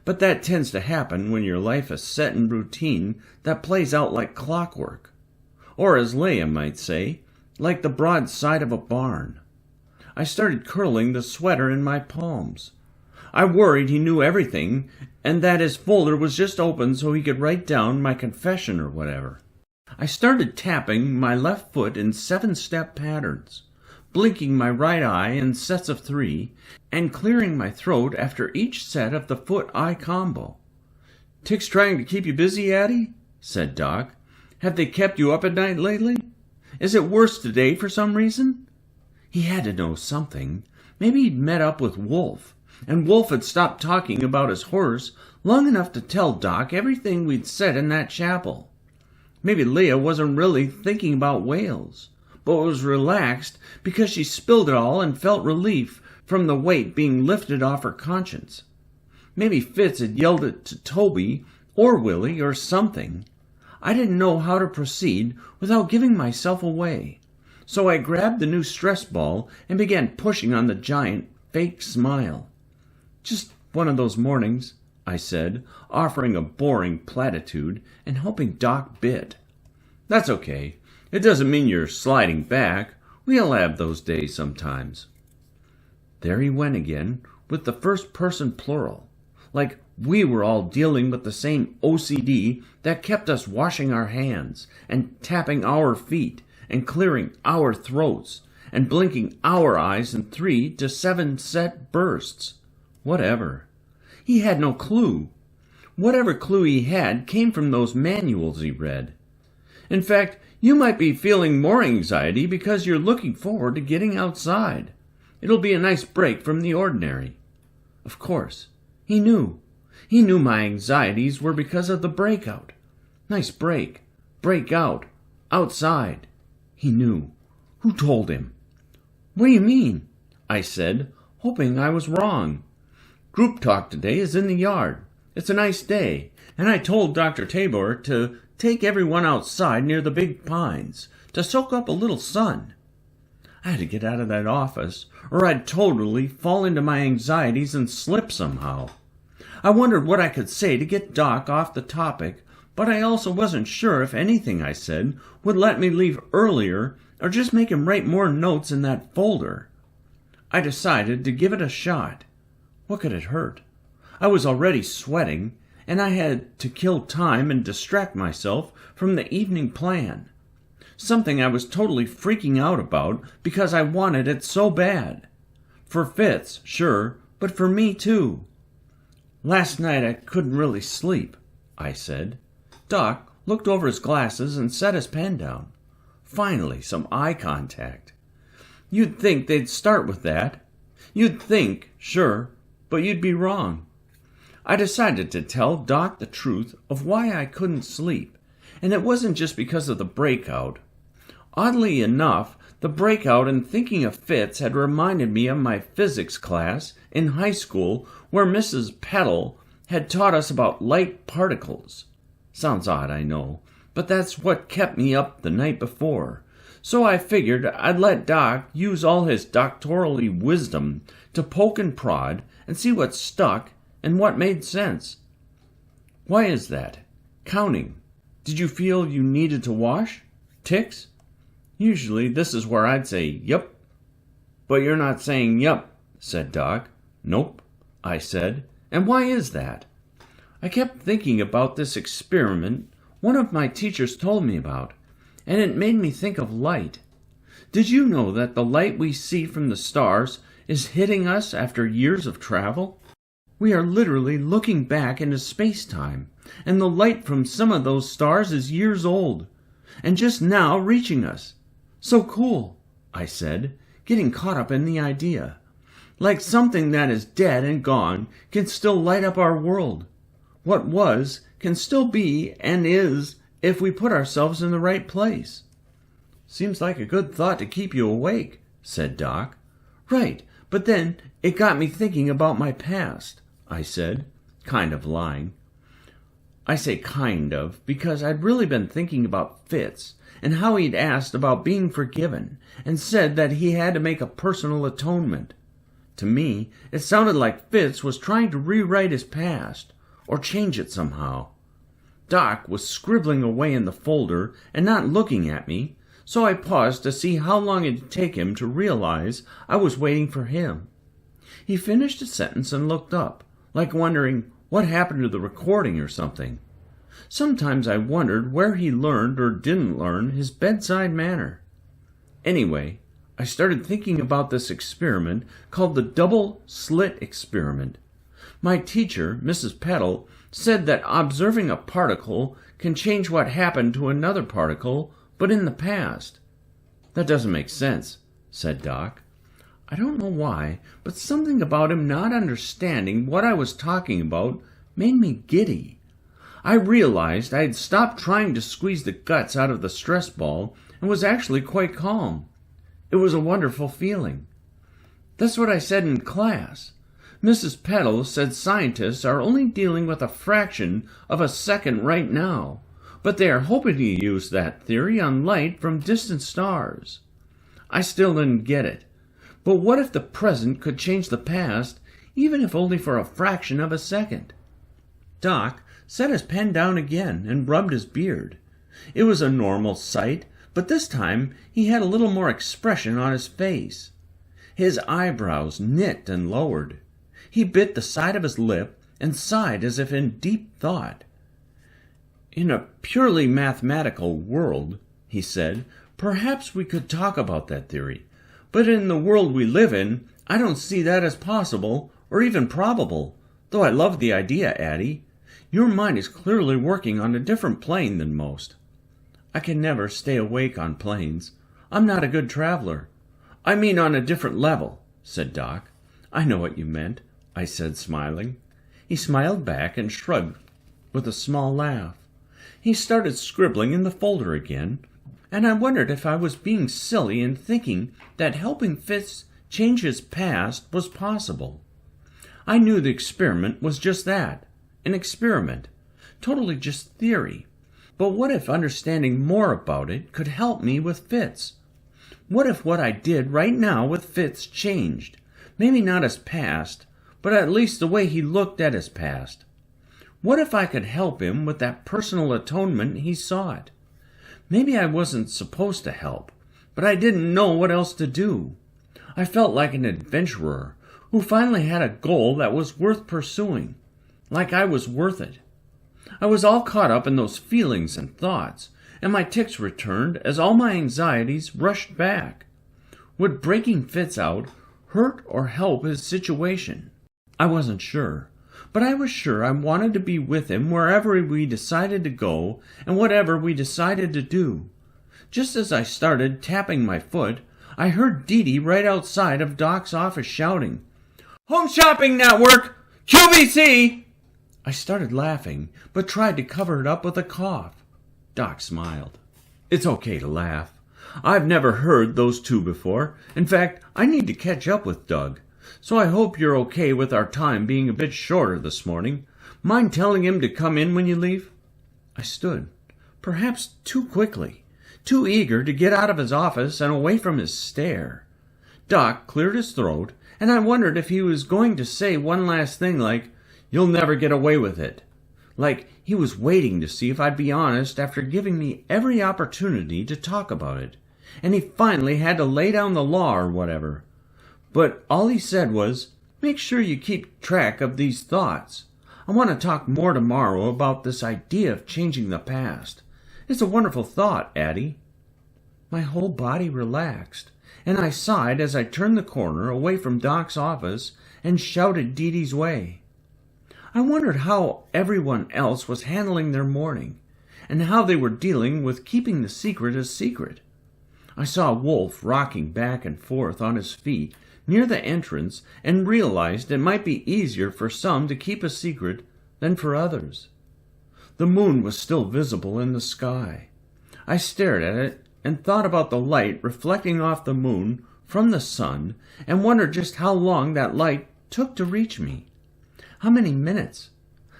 but that tends to happen when your life is set in routine that plays out like clockwork, or as Leia might say, like the broad side of a barn. I started curling the sweater in my palms. I worried he knew everything and that his folder was just open so he could write down my confession or whatever. I started tapping my left foot in 7-step patterns, blinking my right eye in sets of 3, and clearing my throat after each set of the foot-eye combo. "Tics trying to keep you busy, Addie?" said Doc. "Have they kept you up at night lately? Is it worse today for some reason?" He had to know something. Maybe he'd met up with Wolf, and Wolf had stopped talking about his horse long enough to tell Doc everything we'd said in that chapel. Maybe Leah wasn't really thinking about whales, but was relaxed because she spilled it all and felt relief from the weight being lifted off her conscience. Maybe Fitz had yelled it to Toby or Willie or something. I didn't know how to proceed without giving myself away, so I grabbed the new stress ball and began pushing on the giant fake smile. "Just one of those mornings," I said, offering a boring platitude and hoping Doc bit. "That's okay. It doesn't mean you're sliding back. We all have those days sometimes." There he went again, with the first-person plural, like we were all dealing with the same OCD that kept us washing our hands and tapping our feet and clearing our throats and blinking our eyes in 3 to 7-set bursts. Whatever. He had no clue. Whatever clue he had came from those manuals he read. In fact, you might be feeling more anxiety because you're looking forward to getting outside. It'll be a nice break from the ordinary. Of course, he knew. He knew my anxieties were because of the breakout. Nice break. Break out. Outside. He knew. Who told him? "What do you mean?" I said, hoping I was wrong. "Group talk today is in the yard. It's a nice day, and I told Dr. Tabor to take everyone outside near the big pines to soak up a little sun." I had to get out of that office, or I'd totally fall into my anxieties and slip somehow. I wondered what I could say to get Doc off the topic, but I also wasn't sure if anything I said would let me leave earlier or just make him write more notes in that folder. I decided to give it a shot. What could it hurt? I was already sweating, and I had to kill time and distract myself from the evening plan. Something I was totally freaking out about because I wanted it so bad. For Fitz, sure, but for me too. "Last night I couldn't really sleep," I said. Doc looked over his glasses and set his pen down. Finally, some eye contact. You'd think they'd start with that. You'd think, sure, but you'd be wrong. I decided to tell Doc the truth of why I couldn't sleep, and it wasn't just because of the breakout. Oddly enough, the breakout and thinking of Fitz had reminded me of my physics class in high school where Mrs. Peddle had taught us about light particles. Sounds odd, I know, but that's what kept me up the night before. So I figured I'd let Doc use all his doctorally wisdom to poke and prod and see what stuck and what made sense. "Why is that? Counting. Did you feel you needed to wash? Tics?" Usually this is where I'd say, "Yup." "But you're not saying yup," said Doc. "Nope. I said. "And why is that?" "I kept thinking about this experiment one of my teachers told me about, and it made me think of light. Did you know that the light we see from the stars is hitting us after years of travel? We are literally looking back into space-time, and the light from some of those stars is years old, and just now reaching us. So cool," I said, getting caught up in the idea. "Like something that is dead and gone can still light up our world. What was can still be and is if we put ourselves in the right place." "Seems like a good thought to keep you awake," said Doc. "Right, but then it got me thinking about my past," I said, kind of lying. I say kind of because I'd really been thinking about Fitz and how he'd asked about being forgiven and said that he had to make a personal atonement. To me, it sounded like Fitz was trying to rewrite his past or change it somehow. Doc was scribbling away in the folder and not looking at me, so I paused to see how long it'd take him to realize I was waiting for him. He finished a sentence and looked up, like wondering what happened to the recording or something. Sometimes I wondered where he learned or didn't learn his bedside manner. Anyway, I started thinking about this experiment called the double-slit experiment. My teacher, Mrs. Peddle, said that observing a particle can change what happened to another particle, but in the past. "That doesn't make sense," said Doc. I don't know why, but something about him not understanding what I was talking about made me giddy. I realized I had stopped trying to squeeze the guts out of the stress ball and was actually quite calm. It was a wonderful feeling. That's what I said in class. Mrs. Peddle said scientists are only dealing with a fraction of a second right now, but they are hoping to use that theory on light from distant stars. I still didn't get it. But what if the present could change the past, even if only for a fraction of a second? Doc set his pen down again and rubbed his beard. It was a normal sight, but this time he had a little more expression on his face. His eyebrows knit and lowered. He bit the side of his lip and sighed as if in deep thought. "In a purely mathematical world," he said, "perhaps we could talk about that theory. But in the world we live in, I don't see that as possible or even probable, though I love the idea, Addie. Your mind is clearly working on a different plane than most." "I can never stay awake on planes. I'm not a good traveler." "I mean on a different level," said Doc. "I know what you meant," I said, smiling. He smiled back and shrugged with a small laugh. He started scribbling in the folder again, and I wondered if I was being silly in thinking that helping Fitz change his past was possible. I knew the experiment was just that, an experiment, totally just theory. But what if understanding more about it could help me with Fitz? What if what I did right now with Fitz changed, maybe not his past, but at least the way he looked at his past? What if I could help him with that personal atonement he sought? Maybe I wasn't supposed to help, but I didn't know what else to do. I felt like an adventurer who finally had a goal that was worth pursuing, like I was worth it. I was all caught up in those feelings and thoughts, and my tics returned as all my anxieties rushed back. Would breaking Fitz out hurt or help his situation? I wasn't sure, but I was sure I wanted to be with him wherever we decided to go and whatever we decided to do. Just as I started tapping my foot, I heard Dee Dee right outside of Doc's office shouting, "Home Shopping Network! QVC!" I started laughing, but tried to cover it up with a cough. Doc smiled. "It's okay to laugh. I've never heard those two before. In fact, I need to catch up with Doug. So I hope you're okay with our time being a bit shorter this morning. Mind telling him to come in when you leave?" I stood, perhaps too quickly, too eager to get out of his office and away from his stare. Doc cleared his throat, and I wondered if he was going to say one last thing like, "You'll never get away with it." Like he was waiting to see if I'd be honest after giving me every opportunity to talk about it, and he finally had to lay down the law or whatever. But all he said was, Make sure you keep track of these thoughts. I want to talk more tomorrow about this idea of changing the past. It's a wonderful thought, Addie." My whole body relaxed, and I sighed as I turned the corner away from Doc's office and shouted Dee way. I wondered how everyone else was handling their morning, and how they were dealing with keeping the secret a secret. I saw Wolf rocking back and forth on his feet near the entrance and realized it might be easier for some to keep a secret than for others. The moon was still visible in the sky. I stared at it and thought about the light reflecting off the moon from the sun and wondered just how long that light took to reach me. How many minutes?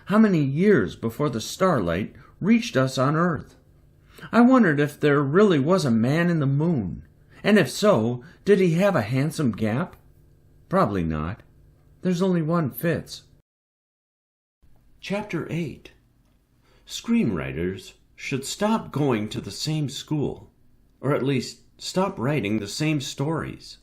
How many years before the starlight reached us on Earth? I wondered if there really was a man in the moon, and if so, did he have a handsome gap? Probably not. There's only one Fitz. Chapter 8. Screenwriters should stop going to the same school, or at least stop writing the same stories.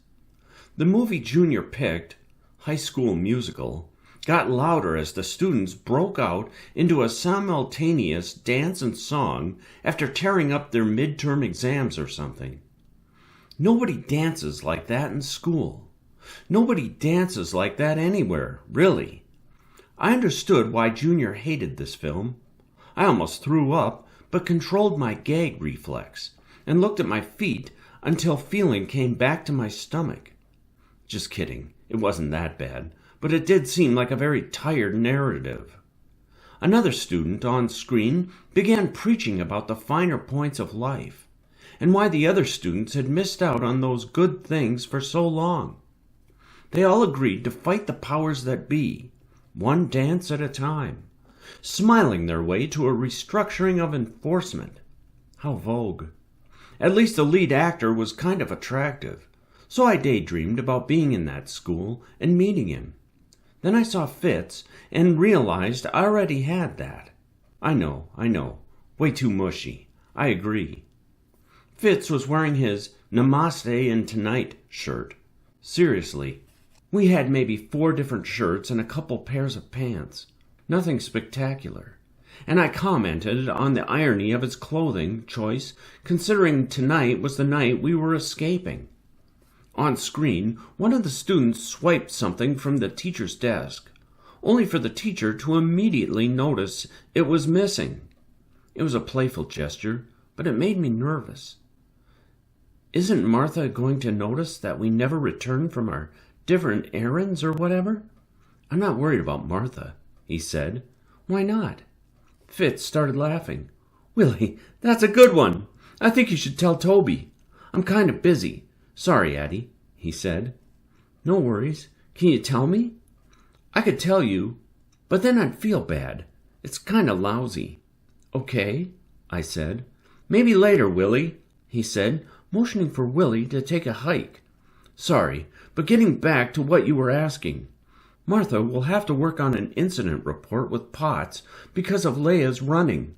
The movie Junior picked, High School Musical, got louder as the students broke out into a simultaneous dance and song after tearing up their midterm exams or something. Nobody dances like that in school. Nobody dances like that anywhere, really. I understood why Junior hated this film. I almost threw up, but controlled my gag reflex and looked at my feet until feeling came back to my stomach. Just kidding, it wasn't that bad, but it did seem like a very tired narrative. Another student on screen began preaching about the finer points of life, and why the other students had missed out on those good things for so long. They all agreed to fight the powers that be, one dance at a time, smiling their way to a restructuring of enforcement. How vogue. At least the lead actor was kind of attractive, so I daydreamed about being in that school and meeting him. Then I saw Fitz and realized I already had that. I know. Way too mushy. I agree. Fitz was wearing his Namaste and Tonight shirt. Seriously. We had maybe 4 different shirts and a couple pairs of pants. Nothing spectacular. And I commented on the irony of his clothing choice, considering tonight was the night we were escaping. On screen, one of the students swiped something from the teacher's desk, only for the teacher to immediately notice it was missing. It was a playful gesture, but it made me nervous. Isn't Martha going to notice that we never returned from our different errands or whatever? I'm not worried about Martha, he said. Why not? Fitz started laughing. Willie, that's a good one. I think you should tell Toby. I'm kind of busy. Sorry, Addie, he said. No worries. Can you tell me? I could tell you, but then I'd feel bad. It's kind of lousy. Okay, I said. Maybe later, Willie, he said, motioning for Willie to take a hike. Sorry, but getting back to what you were asking. Martha will have to work on an incident report with Potts because of Leia's running.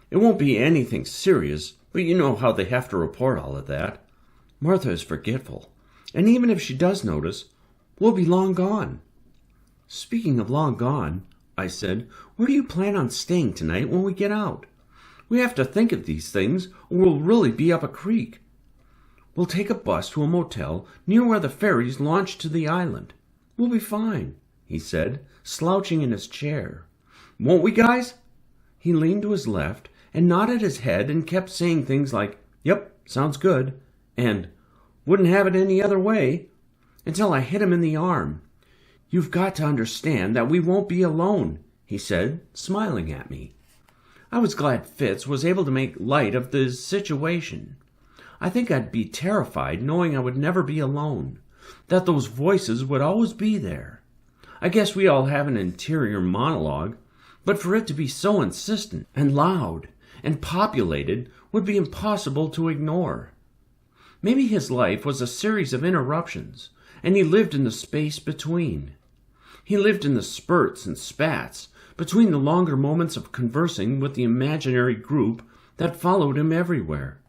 It won't be anything serious, but you know how they have to report all of that. Martha is forgetful, and even if she does notice, we'll be long gone. Speaking of long gone, I said, where do you plan on staying tonight when we get out? We have to think of these things, or we'll really be up a creek. We'll take a bus to a motel near where the ferries launch to the island. We'll be fine, he said, slouching in his chair. Won't we, guys? He leaned to his left and nodded his head and kept saying things like, yep, sounds good, and wouldn't have it any other way, until I hit him in the arm. You've got to understand that we won't be alone, he said, smiling at me. I was glad Fitz was able to make light of the situation. I think I'd be terrified knowing I would never be alone, that those voices would always be there. I guess we all have an interior monologue, but for it to be so insistent and loud and populated would be impossible to ignore. Maybe his life was a series of interruptions, and he lived in the space between. He lived in the spurts and spats between the longer moments of conversing with the imaginary group that followed him everywhere.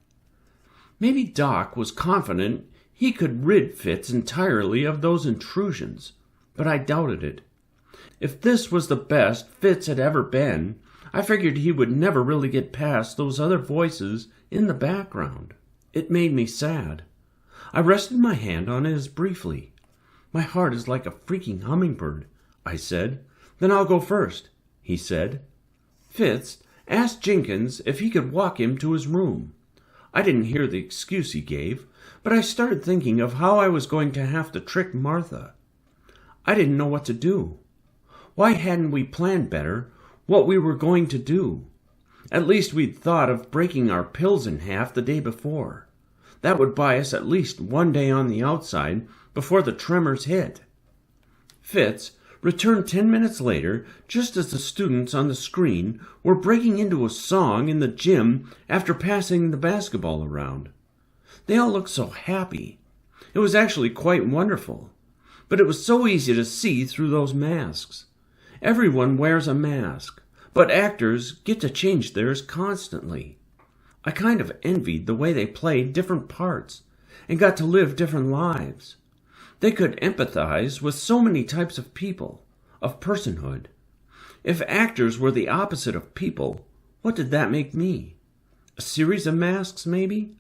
Maybe Doc was confident he could rid Fitz entirely of those intrusions, but I doubted it. If this was the best Fitz had ever been, I figured he would never really get past those other voices in the background. It made me sad. I rested my hand on his briefly. "My heart is like a freaking hummingbird," I said. "Then I'll go first," he said. Fitz asked Jenkins if he could walk him to his room. I didn't hear the excuse he gave, but I started thinking of how I was going to have to trick Martha. I didn't know what to do. Why hadn't we planned better what we were going to do? At least we'd thought of breaking our pills in half the day before. That would buy us at least one day on the outside before the tremors hit. Fitz returned 10 minutes later, just as the students on the screen were breaking into a song in the gym after passing the basketball around. They all looked so happy. It was actually quite wonderful. But it was so easy to see through those masks. Everyone wears a mask, but actors get to change theirs constantly. I kind of envied the way they played different parts and got to live different lives. They could empathize with so many types of people, of personhood. If actors were the opposite of people, what did that make me? A series of masks, maybe?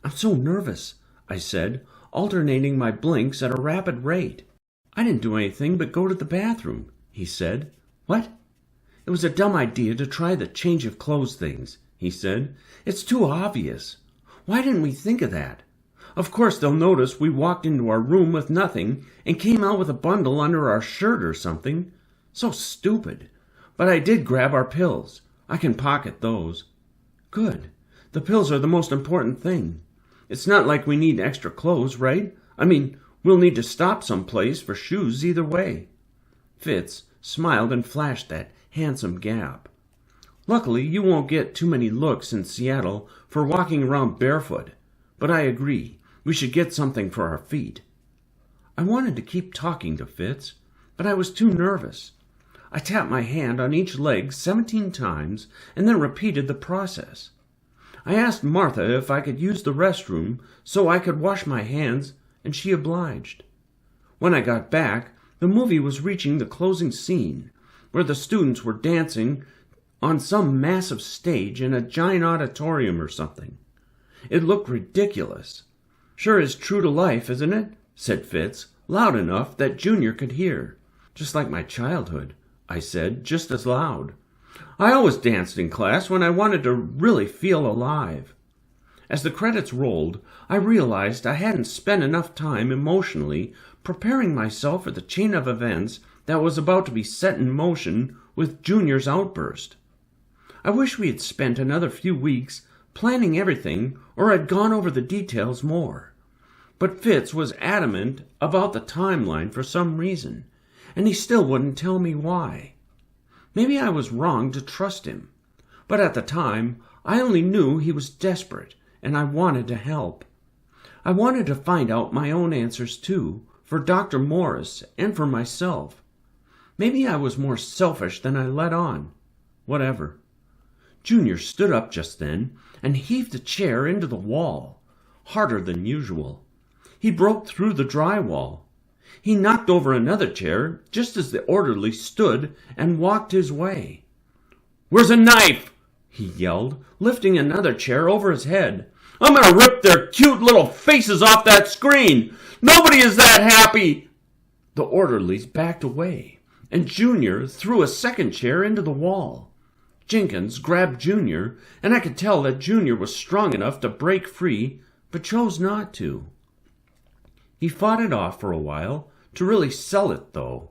"I'm so nervous," I said, alternating my blinks at a rapid rate. "I didn't do anything but go to the bathroom," he said. "What?" "It was a dumb idea to try the change of clothes things," he said. "It's too obvious. Why didn't we think of that? Of course they'll notice we walked into our room with nothing and came out with a bundle under our shirt or something. So stupid. But I did grab our pills. I can pocket those." "Good. The pills are the most important thing. It's not like we need extra clothes, right? I mean, we'll need to stop someplace for shoes either way." Fitz smiled and flashed that handsome gap. "Luckily, you won't get too many looks in Seattle for walking around barefoot, but I agree. We should get something for our feet." I wanted to keep talking to Fitz, but I was too nervous. I tapped my hand on each leg 17 times and then repeated the process. I asked Martha if I could use the restroom so I could wash my hands, and she obliged. When I got back, the movie was reaching the closing scene, where the students were dancing on some massive stage in a giant auditorium or something. It looked ridiculous. "Sure is true to life, isn't it?" said Fitz, loud enough that Junior could hear. "Just like my childhood," I said, just as loud. "I always danced in class when I wanted to really feel alive." As the credits rolled, I realized I hadn't spent enough time emotionally preparing myself for the chain of events that was about to be set in motion with Junior's outburst. I wish we had spent another few weeks planning everything or had gone over the details more. But Fitz was adamant about the timeline for some reason, and he still wouldn't tell me why. Maybe I was wrong to trust him, but at the time I only knew he was desperate, and I wanted to help. I wanted to find out my own answers too, for Dr. Morris and for myself. Maybe I was more selfish than I let on. Whatever. Junior stood up just then and heaved a chair into the wall, harder than usual. He broke through the drywall. He knocked over another chair just as the orderly stood and walked his way. "Where's a knife?" he yelled, lifting another chair over his head. "I'm going to rip their cute little faces off that screen. Nobody is that happy." The orderlies backed away, and Junior threw a second chair into the wall. Jenkins grabbed Junior, and I could tell that Junior was strong enough to break free, but chose not to. He fought it off for a while, to really sell it, though.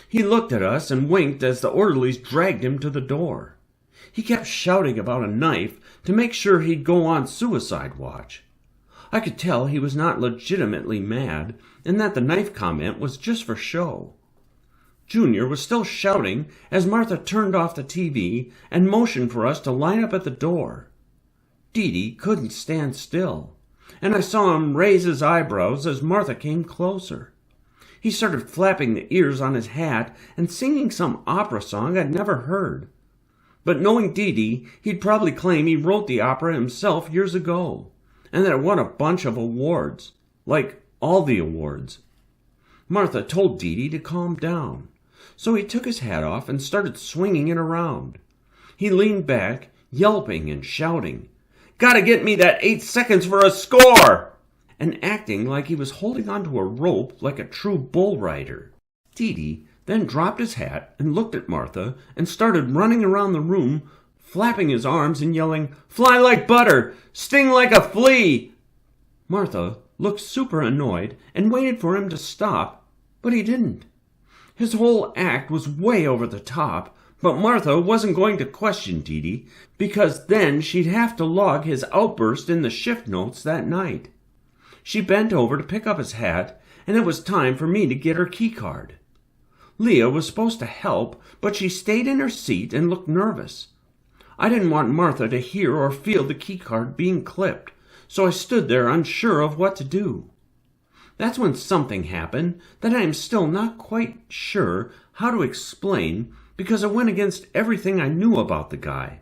He looked at us and winked as the orderlies dragged him to the door. He kept shouting about a knife to make sure he'd go on suicide watch. I could tell he was not legitimately mad, and that the knife comment was just for show. Junior was still shouting as Martha turned off the TV and motioned for us to line up at the door. Dee couldn't stand still, and I saw him raise his eyebrows as Martha came closer. He started flapping the ears on his hat and singing some opera song I'd never heard. But knowing Dee, he'd probably claim he wrote the opera himself years ago, and that it won a bunch of awards, like all the awards. Martha told Dee to calm down, so he took his hat off and started swinging it around. He leaned back, yelping and shouting, "Gotta get me that 8 seconds for a score!" and acting like he was holding onto a rope like a true bull rider. Dee then dropped his hat and looked at Martha and started running around the room, flapping his arms and yelling, "Fly like butter! Sting like a flea!" Martha looked super annoyed and waited for him to stop, but he didn't. His whole act was way over the top, but Martha wasn't going to question Dee because then she'd have to log his outburst in the shift notes that night. She bent over to pick up his hat, and it was time for me to get her key card. Leah was supposed to help, but she stayed in her seat and looked nervous. I didn't want Martha to hear or feel the key card being clipped, so I stood there unsure of what to do. That's when something happened that I am still not quite sure how to explain because it went against everything I knew about the guy.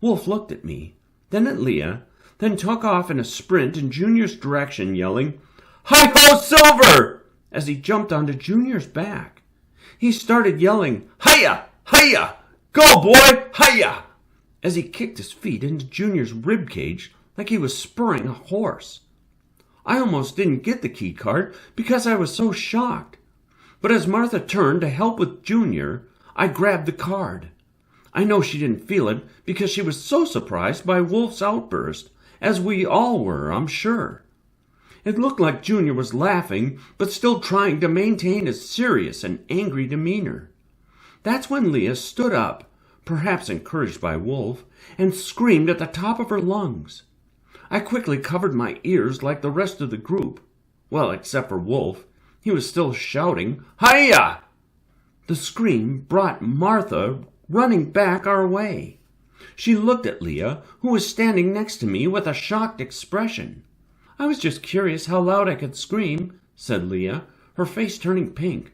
Wolf looked at me, then at Leah, then took off in a sprint in Junior's direction, yelling, "Hi-ho, Silver!" as he jumped onto Junior's back. He started yelling, "Hiya! Hiya! Go, boy! Hiya!" as he kicked his feet into Junior's rib cage like he was spurring a horse. I almost didn't get the key card because I was so shocked. But as Martha turned to help with Junior, I grabbed the card. I know she didn't feel it because she was so surprised by Wolf's outburst, as we all were, I'm sure. It looked like Junior was laughing, but still trying to maintain a serious and angry demeanor. That's when Leah stood up, perhaps encouraged by Wolf, and screamed at the top of her lungs. I quickly covered my ears like the rest of the group. Well, except for Wolf. He was still shouting, "Hiya!" The scream brought Martha running back our way. She looked at Leah, who was standing next to me with a shocked expression. "I was just curious how loud I could scream," said Leah, her face turning pink.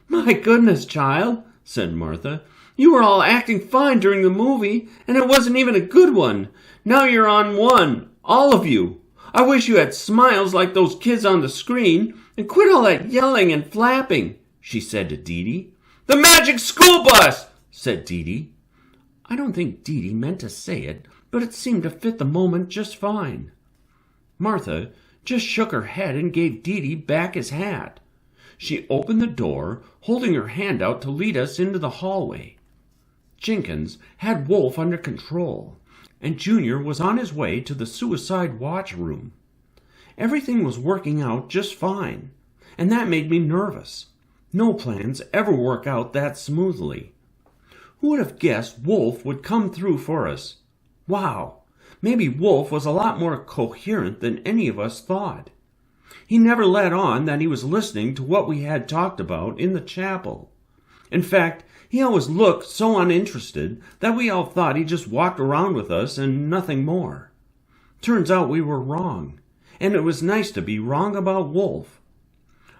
"My goodness, child," said Martha. "You were all acting fine during the movie, and it wasn't even a good one. Now you're on one, all of you. I wish you had smiles like those kids on the screen, and quit all that yelling and flapping," she said to Dee. "The magic school bus," said Dee. I don't think Dee meant to say it, but it seemed to fit the moment just fine. Martha just shook her head and gave Dee back his hat. She opened the door, holding her hand out to lead us into the hallway. Jenkins had Wolf under control, and Junior was on his way to the suicide watch room. Everything was working out just fine, and that made me nervous. No plans ever work out that smoothly. Who would have guessed Wolf would come through for us? Wow, maybe Wolf was a lot more coherent than any of us thought. He never let on that he was listening to what we had talked about in the chapel. In fact, he always looked so uninterested that we all thought he just walked around with us and nothing more. Turns out we were wrong, and it was nice to be wrong about Wolf.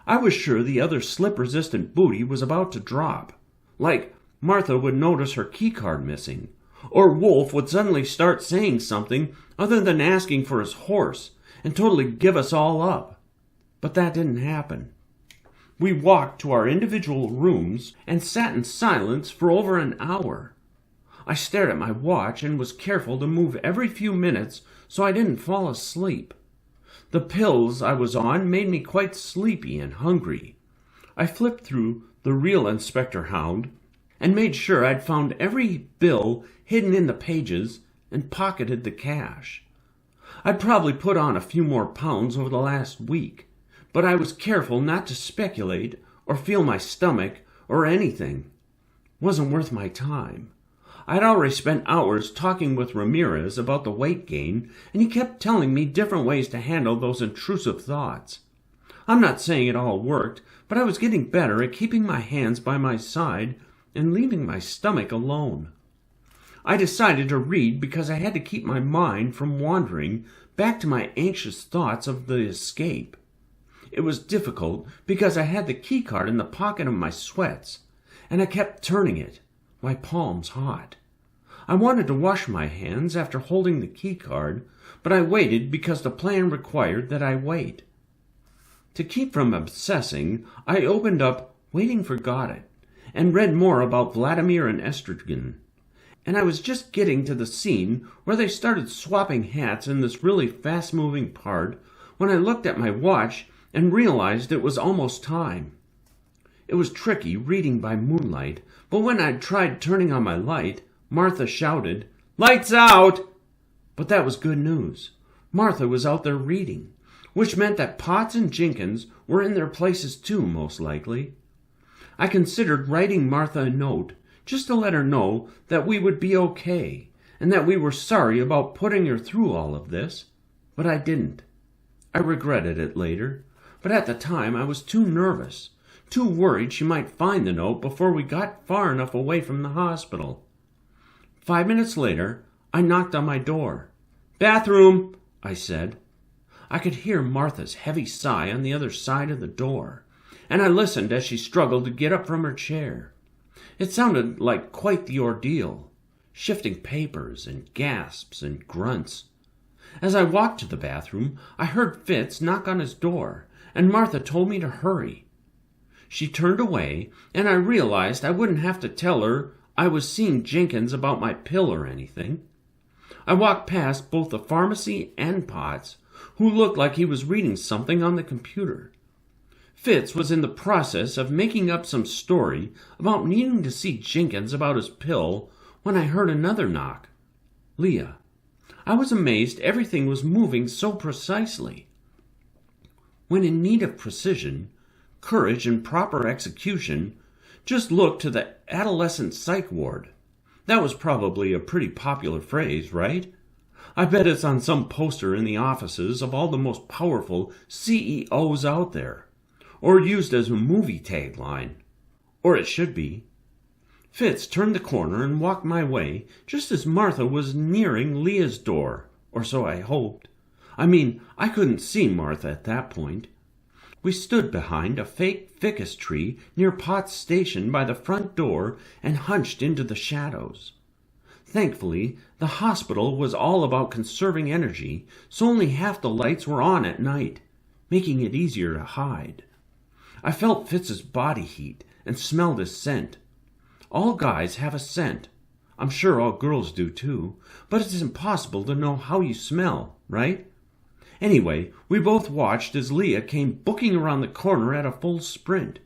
I was sure the other slip-resistant booty was about to drop, like Martha would notice her keycard missing, or Wolf would suddenly start saying something other than asking for his horse and totally give us all up. But that didn't happen. We walked to our individual rooms and sat in silence for over an hour. I stared at my watch and was careful to move every few minutes so I didn't fall asleep. The pills I was on made me quite sleepy and hungry. I flipped through the real Inspector Hound and made sure I'd found every bill hidden in the pages and pocketed the cash. I'd probably put on a few more pounds over the last week, but I was careful not to speculate or feel my stomach or anything. Wasn't worth my time. I'd already spent hours talking with Ramirez about the weight gain, and he kept telling me different ways to handle those intrusive thoughts. I'm not saying it all worked, but I was getting better at keeping my hands by my side and leaving my stomach alone. I decided to read because I had to keep my mind from wandering back to my anxious thoughts of the escape. It was difficult because I had the key card in the pocket of my sweats, and I kept turning it, my palms hot. I wanted to wash my hands after holding the key card, but I waited because the plan required that I wait. To keep from obsessing, I opened up Waiting For Got It and read more about Vladimir and estrogen. And I was just getting to the scene where they started swapping hats in this really fast-moving part when I looked at my watch and realized it was almost time. It was tricky reading by moonlight, but when I tried turning on my light, Martha shouted, "Lights out!" But that was good news. Martha was out there reading, which meant that Potts and Jenkins were in their places too, most likely. I considered writing Martha a note just to let her know that we would be okay and that we were sorry about putting her through all of this, but I didn't. I regretted it later, but at the time I was too nervous, too worried she might find the note before we got far enough away from the hospital. 5 minutes later, I knocked on my door. "Bathroom," I said. I could hear Martha's heavy sigh on the other side of the door, and I listened as she struggled to get up from her chair. It sounded like quite the ordeal, shifting papers and gasps and grunts. As I walked to the bathroom, I heard Fitz knock on his door, and Martha told me to hurry. She turned away, and I realized I wouldn't have to tell her I was seeing Jenkins about my pill or anything. I walked past both the pharmacy and Potts, who looked like he was reading something on the computer. Fitz was in the process of making up some story about needing to see Jenkins about his pill when I heard another knock. Leah. I was amazed everything was moving so precisely. When in need of precision, courage, and proper execution, just look to the adolescent psych ward. That was probably a pretty popular phrase, right? I bet it's on some poster in the offices of all the most powerful CEOs out there, or used as a movie tagline. Or it should be. Fitz turned the corner and walked my way just as Martha was nearing Leah's door, or so I hoped. I mean, I couldn't see Martha at that point. We stood behind a fake ficus tree near Potts Station by the front door and hunched into the shadows. Thankfully, the hospital was all about conserving energy, so only half the lights were on at night, making it easier to hide. I felt Fitz's body heat and smelled his scent. All guys have a scent. I'm sure all girls do too, but it's impossible to know how you smell, right? Anyway, we both watched as Leah came booking around the corner at a full sprint.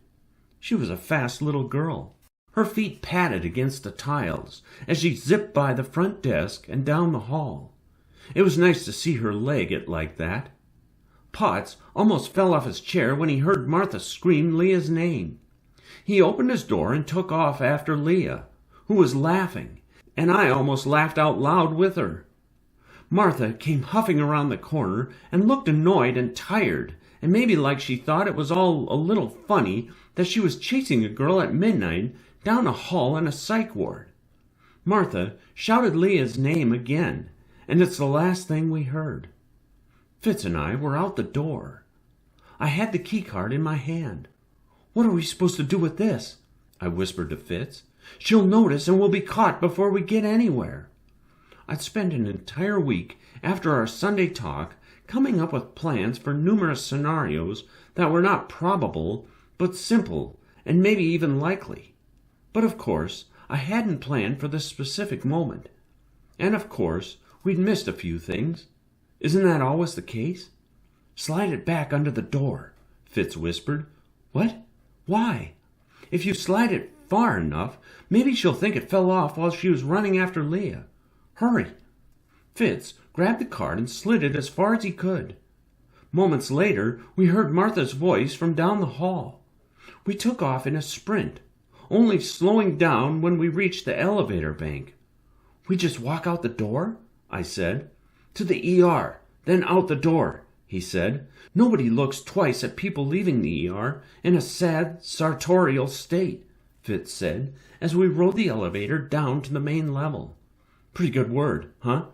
She was a fast little girl. Her feet patted against the tiles as she zipped by the front desk and down the hall. It was nice to see her leg it like that. Potts almost fell off his chair when he heard Martha scream Leah's name. He opened his door and took off after Leah, who was laughing, and I almost laughed out loud with her. Martha came huffing around the corner and looked annoyed and tired, and maybe like she thought it was all a little funny that she was chasing a girl at midnight down a hall in a psych ward. Martha shouted Leah's name again, and it's the last thing we heard. Fitz and I were out the door. I had the keycard in my hand. "What are we supposed to do with this?" I whispered to Fitz. "She'll notice and we'll be caught before we get anywhere." I'd spent an entire week after our Sunday talk coming up with plans for numerous scenarios that were not probable, but simple and maybe even likely. But of course, I hadn't planned for this specific moment. And of course, we'd missed a few things. Isn't that always the case? "Slide it back under the door," Fitz whispered. "What? Why?" "If you slide it far enough, maybe she'll think it fell off while she was running after Leah. Hurry." Fitz grabbed the card and slid it as far as he could. Moments later, we heard Martha's voice from down the hall. We took off in a sprint, only slowing down when we reached the elevator bank. "We just walk out the door?" I said. "To the ER, then out the door," he said. "Nobody looks twice at people leaving the ER in a sad, sartorial state," Fitz said, as we rode the elevator down to the main level. Pretty good word, huh?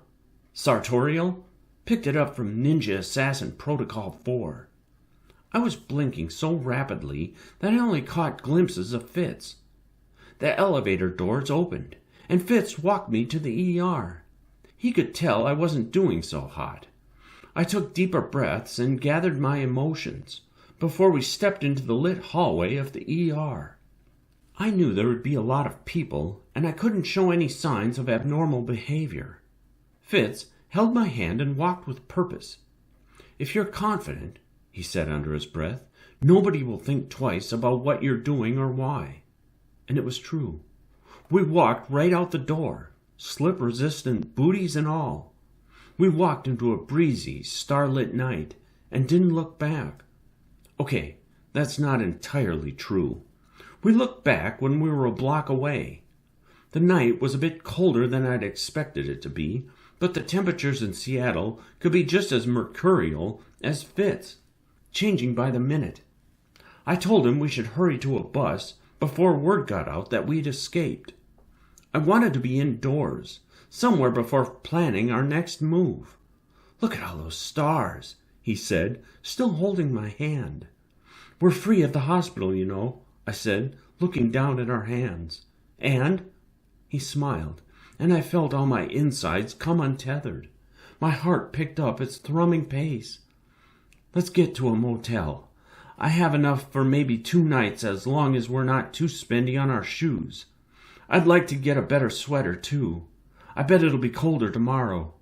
Sartorial? Picked it up from Ninja Assassin Protocol 4. I was blinking so rapidly that I only caught glimpses of Fitz. The elevator doors opened, and Fitz walked me to the ER. He could tell I wasn't doing so hot. I took deeper breaths and gathered my emotions. before we stepped into the lit hallway of the ER. I knew there would be a lot of people, and I couldn't show any signs of abnormal behavior. Fitz held my hand and walked with purpose. "If you're confident," he said under his breath, "nobody will think twice about what you're doing or why." And it was true. We walked right out the door, slip-resistant booties and all. We walked into a breezy, starlit night and didn't look back. Okay, that's not entirely true. We looked back when we were a block away. The night was a bit colder than I'd expected it to be, but the temperatures in Seattle could be just as mercurial as Fitz, changing by the minute. I told him we should hurry to a bus before word got out that we'd escaped. I wanted to be indoors, somewhere before planning our next move. "Look at all those stars," he said, still holding my hand. "We're free of the hospital, you know," I said, looking down at our hands. "And?" He smiled, and I felt all my insides come untethered. My heart picked up its thrumming pace. "Let's get to a motel. I have enough for maybe 2 nights as long as we're not too spendy on our shoes. I'd like to get a better sweater, too. I bet it'll be colder tomorrow."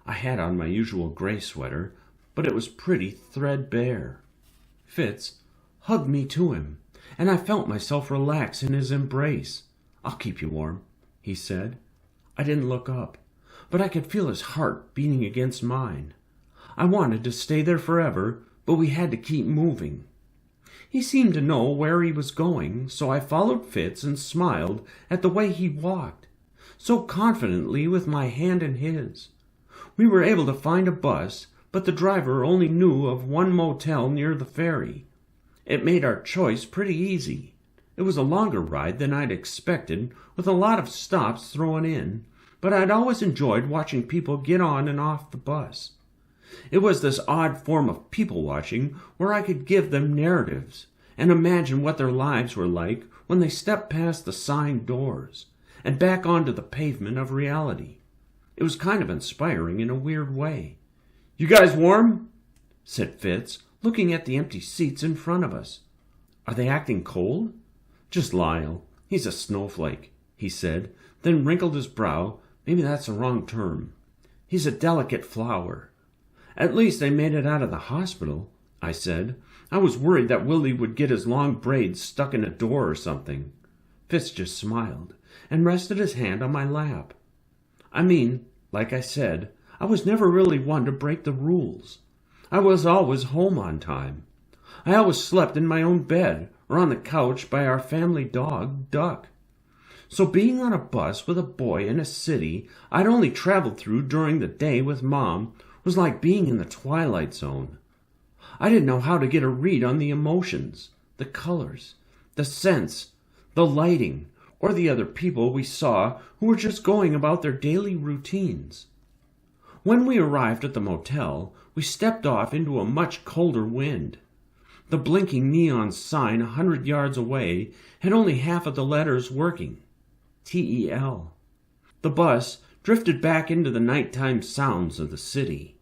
I had on my usual gray sweater, but it was pretty threadbare. Fitz hugged me to him, and I felt myself relax in his embrace. "I'll keep you warm," he said. I didn't look up, but I could feel his heart beating against mine. I wanted to stay there forever, but we had to keep moving. He seemed to know where he was going, so I followed Fitz and smiled at the way he walked, so confidently with my hand in his. We were able to find a bus, but the driver only knew of one motel near the ferry. It made our choice pretty easy. It was a longer ride than I'd expected, with a lot of stops thrown in, but I'd always enjoyed watching people get on and off the bus. It was this odd form of people-watching where I could give them narratives and imagine what their lives were like when they stepped past the sign doors and back onto the pavement of reality. It was kind of inspiring in a weird way. "You guys warm?" said Fitz, looking at the empty seats in front of us. "Are they acting cold?" "Just Lyle. He's a snowflake," he said, then wrinkled his brow. Maybe that's the wrong term. "He's a delicate flower." "At least they made it out of the hospital," I said. I was worried that Willie would get his long braids stuck in a door or something. Fitz just smiled and rested his hand on my lap. I mean, like I said, I was never really one to break the rules. I was always home on time. I always slept in my own bed or on the couch by our family dog, Duck. So being on a bus with a boy in a city I'd only traveled through during the day with Mom was like being in the Twilight Zone. I didn't know how to get a read on the emotions, the colors, the scents, the lighting, or the other people we saw who were just going about their daily routines. When we arrived at the motel, we stepped off into a much colder wind. The blinking neon sign 100 yards away had only half of the letters working. TEL. The bus drifted back into the nighttime sounds of the city.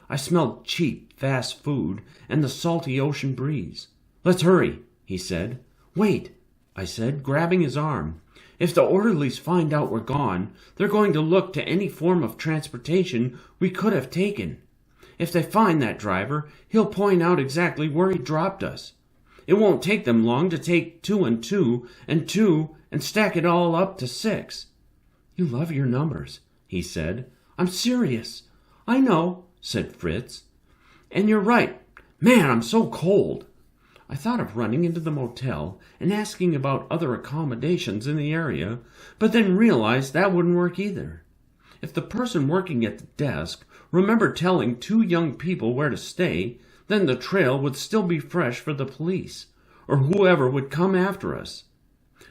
I smelled cheap, fast food and the salty ocean breeze. "Let's hurry," he said. "Wait," I said, grabbing his arm. "If the orderlies find out we're gone, they're going to look to any form of transportation we could have taken. If they find that driver, he'll point out exactly where he dropped us. It won't take them long to take 2 and 2 and 2 and stack it all up to 6. "You love your numbers," he said. "I'm serious." "I know," said Fritz. "And you're right. Man, I'm so cold." I thought of running into the motel and asking about other accommodations in the area, but then realized that wouldn't work either. If the person working at the desk remembered telling 2 young people where to stay, then the trail would still be fresh for the police, or whoever would come after us.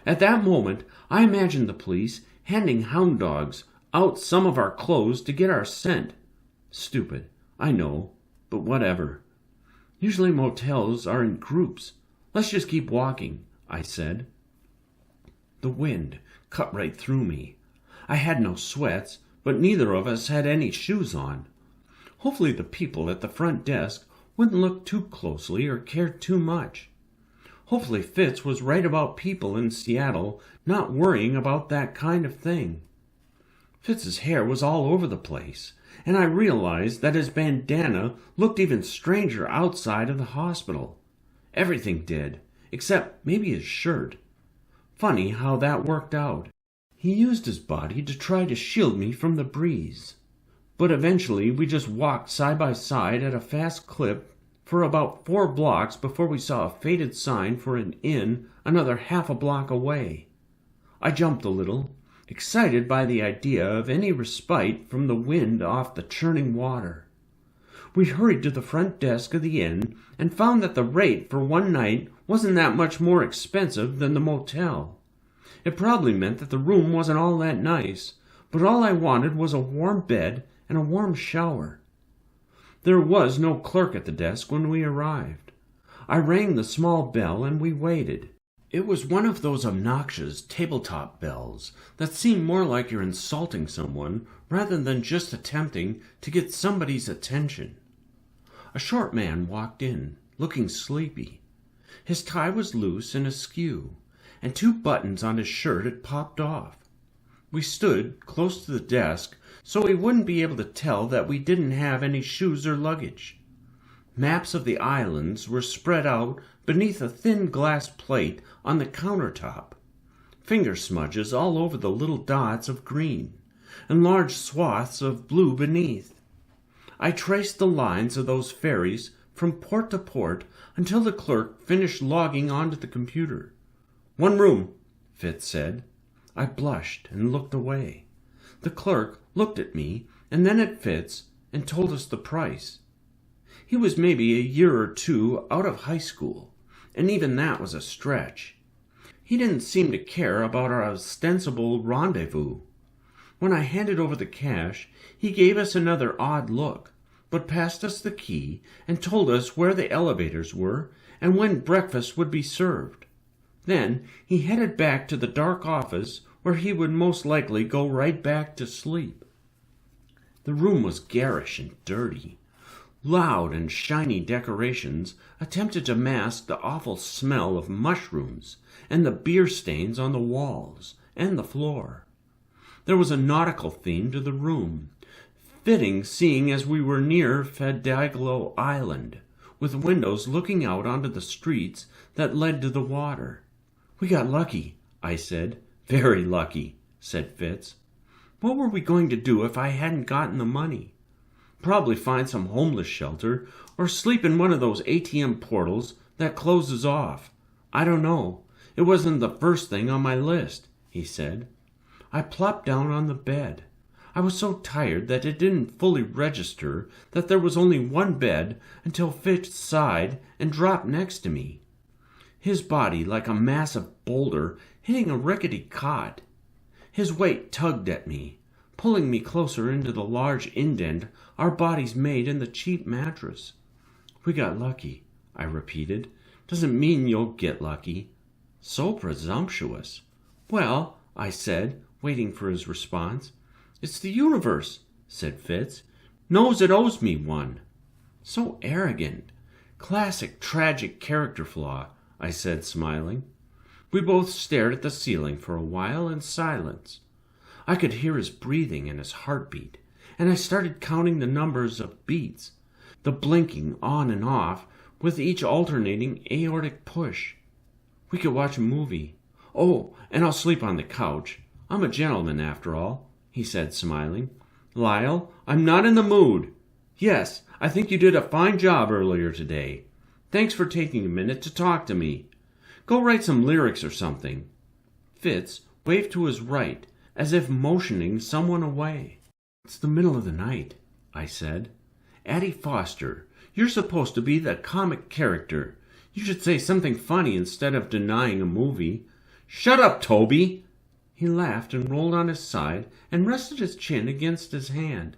At that moment, I imagined the police handing hound dogs out some of our clothes to get our scent. Stupid, I know, but whatever. Usually motels are in groups. "Let's just keep walking," I said. The wind cut right through me. I had no sweats, but neither of us had any shoes on. Hopefully the people at the front desk wouldn't look too closely or care too much. Hopefully Fitz was right about people in Seattle not worrying about that kind of thing. Fitz's hair was all over the place, and I realized that his bandana looked even stranger outside of the hospital. Everything did, except maybe his shirt. Funny how that worked out. He used his body to try to shield me from the breeze. But eventually we just walked side by side at a fast clip for about 4 blocks before we saw a faded sign for an inn another half a block away. I jumped a little, excited by the idea of any respite from the wind off the churning water. We hurried to the front desk of the inn and found that the rate for one night wasn't that much more expensive than the motel. It probably meant that the room wasn't all that nice, but all I wanted was a warm bed and a warm shower. There was no clerk at the desk when we arrived. I rang the small bell and we waited. It was one of those obnoxious tabletop bells that seem more like you're insulting someone rather than just attempting to get somebody's attention. A short man walked in, looking sleepy. His tie was loose and askew, and 2 buttons on his shirt had popped off. We stood close to the desk so he wouldn't be able to tell that we didn't have any shoes or luggage. Maps of the islands were spread out beneath a thin glass plate on the countertop, finger smudges all over the little dots of green, and large swaths of blue beneath. I traced the lines of those ferries from port to port until the clerk finished logging onto the computer. "1 room," Fitz said. I blushed and looked away. The clerk looked at me and then at Fitz and told us the price. He was maybe a year or 2 out of high school, and even that was a stretch. He didn't seem to care about our ostensible rendezvous. When I handed over the cash, he gave us another odd look, but passed us the key and told us where the elevators were and when breakfast would be served. Then he headed back to the dark office where he would most likely go right back to sleep. The room was garish and dirty. Loud and shiny decorations attempted to mask the awful smell of mushrooms and the beer stains on the walls and the floor. There was a nautical theme to the room, fitting seeing as we were near 𝘊𝘪𝘵𝘮 Island, with windows looking out onto the streets that led to the water. "We got lucky," I said. "Very lucky," said Fitz. "What were we going to do if I hadn't gotten the money? Probably find some homeless shelter or sleep in one of those ATM portals that closes off. I don't know. It wasn't the first thing on my list," he said. I plopped down on the bed. I was so tired that it didn't fully register that there was only 1 bed until Fitz sighed and dropped next to me, his body like a massive boulder hitting a rickety cot. His weight tugged at me, pulling me closer into the large indent our bodies made in the cheap mattress. "We got lucky," I repeated. "Doesn't mean you'll get lucky." So presumptuous. "Well," I said, waiting for his response. "It's the universe," said Fitz. "Knows it owes me one." So arrogant. Classic tragic character flaw, I said, smiling. We both stared at the ceiling for a while in silence. I could hear his breathing and his heartbeat, and I started counting the numbers of beats, the blinking on and off with each alternating aortic push. We could watch a movie. "Oh, and I'll sleep on the couch. I'm a gentleman, after all," he said, smiling. "Lyle, I'm not in the mood. Yes, I think you did a fine job earlier today. Thanks for taking a minute to talk to me. Go write some lyrics or something." Fitz waved to his right, as if motioning someone away. "It's the middle of the night," I said. "Addie Foster, you're supposed to be the comic character. You should say something funny instead of denying a movie." "Shut up, Toby!" He laughed and rolled on his side and rested his chin against his hand.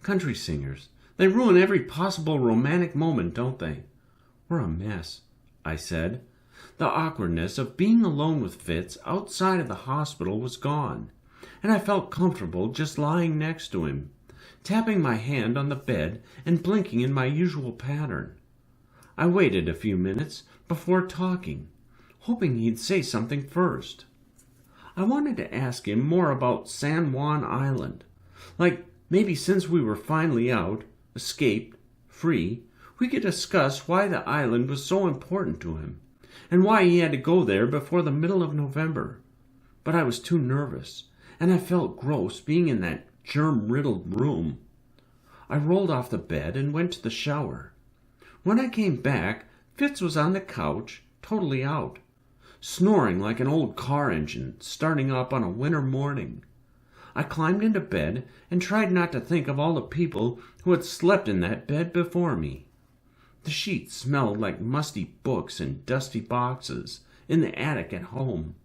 "Country singers, they ruin every possible romantic moment, don't they?" "We're a mess," I said. The awkwardness of being alone with Fitz outside of the hospital was gone, and I felt comfortable just lying next to him, tapping my hand on the bed and blinking in my usual pattern. I waited a few minutes before talking, hoping he'd say something first. I wanted to ask him more about San Juan Island. Like, maybe since we were finally out, escaped, free, we could discuss why the island was so important to him, and why he had to go there before the middle of November. But I was too nervous, and I felt gross being in that germ-riddled room. I rolled off the bed and went to the shower. When I came back, Fitz was on the couch, totally out, snoring like an old car engine starting up on a winter morning. I climbed into bed and tried not to think of all the people who had slept in that bed before me. The sheets smelled like musty books and dusty boxes in the attic at home.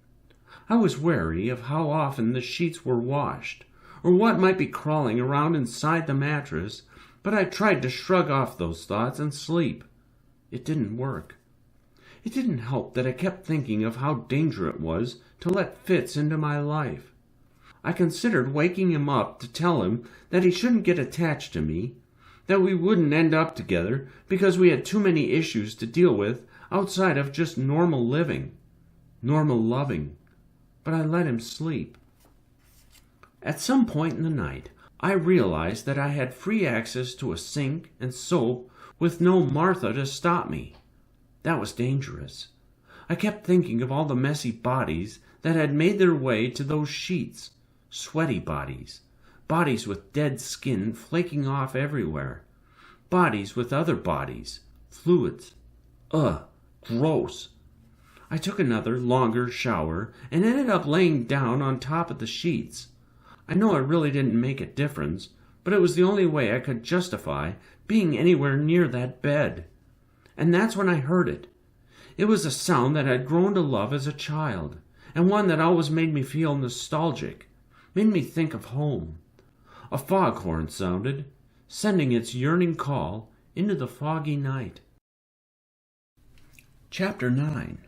I was wary of how often the sheets were washed, or what might be crawling around inside the mattress, but I tried to shrug off those thoughts and sleep. It didn't work. It didn't help that I kept thinking of how dangerous it was to let Fitz into my life. I considered waking him up to tell him that he shouldn't get attached to me, that we wouldn't end up together because we had too many issues to deal with outside of just normal living, normal loving. But I let him sleep. At some point in the night, I realized that I had free access to a sink and soap with no Martha to stop me. That was dangerous. I kept thinking of all the messy bodies that had made their way to those sheets, sweaty bodies, bodies with dead skin flaking off everywhere, bodies with other bodies, fluids. Gross. I took another, longer shower and ended up laying down on top of the sheets. I know it really didn't make a difference, but it was the only way I could justify being anywhere near that bed. And that's when I heard it. It was a sound that I'd grown to love as a child, and one that always made me feel nostalgic, made me think of home. A foghorn sounded, sending its yearning call into the foggy night. Chapter 9.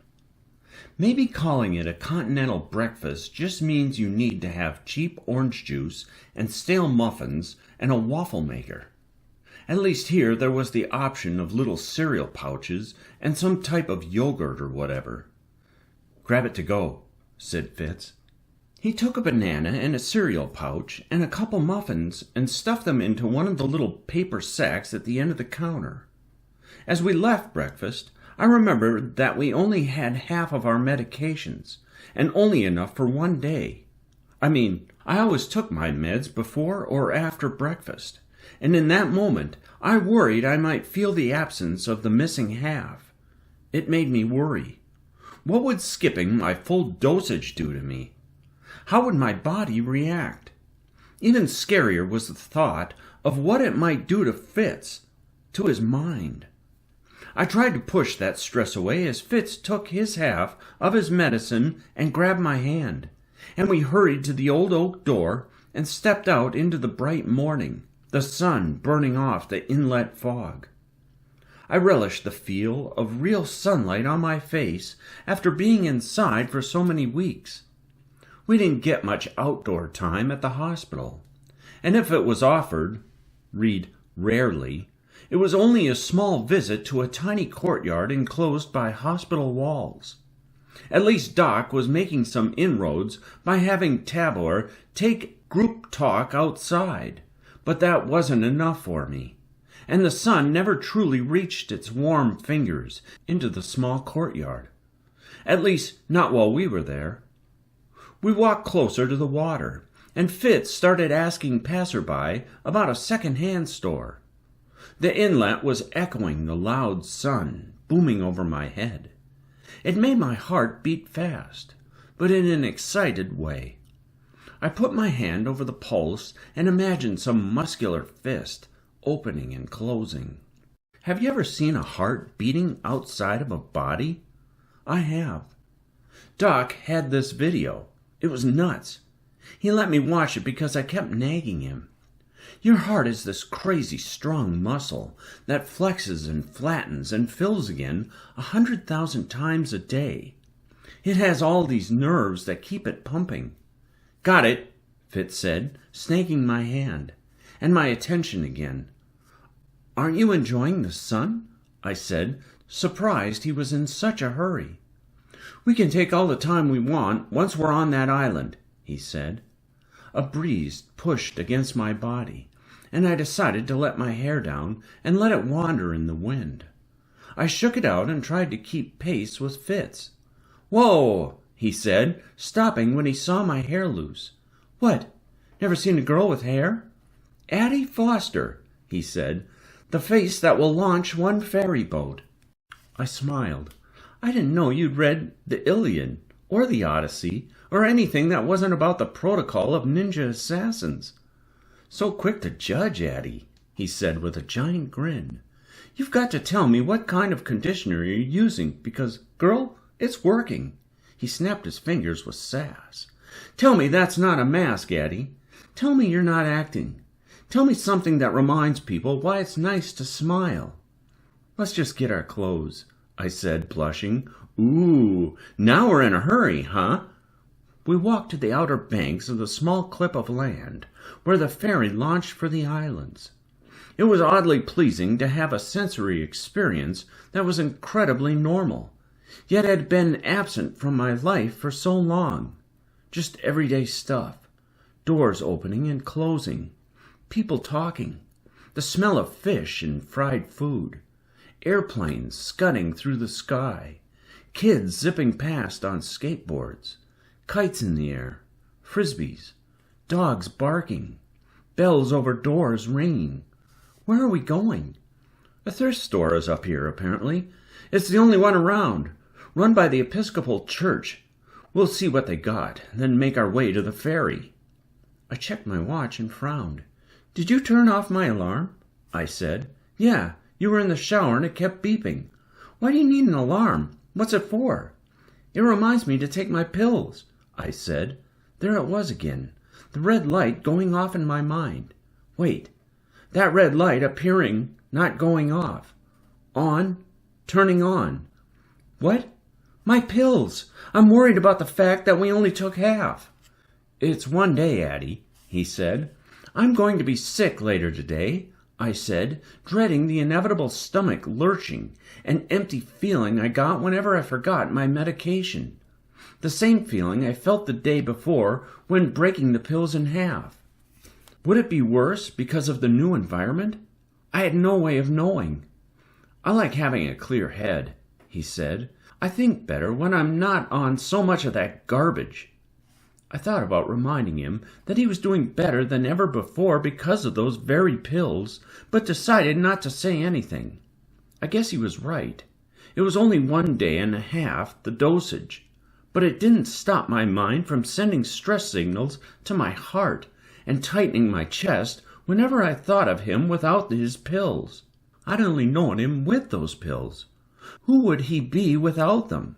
Maybe calling it a continental breakfast just means you need to have cheap orange juice and stale muffins and a waffle maker. At least here there was the option of little cereal pouches and some type of yogurt or whatever. "Grab it to go," said Fitz. He took a banana and a cereal pouch and a couple muffins and stuffed them into one of the little paper sacks at the end of the counter. As we left breakfast, I remembered that we only had half of our medications, and only enough for one day. I always took my meds before or after breakfast, and in that moment I worried I might feel the absence of the missing half. It made me worry. What would skipping my full dosage do to me? How would my body react? Even scarier was the thought of what it might do to Fitz, to his mind. I tried to push that stress away as Fitz took his half of his medicine and grabbed my hand, and we hurried to the old oak door and stepped out into the bright morning, the sun burning off the inlet fog. I relished the feel of real sunlight on my face after being inside for so many weeks. We didn't get much outdoor time at the hospital, and if it was offered, read rarely, it was only a small visit to a tiny courtyard enclosed by hospital walls. At least Doc was making some inroads by having Tabor take group talk outside, but that wasn't enough for me, and the sun never truly reached its warm fingers into the small courtyard. At least, not while we were there. We walked closer to the water, and Fitz started asking passerby about a second-hand store. The inlet was echoing the loud sun booming over my head. It made my heart beat fast, but in an excited way. I put my hand over the pulse and imagined some muscular fist opening and closing. Have you ever seen a heart beating outside of a body? I have. Doc had this video. It was nuts. He let me watch it because I kept nagging him. Your heart is this crazy strong muscle that flexes and flattens and fills again 100,000 times a day. It has all these nerves that keep it pumping. Got it, Fitz said, snaking my hand, and my attention again. Aren't you enjoying the sun? I said, surprised he was in such a hurry. "We can take all the time we want once we're on that island," he said. A breeze pushed against my body, and I decided to let my hair down and let it wander in the wind. I shook it out and tried to keep pace with Fitz. "Whoa!" he said, stopping when he saw my hair loose. "What? Never seen a girl with hair?" "Addie Foster," he said, "the face that will launch one ferry boat." I smiled. "I didn't know you'd read the Iliad or the Odyssey or anything that wasn't about the protocol of ninja assassins." "So quick to judge, Addie," he said with a giant grin. "You've got to tell me what kind of conditioner you're using, because, girl, it's working." He snapped his fingers with sass. "Tell me that's not a mask, Addie. Tell me you're not acting. Tell me something that reminds people why it's nice to smile." "Let's just get our clothes," I said, blushing. "Ooh, now we're in a hurry, huh?" We walked to the outer banks of the small clip of land where the ferry launched for the islands. It was oddly pleasing to have a sensory experience that was incredibly normal, yet had been absent from my life for so long. Just everyday stuff. Doors opening and closing. People talking. The smell of fish and fried food. Airplanes scudding through the sky. Kids zipping past on skateboards. Kites in the air. Frisbees. Dogs barking. Bells over doors ringing. Where are we going? A thrift store is up here, apparently. It's the only one around, run by the Episcopal Church. We'll see what they got, then make our way to the ferry. I checked my watch and frowned. "Did you turn off my alarm?" I said. "Yeah, you were in the shower and it kept beeping." "Why do you need an alarm? What's it for?" "It reminds me to take my pills," I said. There it was again, the red light going off in my mind. Wait, that red light appearing, not going off. On, turning on. What? My pills! I'm worried about the fact that we only took half. "It's one day, Addie," he said. "I'm going to be sick later today," I said, dreading the inevitable stomach lurching, an empty feeling I got whenever I forgot my medication. The same feeling I felt the day before when breaking the pills in half. Would it be worse because of the new environment? I had no way of knowing. "I like having a clear head," he said. "I think better when I'm not on so much of that garbage." I thought about reminding him that he was doing better than ever before because of those very pills, but decided not to say anything. I guess he was right. It was only 1 day and a half, the dosage, but it didn't stop my mind from sending stress signals to my heart and tightening my chest whenever I thought of him without his pills. I'd only known him with those pills. Who would he be without them?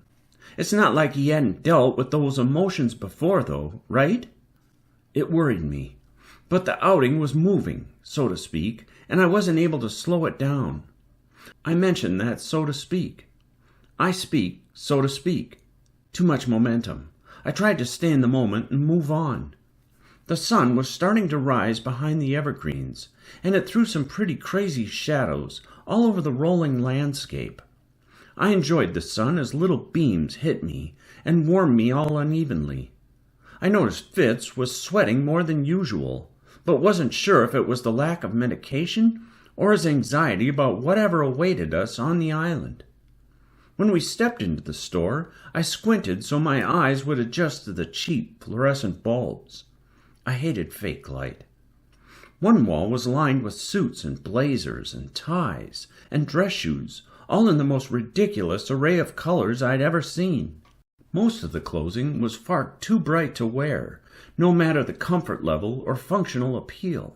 It's not like he hadn't dealt with those emotions before, though, right? It worried me. But the outing was moving, so to speak, and I wasn't able to slow it down. I mentioned that so to speak. I speak, so to speak. Too much momentum. I tried to stay in the moment and move on. The sun was starting to rise behind the evergreens, and it threw some pretty crazy shadows all over the rolling landscape. I enjoyed the sun as little beams hit me and warmed me all unevenly. I noticed Fitz was sweating more than usual, but wasn't sure if it was the lack of medication or his anxiety about whatever awaited us on the island. When we stepped into the store, I squinted so my eyes would adjust to the cheap fluorescent bulbs. I hated fake light. One wall was lined with suits and blazers and ties and dress shoes, all in the most ridiculous array of colors I'd ever seen. Most of the clothing was far too bright to wear, no matter the comfort level or functional appeal.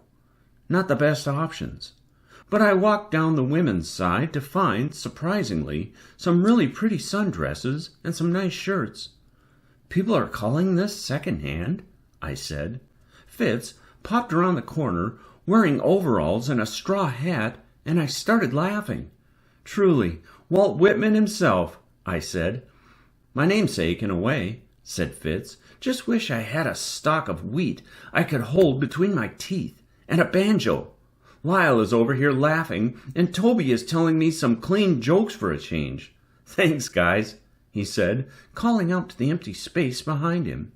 Not the best options. But I walked down the women's side to find, surprisingly, some really pretty sundresses and some nice shirts. "People are calling this second-hand," I said. Fitz popped around the corner, wearing overalls and a straw hat, and I started laughing. "Truly, Walt Whitman himself," I said. "My namesake, in a way," said Fitz. "Just wish I had a stalk of wheat I could hold between my teeth, and a banjo. Lyle is over here laughing, and Toby is telling me some clean jokes for a change. Thanks, guys, he said, calling out to the empty space behind him.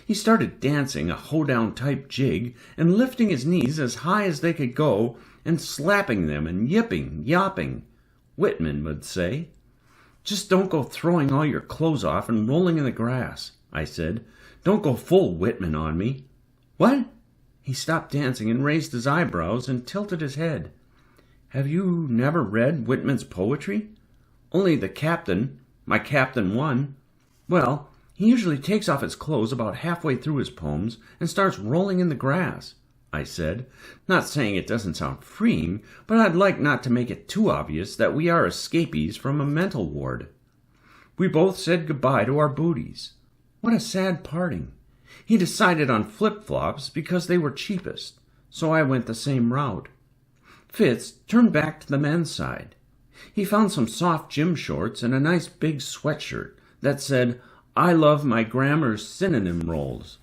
He started dancing a hoedown type jig and lifting his knees as high as they could go and slapping them and yipping, yopping, Whitman would say. Just don't go throwing all your clothes off and rolling in the grass, I said. Don't go full Whitman on me. What? He stopped dancing and raised his eyebrows and tilted his head. Have you never read Whitman's poetry? Only the captain, my Captain One. Well, he usually takes off his clothes about halfway through his poems and starts rolling in the grass, I said, not saying it doesn't sound freeing, but I'd like not to make it too obvious that we are escapees from a mental ward. We both said goodbye to our booties. What a sad parting. He decided on flip-flops because they were cheapest, so I went the same route. Fitz turned back to the men's side. He found some soft gym shorts and a nice big sweatshirt that said, I love my grammar's synonym rolls.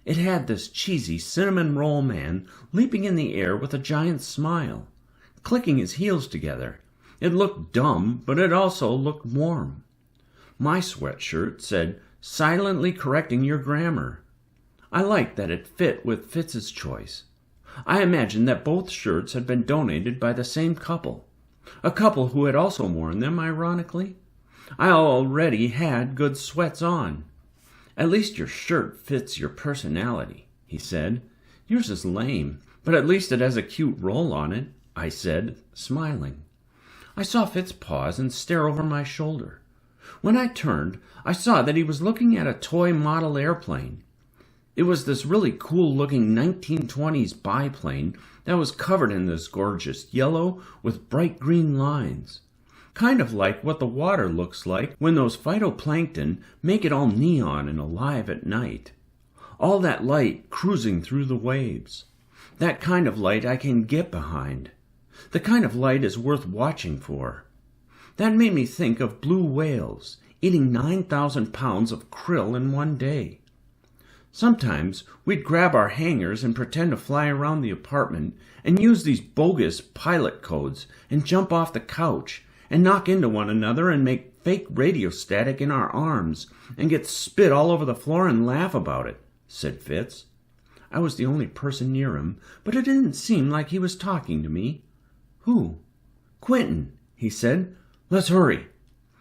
It had this cheesy cinnamon roll man leaping in the air with a giant smile, clicking his heels together. It looked dumb, but it also looked warm. My sweatshirt said, silently correcting your grammar. I liked that it fit with Fitz's choice. I imagined that both shirts had been donated by the same couple, a couple who had also worn them, ironically. I already had good sweats on. At least your shirt fits your personality, he said. Yours is lame, but at least it has a cute roll on it, I said, smiling. I saw Fitz pause and stare over my shoulder. When I turned, I saw that he was looking at a toy model airplane. It was this really cool-looking 1920s biplane that was covered in this gorgeous yellow with bright green lines. Kind of like what the water looks like when those phytoplankton make it all neon and alive at night. All that light cruising through the waves. That kind of light I can get behind. The kind of light is worth watching for. That made me think of blue whales eating 9,000 pounds of krill in one day. Sometimes we'd grab our hangers and pretend to fly around the apartment and use these bogus pilot codes and jump off the couch and knock into one another and make fake radio static in our arms and get spit all over the floor and laugh about it, said Fitz. I was the only person near him, but it didn't seem like he was talking to me. Who? Quentin, he said. Let's hurry.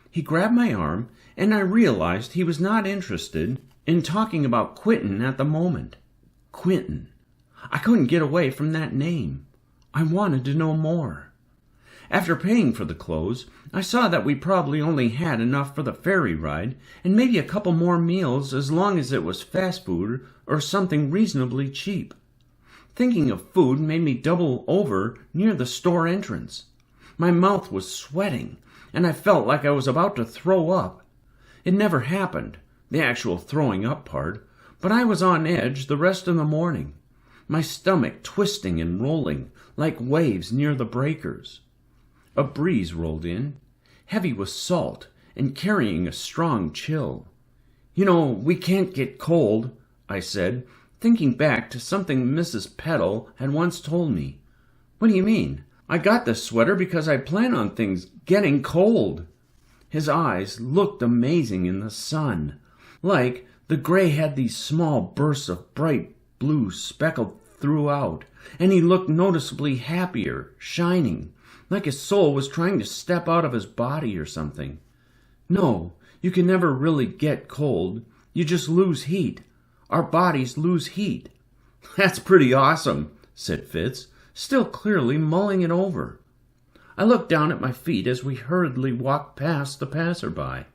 He grabbed my arm, and I realized he was not interested in talking about Quentin at the moment. Quentin. I couldn't get away from that name. I wanted to know more. After paying for the clothes, I saw that we probably only had enough for the ferry ride and maybe a couple more meals as long as it was fast food or something reasonably cheap. Thinking of food made me double over near the store entrance. My mouth was sweating, and I felt like I was about to throw up. It never happened, the actual throwing up part, but I was on edge the rest of the morning, my stomach twisting and rolling like waves near the breakers. A breeze rolled in, heavy with salt and carrying a strong chill. You know, we can't get cold, I said, thinking back to something Mrs. Peddle had once told me. What do you mean? I got this sweater because I plan on things getting cold. His eyes looked amazing in the sun, like the gray had these small bursts of bright blue speckled throughout, and he looked noticeably happier, shining, like his soul was trying to step out of his body or something. No, you can never really get cold. You just lose heat. Our bodies lose heat. That's pretty awesome, said Fitz, still clearly mulling it over. I looked down at my feet as we hurriedly walked past the passerby.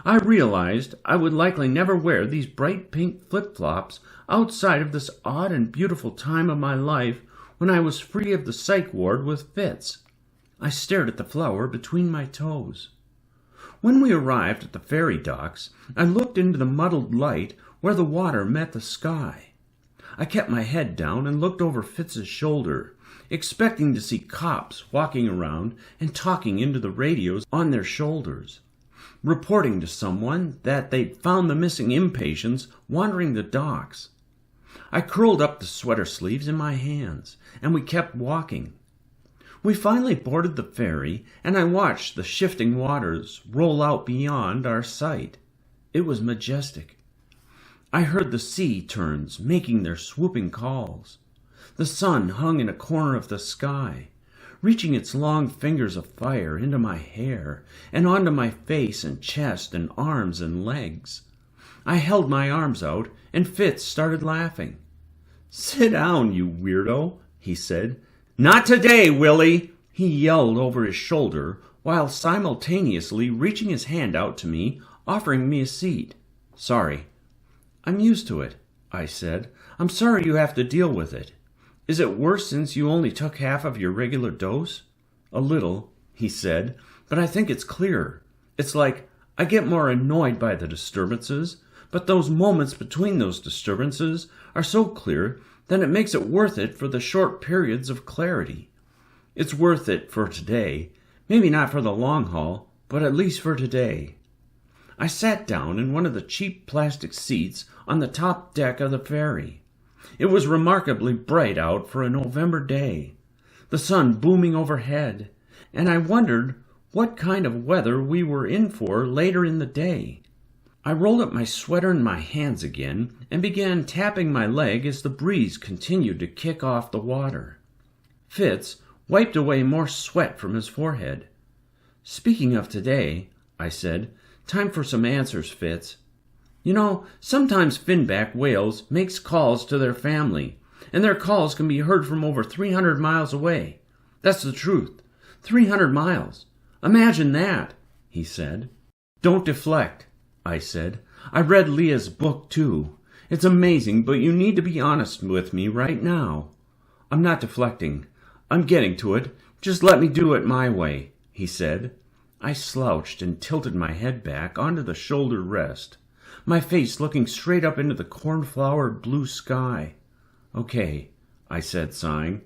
I realized I would likely never wear these bright pink flip-flops outside of this odd and beautiful time of my life when I was free of the psych ward with Fitz. I stared at the flower between my toes. When we arrived at the ferry docks, I looked into the muddled light where the water met the sky. I kept my head down and looked over Fitz's shoulder, expecting to see cops walking around and talking into the radios on their shoulders, reporting to someone that they'd found the missing inpatients wandering the docks. I curled up the sweater sleeves in my hands, and we kept walking. We finally boarded the ferry, and I watched the shifting waters roll out beyond our sight. It was majestic. I heard the sea terns making their swooping calls. The sun hung in a corner of the sky, reaching its long fingers of fire into my hair and onto my face and chest and arms and legs. I held my arms out, and Fitz started laughing. "Sit down, you weirdo," he said. "Not today, Willie," he yelled over his shoulder, while simultaneously reaching his hand out to me, offering me a seat. "Sorry." "I'm used to it," I said. "I'm sorry you have to deal with it. Is it worse since you only took half of your regular dose?" "A little," he said, "but I think it's clearer. It's like I get more annoyed by the disturbances, but those moments between those disturbances are so clear that it makes it worth it for the short periods of clarity. It's worth it for today, maybe not for the long haul, but at least for today." I sat down in one of the cheap plastic seats on the top deck of the ferry. It was remarkably bright out for a November day, the sun booming overhead, and I wondered what kind of weather we were in for later in the day. I rolled up my sweater in my hands again and began tapping my leg as the breeze continued to kick off the water. Fitz wiped away more sweat from his forehead. "Speaking of today," I said, "time for some answers, Fitz. You know, sometimes finback whales makes calls to their family, and their calls can be heard from over 300 miles away. That's the truth. 300 miles. Imagine that," he said. "Don't deflect," I said. "I read Leah's book, too. It's amazing, but you need to be honest with me right now." "I'm not deflecting. I'm getting to it. Just let me do it my way," he said. I slouched and tilted my head back onto the shoulder rest, my face looking straight up into the cornflowered blue sky. "Okay," I said, sighing.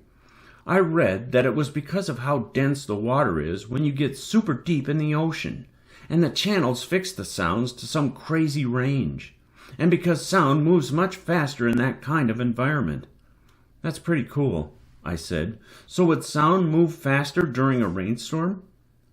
"I read that it was because of how dense the water is when you get super deep in the ocean, and the channels fix the sounds to some crazy range, and because sound moves much faster in that kind of environment." "That's pretty cool," I said. "So would sound move faster during a rainstorm?"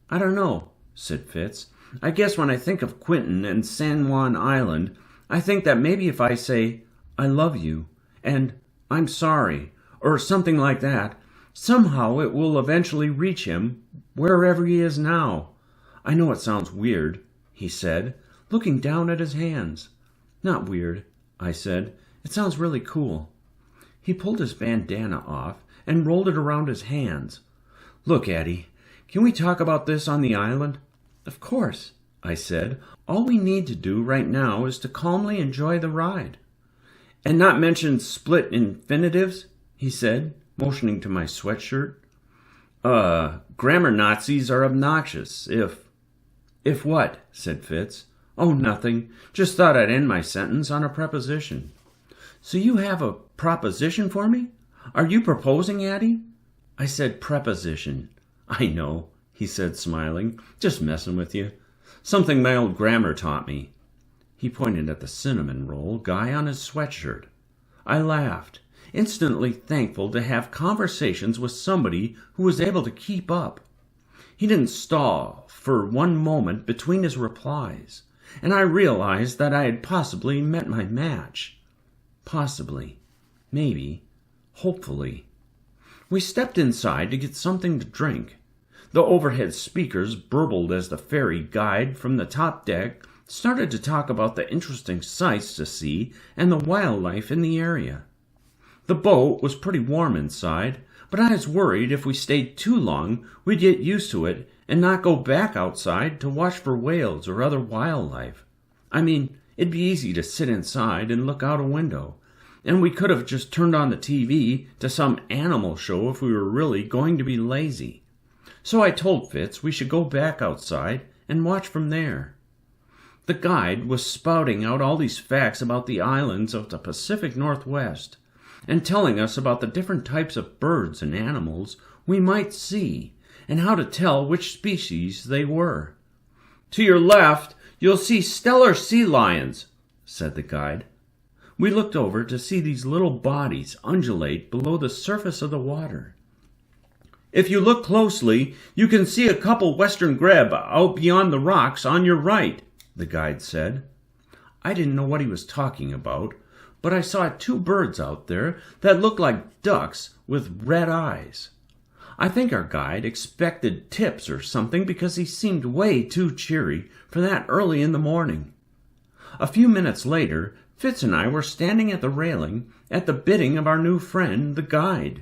"I don't know," said Fitz. "I guess when I think of Quentin and San Juan Island, I think that maybe if I say, 'I love you,' and 'I'm sorry,' or something like that, somehow it will eventually reach him, wherever he is now. I know it sounds weird," he said, looking down at his hands. "Not weird," I said. "It sounds really cool." He pulled his bandana off and rolled it around his hands. "Look, Addie, can we talk about this on the island?" "Of course," I said. "All we need to do right now is to calmly enjoy the ride." "And not mention split infinitives," he said, motioning to my sweatshirt. Grammar Nazis are obnoxious, If what?" said Fitz. "Oh, nothing. Just thought I'd end my sentence on a preposition." "So you have a proposition for me? Are you proposing, Addie?" I said preposition. "I know," he said, smiling. "Just messing with you. Something my old grammar taught me." He pointed at the cinnamon roll guy on his sweatshirt. I laughed, instantly thankful to have conversations with somebody who was able to keep up. He didn't stall for one moment between his replies, and I realized that I had possibly met my match. Possibly. Maybe. Hopefully. We stepped inside to get something to drink. The overhead speakers burbled as the ferry guide from the top deck started to talk about the interesting sights to see and the wildlife in the area. The boat was pretty warm inside, but I was worried if we stayed too long we'd get used to it and not go back outside to watch for whales or other wildlife. I mean, it'd be easy to sit inside and look out a window, and we could have just turned on the TV to some animal show if we were really going to be lazy. So I told Fitz we should go back outside and watch from there. The guide was spouting out all these facts about the islands of the Pacific Northwest, and telling us about the different types of birds and animals we might see, and how to tell which species they were. "To your left, you'll see stellar sea lions," said the guide. We looked over to see these little bodies undulate below the surface of the water. "If you look closely, you can see a couple western grebe out beyond the rocks on your right," the guide said. I didn't know what he was talking about, but I saw 2 birds out there that looked like ducks with red eyes. I think our guide expected tips or something because he seemed way too cheery for that early in the morning. A few minutes later, Fitz and I were standing at the railing at the bidding of our new friend, the guide.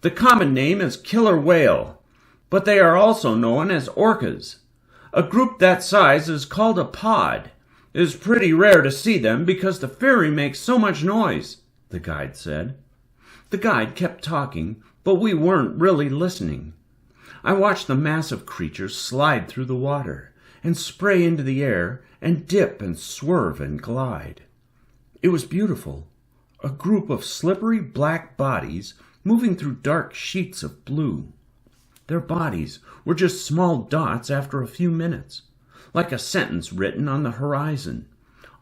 "The common name is killer whale, but they are also known as orcas. A group that size is called a pod. It is pretty rare to see them because the ferry makes so much noise," the guide said. The guide kept talking, but we weren't really listening. I watched the massive creatures slide through the water and spray into the air and dip and swerve and glide. It was beautiful, a group of slippery black bodies moving through dark sheets of blue. Their bodies were just small dots after a few minutes, like a sentence written on the horizon,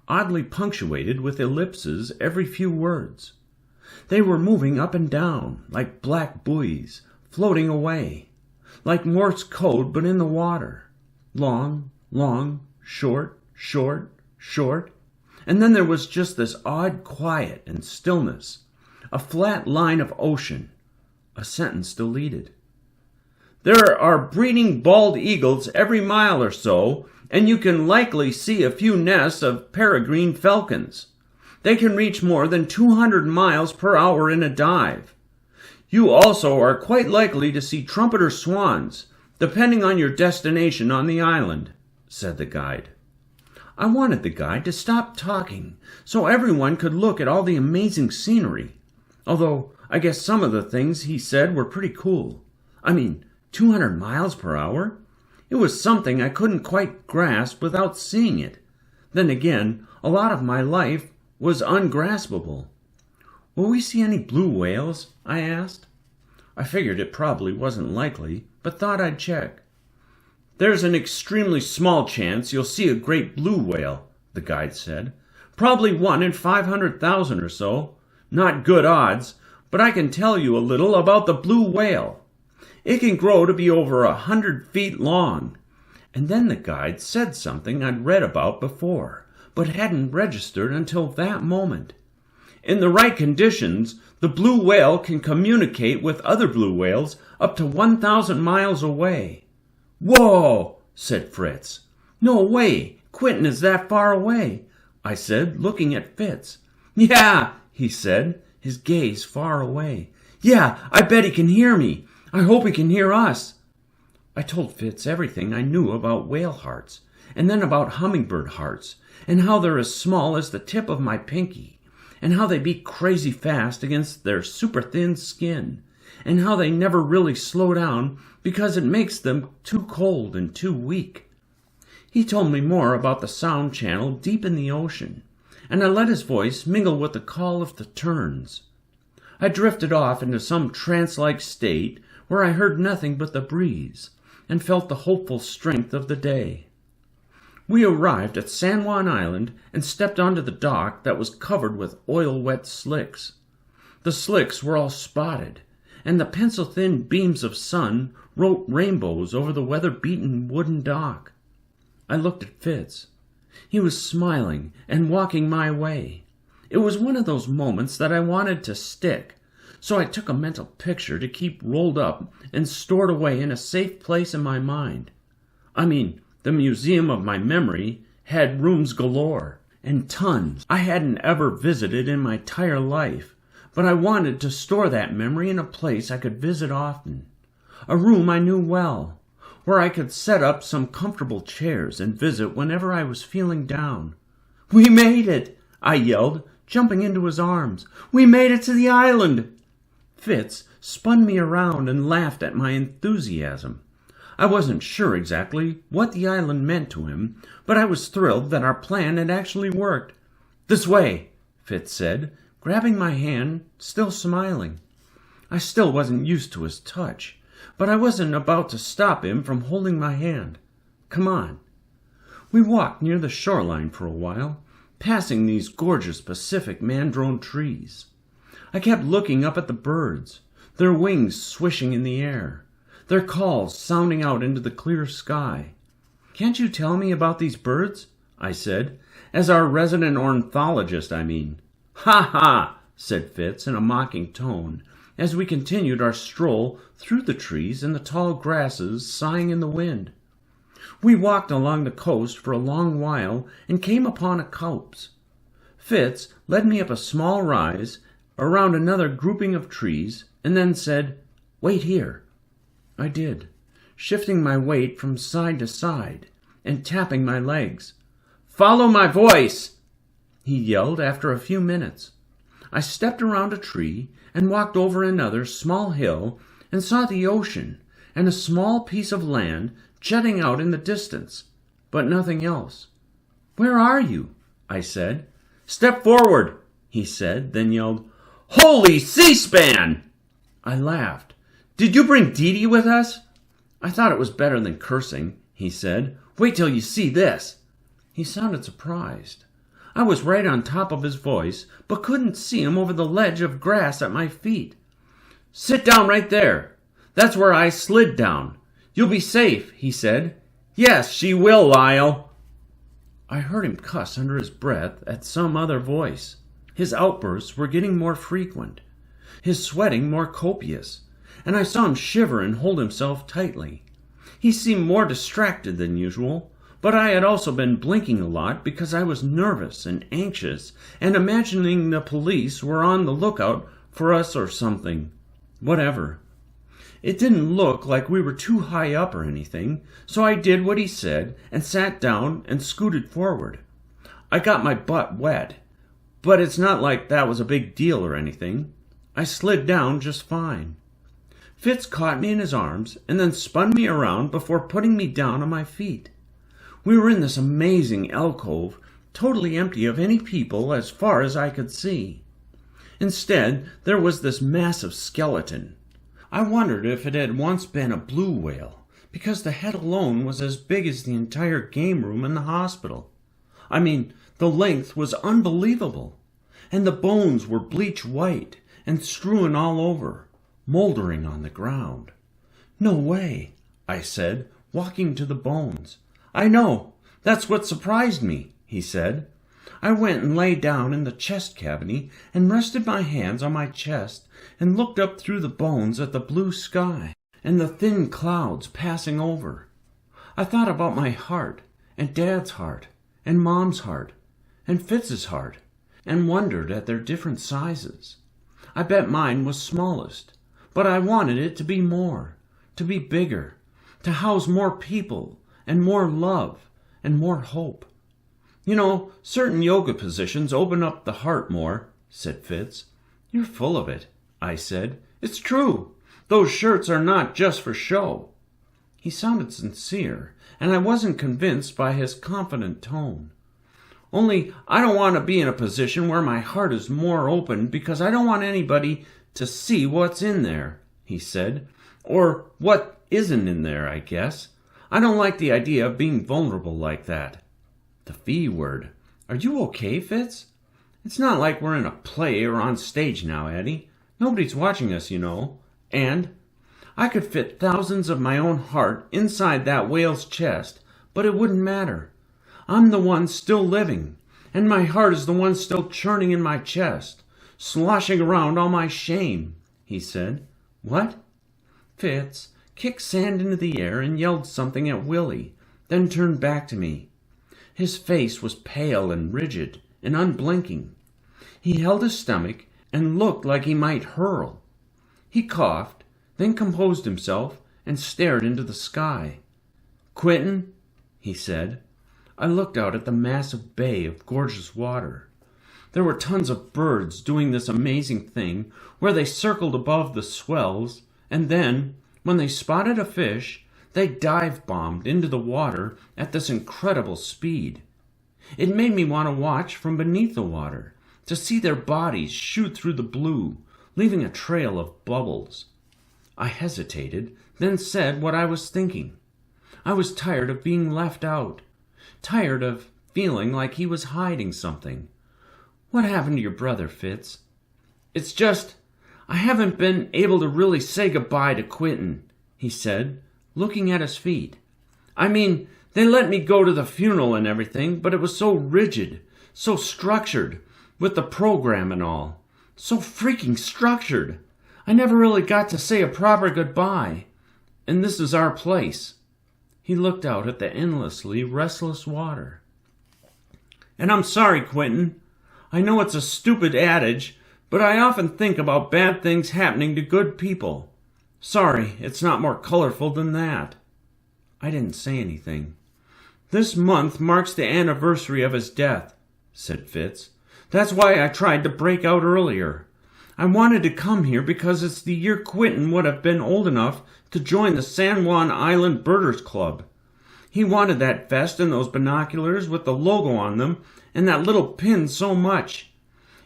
oddly punctuated with ellipses every few words. They were moving up and down, like black buoys, floating away, like Morse code but in the water. Long, long, short, short, short, and then there was just this odd quiet and stillness, a flat line of ocean, a sentence deleted. "There are breeding bald eagles every mile or so, and you can likely see a few nests of peregrine falcons. They can reach more than 200 miles per hour in a dive. You also are quite likely to see trumpeter swans, depending on your destination on the island," said the guide. I wanted the guide to stop talking so everyone could look at all the amazing scenery, although I guess some of the things he said were pretty cool. 200 miles per hour? It was something I couldn't quite grasp without seeing it. Then again, a lot of my life was ungraspable. "Will we see any blue whales?" I asked. I figured it probably wasn't likely, but thought I'd check. "There's an extremely small chance you'll see a great blue whale," the guide said. "Probably 1 in 500,000 or so. Not good odds, but I can tell you a little about the blue whale. It can grow to be over 100 feet long." And then the guide said something I'd read about before, but hadn't registered until that moment. "In the right conditions, the blue whale can communicate with other blue whales up to 1,000 miles away." "Whoa!" said Fritz. "No way! Quentin is that far away," I said, looking at Fitz. "Yeah," he said, his gaze far away. "Yeah, I bet he can hear me. I hope he can hear us." I told Fitz everything I knew about whale hearts, and then about hummingbird hearts, and how they're as small as the tip of my pinky, and how they beat crazy fast against their super thin skin, and how they never really slow down because it makes them too cold and too weak. He told me more about the sound channel deep in the ocean, and I let his voice mingle with the call of the terns. I drifted off into some trance-like state where I heard nothing but the breeze, and felt the hopeful strength of the day. We arrived at San Juan Island and stepped onto the dock that was covered with oil-wet slicks. The slicks were all spotted, and the pencil-thin beams of sun wrote rainbows over the weather-beaten wooden dock. I looked at Fitz. He was smiling and walking my way. It was one of those moments that I wanted to stick, so I took a mental picture to keep rolled up and stored away in a safe place in my mind. The museum of my memory had rooms galore, and tons I hadn't ever visited in my entire life, but I wanted to store that memory in a place I could visit often, a room I knew well, where I could set up some comfortable chairs and visit whenever I was feeling down. "We made it!" I yelled, jumping into his arms. "We made it to the island!" Fitz spun me around and laughed at my enthusiasm. I wasn't sure exactly what the island meant to him, but I was thrilled that our plan had actually worked. "This way," Fitz said, grabbing my hand, still smiling. I still wasn't used to his touch, but I wasn't about to stop him from holding my hand. "Come on." We walked near the shoreline for a while, passing these gorgeous Pacific mandrone trees. I kept looking up at the birds, their wings swishing in the air, their calls sounding out into the clear sky. "Can't you tell me about these birds?" I said. "As our resident ornithologist, I mean." "Ha ha!" said Fitz in a mocking tone, as we continued our stroll through the trees and the tall grasses sighing in the wind. We walked along the coast for a long while and came upon a copse. Fitz led me up a small rise, around another grouping of trees, and then said, "Wait here." I did, shifting my weight from side to side and tapping my legs. "Follow my voice!" he yelled after a few minutes. I stepped around a tree and walked over another small hill and saw the ocean and a small piece of land jutting out in the distance, but nothing else. "Where are you?" I said. "Step forward," he said, then yelled, "Holy C-SPAN!" I laughed. "Did you bring 𝘠𝘠𝘠 with us?" "I thought it was better than cursing," he said. "Wait till you see this." He sounded surprised. I was right on top of his voice, but couldn't see him over the ledge of grass at my feet. "Sit down right there. That's where I slid down. You'll be safe," he said. "Yes, she will, Lyle." I heard him cuss under his breath at some other voice. His outbursts were getting more frequent, his sweating more copious, and I saw him shiver and hold himself tightly. He seemed more distracted than usual, but I had also been blinking a lot because I was nervous and anxious and imagining the police were on the lookout for us or something. Whatever. It didn't look like we were too high up or anything, so I did what he said and sat down and scooted forward. I got my butt wet, but it's not like that was a big deal or anything. I slid down just fine. Fitz caught me in his arms and then spun me around before putting me down on my feet. We were in this amazing alcove, totally empty of any people as far as I could see. Instead, there was this massive skeleton. I wondered if it had once been a blue whale, because the head alone was as big as the entire game room in the hospital. I mean, the length was unbelievable, and the bones were bleach white and strewn all over, moldering on the ground. "No way," I said, walking to the bones. "I know. That's what surprised me," he said. I went and lay down in the chest cavity and rested my hands on my chest and looked up through the bones at the blue sky and the thin clouds passing over. I thought about my heart and Dad's heart and Mom's heart and Fitz's heart and wondered at their different sizes. I bet mine was smallest, but I wanted it to be more, to be bigger, to house more people and more love and more hope. "You know, certain yoga positions open up the heart more," said Fitz. "You're full of it," I said. "It's true. Those shirts are not just for show." He sounded sincere, and I wasn't convinced by his confident tone. "Only I don't want to be in a position where my heart is more open because I don't want anybody to see what's in there," he said. "Or what isn't in there, I guess. I don't like the idea of being vulnerable like that." The V word. "Are you okay, Fitz?" "It's not like we're in a play or on stage now, Addie. Nobody's watching us, you know. And I could fit thousands of my own heart inside that whale's chest, but it wouldn't matter. I'm the one still living, and my heart is the one still churning in my chest, sloshing around all my shame," he said. "What?" Fitz kicked sand into the air and yelled something at Willie, then turned back to me. His face was pale and rigid and unblinking. He held his stomach and looked like he might hurl. He coughed, then composed himself and stared into the sky. "Quentin," he said. I looked out at the massive bay of gorgeous water. There were tons of birds doing this amazing thing where they circled above the swells, and then, when they spotted a fish, they dive-bombed into the water at this incredible speed. It made me want to watch from beneath the water, to see their bodies shoot through the blue, leaving a trail of bubbles. I hesitated, then said what I was thinking. I was tired of being left out, tired of feeling like he was hiding something. "What happened to your brother, Fitz?" "It's just, I haven't been able to really say goodbye to Quentin," he said, looking at his feet. "I mean, they let me go to the funeral and everything, but it was so rigid, so structured, with the program and all. So freaking structured. I never really got to say a proper goodbye. And this is our place." He looked out at the endlessly restless water. "And I'm sorry, Quentin. I know it's a stupid adage, but I often think about bad things happening to good people. Sorry, it's not more colorful than that." I didn't say anything. "This month marks the anniversary of his death," said Fitz. "That's why I tried to break out earlier. I wanted to come here because it's the year Quentin would have been old enough to join the San Juan Island Birders Club. He wanted that vest and those binoculars with the logo on them and that little pin so much.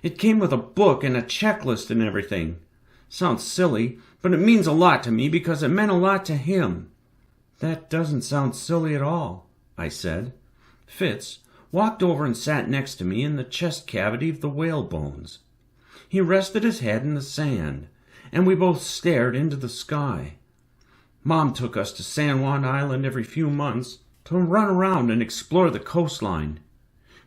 It came with a book and a checklist and everything. Sounds silly, but it means a lot to me because it meant a lot to him." "That doesn't sound silly at all," I said. Fitz walked over and sat next to me in the chest cavity of the whale bones. He rested his head in the sand, and we both stared into the sky. Mom took us to San Juan Island every few months to run around and explore the coastline.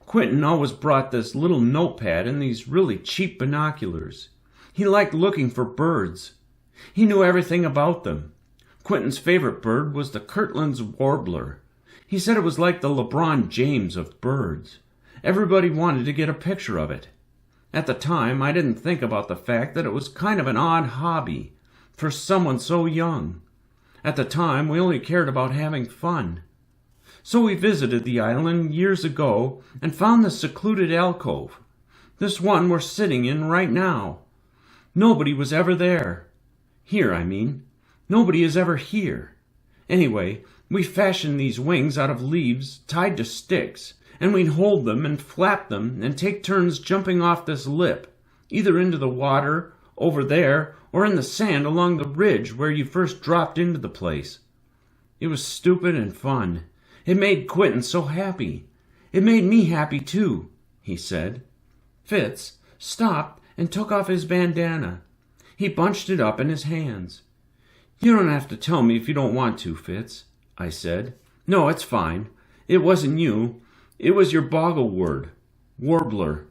Quentin always brought this little notepad and these really cheap binoculars. He liked looking for birds. He knew everything about them. Quentin's favorite bird was the Kirtland's warbler. He said it was like the LeBron James of birds. Everybody wanted to get a picture of it. At the time, I didn't think about the fact that it was kind of an odd hobby for someone so young. At the time, we only cared about having fun. So we visited the island years ago and found this secluded alcove, this one we're sitting in right now. Nobody was ever there. Here, I mean. Nobody is ever here. Anyway, we fashioned these wings out of leaves tied to sticks, and we'd hold them and flap them and take turns jumping off this lip, either into the water over there or in the sand along the ridge where you first dropped into the place. It was stupid and fun. It made Quentin so happy. It made me happy too," he said. Fitz stopped and took off his bandana. He bunched it up in his hands. "You don't have to tell me if you don't want to, Fitz," I said. "No, it's fine. It wasn't you. It was your boggleword, warbler.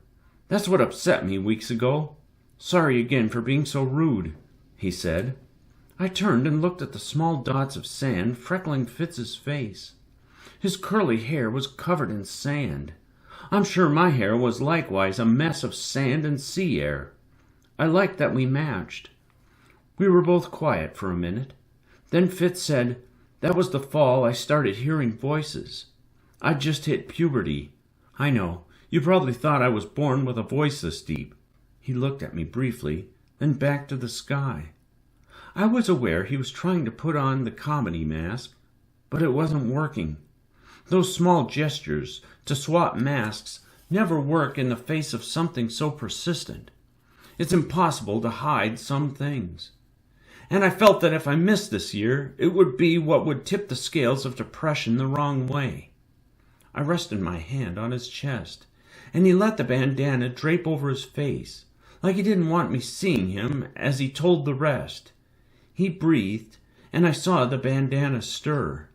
That's what upset me weeks ago. Sorry again for being so rude," he said. I turned and looked at the small dots of sand freckling Fitz's face. His curly hair was covered in sand. I'm sure my hair was likewise a mess of sand and sea air. I liked that we matched. We were both quiet for a minute. Then Fitz said, "That was the fall I started hearing voices. I'd just hit puberty. I know, you probably thought I was born with a voice this deep." He looked at me briefly, then back to the sky. I was aware he was trying to put on the comedy mask, but it wasn't working. Those small gestures to swap masks never work in the face of something so persistent. It's impossible to hide some things. And I felt that if I missed this year, it would be what would tip the scales of depression the wrong way. I rested my hand on his chest, and he let the bandana drape over his face, like he didn't want me seeing him as he told the rest. He breathed, and I saw the bandana stir.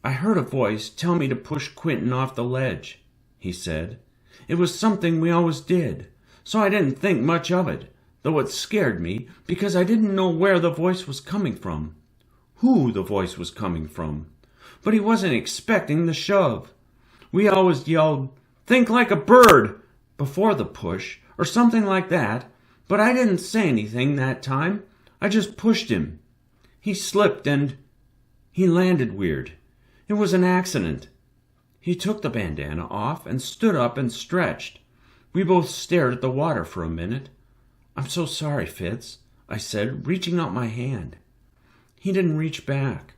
"I heard a voice tell me to push Quentin off the ledge," he said. "It was something we always did, so I didn't think much of it, though it scared me because I didn't know where the voice was coming from, who the voice was coming from. But he wasn't expecting the shove. We always yelled, 'Think like a bird,' before the push, or something like that, but I didn't say anything that time. I just pushed him. He slipped and he landed weird. It was an accident." He took the bandana off and stood up and stretched. We both stared at the water for a minute. "I'm so sorry, Fitz," I said, reaching out my hand. He didn't reach back.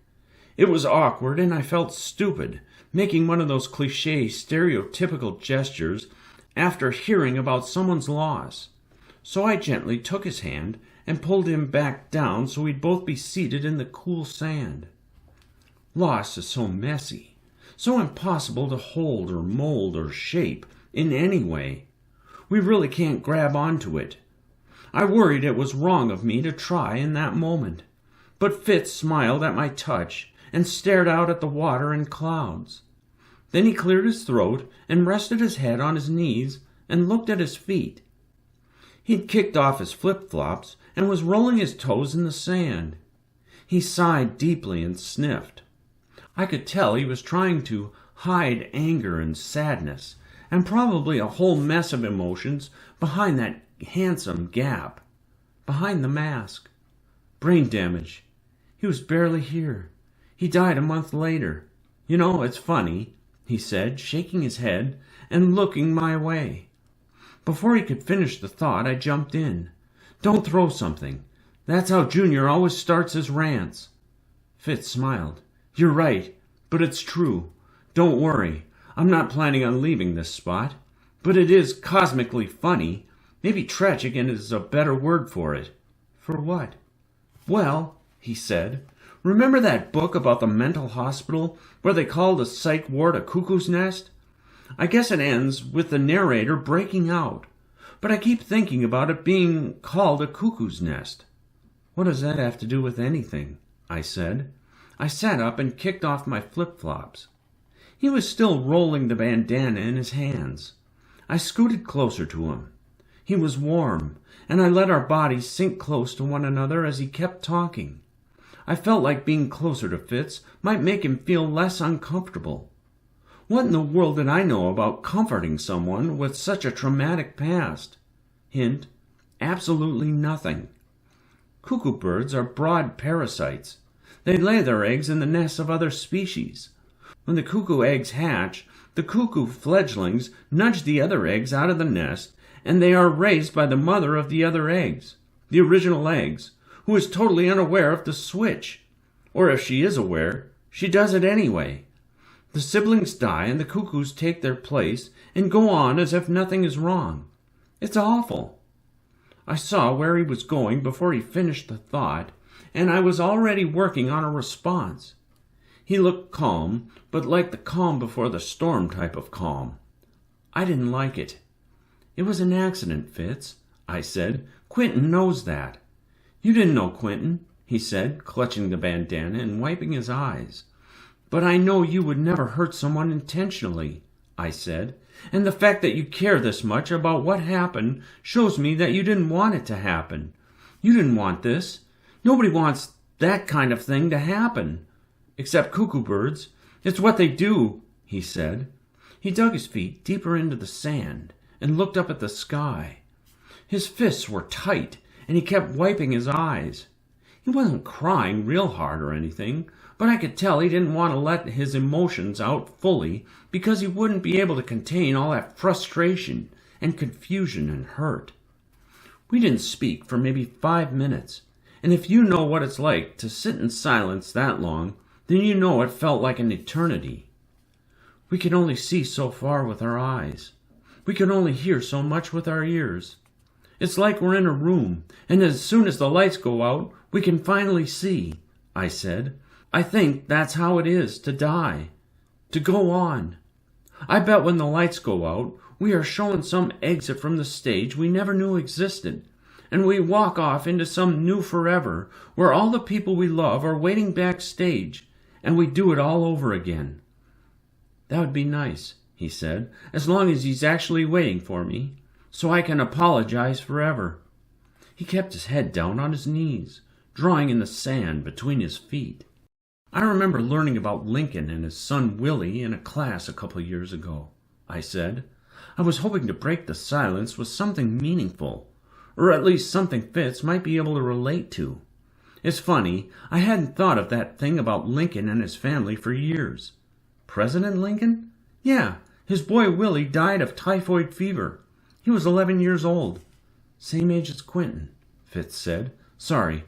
It was awkward, and I felt stupid, making one of those cliché, stereotypical gestures after hearing about someone's loss. So I gently took his hand and pulled him back down so we'd both be seated in the cool sand. Loss is so messy, so impossible to hold or mold or shape in any way. We really can't grab onto it. I worried it was wrong of me to try in that moment, but Fitz smiled at my touch and stared out at the water and clouds. Then he cleared his throat and rested his head on his knees and looked at his feet. He'd kicked off his flip-flops and was rolling his toes in the sand. He sighed deeply and sniffed. I could tell he was trying to hide anger and sadness, and probably a whole mess of emotions behind that handsome gap, behind the mask. Brain damage. He was barely here. He died a month later. You know, it's funny, he said, shaking his head and looking my way. Before he could finish the thought, I jumped in. Don't throw something. That's how Junior always starts his rants. Fitz smiled. You're right, but it's true. Don't worry. I'm not planning on leaving this spot. But it is cosmically funny. Maybe tragic is a better word for it. For what? Well, he said, remember that book about the mental hospital where they call the psych ward a cuckoo's nest? I guess it ends with the narrator breaking out, but I keep thinking about it being called a cuckoo's nest. What does that have to do with anything? I said. I sat up and kicked off my flip-flops. He was still rolling the bandana in his hands. I scooted closer to him. He was warm, and I let our bodies sink close to one another as he kept talking. I felt like being closer to Fitz might make him feel less uncomfortable. What in the world did I know about comforting someone with such a traumatic past? Hint, absolutely nothing. Cuckoo birds are broad parasites. They lay their eggs in the nests of other species. When the cuckoo eggs hatch, the cuckoo fledglings nudge the other eggs out of the nest, and they are raised by the mother of the other eggs, the original eggs, who is totally unaware of the switch. Or if she is aware, she does it anyway. The siblings die and the cuckoos take their place and go on as if nothing is wrong. It's awful. I saw where he was going before he finished the thought, and I was already working on a response. He looked calm, but like the calm before the storm type of calm. I didn't like it. It was an accident, Fitz, I said. Quentin knows that. You didn't know Quentin, he said, clutching the bandana and wiping his eyes. But I know you would never hurt someone intentionally, I said, and the fact that you care this much about what happened shows me that you didn't want it to happen. You didn't want this. Nobody wants that kind of thing to happen. Except cuckoo birds. It's what they do, he said. He dug his feet deeper into the sand and looked up at the sky. His fists were tight, and he kept wiping his eyes. He wasn't crying real hard or anything, but I could tell he didn't want to let his emotions out fully because he wouldn't be able to contain all that frustration and confusion and hurt. We didn't speak for maybe 5 minutes, and if you know what it's like to sit in silence that long, then you know it felt like an eternity. We can only see so far with our eyes. We can only hear so much with our ears. It's like we're in a room, and as soon as the lights go out, we can finally see, I said. I think that's how it is to die, to go on. I bet when the lights go out, we are shown some exit from the stage we never knew existed, and we walk off into some new forever where all the people we love are waiting backstage, and we do it all over again. That would be nice, he said, as long as he's actually waiting for me, so I can apologize forever. He kept his head down on his knees, drawing in the sand between his feet. I remember learning about Lincoln and his son Willie in a class a couple of years ago, I said. I was hoping to break the silence with something meaningful, or at least something Fitz might be able to relate to. It's funny, I hadn't thought of that thing about Lincoln and his family for years. President Lincoln? Yeah, his boy Willie died of typhoid fever. He was 11 years old. Same age as Quentin, Fitz said. Sorry,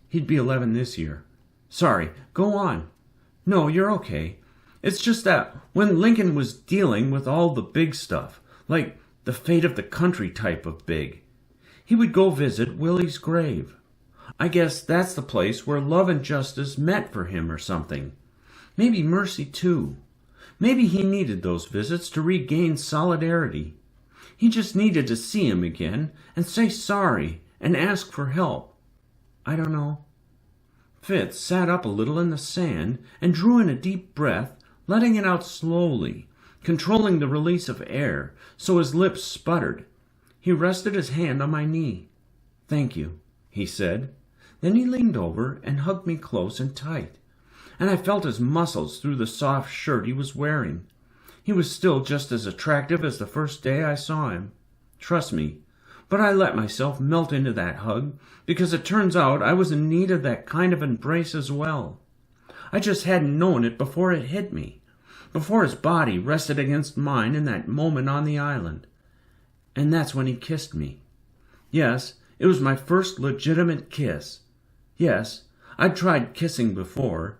he'd be 11 this year. Sorry, go on. No, you're okay. It's just that when Lincoln was dealing with all the big stuff, like the fate of the country type of big, he would go visit Willie's grave. I guess that's the place where love and justice met for him or something. Maybe mercy too. Maybe he needed those visits to regain solidarity. He just needed to see him again and say sorry and ask for help. I don't know. Fitz sat up a little in the sand and drew in a deep breath, letting it out slowly, controlling the release of air so his lips sputtered. He rested his hand on my knee. "Thank you," he said. Then he leaned over and hugged me close and tight, and I felt his muscles through the soft shirt he was wearing. He was still just as attractive as the first day I saw him. Trust me, but I let myself melt into that hug because it turns out I was in need of that kind of embrace as well. I just hadn't known it before it hit me, before his body rested against mine in that moment on the island. And that's when he kissed me. Yes, it was my first legitimate kiss. Yes, I'd tried kissing before.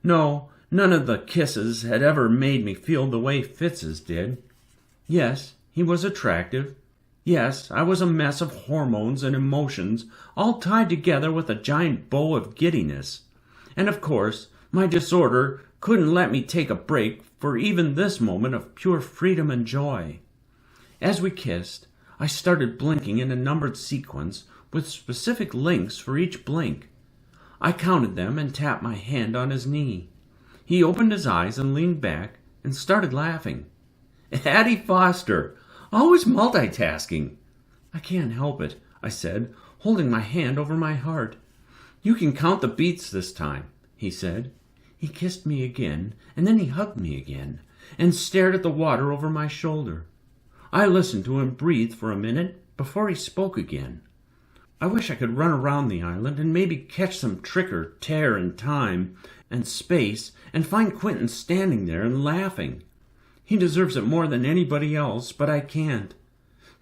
No, none of the kisses had ever made me feel the way Fitz's did. Yes, he was attractive. Yes, I was a mess of hormones and emotions, all tied together with a giant bow of giddiness. And of course, my disorder couldn't let me take a break for even this moment of pure freedom and joy. As we kissed, I started blinking in a numbered sequence with specific links for each blink. I counted them and tapped my hand on his knee. He opened his eyes and leaned back and started laughing. "Addie Foster, always multitasking." "I can't help it," I said, holding my hand over my heart. "You can count the beats this time," he said. He kissed me again, and then he hugged me again, and stared at the water over my shoulder. I listened to him breathe for a minute before he spoke again. I wish I could run around the island and maybe catch some trick or tear in time and space and find Quentin standing there and laughing. He deserves it more than anybody else, but I can't.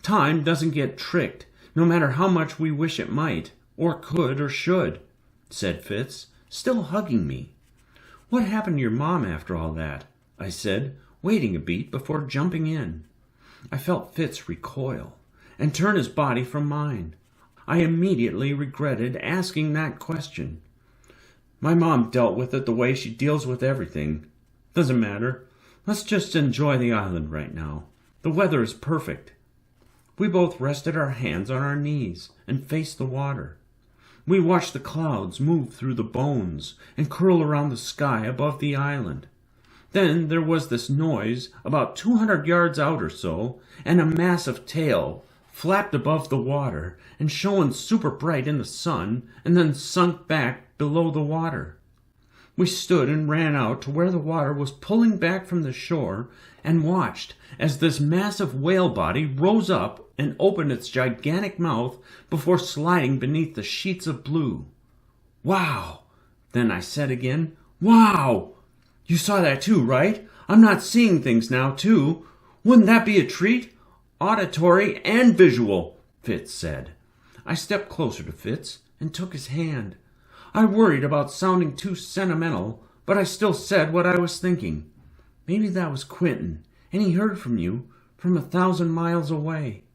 Time doesn't get tricked, no matter how much we wish it might, or could, or should," said Fitz, still hugging me. "What happened to your mom after all that?" I said, waiting a beat before jumping in. I felt Fitz recoil and turn his body from mine. I immediately regretted asking that question. "My mom dealt with it the way she deals with everything. Doesn't matter. Let's just enjoy the island right now. The weather is perfect." We both rested our hands on our knees and faced the water. We watched the clouds move through the bones and curl around the sky above the island. Then there was this noise about 200 yards out or so, and a massive tail flapped above the water and shone super bright in the sun and then sunk back below the water. We stood and ran out to where the water was pulling back from the shore and watched as this massive whale body rose up and opened its gigantic mouth before sliding beneath the sheets of blue. "Wow!" Then I said again, "Wow! You saw that too, right? I'm not seeing things now, too. Wouldn't that be a treat?" "Auditory and visual," Fitz said. I stepped closer to Fitz and took his hand. I worried about sounding too sentimental, but I still said what I was thinking. "Maybe that was Quentin, and he heard from you from 1,000 miles away."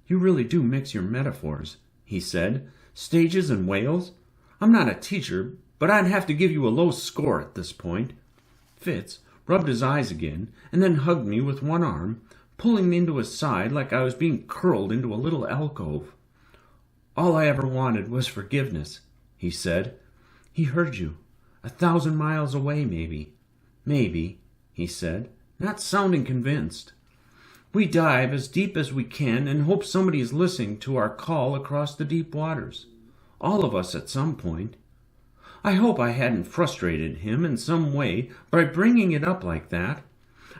"You really do mix your metaphors," he said. "Stages and whales? I'm not a teacher, but I'd have to give you a low score at this point." Fitz rubbed his eyes again and then hugged me with one arm, pulling me into his side like I was being curled into a little alcove. "All I ever wanted was forgiveness," he said. "He heard you. 1,000 miles away, maybe." "Maybe," he said, not sounding convinced. "We dive as deep as we can and hope somebody is listening to our call across the deep waters. All of us at some point. I hope I hadn't frustrated him in some way by bringing it up like that.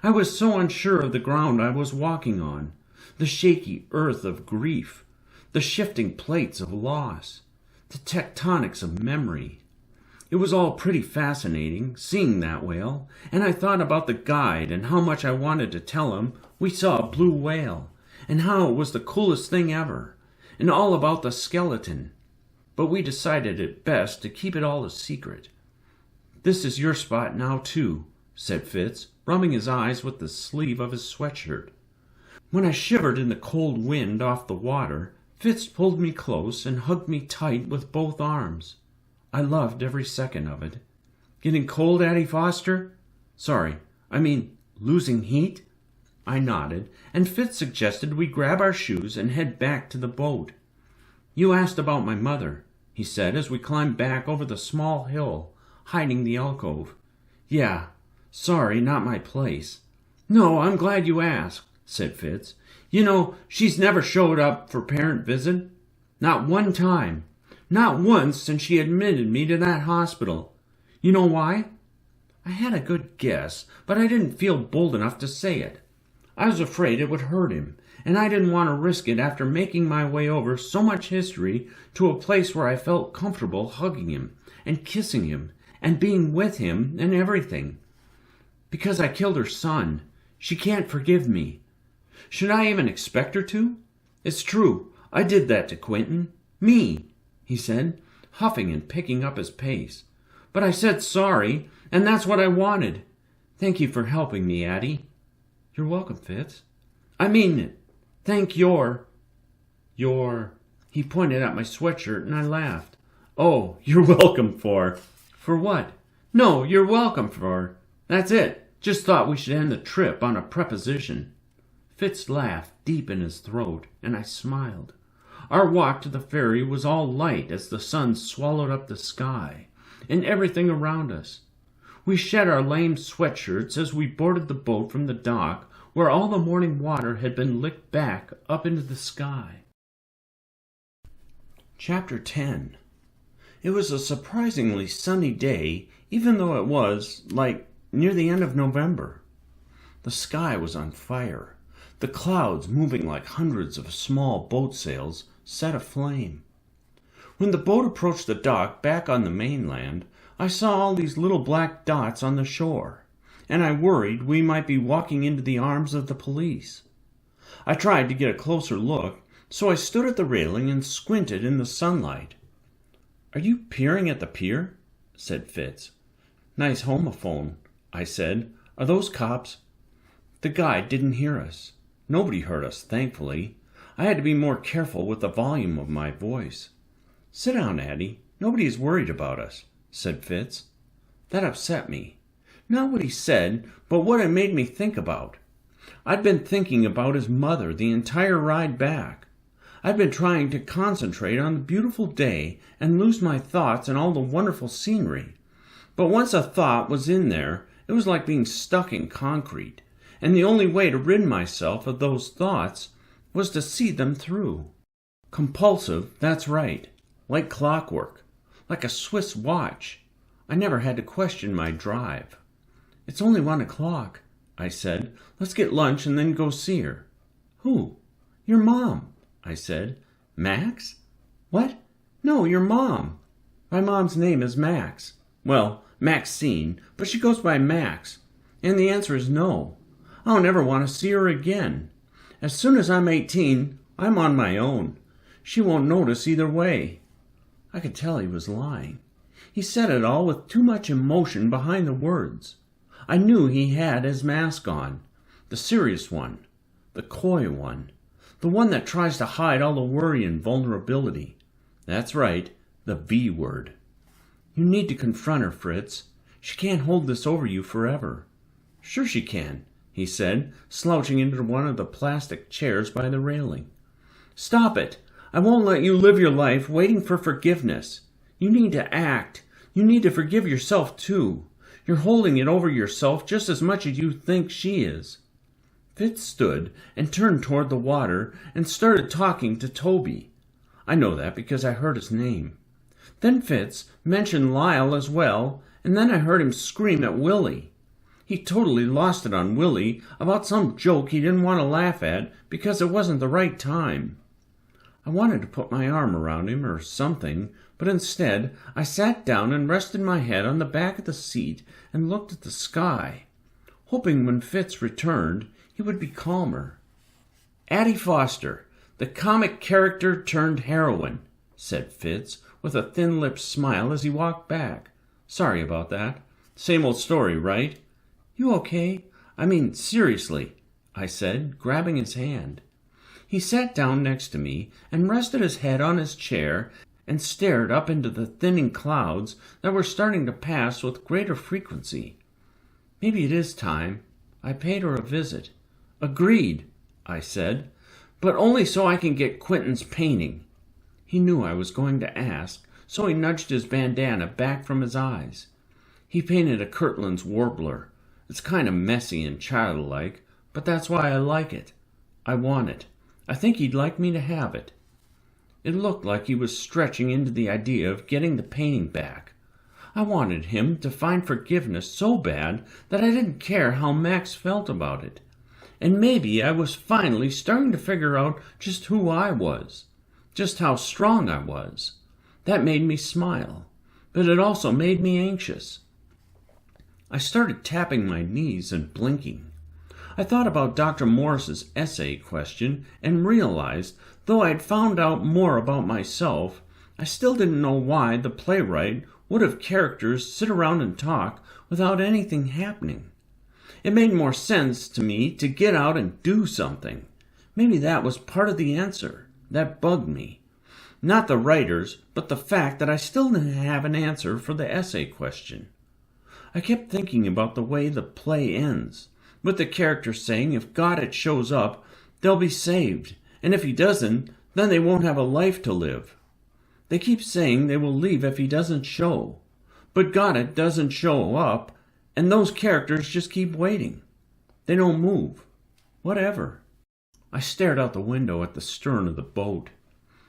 I was so unsure of the ground I was walking on, the shaky earth of grief, the shifting plates of loss, the tectonics of memory. It was all pretty fascinating, seeing that whale, and I thought about the guide and how much I wanted to tell him we saw a blue whale, and how it was the coolest thing ever, and all about the skeleton. But we decided it best to keep it all a secret. "This is your spot now, too," said Fitz, rubbing his eyes with the sleeve of his sweatshirt. When I shivered in the cold wind off the water, Fitz pulled me close and hugged me tight with both arms. I loved every second of it. "Getting cold, Addie Foster?" "Sorry, Losing heat?" I nodded, and Fitz suggested we grab our shoes and head back to the boat. "You asked about my mother," he said as we climbed back over the small hill, hiding the alcove. "Yeah, sorry, not my place." "No, I'm glad you asked," said Fitz. "You know, she's never showed up for parent visit. Not one time. Not once since she admitted me to that hospital. You know why?" I had a good guess, but I didn't feel bold enough to say it. I was afraid it would hurt him, and I didn't want to risk it after making my way over so much history to a place where I felt comfortable hugging him and kissing him and being with him and everything. Because I killed her son. She can't forgive me. Should I even expect her to? It's true, I did that to Quentin. Me, he said, huffing and picking up his pace. But I said sorry, and that's what I wanted. Thank you for helping me, Addie. You're welcome, Fitz. I mean it. Thank your... He pointed at my sweatshirt, and I laughed. Oh, you're welcome for... For what? No, you're welcome for... That's it. Just thought we should end the trip on a preposition. Fitz laughed deep in his throat, and I smiled. Our walk to the ferry was all light as the sun swallowed up the sky and everything around us. We shed our lame sweatshirts as we boarded the boat from the dock where all the morning water had been licked back up into the sky. Chapter 10. It was a surprisingly sunny day, even though it was, near the end of November. The sky was on fire. The clouds, moving like hundreds of small boat sails, set aflame. When the boat approached the dock back on the mainland, I saw all these little black dots on the shore, and I worried we might be walking into the arms of the police. I tried to get a closer look, so I stood at the railing and squinted in the sunlight. Are you peering at the pier? Said Fitz. Nice homophone, I said. Are those cops? The guide didn't hear us. Nobody heard us, thankfully. I had to be more careful with the volume of my voice. Sit down, Addie. Nobody is worried about us, said Fitz. That upset me. Not what he said, but what it made me think about. I'd been thinking about his mother the entire ride back. I'd been trying to concentrate on the beautiful day and lose my thoughts and all the wonderful scenery. But once a thought was in there, it was like being stuck in concrete, and the only way to rid myself of those thoughts was to see them through. Compulsive, that's right. Like clockwork. Like a Swiss watch. I never had to question my drive. It's only 1 o'clock, I said. Let's get lunch and then go see her. Who? Your mom, I said. Max? What? No, your mom. My mom's name is Max. Well, Maxine, but she goes by Max. And the answer is no. I'll never want to see her again. As soon as I'm 18, I'm on my own. She won't notice either way. I could tell he was lying. He said it all with too much emotion behind the words. I knew he had his mask on. The serious one. The coy one. The one that tries to hide all the worry and vulnerability. That's right, the V word. You need to confront her, Fritz. She can't hold this over you forever. Sure she can, he said, slouching into one of the plastic chairs by the railing. Stop it. I won't let you live your life waiting for forgiveness. You need to act. You need to forgive yourself, too. You're holding it over yourself just as much as you think she is. Fitz stood and turned toward the water and started talking to Toby. I know that because I heard his name. Then Fitz mentioned Lyle as well, and then I heard him scream at Willie. He totally lost it on Willie about some joke he didn't want to laugh at because it wasn't the right time. I wanted to put my arm around him or something, but instead I sat down and rested my head on the back of the seat and looked at the sky, hoping when Fitz returned he would be calmer. Addie Foster, the comic character turned heroine, said Fitz, with a thin-lipped smile as he walked back. Sorry about that. Same old story, right? You okay? Seriously, I said, grabbing his hand. He sat down next to me and rested his head on his chair and stared up into the thinning clouds that were starting to pass with greater frequency. Maybe it is time. I paid her a visit. Agreed, I said, but only so I can get Quentin's painting. He knew I was going to ask, so he nudged his bandana back from his eyes. He painted a Kirtland's warbler. It's kind of messy and childlike, but that's why I like it. I want it. I think he'd like me to have it. It looked like he was stretching into the idea of getting the painting back. I wanted him to find forgiveness so bad that I didn't care how Max felt about it. And maybe I was finally starting to figure out just who I was, just how strong I was. That made me smile, but it also made me anxious. I started tapping my knees and blinking. I thought about Dr. Morris's essay question and realized, though I'd found out more about myself, I still didn't know why the playwright would have characters sit around and talk without anything happening. It made more sense to me to get out and do something. Maybe that was part of the answer. That bugged me. Not the writers, but the fact that I still didn't have an answer for the essay question. I kept thinking about the way the play ends, with the character saying if 𝘊𝘪𝘬𝘦 shows up, they'll be saved, and if he doesn't, then they won't have a life to live. They keep saying they will leave if he doesn't show, but 𝘊𝘪𝘬𝘦 doesn't show up, and those characters just keep waiting. They don't move. Whatever. I stared out the window at the stern of the boat.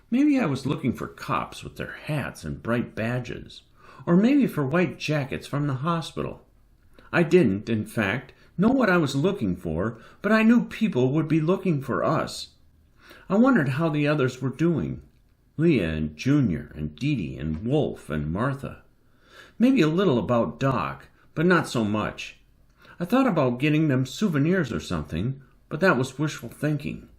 Maybe I was looking for cops with their hats and bright badges, or maybe for white jackets from the hospital. I didn't, in fact, know what I was looking for, but I knew people would be looking for us. I wondered how the others were doing. Leah and Junior and Dee Dee and Wolf and Martha. Maybe a little about Doc, but not so much. I thought about getting them souvenirs or something, but that was wishful thinking.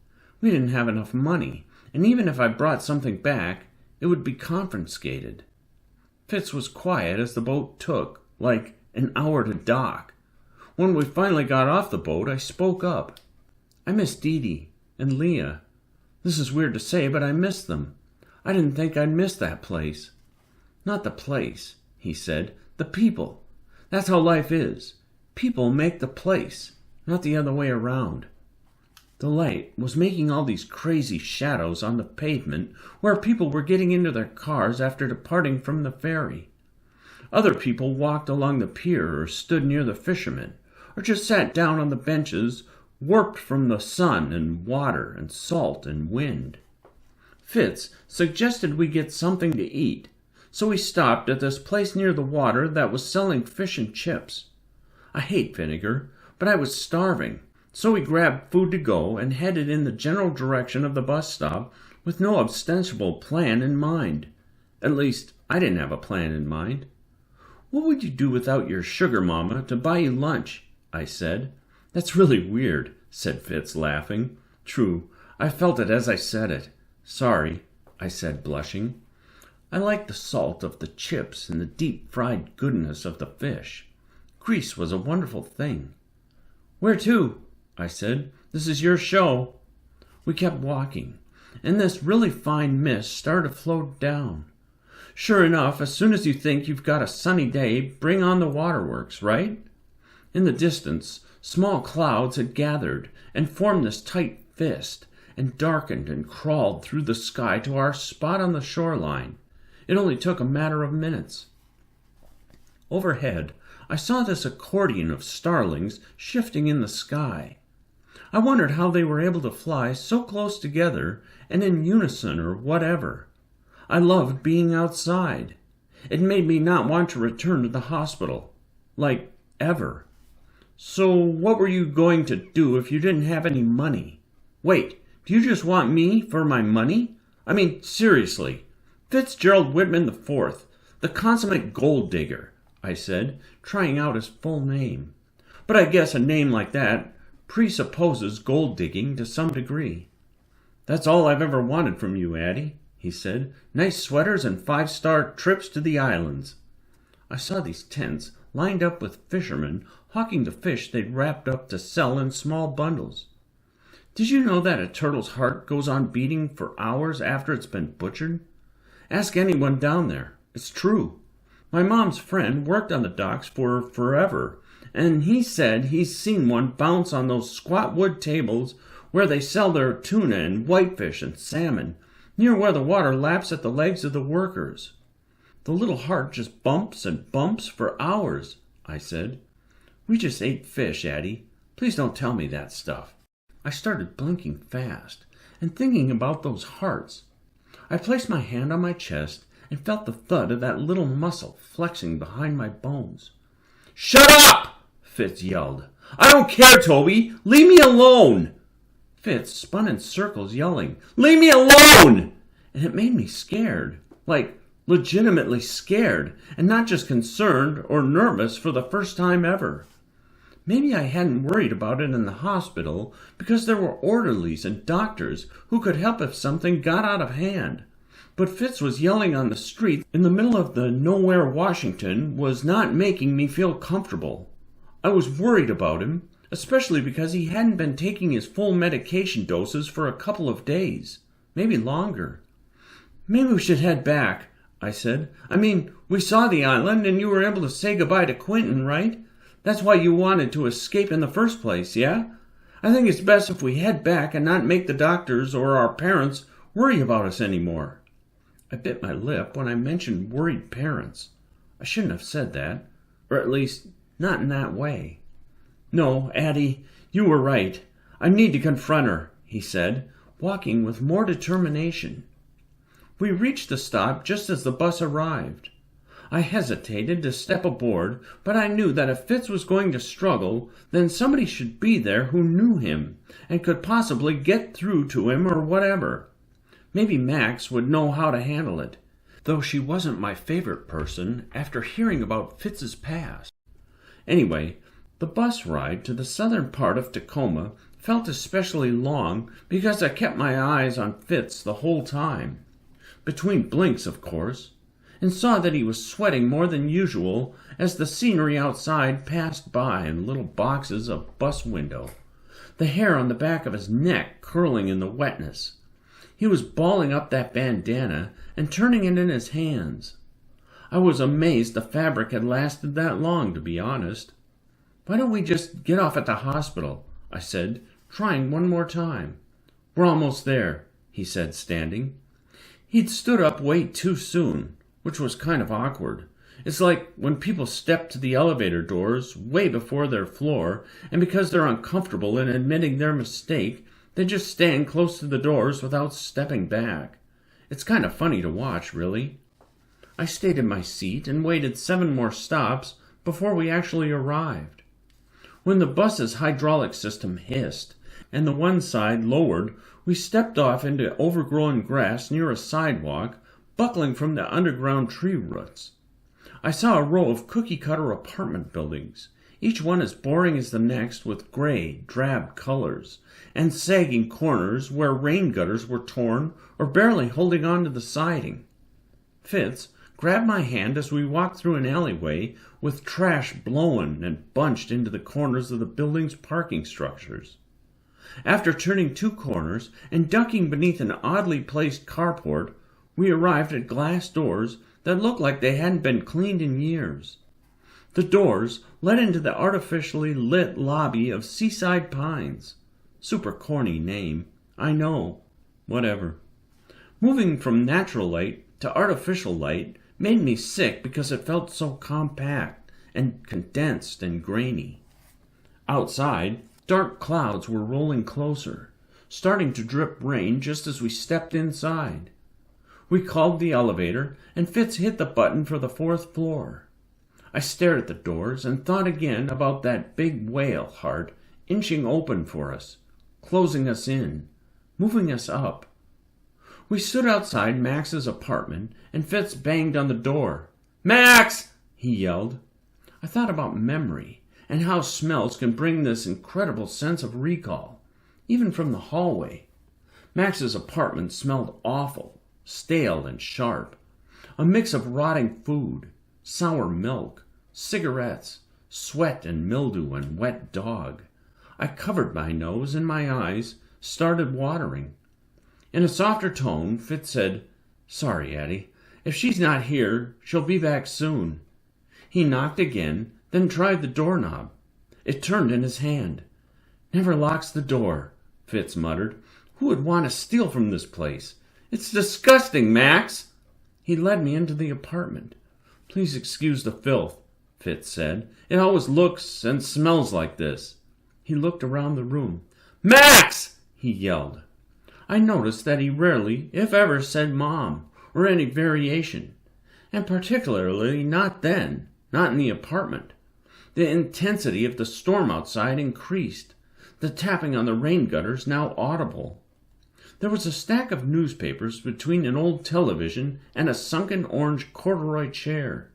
We didn't have enough money, and even if I brought something back, it would be confiscated. Fitz was quiet as the boat took, like, an hour to dock. When we finally got off the boat, I spoke up. I miss Dee Dee and Leah. This is weird to say, but I miss them. I didn't think I'd miss that place. Not the place, he said. The people. That's how life is. People make the place, not the other way around. The light was making all these crazy shadows on the pavement where people were getting into their cars after departing from the ferry. Other people walked along the pier or stood near the fishermen, or just sat down on the benches, warped from the sun and water and salt and wind. Fitz suggested we get something to eat, so we stopped at this place near the water that was selling fish and chips. I hate vinegar, but I was starving, so we grabbed food to go and headed in the general direction of the bus stop with no ostensible plan in mind. At least, I didn't have a plan in mind. What would you do without your sugar mama to buy you lunch? I said. That's really weird, said Fitz, laughing. True, I felt it as I said it. Sorry, I said, blushing. I liked the salt of the chips and the deep-fried goodness of the fish. Grease was a wonderful thing. Where to? I said. This is your show. We kept walking, and this really fine mist started to float down. Sure enough, as soon as you think you've got a sunny day, bring on the waterworks, right? In the distance, small clouds had gathered and formed this tight fist, and darkened and crawled through the sky to our spot on the shoreline. It only took a matter of minutes. Overhead, I saw this accordion of starlings shifting in the sky. I wondered how they were able to fly so close together and in unison or whatever. I loved being outside. It made me not want to return to the hospital. Like, ever. So what were you going to do if you didn't have any money? Wait, do you just want me for my money? I mean, seriously. Fitzgerald Whitman IV, the consummate gold digger, I said, trying out his full name. But I guess a name like that presupposes gold digging to some degree. That's all I've ever wanted from you, Addie, he said. Nice sweaters and 5-star trips to the islands. I saw these tents lined up with fishermen hawking the fish they'd wrapped up to sell in small bundles. Did you know that a turtle's heart goes on beating for hours after it's been butchered? Ask anyone down there. It's true. My mom's friend worked on the docks for forever, and he said he's seen one bounce on those squat wood tables where they sell their tuna and whitefish and salmon, near where the water laps at the legs of the workers. The little heart just bumps and bumps for hours, I said. We just ate fish, Addie. Please don't tell me that stuff. I started blinking fast and thinking about those hearts. I placed my hand on my chest and felt the thud of that little muscle flexing behind my bones. "Shut up!" Fitz yelled. "I don't care, Toby! Leave me alone!" Fitz spun in circles yelling, "Leave me alone!" And it made me scared, like legitimately scared, and not just concerned or nervous for the first time ever. Maybe I hadn't worried about it in the hospital because there were orderlies and doctors who could help if something got out of hand. But Fitz was yelling on the street in the middle of the nowhere Washington was not making me feel comfortable. I was worried about him, especially because he hadn't been taking his full medication doses for a couple of days, maybe longer. "Maybe we should head back," I said. "I mean, we saw the island and you were able to say goodbye to Quentin, right? That's why you wanted to escape in the first place, yeah? I think it's best if we head back and not make the doctors or our parents worry about us anymore." I bit my lip when I mentioned worried parents. I shouldn't have said that, or at least not in that way. "No, Addie, you were right. I need to confront her," he said, walking with more determination. We reached the stop just as the bus arrived. I hesitated to step aboard, but I knew that if Fitz was going to struggle, then somebody should be there who knew him and could possibly get through to him or whatever. Maybe Max would know how to handle it, though she wasn't my favorite person after hearing about Fitz's past. Anyway, the bus ride to the southern part of Tacoma felt especially long because I kept my eyes on Fitz the whole time, between blinks, of course, and saw that he was sweating more than usual as the scenery outside passed by in little boxes of bus window, the hair on the back of his neck curling in the wetness. He was balling up that bandana and turning it in his hands. I was amazed the fabric had lasted that long, to be honest. "Why don't we just get off at the hospital?" I said, trying one more time. "We're almost there," he said, standing. He'd stood up way too soon, which was kind of awkward. It's like when people step to the elevator doors way before their floor, and because they're uncomfortable in admitting their mistake, they just stand close to the doors without stepping back. It's kind of funny to watch, really. I stayed in my seat and waited 7 more stops before we actually arrived. When the bus's hydraulic system hissed and the one side lowered, we stepped off into overgrown grass near a sidewalk, buckling from the underground tree roots. I saw a row of cookie-cutter apartment buildings, each one as boring as the next with gray, drab colors, and sagging corners where rain gutters were torn or barely holding on to the siding. Fitz grabbed my hand as we walked through an alleyway with trash blown and bunched into the corners of the building's parking structures. After turning 2 corners and ducking beneath an oddly placed carport, we arrived at glass doors that looked like they hadn't been cleaned in years. The doors led into the artificially lit lobby of Seaside Pines. Super corny name, I know. Whatever. Moving from natural light to artificial light made me sick because it felt so compact and condensed and grainy. Outside, dark clouds were rolling closer, starting to drip rain just as we stepped inside. We called the elevator, and Fitz hit the button for the 4th floor. I stared at the doors and thought again about that big whale heart inching open for us, closing us in, moving us up. We stood outside Max's apartment, and Fitz banged on the door. "Max!" he yelled. I thought about memory and how smells can bring this incredible sense of recall, even from the hallway. Max's apartment smelled awful, stale and sharp, a mix of rotting food, sour milk, cigarettes, sweat and mildew and wet dog. I covered my nose and my eyes started watering. In a softer tone, Fitz said, "Sorry, Addie. If she's not here, she'll be back soon." He knocked again, then tried the doorknob. It turned in his hand. "Never locks the door," Fitz muttered. "Who would want to steal from this place? It's disgusting, Max!" He led me into the apartment. "Please excuse the filth," Fitz said. "It always looks and smells like this." He looked around the room. "Max!" he yelled. I noticed that he rarely, if ever, said Mom, or any variation, and particularly not then, not in the apartment. The intensity of the storm outside increased, the tapping on the rain gutters now audible. There was a stack of newspapers between an old television and a sunken orange corduroy chair.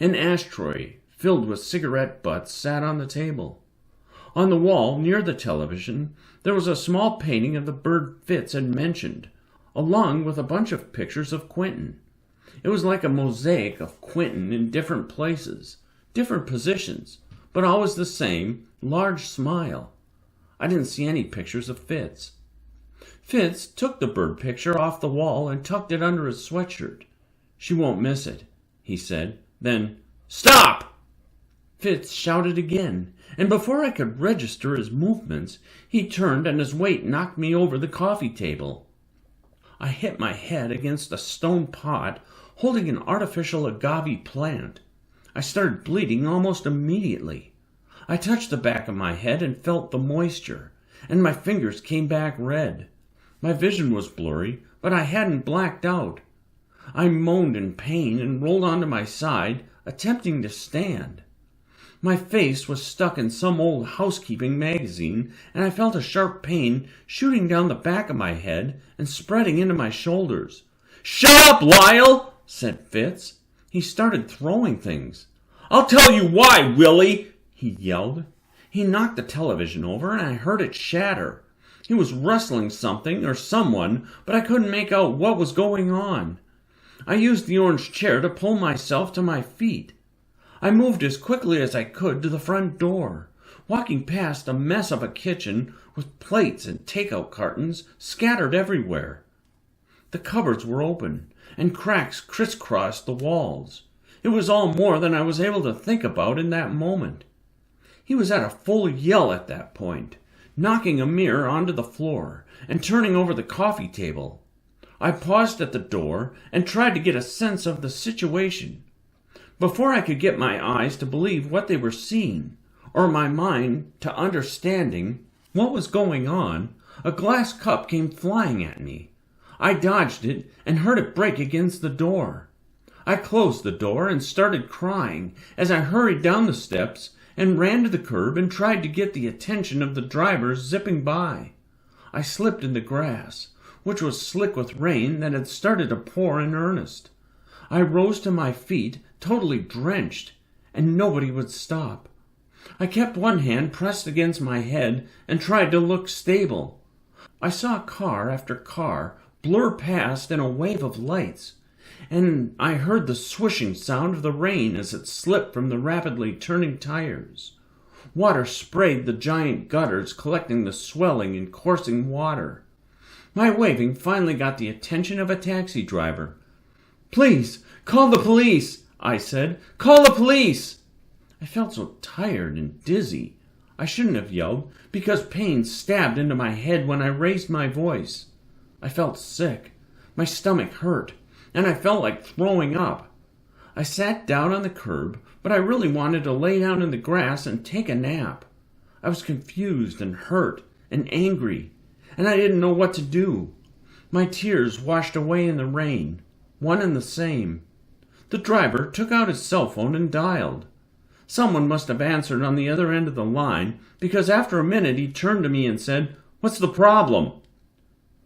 An ashtray filled with cigarette butts sat on the table. On the wall near the television there was a small painting of the bird Fitz had mentioned, along with a bunch of pictures of Quentin. It was like a mosaic of Quentin in different places, different positions, but always the same large smile. I didn't see any pictures of Fitz. Fitz took the bird picture off the wall and tucked it under his sweatshirt. "She won't miss it," he said. Then, "Stop!" Fitz shouted again, and before I could register his movements, he turned and his weight knocked me over the coffee table. I hit my head against a stone pot holding an artificial agave plant. I started bleeding almost immediately. I touched the back of my head and felt the moisture, and my fingers came back red. My vision was blurry, but I hadn't blacked out. I moaned in pain and rolled onto my side, attempting to stand. My face was stuck in some old housekeeping magazine, and I felt a sharp pain shooting down the back of my head and spreading into my shoulders. "Shut up, Lyle!" said Fitz. He started throwing things. "I'll tell you why, Willie!" he yelled. He knocked the television over, and I heard it shatter. He was rustling something or someone, but I couldn't make out what was going on. I used the orange chair to pull myself to my feet. I moved as quickly as I could to the front door, walking past a mess of a kitchen with plates and takeout cartons scattered everywhere. The cupboards were open, and cracks crisscrossed the walls. It was all more than I was able to think about in that moment. He was at a full yell at that point, knocking a mirror onto the floor and turning over the coffee table. I paused at the door and tried to get a sense of the situation. Before I could get my eyes to believe what they were seeing, or my mind to understanding what was going on, a glass cup came flying at me. I dodged it and heard it break against the door. I closed the door and started crying as I hurried down the steps and ran to the curb and tried to get the attention of the drivers zipping by. I slipped in the grass, which was slick with rain that had started to pour in earnest. I rose to my feet, totally drenched, and nobody would stop. I kept one hand pressed against my head and tried to look stable. I saw car after car blur past in a wave of lights, and I heard the swishing sound of the rain as it slipped from the rapidly turning tires. Water sprayed the giant gutters, collecting the swelling and coursing water. My waving finally got the attention of a taxi driver. "Please, call the police," I said. "Call the police!" I felt so tired and dizzy. I shouldn't have yelled, because pain stabbed into my head when I raised my voice. I felt sick. My stomach hurt, and I felt like throwing up. I sat down on the curb, but I really wanted to lay down in the grass and take a nap. I was confused and hurt and angry, and I didn't know what to do. My tears washed away in the rain, one and the same. The driver took out his cell phone and dialed. Someone must have answered on the other end of the line, because after a minute he turned to me and said, "What's the problem?"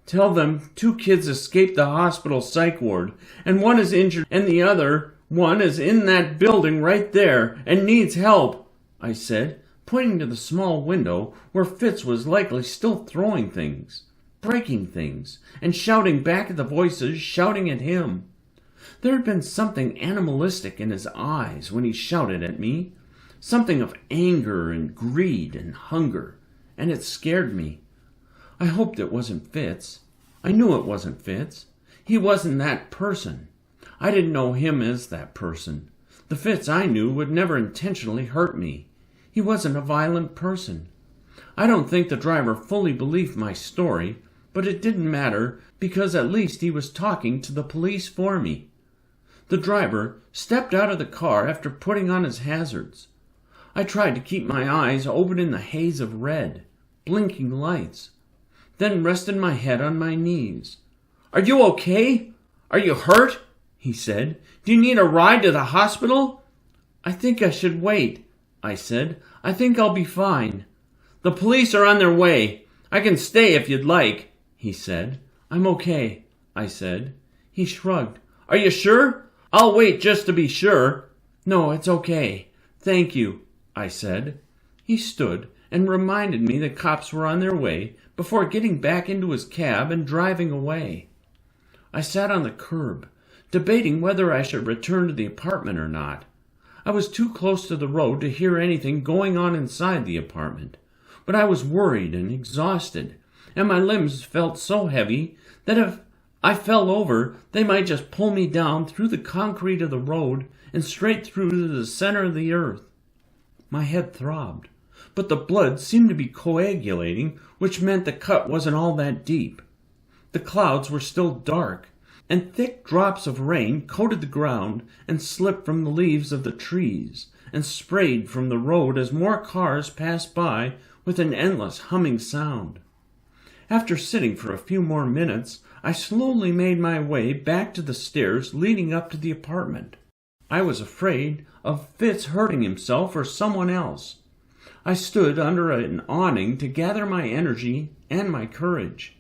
"Tell them 2 kids escaped the hospital psych ward, and one is injured and the other one is in that building right there and needs help," I said, pointing to the small window where Fitz was likely still throwing things, breaking things, and shouting back at the voices shouting at him. There had been something animalistic in his eyes when he shouted at me, something of anger and greed and hunger, and it scared me. I hoped it wasn't Fitz. I knew it wasn't Fitz. He wasn't that person. I didn't know him as that person. The Fitz I knew would never intentionally hurt me. He wasn't a violent person. I don't think the driver fully believed my story, but it didn't matter because at least he was talking to the police for me. The driver stepped out of the car after putting on his hazards. I tried to keep my eyes open in the haze of red, blinking lights, then rested my head on my knees. "Are you okay? Are you hurt?" he said. "Do you need a ride to the hospital?" "I think I should wait," I said. "I think I'll be fine." "The police are on their way. I can stay if you'd like," he said. "I'm okay," I said. He shrugged. "Are you sure? I'll wait just to be sure." "No, it's okay. Thank you," I said. He stood and reminded me the cops were on their way before getting back into his cab and driving away. I sat on the curb, debating whether I should return to the apartment or not. I was too close to the road to hear anything going on inside the apartment, but I was worried and exhausted, and my limbs felt so heavy that if I fell over, they might just pull me down through the concrete of the road and straight through to the center of the earth. My head throbbed, but the blood seemed to be coagulating, which meant the cut wasn't all that deep. The clouds were still dark, and thick drops of rain coated the ground and slipped from the leaves of the trees and sprayed from the road as more cars passed by with an endless humming sound. After sitting for a few more minutes, I slowly made my way back to the stairs leading up to the apartment. I was afraid of Fitz hurting himself or someone else. I stood under an awning to gather my energy and my courage.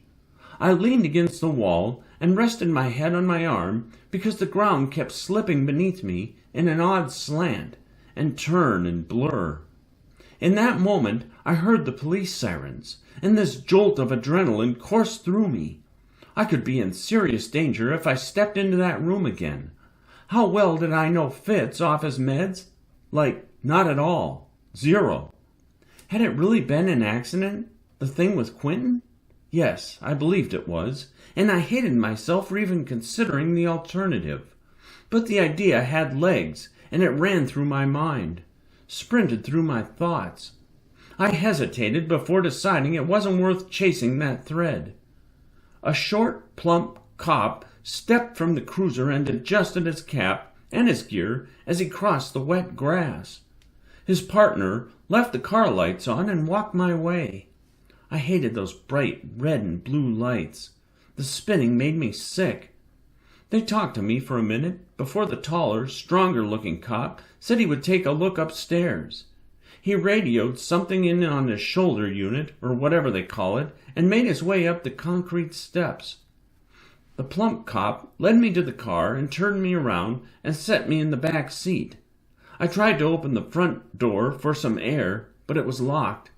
I leaned against the wall and rested my head on my arm because the ground kept slipping beneath me in an odd slant and turn and blur. In that moment, I heard the police sirens, and this jolt of adrenaline coursed through me. I could be in serious danger if I stepped into that room again. How well did I know Fitz off his meds? Not at all. Zero. Had it really been an accident, the thing with Quentin? Yes, I believed it was, and I hated myself for even considering the alternative. But the idea had legs, and it ran through my mind, sprinted through my thoughts. I hesitated before deciding it wasn't worth chasing that thread. A short, plump cop stepped from the cruiser and adjusted his cap and his gear as he crossed the wet grass. His partner left the car lights on and walked my way. I hated those bright red and blue lights. The spinning made me sick. They talked to me for a minute before the taller, stronger-looking cop said he would take a look upstairs. He radioed something in on his shoulder unit, or whatever they call it, and made his way up the concrete steps. The plump cop led me to the car and turned me around and set me in the back seat. I tried to open the front door for some air, but it was locked.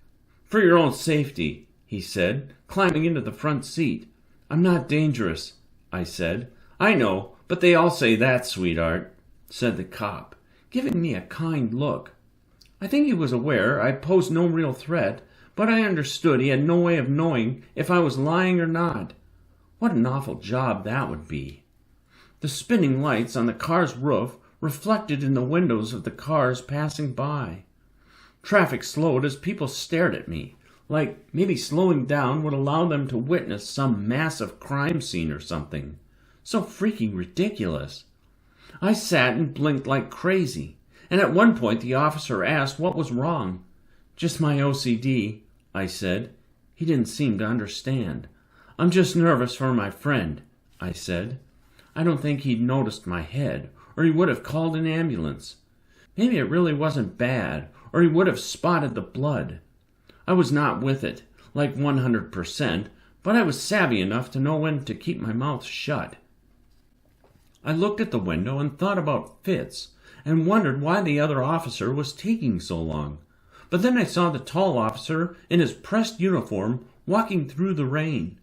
"For your own safety," he said, climbing into the front seat. "I'm not dangerous," I said. "I know, but they all say that, sweetheart," said the cop, giving me a kind look. I think he was aware I posed no real threat, but I understood he had no way of knowing if I was lying or not. What an awful job that would be. The spinning lights on the car's roof reflected in the windows of the cars passing by. Traffic slowed as people stared at me, like maybe slowing down would allow them to witness some massive crime scene or something. So freaking ridiculous. I sat and blinked like crazy, and at one point the officer asked what was wrong. "Just my OCD," I said. He didn't seem to understand. "I'm just nervous for my friend," I said. I don't think he'd noticed my head, or he would have called an ambulance. Maybe it really wasn't bad, or he would have spotted the blood. I was not with it, 100%, but I was savvy enough to know when to keep my mouth shut. I looked at the window and thought about Fitz, and wondered why the other officer was taking so long. But then I saw the tall officer in his pressed uniform walking through the rain.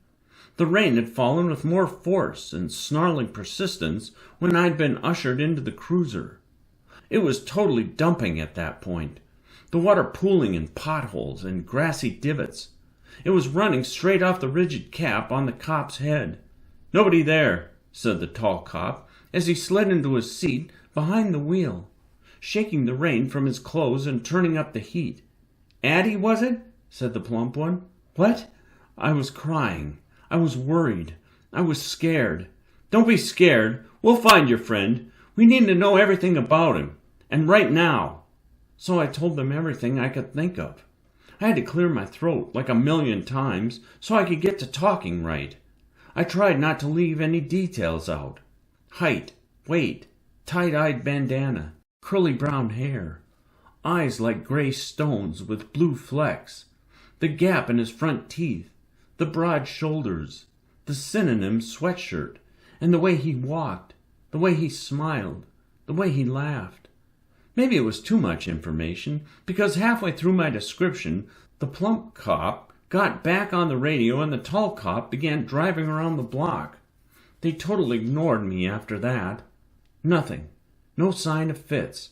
The rain had fallen with more force and snarling persistence when I'd been ushered into the cruiser. It was totally dumping at that point, the water pooling in potholes and grassy divots. It was running straight off the rigid cap on the cop's head. "Nobody there," said the tall cop as he slid into his seat behind the wheel. shaking the rain from his clothes and turning up the heat. "Addie, was it?" said the plump one. "What?" I was crying. I was worried. I was scared. "Don't be scared. We'll find your friend. We need to know everything about him. And right now." So I told them everything I could think of. I had to clear my throat like 1,000,000 times so I could get to talking right. I tried not to leave any details out. Height, weight, tight-eyed bandana, curly brown hair, eyes like gray stones with blue flecks, the gap in his front teeth, the broad shoulders, the synonym sweatshirt, and the way he walked, the way he smiled, the way he laughed. Maybe it was too much information, because halfway through my description, the plump cop got back on the radio and the tall cop began driving around the block. They totally ignored me after that. Nothing. No sign of Fitz.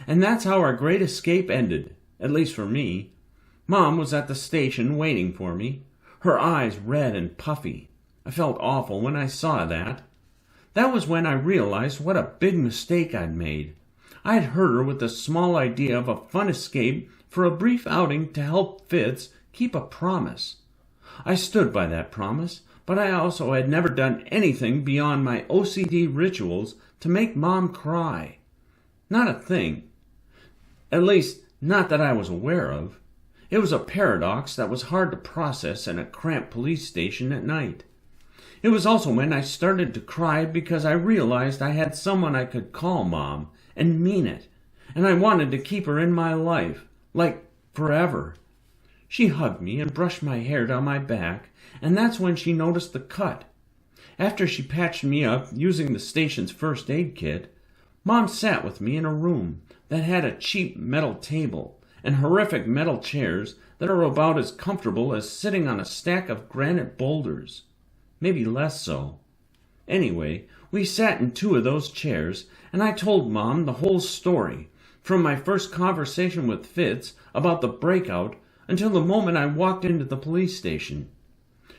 And that's how our great escape ended, at least for me. Mom was at the station waiting for me, her eyes red and puffy. I felt awful when I saw that. That was when I realized what a big mistake I'd made. I'd hurt her with the small idea of a fun escape for a brief outing to help Fitz keep a promise. I stood by that promise, but I also had never done anything beyond my OCD rituals to make Mom cry. Not a thing. At least, not that I was aware of. It was a paradox that was hard to process in a cramped police station at night. It was also when I started to cry because I realized I had someone I could call Mom and mean it, and I wanted to keep her in my life, like forever. She hugged me and brushed my hair down my back, and that's when she noticed the cut. After she patched me up using the station's first aid kit, Mom sat with me in a room that had a cheap metal table and horrific metal chairs that are about as comfortable as sitting on a stack of granite boulders. Maybe less so. Anyway, we sat in 2 of those chairs, and I told Mom the whole story, from my first conversation with Fitz about the breakout until the moment I walked into the police station.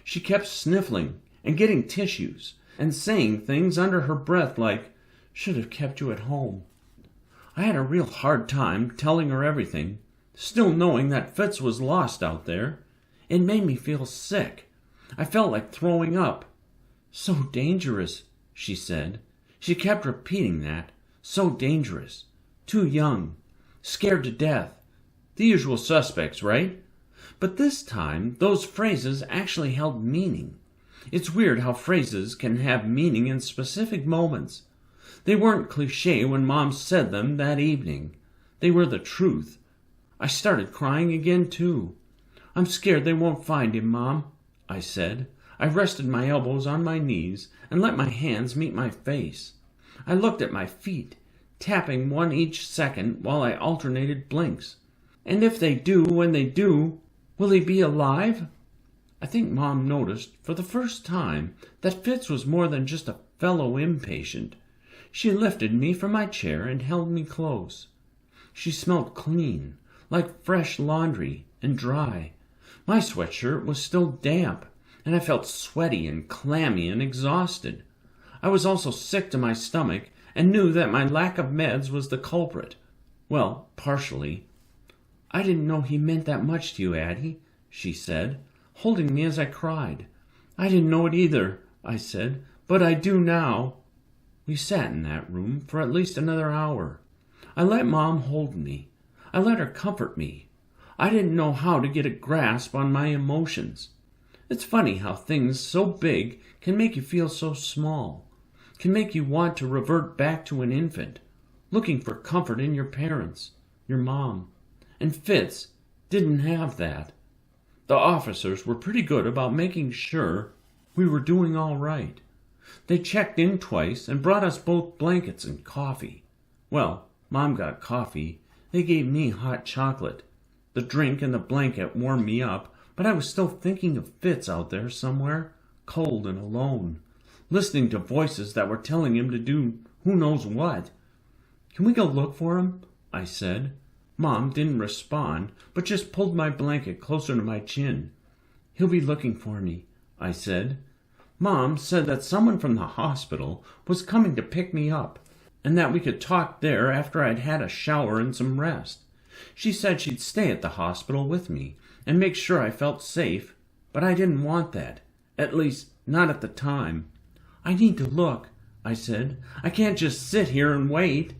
She kept sniffling and getting tissues and saying things under her breath like, "Should have kept you at home." I had a real hard time telling her everything, still knowing that Fitz was lost out there. It made me feel sick. I felt like throwing up. "So dangerous," she said. She kept repeating that. "So dangerous. Too young. Scared to death. The usual suspects, right?" But this time, those phrases actually held meaning. It's weird how phrases can have meaning in specific moments. They weren't cliché when Mom said them that evening. They were the truth. I started crying again, too. "I'm scared they won't find him, Mom," I said. I rested my elbows on my knees and let my hands meet my face. I looked at my feet, tapping one each second while I alternated blinks. "And if they do, when they do, will he be alive?" I think Mom noticed, for the first time, that Fitz was more than just a fellow impatient. She lifted me from my chair and held me close. She smelled clean, like fresh laundry, and dry. My sweatshirt was still damp, and I felt sweaty and clammy and exhausted. I was also sick to my stomach and knew that my lack of meds was the culprit. Well, partially. "I didn't know he meant that much to you, Addie," she said, holding me as I cried. "I didn't know it either," I said, "but I do now." We sat in that room for at least another hour. I let Mom hold me. I let her comfort me. I didn't know how to get a grasp on my emotions. It's funny how things so big can make you feel so small, can make you want to revert back to an infant, looking for comfort in your parents, your mom. And Fitz didn't have that. The officers were pretty good about making sure we were doing all right. They checked in twice and brought us both blankets and coffee. Well, Mom got coffee. They gave me hot chocolate. The drink and the blanket warmed me up, but I was still thinking of Fitz out there somewhere, cold and alone, listening to voices that were telling him to do who knows what. "Can we go look for him?" I said. Mom didn't respond, but just pulled my blanket closer to my chin. "He'll be looking for me," I said. Mom said that someone from the hospital was coming to pick me up. and that we could talk there after I'd had a shower and some rest. She said she'd stay at the hospital with me and make sure I felt safe, but I didn't want that. At least, not at the time. I need to look, I said. I can't just sit here and wait.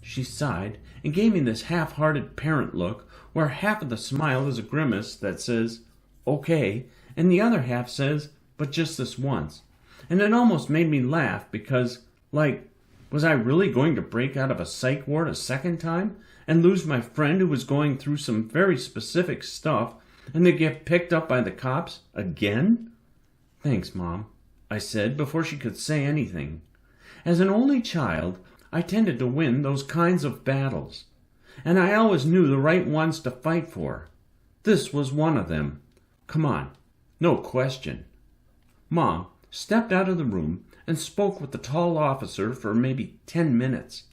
She sighed and gave me this half-hearted parent look where half of the smile is a grimace that says, okay, and the other half says, but just this once. And it almost made me laugh because, was I really going to break out of a psych ward a second time and lose my friend who was going through some very specific stuff and then get picked up by the cops again? Thanks, Mom, I said before she could say anything. As an only child, I tended to win those kinds of battles, and I always knew the right ones to fight for. This was one of them. Come on, no question. Mom stepped out of the room and spoke with the tall officer for maybe 10 minutes.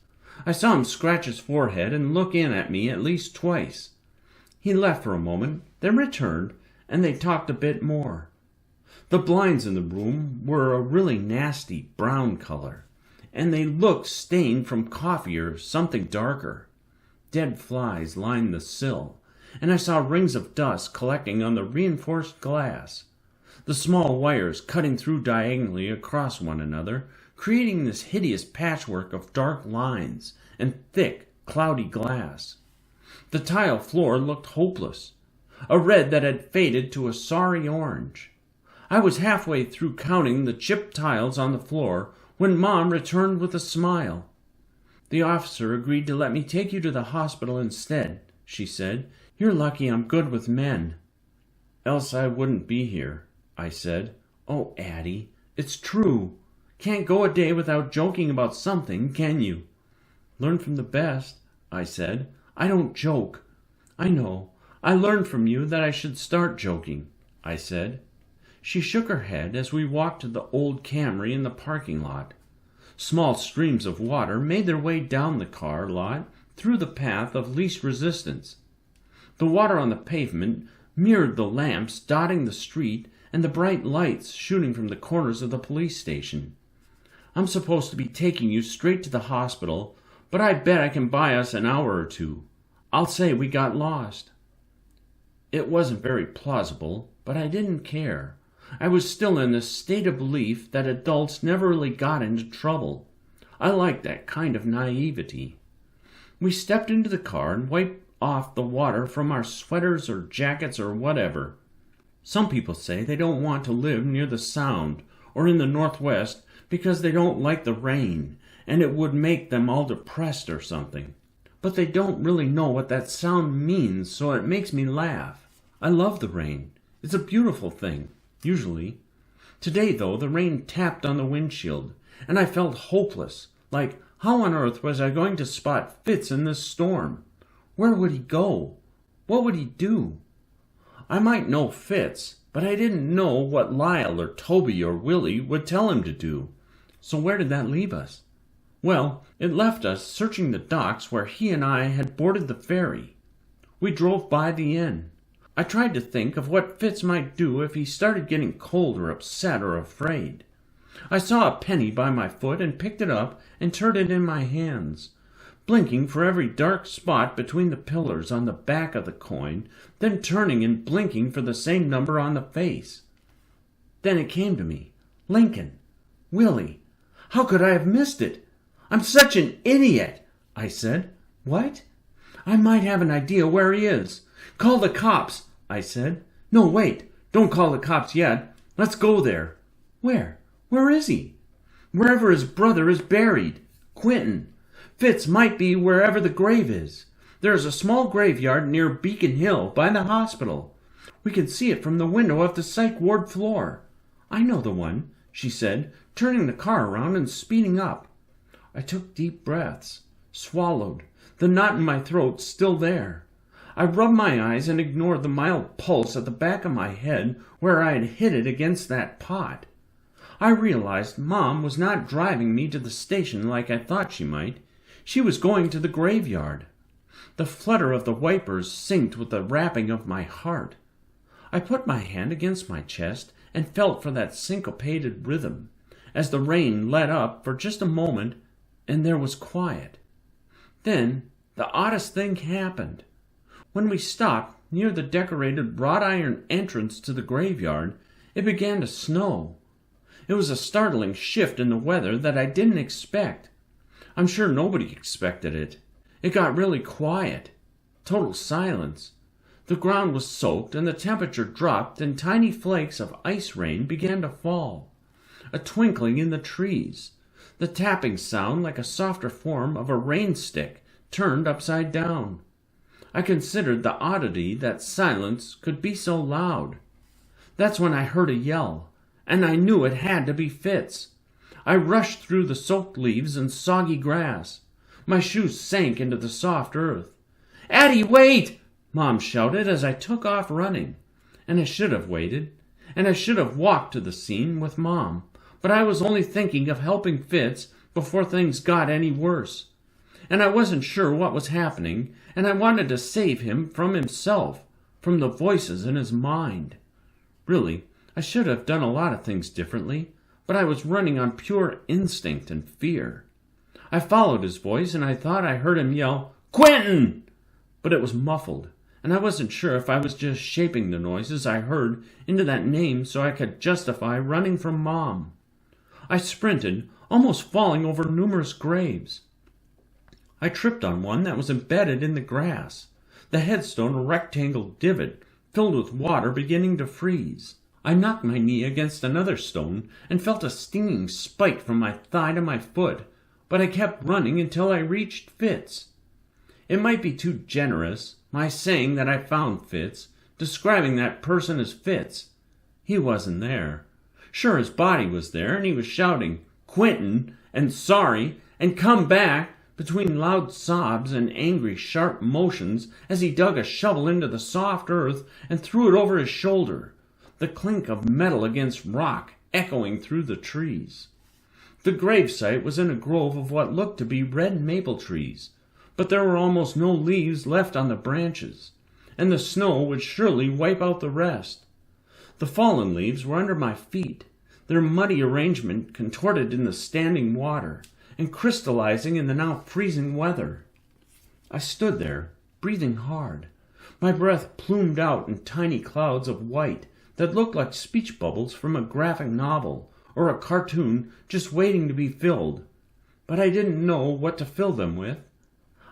I saw him scratch his forehead and look in at me at least twice. He left for a moment, then returned, and they talked a bit more. The blinds in the room were a really nasty brown color, and they looked stained from coffee or something darker. Dead flies lined the sill, and I saw rings of dust collecting on the reinforced glass. The small wires cutting through diagonally across one another, creating this hideous patchwork of dark lines and thick, cloudy glass. The tile floor looked hopeless, a red that had faded to a sorry orange. I was halfway through counting the chipped tiles on the floor when Mom returned with a smile. The officer agreed to let me take you to the hospital instead, she said. You're lucky I'm good with men. Else I wouldn't be here, I said. Oh, Addie, it's true. Can't go a day without joking about something, can you? Learn from the best, I said. I don't joke. I know. I learned from you that I should start joking, I said. She shook her head as we walked to the old Camry in the parking lot. Small streams of water made their way down the car lot through the path of least resistance. The water on the pavement mirrored the lamps dotting the street and the bright lights shooting from the corners of the police station. I'm supposed to be taking you straight to the hospital, but I bet I can buy us an hour or two. I'll say we got lost. It wasn't very plausible, but I didn't care. I was still in this state of belief that adults never really got into trouble. I liked that kind of naivety. We stepped into the car and wiped off the water from our sweaters or jackets or whatever. Some people say they don't want to live near the Sound or in the Northwest because they don't like the rain, and it would make them all depressed or something. But they don't really know what that sound means, so it makes me laugh. I love the rain. It's a beautiful thing, usually. Today, though, the rain tapped on the windshield, and I felt hopeless, like how on earth was I going to spot Fitz in this storm? Where would he go? What would he do? I might know Fitz, but I didn't know what Lyle or Toby or Willie would tell him to do. So where did that leave us? Well, it left us searching the docks where he and I had boarded the ferry. We drove by the inn. I tried to think of what Fitz might do if he started getting cold or upset or afraid. I saw a penny by my foot and picked it up and turned it in my hands, blinking for every dark spot between the pillars on the back of the coin, then turning and blinking for the same number on the face. Then it came to me. Lincoln. Willie. How could I have missed it? I'm such an idiot, I said. What? I might have an idea where he is. Call the cops, I said. No, wait. Don't call the cops yet. Let's go there. Where? Where is he? Wherever his brother is buried. Quentin. Fitz might be wherever the grave is. There is a small graveyard near Beacon Hill by the hospital. We can see it from the window of the psych ward floor. I know the one, she said, turning the car around and speeding up. I took deep breaths, swallowed, the knot in my throat still there. I rubbed my eyes and ignored the mild pulse at the back of my head where I had hit it against that pot. I realized Mom was not driving me to the station like I thought she might. She was going to the graveyard. The flutter of the wipers synced with the rapping of my heart. I put my hand against my chest and felt for that syncopated rhythm. As the rain let up for just a moment, and there was quiet. Then the oddest thing happened. When we stopped near the decorated wrought iron entrance to the graveyard, it began to snow. It was a startling shift in the weather that I didn't expect. I'm sure nobody expected it. It got really quiet. Total silence. The ground was soaked and the temperature dropped and tiny flakes of ice rain began to fall. A twinkling in the trees. The tapping sound like a softer form of a rain stick turned upside down. I considered the oddity that silence could be so loud. That's when I heard a yell, and I knew it had to be Fitz. I rushed through the soaked leaves and soggy grass. My shoes sank into the soft earth. "Addie, wait!" Mom shouted as I took off running. And I should have waited, and I should have walked to the scene with Mom, but I was only thinking of helping Fitz before things got any worse. And I wasn't sure what was happening, and I wanted to save him from himself, from the voices in his mind. Really, I should have done a lot of things differently, but I was running on pure instinct and fear. I followed his voice, and I thought I heard him yell, "Quentin!" But it was muffled, and I wasn't sure if I was just shaping the noises I heard into that name so I could justify running from Mom. I sprinted, almost falling over numerous graves. I tripped on one that was embedded in the grass, the headstone a rectangle divot filled with water beginning to freeze. I knocked my knee against another stone and felt a stinging spike from my thigh to my foot, but I kept running until I reached Fitz. It might be too generous, my saying that I found Fitz, describing that person as Fitz. He wasn't there. Sure, his body was there, and he was shouting, "Quentin," and "sorry," and "come back," between loud sobs and angry, sharp motions as he dug a shovel into the soft earth and threw it over his shoulder, the clink of metal against rock echoing through the trees. The gravesite was in a grove of what looked to be red maple trees, but there were almost no leaves left on the branches, and the snow would surely wipe out the rest. The fallen leaves were under my feet, their muddy arrangement contorted in the standing water and crystallizing in the now freezing weather. I stood there, breathing hard, my breath plumed out in tiny clouds of white that looked like speech bubbles from a graphic novel or a cartoon just waiting to be filled. But I didn't know what to fill them with.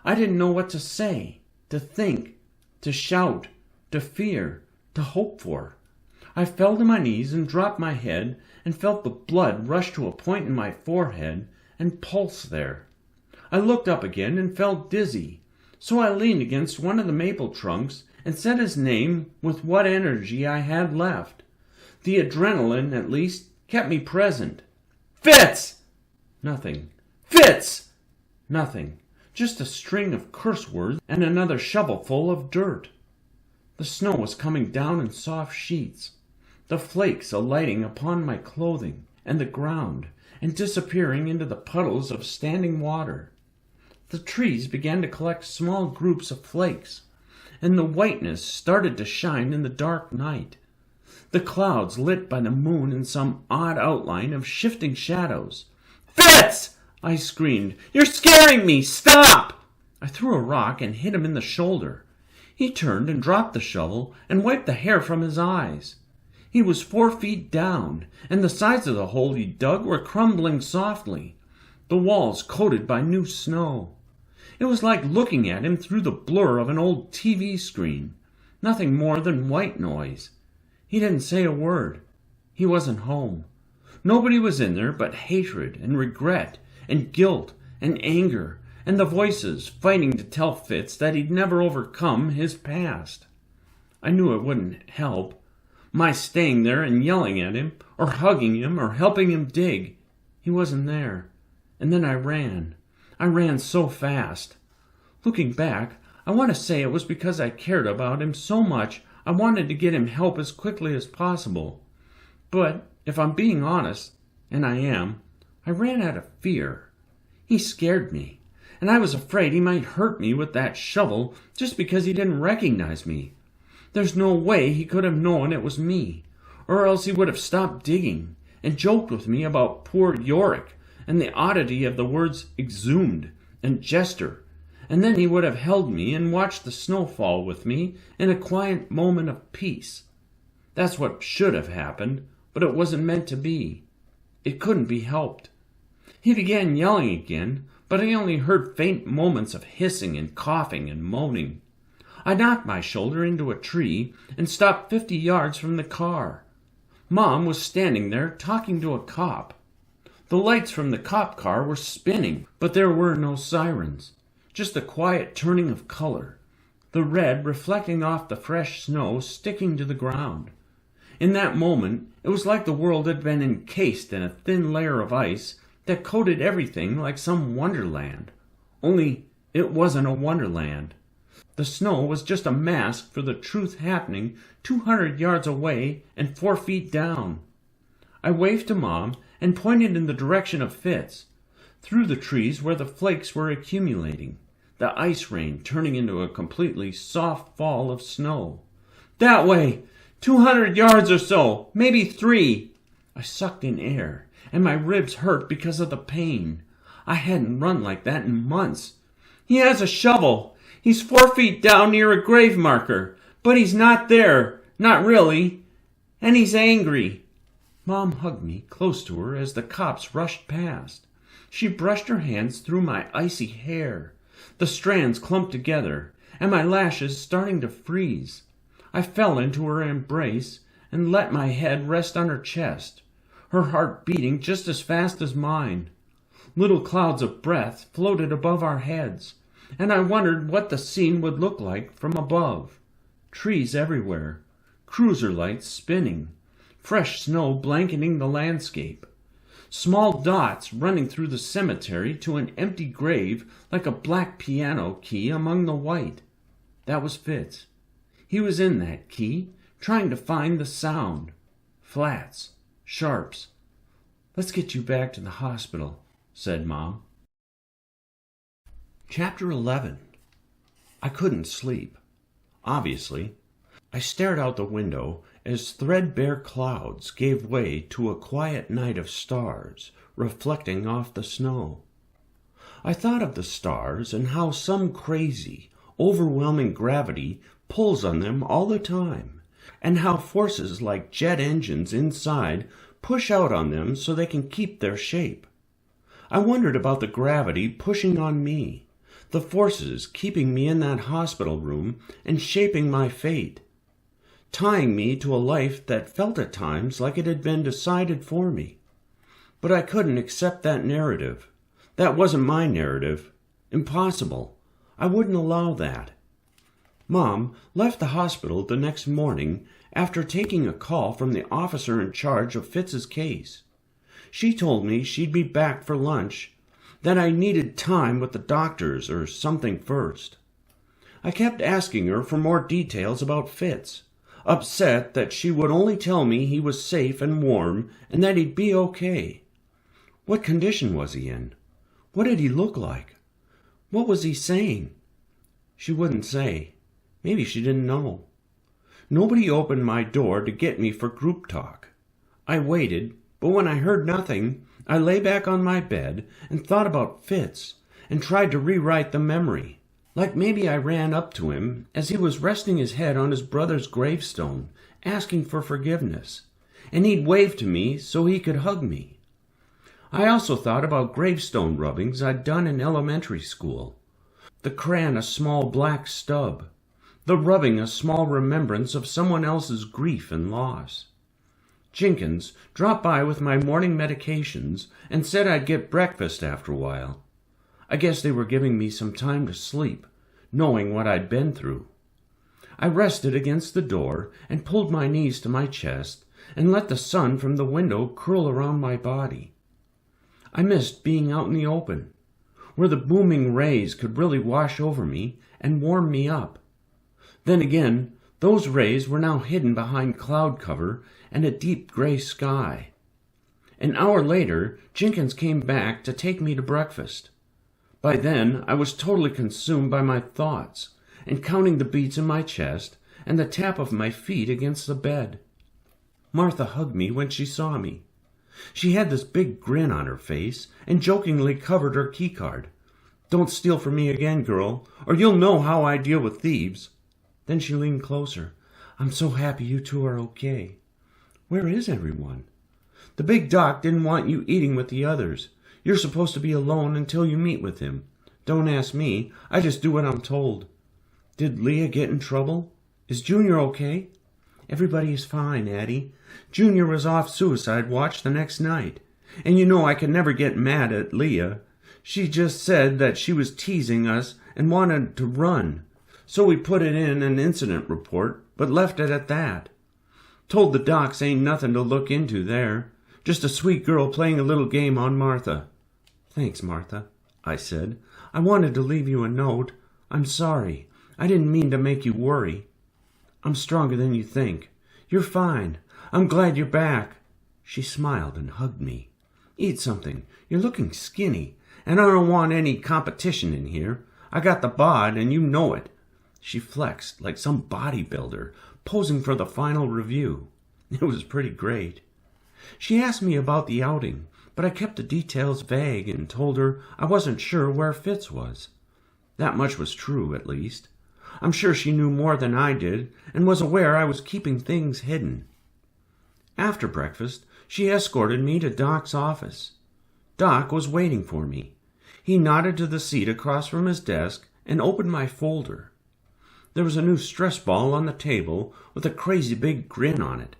I didn't know what to say, to think, to shout, to fear, to hope for. I fell to my knees and dropped my head and felt the blood rush to a point in my forehead and pulse there. I looked up again and felt dizzy, so I leaned against one of the maple trunks and said his name with what energy I had left. The adrenaline, at least, kept me present. "Fitz!" Nothing. "Fitz!" Nothing. Just a string of curse words and another shovelful of dirt. The snow was coming down in soft sheets, the flakes alighting upon my clothing and the ground and disappearing into the puddles of standing water. The trees began to collect small groups of flakes, and the whiteness started to shine in the dark night. The clouds lit by the moon in some odd outline of shifting shadows. "Fitz!" I screamed. "You're scaring me! Stop!" I threw a rock and hit him in the shoulder. He turned and dropped the shovel and wiped the hair from his eyes. He was 4 feet down, and the sides of the hole he dug were crumbling softly, the walls coated by new snow. It was like looking at him through the blur of an old TV screen, nothing more than white noise. He didn't say a word. He wasn't home. Nobody was in there but hatred and regret and guilt and anger and the voices fighting to tell Fitz that he'd never overcome his past. I knew it wouldn't help, my staying there and yelling at him or hugging him or helping him dig. He wasn't there. And then I ran. I ran so fast. Looking back, I want to say it was because I cared about him so much I wanted to get him help as quickly as possible. But if I'm being honest, and I am, I ran out of fear. He scared me, and I was afraid he might hurt me with that shovel just because he didn't recognize me. There's no way he could have known it was me, or else he would have stopped digging and joked with me about poor Yorick and the oddity of the words exhumed and jester, and then he would have held me and watched the snow fall with me in a quiet moment of peace. That's what should have happened, but it wasn't meant to be. It couldn't be helped. He began yelling again, but I only heard faint moments of hissing and coughing and moaning. I knocked my shoulder into a tree and stopped 50 yards from the car. Mom was standing there talking to a cop. The lights from the cop car were spinning, but there were no sirens, just a quiet turning of color, the red reflecting off the fresh snow sticking to the ground. In that moment, it was like the world had been encased in a thin layer of ice that coated everything like some wonderland. Only it wasn't a wonderland. The snow was just a mask for the truth happening 200 yards away and 4 feet down. I waved to Mom and pointed in the direction of Fitz, through the trees where the flakes were accumulating, the ice rain turning into a completely soft fall of snow. "That way! 200 yards or so, maybe 3. I sucked in air, and my ribs hurt because of the pain. I hadn't run like that in months. "He has a shovel. He's 4 feet down near a grave marker, but he's not there, not really, and he's angry." Mom hugged me close to her as the cops rushed past. She brushed her hands through my icy hair, the strands clumped together, and my lashes starting to freeze. I fell into her embrace and let my head rest on her chest, her heart beating just as fast as mine. Little clouds of breath floated above our heads, and I wondered what the scene would look like from above. Trees everywhere, cruiser lights spinning, fresh snow blanketing the landscape, small dots running through the cemetery to an empty grave like a black piano key among the white. That was Fitz. He was in that key, trying to find the sound. Flats, sharps. "Let's get you back to the hospital," said Mom. Chapter 11. I couldn't sleep. Obviously. I stared out the window as threadbare clouds gave way to a quiet night of stars reflecting off the snow. I thought of the stars and how some crazy, overwhelming gravity pulls on them all the time, and how forces like jet engines inside push out on them so they can keep their shape. I wondered about the gravity pushing on me, the forces keeping me in that hospital room and shaping my fate, tying me to a life that felt at times like it had been decided for me. But I couldn't accept that narrative. That wasn't my narrative. Impossible. I wouldn't allow that. Mom left the hospital the next morning after taking a call from the officer in charge of Fitz's case. She told me she'd be back for lunch, that I needed time with the doctors or something first. I kept asking her for more details about Fitz, upset that she would only tell me he was safe and warm and that he'd be okay. What condition was he in? What did he look like? What was he saying? She wouldn't say. Maybe she didn't know. Nobody opened my door to get me for group talk. I waited, but when I heard nothing, I lay back on my bed and thought about Fitz and tried to rewrite the memory. Like maybe I ran up to him as he was resting his head on his brother's gravestone, asking for forgiveness, and he'd wave to me so he could hug me. I also thought about gravestone rubbings I'd done in elementary school. The crayon a small black stub, the rubbing a small remembrance of someone else's grief and loss. Jenkins dropped by with my morning medications and said I'd get breakfast after a while. I guess they were giving me some time to sleep, knowing what I'd been through. I rested against the door and pulled my knees to my chest and let the sun from the window curl around my body. I missed being out in the open, where the booming rays could really wash over me and warm me up. Then again, those rays were now hidden behind cloud cover and a deep gray sky. An hour later, Jenkins came back to take me to breakfast. By then, I was totally consumed by my thoughts and counting the beats in my chest and the tap of my feet against the bed. Martha hugged me when she saw me. She had this big grin on her face and jokingly covered her keycard. "Don't steal from me again, girl, or you'll know how I deal with thieves." Then she leaned closer. "I'm so happy you two are okay. Where is everyone?" "The big doc didn't want you eating with the others. You're supposed to be alone until you meet with him. Don't ask me. I just do what I'm told." "Did Leah get in trouble? Is Junior okay?" "Everybody is fine, Addie. Junior was off suicide watch the next night. And you know I can never get mad at Leah. She just said that she was teasing us and wanted to run. So we put it in an incident report, but left it at that. Told the docs ain't nothing to look into there. Just a sweet girl playing a little game on Martha." "Thanks, Martha," I said. "I wanted to leave you a note. I'm sorry. I didn't mean to make you worry. I'm stronger than you think. You're fine. I'm glad you're back." She smiled and hugged me. "Eat something. You're looking skinny, and I don't want any competition in here. I got the bod, and you know it." She flexed like some bodybuilder posing for the final review. It was pretty great. She asked me about the outing, but I kept the details vague and told her I wasn't sure where Fitz was. That much was true, at least. I'm sure she knew more than I did and was aware I was keeping things hidden. After breakfast, she escorted me to Doc's office. Doc was waiting for me. He nodded to the seat across from his desk and opened my folder. There was a new stress ball on the table with a crazy big grin on it.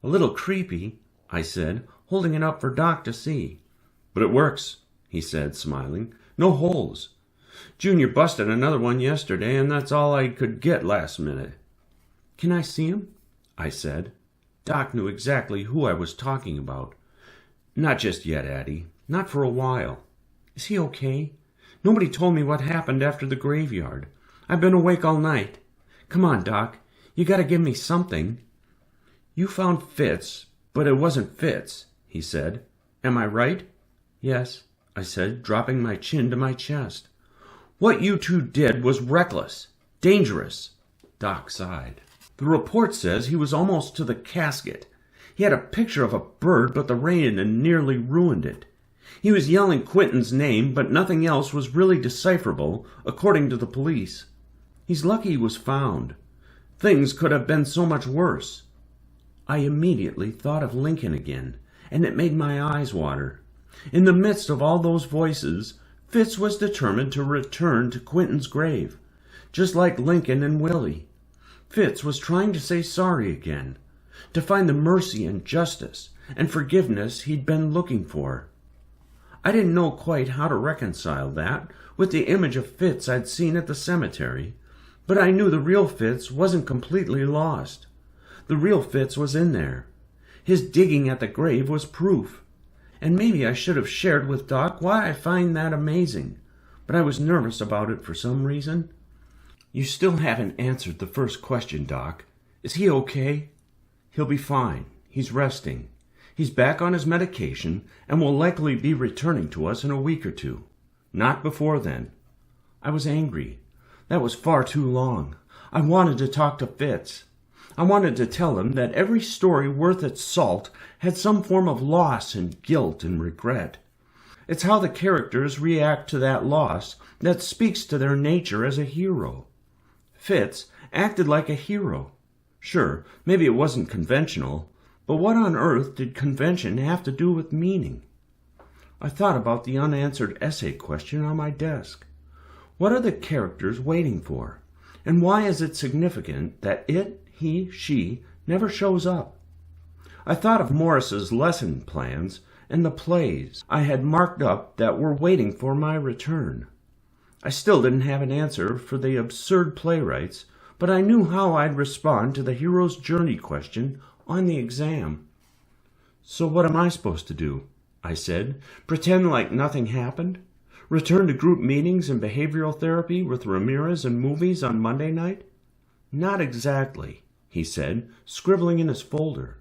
"A little creepy," I said, holding it up for Doc to see. "But it works," he said, smiling. "No holes. Junior busted another one yesterday, and that's all I could get last minute." "Can I see him?" I said. Doc knew exactly who I was talking about. "Not just yet, Addie. Not for a while." "Is he okay? Nobody told me what happened after the graveyard. I've been awake all night. Come on, Doc. You gotta give me something." "You found Fitz, but it wasn't Fitz," he said. "Am I right?" "Yes," I said, dropping my chin to my chest. "What you two did was reckless. Dangerous." Doc sighed. "The report says he was almost to the casket. He had a picture of a bird, but the rain had nearly ruined it. He was yelling Quentin's name, but nothing else was really decipherable, according to the police. He's lucky he was found. Things could have been so much worse." I immediately thought of Lincoln again, and it made my eyes water. In the midst of all those voices, Fitz was determined to return to Quentin's grave, just like Lincoln and Willie. Fitz was trying to say sorry again, to find the mercy and justice and forgiveness he'd been looking for. I didn't know quite how to reconcile that with the image of Fitz I'd seen at the cemetery, but I knew the real Fitz wasn't completely lost. The real Fitz was in there. His digging at the grave was proof. And maybe I should have shared with Doc why I find that amazing, but I was nervous about it for some reason. "You still haven't answered the first question, Doc. Is he okay?" "He'll be fine. He's resting. He's back on his medication and will likely be returning to us in a week or two. Not before then." I was angry. That was far too long. I wanted to talk to Fitz. I wanted to tell him that every story worth its salt had some form of loss and guilt and regret. It's how the characters react to that loss that speaks to their nature as a hero. Fitz acted like a hero. Sure, maybe it wasn't conventional, but what on earth did convention have to do with meaning? I thought about the unanswered essay question on my desk. What are the characters waiting for? And why is it significant that it, he, she never shows up? I thought of Morris's lesson plans and the plays I had marked up that were waiting for my return. I still didn't have an answer for the absurd playwrights, but I knew how I'd respond to the hero's journey question on the exam. "So what am I supposed to do?" I said. "Pretend like nothing happened? Return to group meetings and behavioral therapy with Ramirez and movies on Monday night?" "Not exactly," he said, scribbling in his folder.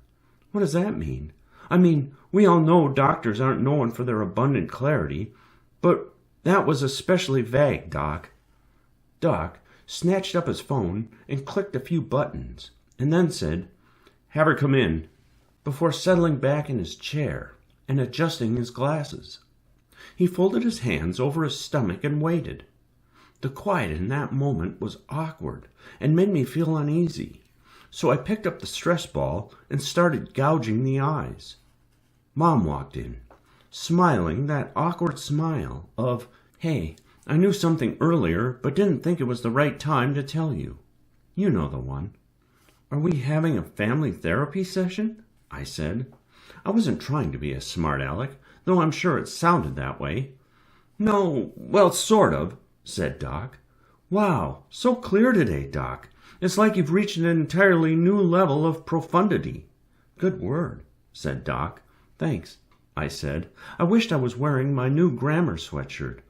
"What does that mean? I mean, we all know doctors aren't known for their abundant clarity, but that was especially vague, Doc." Doc snatched up his phone and clicked a few buttons, and then said, "Have her come in." before settling back in his chair and adjusting his glasses. He folded his hands over his stomach and waited. The quiet in that moment was awkward and made me feel uneasy, so I picked up the stress ball and started gouging the eyes. Mom walked in, smiling that awkward smile of, "Hey, I knew something earlier, but didn't think it was the right time to tell you." You know the one. "Are we having a family therapy session?" I said. I wasn't trying to be a smart aleck, though I'm sure it sounded that way. "No, well, sort of," said Doc. "Wow, so clear today, Doc. It's like you've reached an entirely new level of profundity." "Good word," said Doc. "Thanks," I said. I wished I was wearing my new grammar sweatshirt.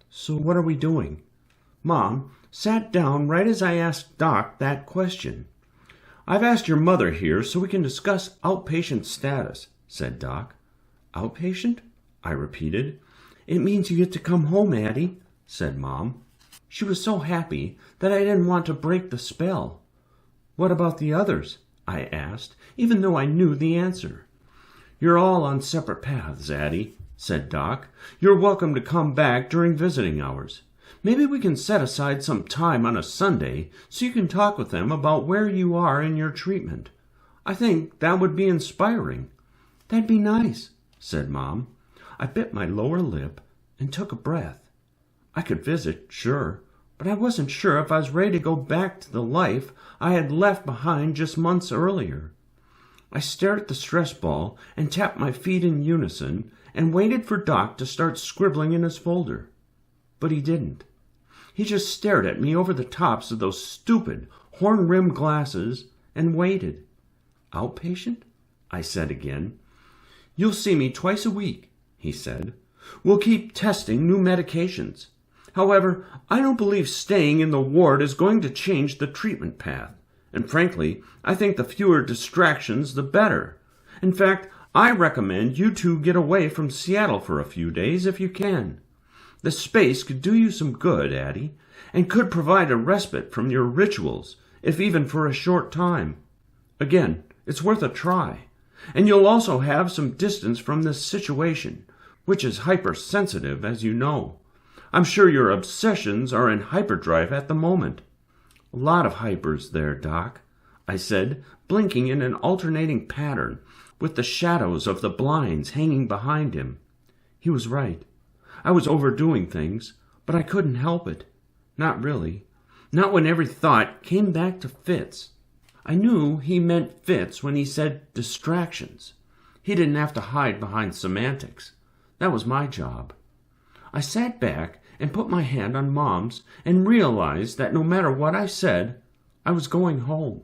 "So what are we doing?" Mom sat down right as I asked Doc that question. "I've asked your mother here so we can discuss outpatient status," said Doc. "Outpatient?" I repeated. "It means you get to come home, Addie," said Mom. She was so happy that I didn't want to break the spell. "What about the others?" I asked, even though I knew the answer. "You're all on separate paths, Addie," said Doc. "You're welcome to come back during visiting hours. Maybe we can set aside some time on a Sunday so you can talk with them about where you are in your treatment. I think that would be inspiring." "That'd be nice," said Mom. I bit my lower lip and took a breath. I could visit, sure, but I wasn't sure if I was ready to go back to the life I had left behind just months earlier. I stared at the stress ball and tapped my feet in unison and waited for Doc to start scribbling in his folder. But he didn't. He just stared at me over the tops of those stupid horn-rimmed glasses and waited. "Outpatient?" I said again. "You'll see me twice a week," he said. "We'll keep testing new medications. However, I don't believe staying in the ward is going to change the treatment path. And frankly, I think the fewer distractions, the better. In fact, I recommend you two get away from Seattle for a few days if you can. The space could do you some good, Addie, and could provide a respite from your rituals, if even for a short time. Again, it's worth a try. And you'll also have some distance from this situation, which is hypersensitive, as you know. I'm sure your obsessions are in hyperdrive at the moment." "A lot of hypers there, Doc," I said, blinking in an alternating pattern, with the shadows of the blinds hanging behind him. He was right. I was overdoing things, but I couldn't help it. Not really. Not when every thought came back to Fitz. I knew he meant Fitz when he said distractions. He didn't have to hide behind semantics. That was my job. I sat back and put my hand on Mom's and realized that no matter what I said, I was going home.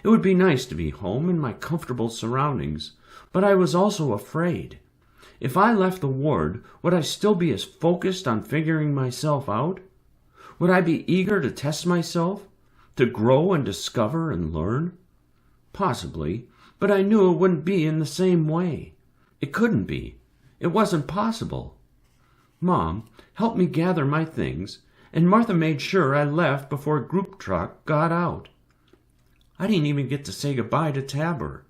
It would be nice to be home in my comfortable surroundings, but I was also afraid. If I left the ward, would I still be as focused on figuring myself out? Would I be eager to test myself, to grow and discover and learn? Possibly, but I knew it wouldn't be in the same way. It couldn't be. It wasn't possible. Mom helped me gather my things, and Martha made sure I left before a group truck got out. I didn't even get to say goodbye to Tabor.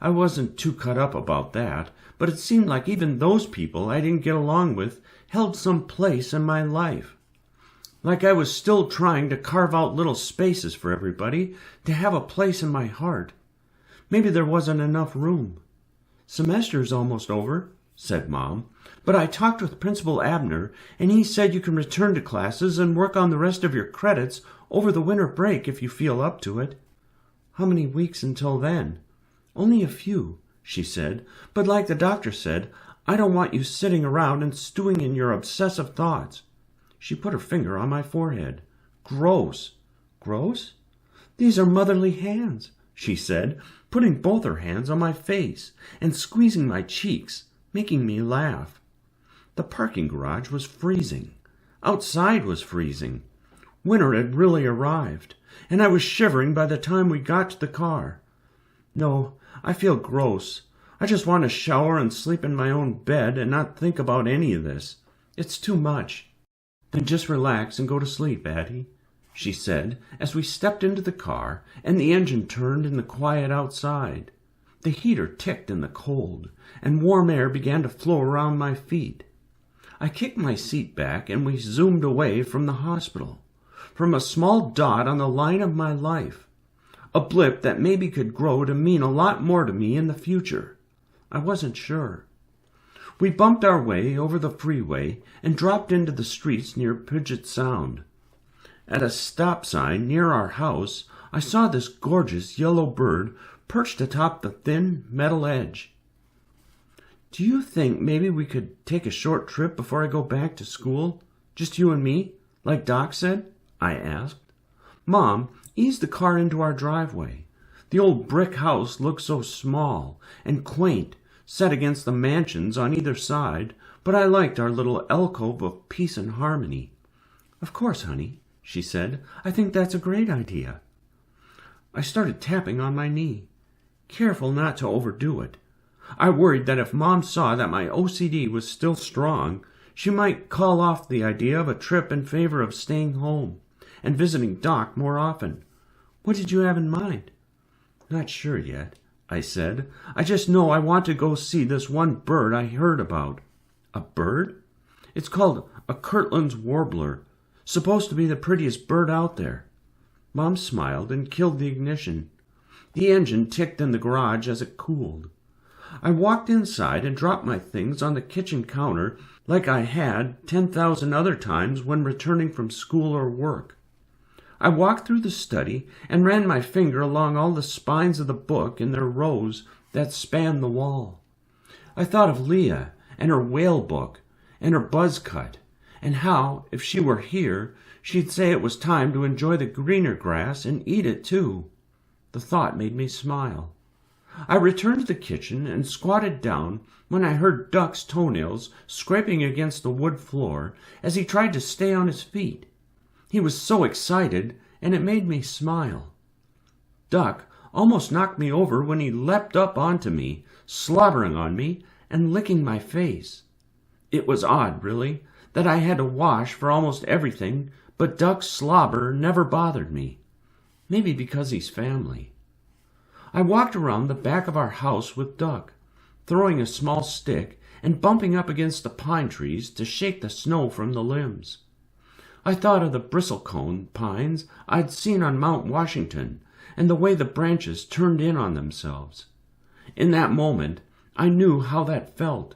I wasn't too cut up about that, but it seemed like even those people I didn't get along with held some place in my life. Like I was still trying to carve out little spaces for everybody to have a place in my heart. Maybe there wasn't enough room. "Semester's almost over," said Mom, "but I talked with Principal Abner, and he said you can return to classes and work on the rest of your credits over the winter break if you feel up to it." "How many weeks until then?" "Only a few," she said, "but like the doctor said, I don't want you sitting around and stewing in your obsessive thoughts." She put her finger on my forehead. "Gross." "Gross?" "These are motherly hands," she said, putting both her hands on my face and squeezing my cheeks, making me laugh. The parking garage was freezing. Outside was freezing. Winter had really arrived, and I was shivering by the time we got to the car. "No, I feel gross. I just want to shower and sleep in my own bed and not think about any of this. It's too much." "Then just relax and go to sleep, Addie," she said as we stepped into the car and the engine turned in the quiet outside. The heater ticked in the cold, and warm air began to flow around my feet. I kicked my seat back, and we zoomed away from the hospital, from a small dot on the line of my life, a blip that maybe could grow to mean a lot more to me in the future. I wasn't sure. We bumped our way over the freeway and dropped into the streets near Puget Sound. At a stop sign near our house, I saw this gorgeous yellow bird perched atop the thin metal edge. "Do you think maybe we could take a short trip before I go back to school? Just you and me, like Doc said?" I asked. "Mom, ease the car into our driveway. The old brick house looks so small and quaint, set against the mansions on either side, but I liked our little alcove of peace and harmony." "Of course, honey," she said. "I think that's a great idea." I started tapping on my knee, careful not to overdo it. I worried that if Mom saw that my OCD was still strong, she might call off the idea of a trip in favor of staying home and visiting Doc more often. "What did you have in mind?" "Not sure yet," I said. "I just know I want to go see this one bird I heard about." "A bird?" "It's called a Kirtland's warbler. Supposed to be the prettiest bird out there." Mom smiled and killed the ignition. The engine ticked in the garage as it cooled. I walked inside and dropped my things on the kitchen counter like I had 10,000 other times when returning from school or work. I walked through the study and ran my finger along all the spines of the book in their rows that spanned the wall. I thought of Leah and her whale book and her buzz cut, and how, if she were here, she'd say it was time to enjoy the greener grass and eat it too. The thought made me smile. I returned to the kitchen and squatted down when I heard Duck's toenails scraping against the wood floor as he tried to stay on his feet. He was so excited, and it made me smile. Duck almost knocked me over when he leapt up onto me, slobbering on me and licking my face. It was odd, really, that I had to wash for almost everything, but Duck's slobber never bothered me. Maybe because he's family. I walked around the back of our house with Duck, throwing a small stick and bumping up against the pine trees to shake the snow from the limbs. I thought of the bristlecone pines I'd seen on Mount Washington and the way the branches turned in on themselves. In that moment, I knew how that felt.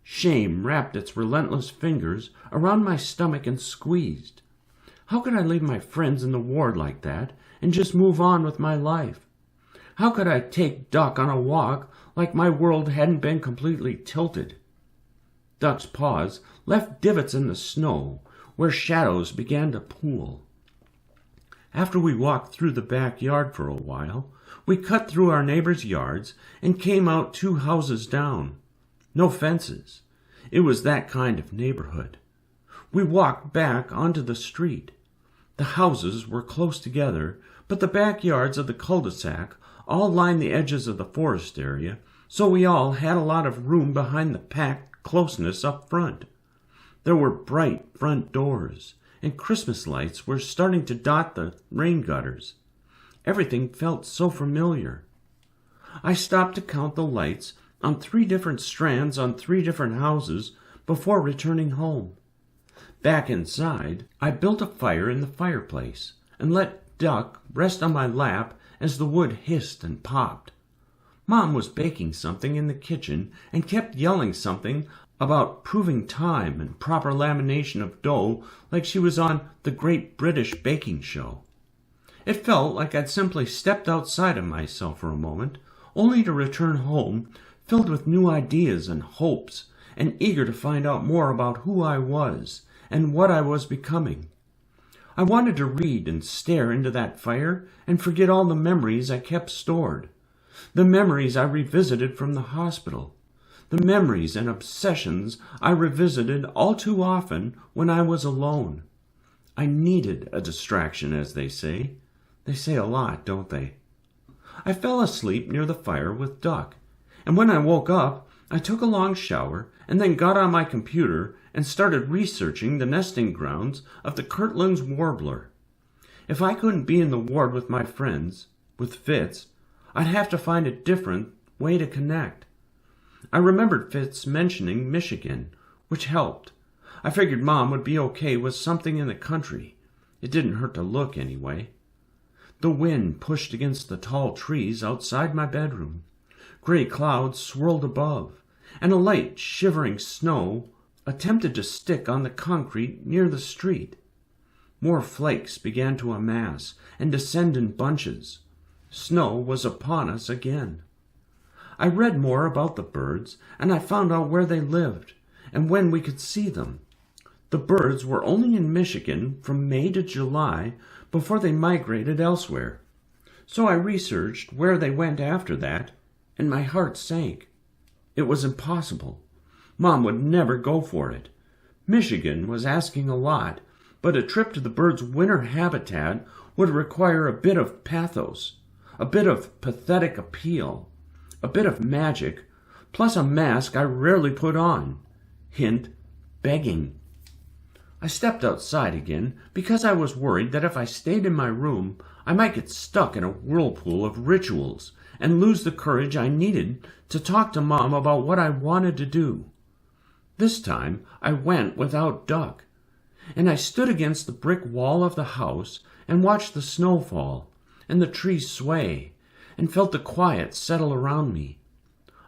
Shame wrapped its relentless fingers around my stomach and squeezed. How could I leave my friends in the ward like that and just move on with my life? How could I take Duck on a walk like my world hadn't been completely tilted? Duck's paws left divots in the snow where shadows began to pool. After we walked through the backyard for a while, we cut through our neighbors' yards and came out 2 houses down. No fences. It was that kind of neighborhood. We walked back onto the street. The houses were close together, but the backyards of the cul-de-sac all lined the edges of the forest area, so we all had a lot of room behind the packed closeness up front. There were bright front doors, and Christmas lights were starting to dot the rain gutters. Everything felt so familiar. I stopped to count the lights on 3 different strands on 3 different houses before returning home. Back inside, I built a fire in the fireplace and let Duck rest on my lap as the wood hissed and popped. Mom was baking something in the kitchen and kept yelling something about proving time and proper lamination of dough like she was on the Great British Baking Show. It felt like I'd simply stepped outside of myself for a moment, only to return home filled with new ideas and hopes, and eager to find out more about who I was and what I was becoming. I wanted to read and stare into that fire and forget all the memories I kept stored, the memories I revisited from the hospital, the memories and obsessions I revisited all too often when I was alone. I needed a distraction, as they say. They say a lot, don't they? I fell asleep near the fire with Duck, and when I woke up, I took a long shower and then got on my computer and started researching the nesting grounds of the Kirtland's warbler. If I couldn't be in the ward with my friends, with Fitz, I'd have to find a different way to connect. I remembered Fitz mentioning Michigan, which helped. I figured Mom would be okay with something in the country. It didn't hurt to look anyway. The wind pushed against the tall trees outside my bedroom. Gray clouds swirled above, and a light, shivering snow attempted to stick on the concrete near the street. More flakes began to amass and descend in bunches. Snow was upon us again. I read more about the birds, and I found out where they lived and when we could see them. The birds were only in Michigan from May to July before they migrated elsewhere. So I researched where they went after that, and my heart sank. It was impossible. Mom would never go for it. Michigan was asking a lot, but a trip to the birds' winter habitat would require a bit of pathos, a bit of pathetic appeal, a bit of magic, plus a mask I rarely put on. Hint, begging. I stepped outside again because I was worried that if I stayed in my room, I might get stuck in a whirlpool of rituals and lose the courage I needed to talk to Mom about what I wanted to do. This time I went without Duck, and I stood against the brick wall of the house and watched the snow fall and the trees sway and felt the quiet settle around me.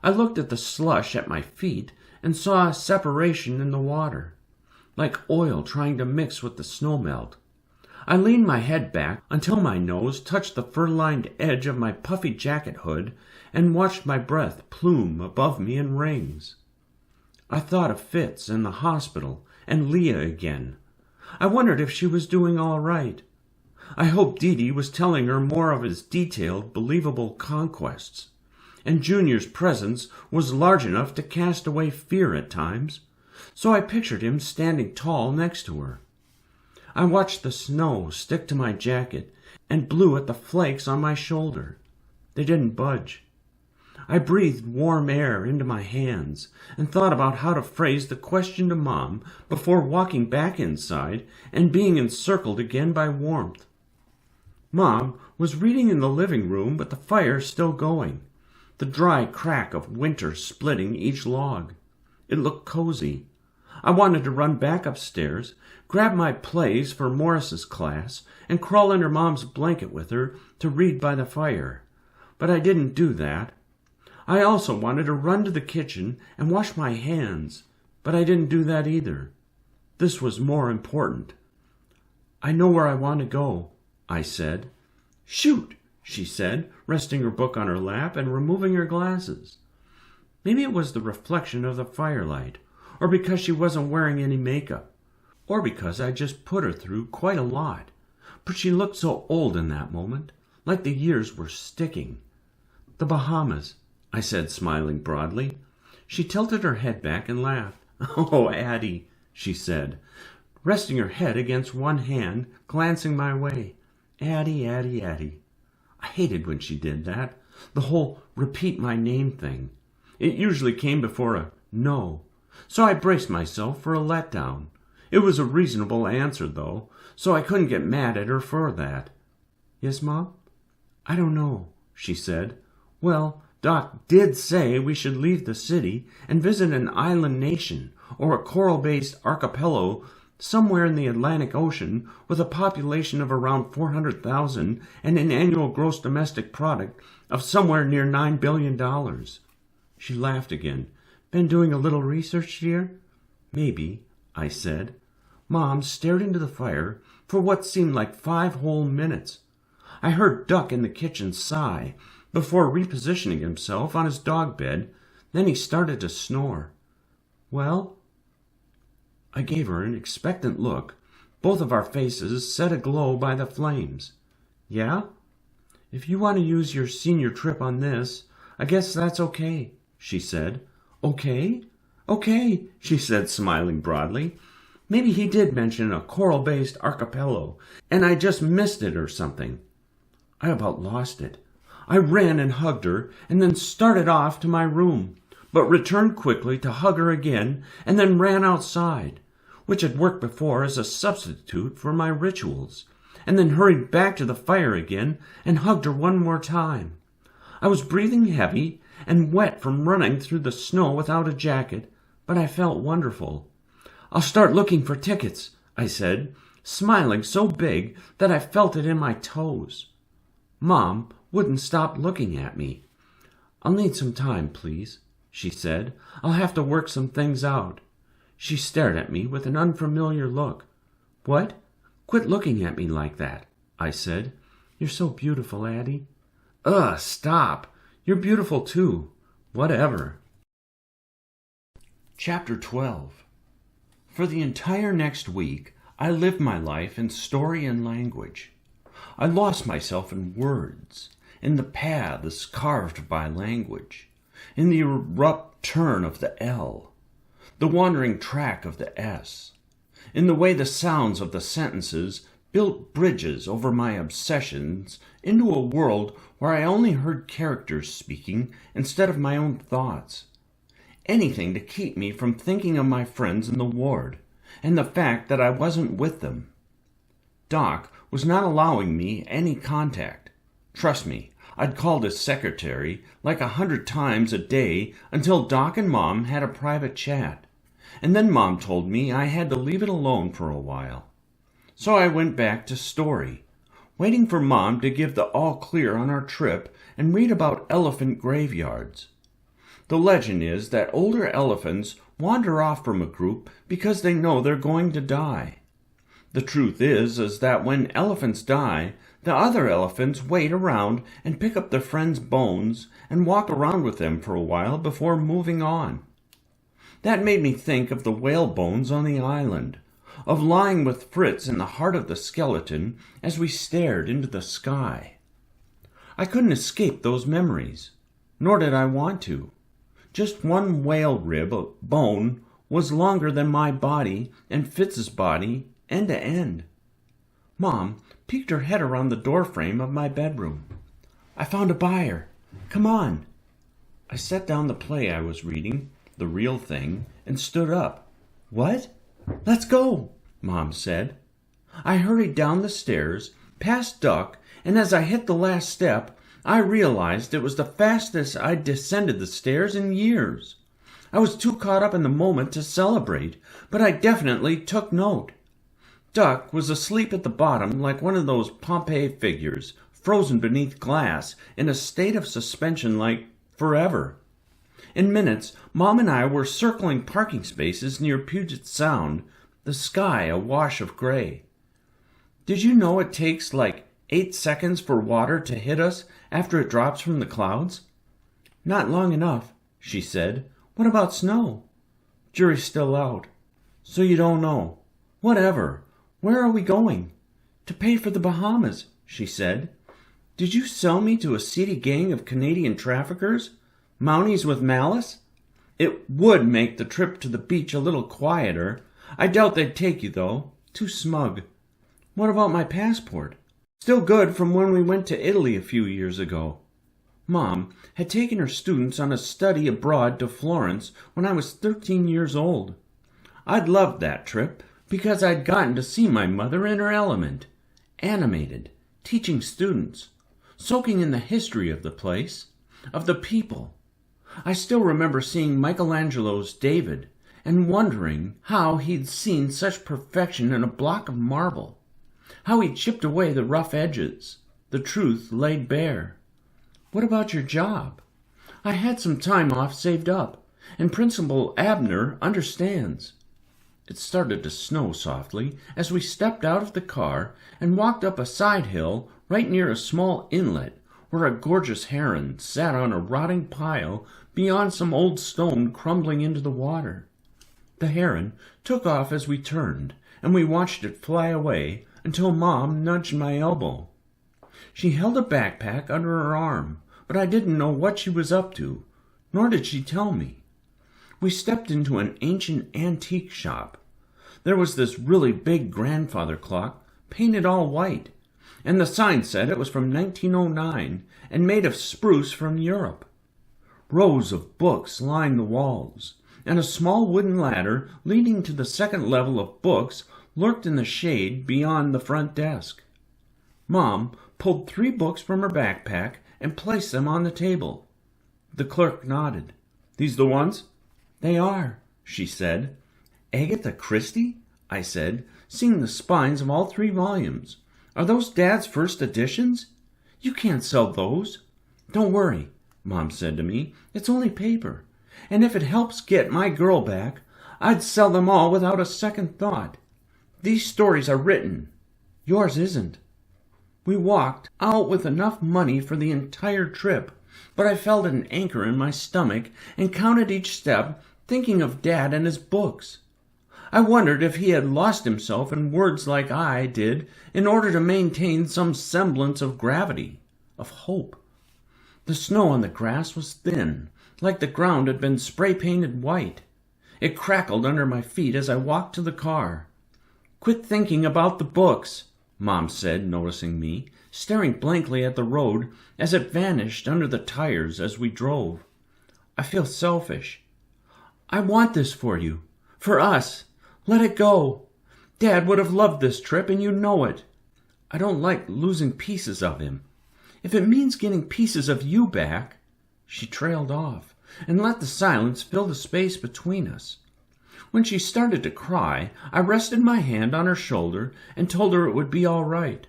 I looked at the slush at my feet and saw a separation in the water, like oil trying to mix with the snow melt. I leaned my head back until my nose touched the fur-lined edge of my puffy jacket hood and watched my breath plume above me in rings. I thought of Fitz and the hospital and Leah again. I wondered if she was doing all right. I hoped Dee was telling her more of his detailed, believable conquests, and Junior's presence was large enough to cast away fear at times, so I pictured him standing tall next to her. I watched the snow stick to my jacket and blew at the flakes on my shoulder. They didn't budge. I breathed warm air into my hands and thought about how to phrase the question to Mom before walking back inside and being encircled again by warmth. Mom was reading in the living room with the fire still going, the dry crack of winter splitting each log. It looked cozy. I wanted to run back upstairs, grab my plays for Morris's class, and crawl under Mom's blanket with her to read by the fire. But I didn't do that. I also wanted to run to the kitchen and wash my hands, but I didn't do that either. This was more important. I know where I want to go, I said. Shoot, she said, resting her book on her lap and removing her glasses. Maybe it was the reflection of the firelight, or because she wasn't wearing any makeup, or because I just put her through quite a lot. But she looked so old in that moment, like the years were sticking. The Bahamas, I said, smiling broadly. She tilted her head back and laughed. Oh, Addie, she said, resting her head against one hand, glancing my way. Addie, Addie, Addie. I hated when she did that, the whole repeat my name thing. It usually came before a no, so I braced myself for a letdown. It was a reasonable answer, though, so I couldn't get mad at her for that. Yes, Mom? I don't know, she said. Well, Doc did say we should leave the city and visit an island nation or a coral-based archipelago somewhere in the Atlantic Ocean with a population of around 400,000 and an annual gross domestic product of somewhere near $9 billion. She laughed again. Been doing a little research, dear? Maybe, I said. Mom stared into the fire for what seemed like 5 whole minutes. I heard Duck in the kitchen sigh before repositioning himself on his dog bed. Then he started to snore. Well? I gave her an expectant look, both of our faces set aglow by the flames. Yeah? If you want to use your senior trip on this, I guess that's okay, she said. Okay? Okay, she said, smiling broadly. Maybe he did mention a coral-based archipelago, and I just missed it or something. I about lost it. I ran and hugged her, and then started off to my room, but returned quickly to hug her again, and then ran outside, which had worked before as a substitute for my rituals, and then hurried back to the fire again and hugged her one more time. I was breathing heavy and wet from running through the snow without a jacket, but I felt wonderful. "I'll start looking for tickets," I said, smiling so big that I felt it in my toes. Mom wouldn't stop looking at me. "I'll need some time, please," she said. "I'll have to work some things out." She stared at me with an unfamiliar look. "What? Quit looking at me like that," I said. "You're so beautiful, Addie." "Ugh, stop. You're beautiful too. Whatever." Chapter 12. For the entire next week, I lived my life in story and language. I lost myself in words, in the paths carved by language, in the abrupt turn of the L, the wandering track of the S, in the way the sounds of the sentences built bridges over my obsessions into a world where I only heard characters speaking instead of my own thoughts. Anything to keep me from thinking of my friends in the ward, and the fact that I wasn't with them. Doc was not allowing me any contact. Trust me, I'd called his secretary like 100 times a day until Doc and Mom had a private chat, and then Mom told me I had to leave it alone for a while. So I went back to story, waiting for Mom to give the all clear on our trip and read about elephant graveyards. The legend is that older elephants wander off from a group because they know they're going to die. The truth is that when elephants die, the other elephants wait around and pick up their friends' bones and walk around with them for a while before moving on. That made me think of the whale bones on the island, of lying with Fritz in the heart of the skeleton as we stared into the sky. I couldn't escape those memories, nor did I want to. Just one whale rib bone was longer than my body and Fitz's body end to end. Mom peeked her head around the doorframe of my bedroom. "I found a buyer. Come on." I set down the play I was reading, The Real Thing, and stood up. "What? Let's go," Mom said. I hurried down the stairs, past Duck, and as I hit the last step, I realized it was the fastest I'd descended the stairs in years. I was too caught up in the moment to celebrate, but I definitely took note. Duck was asleep at the bottom like one of those Pompeii figures, frozen beneath glass, in a state of suspension like forever. In minutes, Mom and I were circling parking spaces near Puget Sound, the sky a wash of gray. "Did you know it takes like 8 seconds for water to hit us after it drops from the clouds?" "Not long enough," she said. "What about snow?" "Jury's still out." "So you don't know." "Whatever. Where are we going?" "To pay for the Bahamas," she said. "Did you sell me to a seedy gang of Canadian traffickers? Mounties with malice?" "It would make the trip to the beach a little quieter. I doubt they'd take you, though. Too smug." "What about my passport?" "Still good from when we went to Italy a few years ago." Mom had taken her students on a study abroad to Florence when I was 13 years old. I'd loved that trip because I'd gotten to see my mother in her element, animated, teaching students, soaking in the history of the place, of the people. I still remember seeing Michelangelo's David and wondering how he'd seen such perfection in a block of marble, how he'd chipped away the rough edges, the truth laid bare. "What about your job?" "I had some time off saved up, and Principal Abner understands." It started to snow softly as we stepped out of the car and walked up a side hill right near a small inlet where a gorgeous heron sat on a rotting pile beyond some old stone crumbling into the water. The heron took off as we turned, and we watched it fly away until Mom nudged my elbow. She held a backpack under her arm, but I didn't know what she was up to, nor did she tell me. We stepped into an ancient antique shop. There was this really big grandfather clock, painted all white, and the sign said it was from 1909 and made of spruce from Europe. Rows of books lined the walls, and a small wooden ladder leading to the second level of books lurked in the shade beyond the front desk. Mom pulled 3 books from her backpack and placed them on the table. The clerk nodded. "These the ones?" "They are," she said. "Agatha Christie?" I said, seeing the spines of all 3 volumes. "Are those Dad's first editions? You can't sell those." "Don't worry," Mom said to me. "It's only paper. And if it helps get my girl back, I'd sell them all without a second thought. These stories are written. Yours isn't." We walked out with enough money for the entire trip, but I felt an anchor in my stomach and counted each step, thinking of Dad and his books. I wondered if he had lost himself in words like I did in order to maintain some semblance of gravity, of hope. The snow on the grass was thin, like the ground had been spray-painted white. It crackled under my feet as I walked to the car. "Quit thinking about the books," Mom said, noticing me, staring blankly at the road as it vanished under the tires as we drove. "I feel selfish. I want this for you, for us. Let it go. Dad would have loved this trip, and you know it. I don't like losing pieces of him. If it means getting pieces of you back—" She trailed off and let the silence fill the space between us. When she started to cry, I rested my hand on her shoulder and told her it would be all right.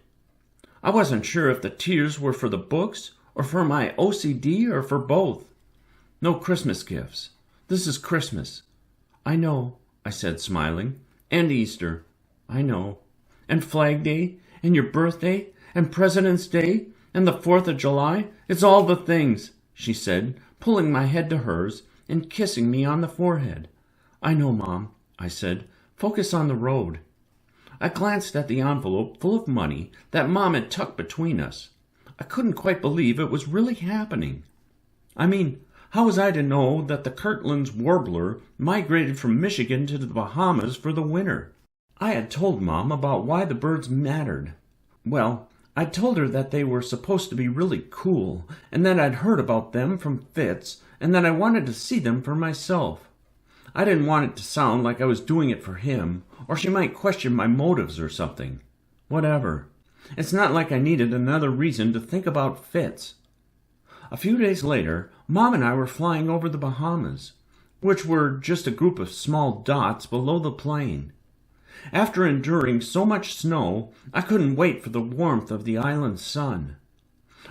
I wasn't sure if the tears were for the books or for my OCD or for both. "No Christmas gifts. This is Christmas." "I know," I said, smiling. "And Easter." "I know. And Flag Day, and your birthday, and President's Day, and the 4th of July. It's all the things," she said, pulling my head to hers and kissing me on the forehead. "I know, Mom," I said. "Focus on the road." I glanced at the envelope full of money that Mom had tucked between us. I couldn't quite believe it was really happening. I mean, how was I to know that the Kirtland's warbler migrated from Michigan to the Bahamas for the winter? I had told Mom about why the birds mattered. Well, I told her that they were supposed to be really cool, and that I'd heard about them from Fitz, and that I wanted to see them for myself. I didn't want it to sound like I was doing it for him, or she might question my motives or something. Whatever. It's not like I needed another reason to think about Fitz. A few days later, Mom and I were flying over the Bahamas, which were just a group of small dots below the plane. After enduring so much snow, I couldn't wait for the warmth of the island sun.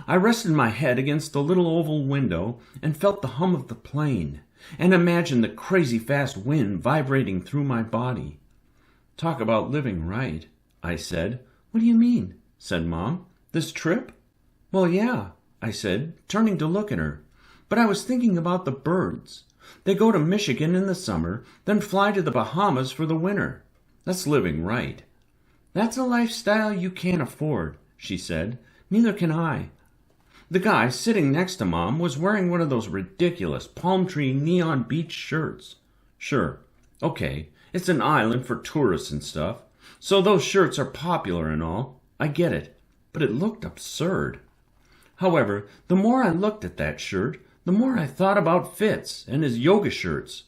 I rested my head against the little oval window and felt the hum of the plane, and imagined the crazy fast wind vibrating through my body. "Talk about living right," I said. "What do you mean?" said Mom. "This trip?" "Well, yeah," I said, turning to look at her. "But I was thinking about the birds. They go to Michigan in the summer, then fly to the Bahamas for the winter. That's living right." "That's a lifestyle you can't afford," she said. "Neither can I." The guy sitting next to Mom was wearing one of those ridiculous palm tree neon beach shirts. Sure, okay, it's an island for tourists and stuff, so those shirts are popular and all. I get it, but it looked absurd. However, the more I looked at that shirt, the more I thought about Fitz and his yoga shirts.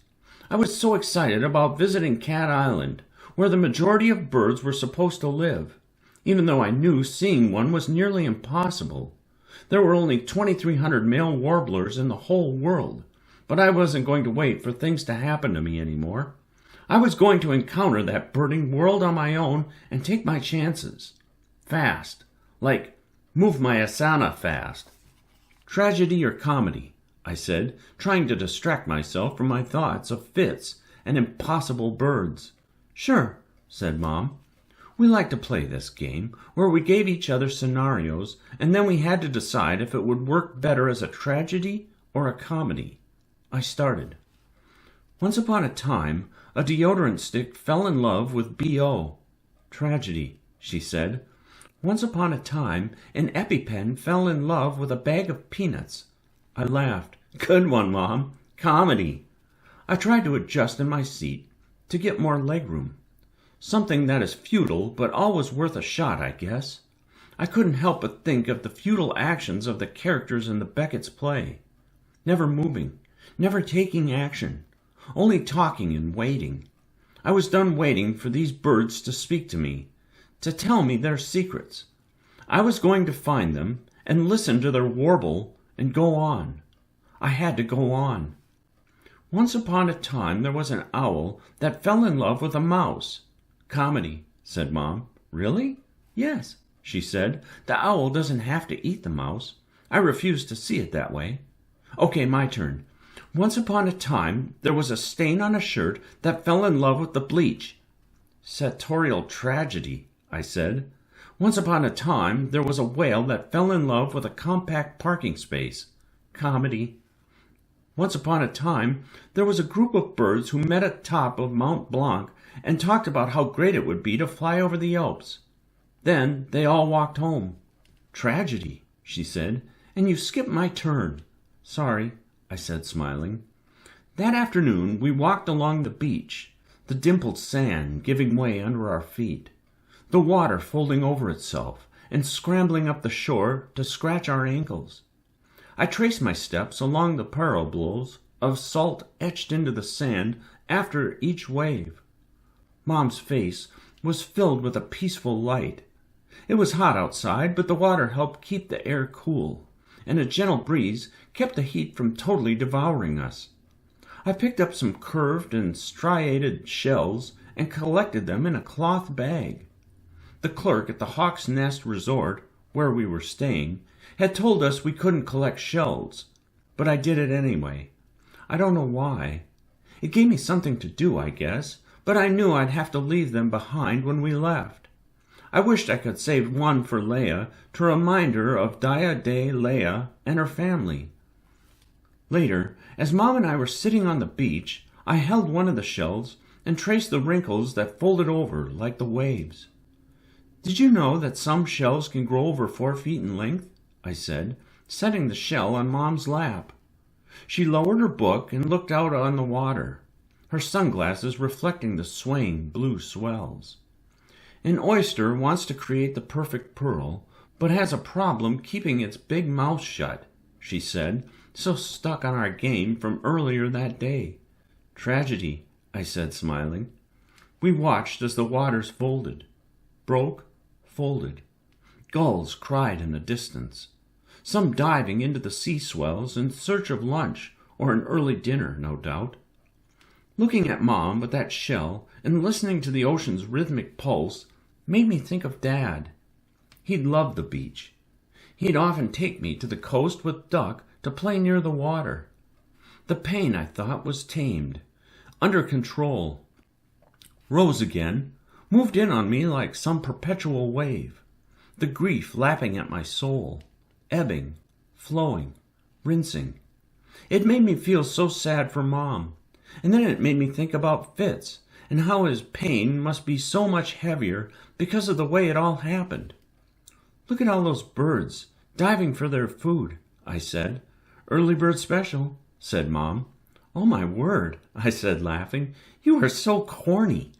I was so excited about visiting Cat Island, where the majority of birds were supposed to live, even though I knew seeing one was nearly impossible. There were only 2,300 male warblers in the whole world, but I wasn't going to wait for things to happen to me anymore. I was going to encounter that birding world on my own and take my chances. Fast. Like, move my asana fast. "Tragedy or comedy?" I said, trying to distract myself from my thoughts of Fitz and impossible birds. "Sure," said Mom. We liked to play this game, where we gave each other scenarios, and then we had to decide if it would work better as a tragedy or a comedy. I started. "Once upon a time, a deodorant stick fell in love with B.O. "Tragedy," she said. "Once upon a time, an EpiPen fell in love with a bag of peanuts." I laughed. "Good one, Mom. Comedy." I tried to adjust in my seat to get more legroom. Something that is futile, but always worth a shot, I guess. I couldn't help but think of the futile actions of the characters in the Beckett's play. Never moving, never taking action, only talking and waiting. I was done waiting for these birds to speak to me, to tell me their secrets. I was going to find them and listen to their warble and go on. I had to go on. Once upon a time there was an owl that fell in love with a mouse. Comedy, said Mom. Really? Yes, she said. The owl doesn't have to eat the mouse. I refuse to see it that way. Okay, my turn. Once upon a time there was a stain on a shirt that fell in love with the bleach. Sartorial tragedy, I said. Once upon a time there was a whale that fell in love with a compact parking space. Comedy. Once upon a time there was a group of birds who met at the top of Mont Blanc and talked about how great it would be to fly over the Alps. Then they all walked home. Tragedy, she said, and you skipped my turn. Sorry, I said, smiling. That afternoon we walked along the beach, the dimpled sand giving way under our feet, the water folding over itself and scrambling up the shore to scratch our ankles. I traced my steps along the parabolas of salt etched into the sand after each wave. Mom's face was filled with a peaceful light. It was hot outside, but the water helped keep the air cool, and a gentle breeze kept the heat from totally devouring us. I picked up some curved and striated shells and collected them in a cloth bag. The clerk at the Hawk's Nest Resort, where we were staying, had told us we couldn't collect shells, but I did it anyway. I don't know why. It gave me something to do, I guess, but I knew I'd have to leave them behind when we left. I wished I could save one for Leah to remind her of 𝘠𝘩𝘠𝘦 and her family. Later, as Mom and I were sitting on the beach, I held one of the shells and traced the wrinkles that folded over like the waves. Did you know that some shells can grow over 4 feet in length? I said, setting the shell on Mom's lap. She lowered her book and looked out on the water, her sunglasses reflecting the swaying blue swells. An oyster wants to create the perfect pearl, but has a problem keeping its big mouth shut, she said, so stuck on our game from earlier that day. Tragedy, I said, smiling. We watched as the waters folded, broke, folded. Gulls cried in the distance, some diving into the sea swells in search of lunch or an early dinner, no doubt. Looking at Mom with that shell and listening to the ocean's rhythmic pulse made me think of Dad. He'd love the beach. He'd often take me to the coast with Duck to play near the water. The pain, I thought, was tamed, under control. Rose again, moved in on me like some perpetual wave, the grief lapping at my soul, ebbing, flowing, rinsing. It made me feel so sad for Mom, and then it made me think about Fitz and how his pain must be so much heavier because of the way it all happened. Look at all those birds diving for their food, I said. Early bird special, said Mom. Oh, my word, I said, laughing. You are so corny.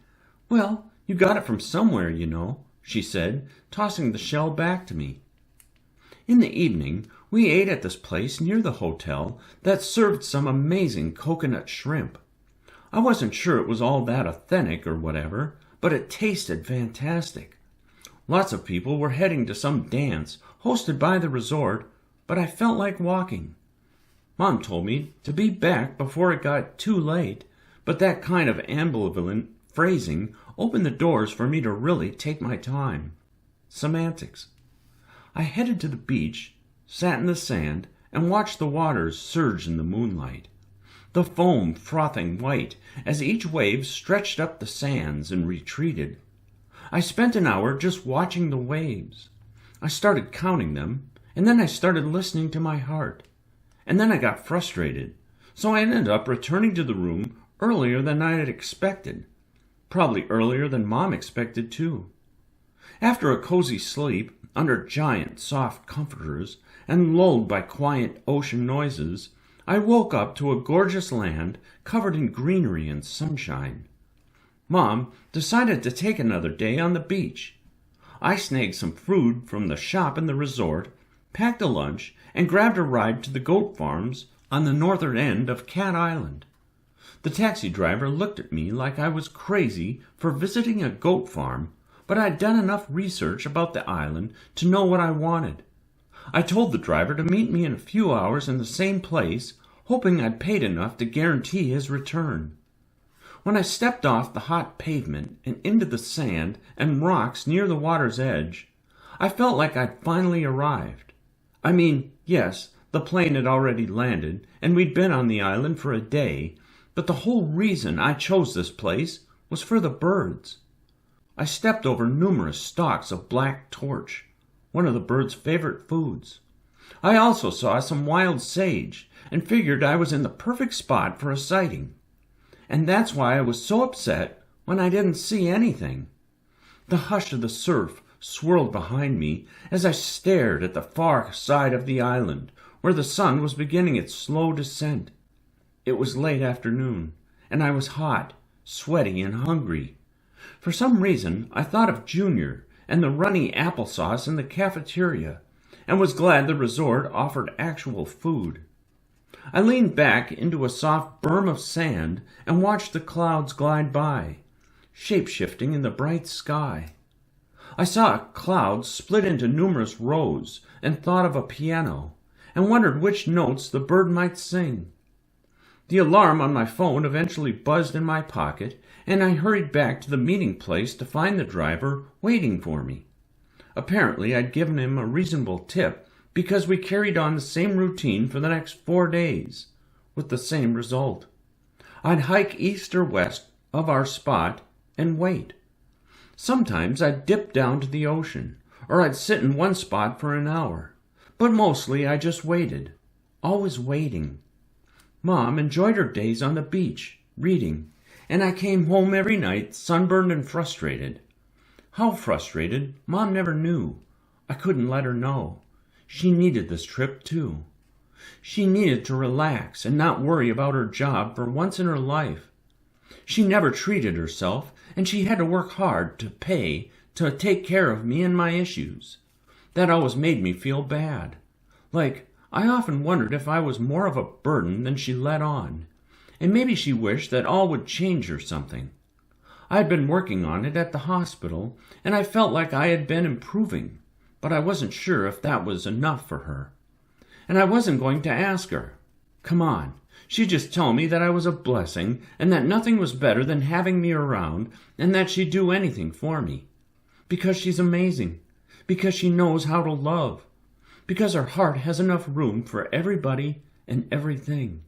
Well, you got it from somewhere, you know, she said, tossing the shell back to me. In the evening, we ate at this place near the hotel that served some amazing coconut shrimp. I wasn't sure it was all that authentic or whatever, but it tasted fantastic. Lots of people were heading to some dance hosted by the resort, but I felt like walking. Mom told me to be back before it got too late, but that kind of ambivalent phrasing opened the doors for me to really take my time. Semantics. I headed to the beach, sat in the sand, and watched the waters surge in the moonlight, the foam frothing white as each wave stretched up the sands and retreated. I spent an hour just watching the waves. I started counting them, and then I started listening to my heart. And then I got frustrated, so I ended up returning to the room earlier than I had expected. Probably earlier than Mom expected, too. After a cozy sleep, under giant, soft comforters, and lulled by quiet ocean noises, I woke up to a gorgeous land covered in greenery and sunshine. Mom decided to take another day on the beach. I snagged some food from the shop in the resort, packed a lunch, and grabbed a ride to the goat farms on the northern end of Cat Island. The taxi driver looked at me like I was crazy for visiting a goat farm, but I'd done enough research about the island to know what I wanted. I told the driver to meet me in a few hours in the same place, hoping I'd paid enough to guarantee his return. When I stepped off the hot pavement and into the sand and rocks near the water's edge, I felt like I'd finally arrived. I mean, yes, the plane had already landed, and we'd been on the island for a day, but the whole reason I chose this place was for the birds. I stepped over numerous stalks of black torch, one of the birds' favorite foods. I also saw some wild sage and figured I was in the perfect spot for a sighting. And that's why I was so upset when I didn't see anything. The hush of the surf swirled behind me as I stared at the far side of the island, where the sun was beginning its slow descent. It was late afternoon, and I was hot, sweaty, and hungry. For some reason, I thought of Junior and the runny applesauce in the cafeteria, and was glad the resort offered actual food. I leaned back into a soft berm of sand and watched the clouds glide by, shape-shifting in the bright sky. I saw a cloud split into numerous rows and thought of a piano, and wondered which notes the bird might sing. The alarm on my phone eventually buzzed in my pocket, and I hurried back to the meeting place to find the driver waiting for me. Apparently, I'd given him a reasonable tip because we carried on the same routine for the next 4 days, with the same result. I'd hike east or west of our spot and wait. Sometimes I'd dip down to the ocean, or I'd sit in one spot for an hour, but mostly I just waited, always waiting. Mom enjoyed her days on the beach, reading, and I came home every night sunburned and frustrated. How frustrated, Mom never knew. I couldn't let her know. She needed this trip, too. She needed to relax and not worry about her job for once in her life. She never treated herself, and she had to work hard to pay to take care of me and my issues. That always made me feel bad. Like, I often wondered if I was more of a burden than she let on, and maybe she wished that all would change or something. I had been working on it at the hospital, and I felt like I had been improving, but I wasn't sure if that was enough for her. And I wasn't going to ask her. Come on, she'd just tell me that I was a blessing, and that nothing was better than having me around, and that she'd do anything for me. Because she's amazing. Because she knows how to love. Because her heart has enough room for everybody and everything.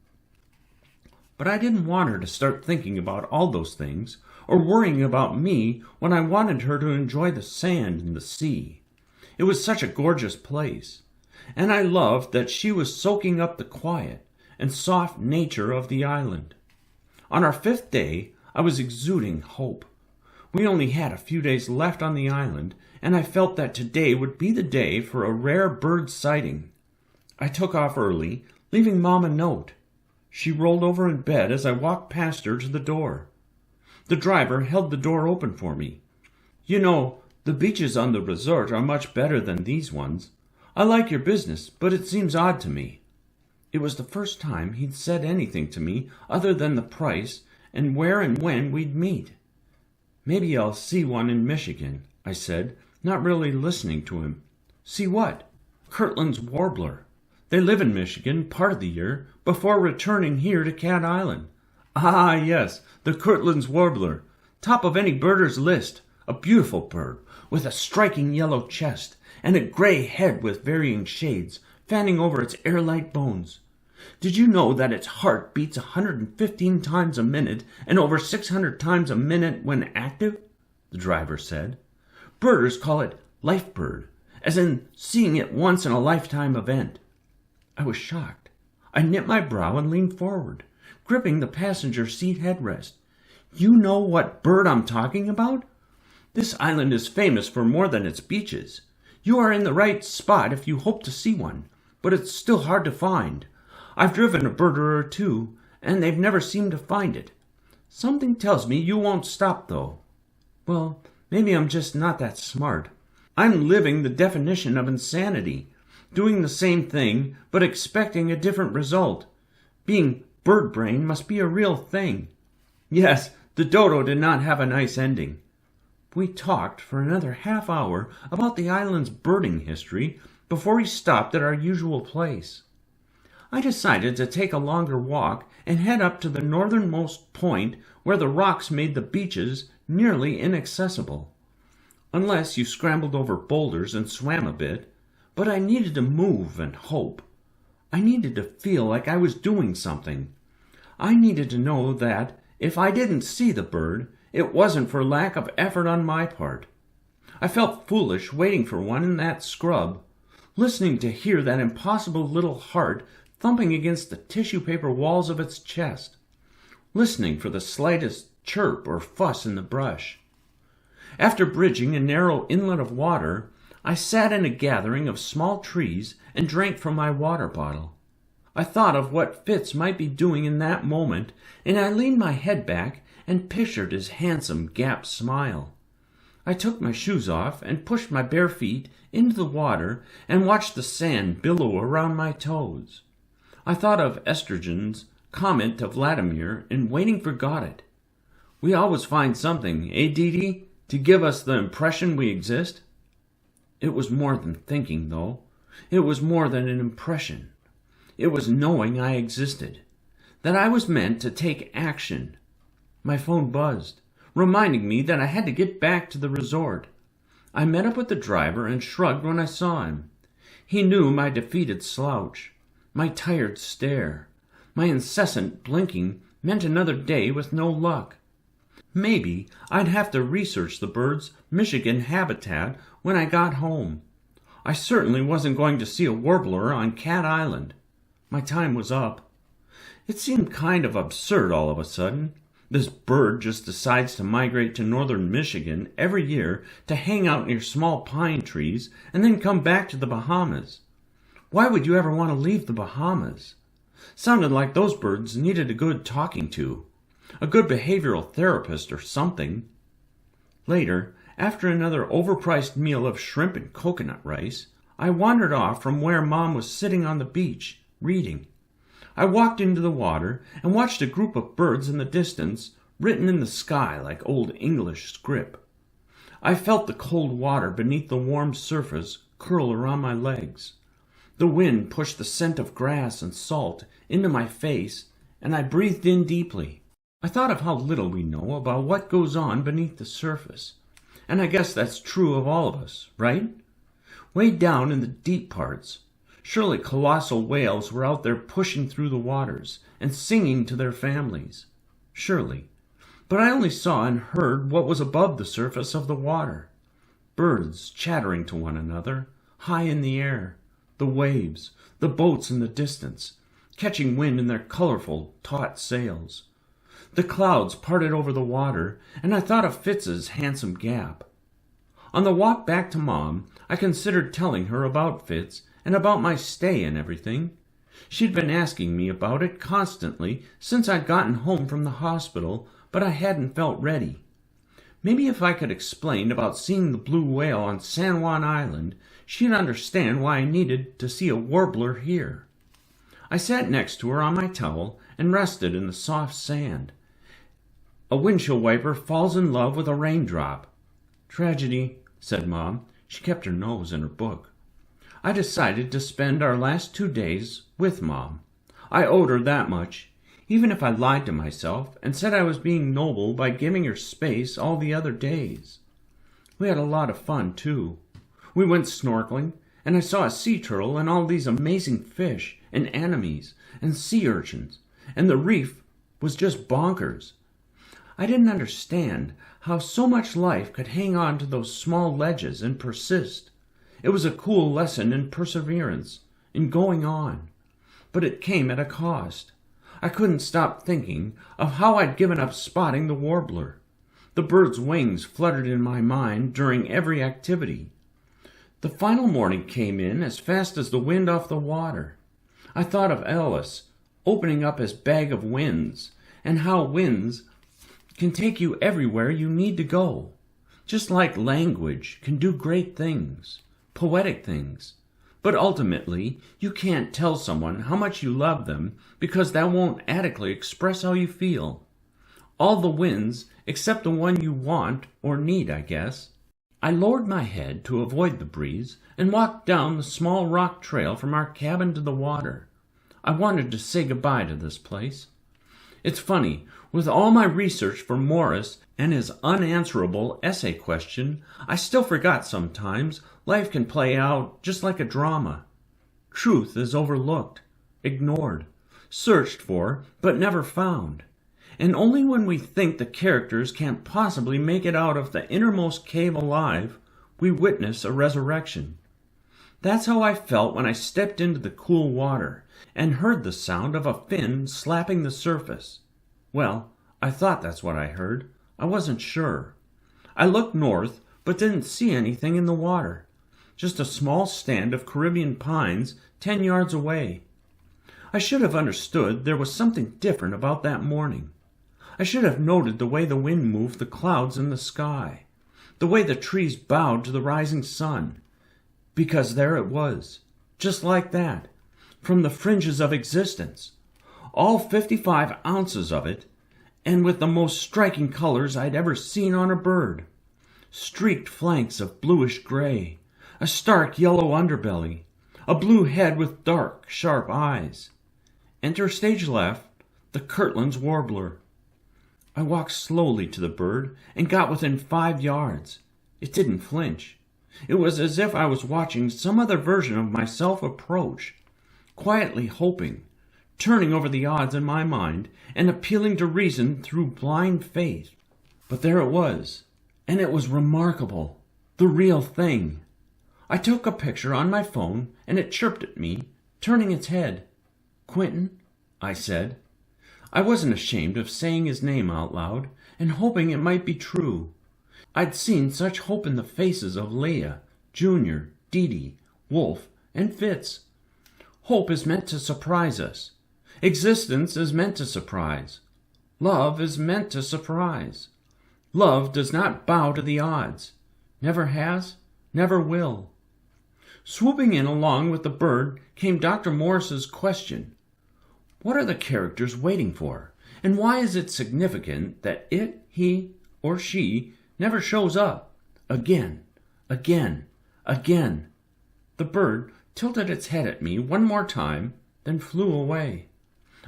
But I didn't want her to start thinking about all those things, or worrying about me when I wanted her to enjoy the sand and the sea. It was such a gorgeous place, and I loved that she was soaking up the quiet and soft nature of the island. On our 5th day, I was exuding hope. We only had a few days left on the island, and I felt that today would be the day for a rare bird sighting. I took off early, leaving Mom a note. She rolled over in bed as I walked past her to the door. The driver held the door open for me. You know, the beaches on the resort are much better than these ones. I like your business, but it seems odd to me. It was the first time he'd said anything to me other than the price and where and when we'd meet. Maybe I'll see one in Michigan, I said, not really listening to him. See what? Kirtland's warbler. They live in Michigan part of the year before returning here to Cat Island. Ah, yes, the Kirtland's warbler. Top of any birder's list. A beautiful bird with a striking yellow chest and a gray head with varying shades fanning over its air-light bones. Did you know that its heart beats 115 times a minute and over 600 times a minute when active? The driver said. Birders call it life bird, as in seeing it once in a lifetime event. I was shocked. I knit my brow and leaned forward, gripping the passenger seat headrest. You know what bird I'm talking about? This island is famous for more than its beaches. You are in the right spot if you hope to see one, but it's still hard to find. I've driven a birder or two, and they've never seemed to find it. Something tells me you won't stop, though. Well, maybe I'm just not that smart. I'm living the definition of insanity, doing the same thing, but expecting a different result. Being bird brain must be a real thing. Yes, the dodo did not have a nice ending. We talked for another half hour about the island's birding history before we stopped at our usual place. I decided to take a longer walk and head up to the northernmost point where the rocks made the beaches nearly inaccessible, unless you scrambled over boulders and swam a bit. But I needed to move and hope. I needed to feel like I was doing something. I needed to know that if I didn't see the bird, it wasn't for lack of effort on my part. I felt foolish waiting for one in that scrub, listening to hear that impossible little heart thumping against the tissue paper walls of its chest, listening for the slightest chirp or fuss in the brush. After bridging a narrow inlet of water, I sat in a gathering of small trees and drank from my water bottle. I thought of what Fitz might be doing in that moment, and I leaned my head back and pictured his handsome, gap smile. I took my shoes off and pushed my bare feet into the water and watched the sand billow around my toes. I thought of Estridgen's comment to Vladimir in Waiting For Fitz. We always find something, Dee, to give us the impression we exist? It was more than thinking, though. It was more than an impression. It was knowing I existed, that I was meant to take action. My phone buzzed, reminding me that I had to get back to the resort. I met up with the driver and shrugged when I saw him. He knew my defeated slouch, my tired stare, my incessant blinking meant another day with no luck. Maybe I'd have to research the bird's Michigan habitat when I got home. I certainly wasn't going to see a warbler on Cat Island. My time was up. It seemed kind of absurd all of a sudden. This bird just decides to migrate to northern Michigan every year to hang out near small pine trees and then come back to the Bahamas. Why would you ever want to leave the Bahamas? Sounded like those birds needed a good talking to, a good behavioral therapist or something. Later, after another overpriced meal of shrimp and coconut rice, I wandered off from where Mom was sitting on the beach, reading. I walked into the water and watched a group of birds in the distance, written in the sky like Old English script. I felt the cold water beneath the warm surface curl around my legs. The wind pushed the scent of grass and salt into my face, and I breathed in deeply. I thought of how little we know about what goes on beneath the surface, and I guess that's true of all of us, right? Way down in the deep parts, surely colossal whales were out there pushing through the waters and singing to their families. Surely. But I only saw and heard what was above the surface of the water. Birds chattering to one another, high in the air, the waves, the boats in the distance, catching wind in their colorful, taut sails. The clouds parted over the water, and I thought of Fitz's handsome gap. On the walk back to Mom, I considered telling her about Fitz and about my stay and everything. She'd been asking me about it constantly since I'd gotten home from the hospital, but I hadn't felt ready. Maybe if I could explain about seeing the blue whale on San Juan Island, she'd understand why I needed to see a warbler here. I sat next to her on my towel and rested in the soft sand. A windshield wiper falls in love with a raindrop. Tragedy, said Mom. She kept her nose in her book. I decided to spend our last 2 days with Mom. I owed her that much, even if I lied to myself and said I was being noble by giving her space all the other days. We had a lot of fun, too. We went snorkeling, and I saw a sea turtle and all these amazing fish and anemones and sea urchins, and the reef was just bonkers. I didn't understand how so much life could hang on to those small ledges and persist. It was a cool lesson in perseverance, in going on. But it came at a cost. I couldn't stop thinking of how I'd given up spotting the warbler. The bird's wings fluttered in my mind during every activity. The final morning came in as fast as the wind off the water. I thought of Ellis opening up his bag of winds, and how winds can take you everywhere you need to go, just like language can do great things, poetic things. But ultimately, you can't tell someone how much you love them because that won't adequately express how you feel. All the winds except the one you want or need, I guess. I lowered my head to avoid the breeze and walked down the small rock trail from our cabin to the water. I wanted to say goodbye to this place. It's funny, with all my research for Morris and his unanswerable essay question, I still forgot sometimes life can play out just like a drama. Truth is overlooked, ignored, searched for, but never found. And only when we think the characters can't possibly make it out of the innermost cave alive, we witness a resurrection. That's how I felt when I stepped into the cool water and heard the sound of a fin slapping the surface. Well, I thought that's what I heard. I wasn't sure. I looked north, but didn't see anything in the water. Just a small stand of Caribbean pines 10 yards away. I should have understood there was something different about that morning. I should have noted the way the wind moved the clouds in the sky, the way the trees bowed to the rising sun, because there it was, just like that, from the fringes of existence, all 55 ounces of it, and with the most striking colors I'd ever seen on a bird. Streaked flanks of bluish gray, a stark yellow underbelly, a blue head with dark, sharp eyes. Enter stage left, the Kirtland's warbler. I walked slowly to the bird and got within 5 yards. It didn't flinch. It was as if I was watching some other version of myself approach, quietly hoping, turning over the odds in my mind and appealing to reason through blind faith. But there it was, and it was remarkable, the real thing. I took a picture on my phone, and it chirped at me, turning its head. "Quentin," I said. I wasn't ashamed of saying his name out loud and hoping it might be true. I'd seen such hope in the faces of Leah, Junior, Dee, Wolf, and Fitz. Hope is meant to surprise us. Existence is meant to surprise. Love is meant to surprise. Love does not bow to the odds. Never has, never will. Swooping in along with the bird came Dr. Morris's question. What are the characters waiting for, and why is it significant that it, he, or she never shows up? Again, again, again. The bird tilted its head at me one more time, then flew away.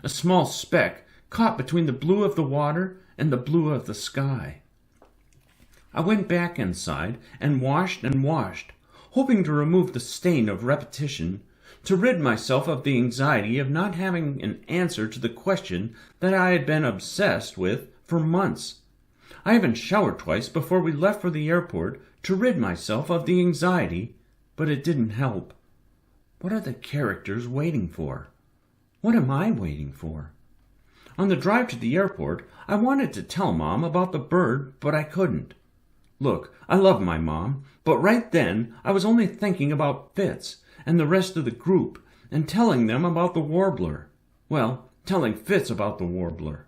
A small speck caught between the blue of the water and the blue of the sky. I went back inside and washed, hoping to remove the stain of repetition, to rid myself of the anxiety of not having an answer to the question that I had been obsessed with for months. I even showered twice before we left for the airport to rid myself of the anxiety, but it didn't help. What are the characters waiting for? What am I waiting for? On the drive to the airport, I wanted to tell Mom about the bird, but I couldn't. Look, I love my mom, but right then I was only thinking about Fitz and the rest of the group, and telling them about the warbler. Well, telling Fitz about the warbler.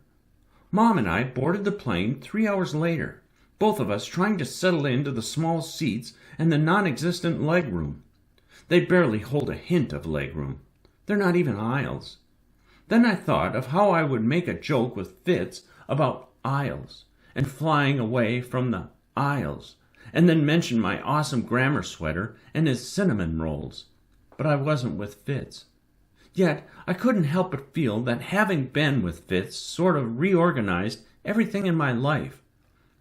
Mom and I boarded the plane 3 hours later, both of us trying to settle into the small seats and the non-existent legroom. They barely hold a hint of legroom. They're not even aisles. Then I thought of how I would make a joke with Fitz about aisles, and flying away from the aisles, and then mention my awesome grammar sweater and his cinnamon rolls. But I wasn't with Fitz. Yet I couldn't help but feel that having been with Fitz sort of reorganized everything in my life.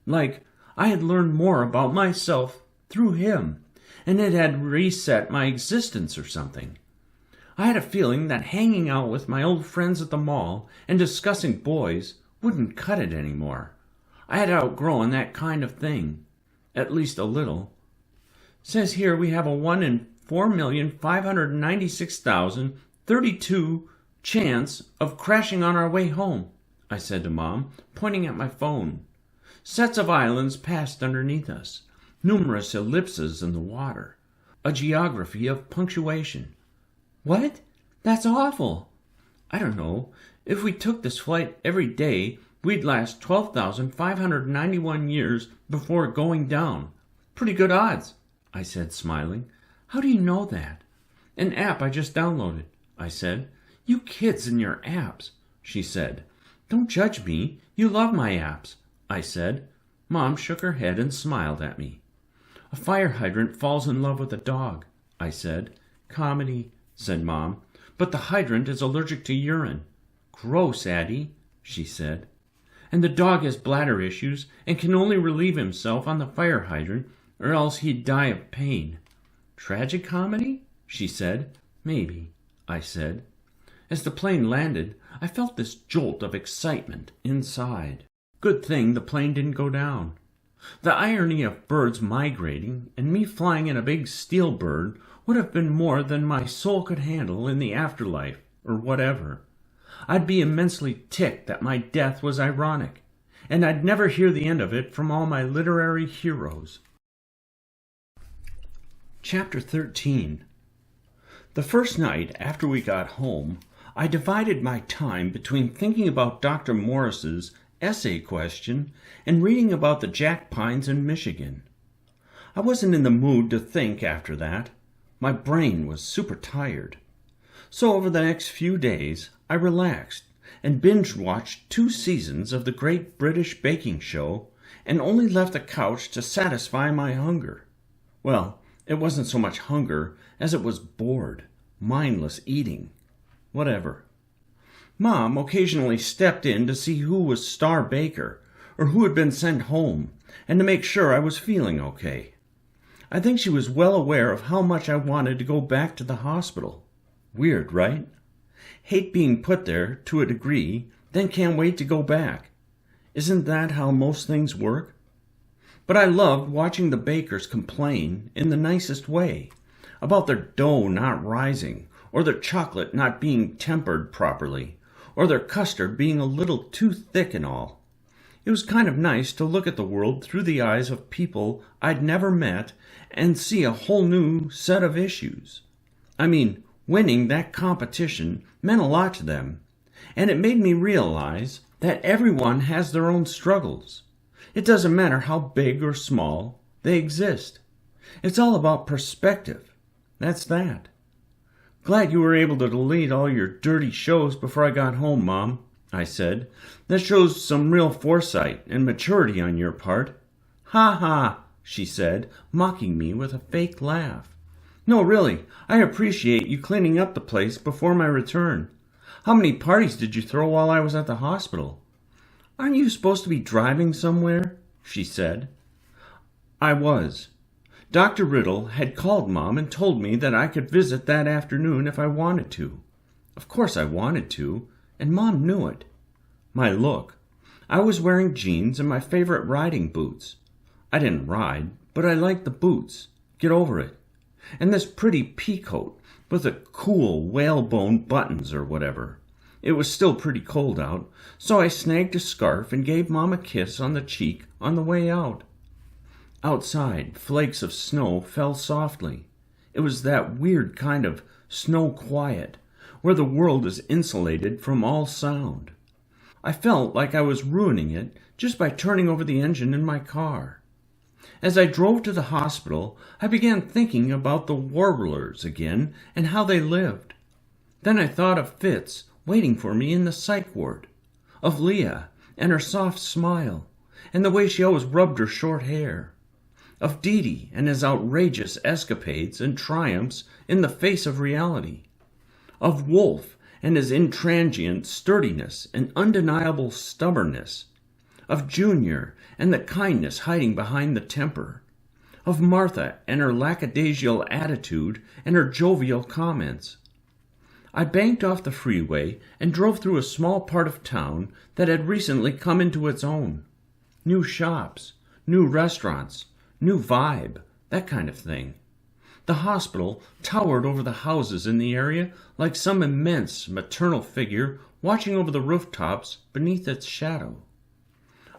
Like I had learned more about myself through him, and it had reset my existence or something. I had a feeling that hanging out with my old friends at the mall and discussing boys wouldn't cut it anymore. I had outgrown that kind of thing, at least a little. Says here we have a 1 in 4,596,032 chance of crashing on our way home, I said to Mom, pointing at my phone. Sets of islands passed underneath us, numerous ellipses in the water, a geography of punctuation. What? That's awful. I don't know. If we took this flight every day, we'd last 12,591 years before going down. Pretty good odds, I said, smiling. How do you know that? An app I just downloaded, I said. You kids and your apps, she said. Don't judge me. You love my apps, I said. Mom shook her head and smiled at me. A fire hydrant falls in love with a dog, I said. Comedy, said Mom. but the hydrant is allergic to urine. Gross, Addie, she said. And the dog has bladder issues and can only relieve himself on the fire hydrant, or else he'd die of pain. Tragic comedy? She said. Maybe, I said. As the plane landed, I felt this jolt of excitement inside. Good thing the plane didn't go down. The irony of birds migrating and me flying in a big steel bird would have been more than my soul could handle in the afterlife, or whatever. I'd be immensely ticked that my death was ironic, and I'd never hear the end of it from all my literary heroes. Chapter 13. The first night after we got home, I divided my time between thinking about Dr. Morris's essay question and reading about the jack pines in Michigan. I wasn't in the mood to think after that. My brain was super tired. So over the next few days, I relaxed and binge-watched 2 seasons of the Great British Baking Show and only left the couch to satisfy my hunger. Well, it wasn't so much hunger as it was bored, mindless eating. Whatever. Mom occasionally stepped in to see who was star baker or who had been sent home and to make sure I was feeling okay. I think she was well aware of how much I wanted to go back to the hospital. Weird, right? Hate being put there to a degree, then can't wait to go back. Isn't that how most things work? But I loved watching the bakers complain in the nicest way about their dough not rising, or their chocolate not being tempered properly, or their custard being a little too thick and all. It was kind of nice to look at the world through the eyes of people I'd never met and see a whole new set of issues. I mean, winning that competition meant a lot to them, and it made me realize that everyone has their own struggles. It doesn't matter how big or small, they exist. It's all about perspective. That's that. Glad you were able to delete all your dirty shows before I got home, Mom, I said. That shows some real foresight and maturity on your part. Ha ha, she said, mocking me with a fake laugh. No, really, I appreciate you cleaning up the place before my return. How many parties did you throw while I was at the hospital? Aren't you supposed to be driving somewhere? She said. I was. Dr. Riddle had called Mom and told me that I could visit that afternoon if I wanted to. Of course I wanted to, and Mom knew it. My look. I was wearing jeans and my favorite riding boots. I didn't ride, but I liked the boots. Get over it. And this pretty pea coat with the cool whalebone buttons or whatever. It was still pretty cold out, so I snagged a scarf and gave Mom a kiss on the cheek on the way out. Outside, flakes of snow fell softly. It was that weird kind of snow quiet, where the world is insulated from all sound. I felt like I was ruining it just by turning over the engine in my car. As I drove to the hospital, I began thinking about the warblers again and how they lived. Then I thought of Fitz waiting for me in the psych ward, of Leah and her soft smile, and the way she always rubbed her short hair, of Dee and his outrageous escapades and triumphs in the face of reality, of Wolf and his intransient sturdiness and undeniable stubbornness, of Junior and the kindness hiding behind the temper, of Martha and her lackadaisical attitude and her jovial comments. I banked off the freeway and drove through a small part of town that had recently come into its own. New shops, new restaurants, new vibe, that kind of thing. The hospital towered over the houses in the area like some immense maternal figure watching over the rooftops beneath its shadow.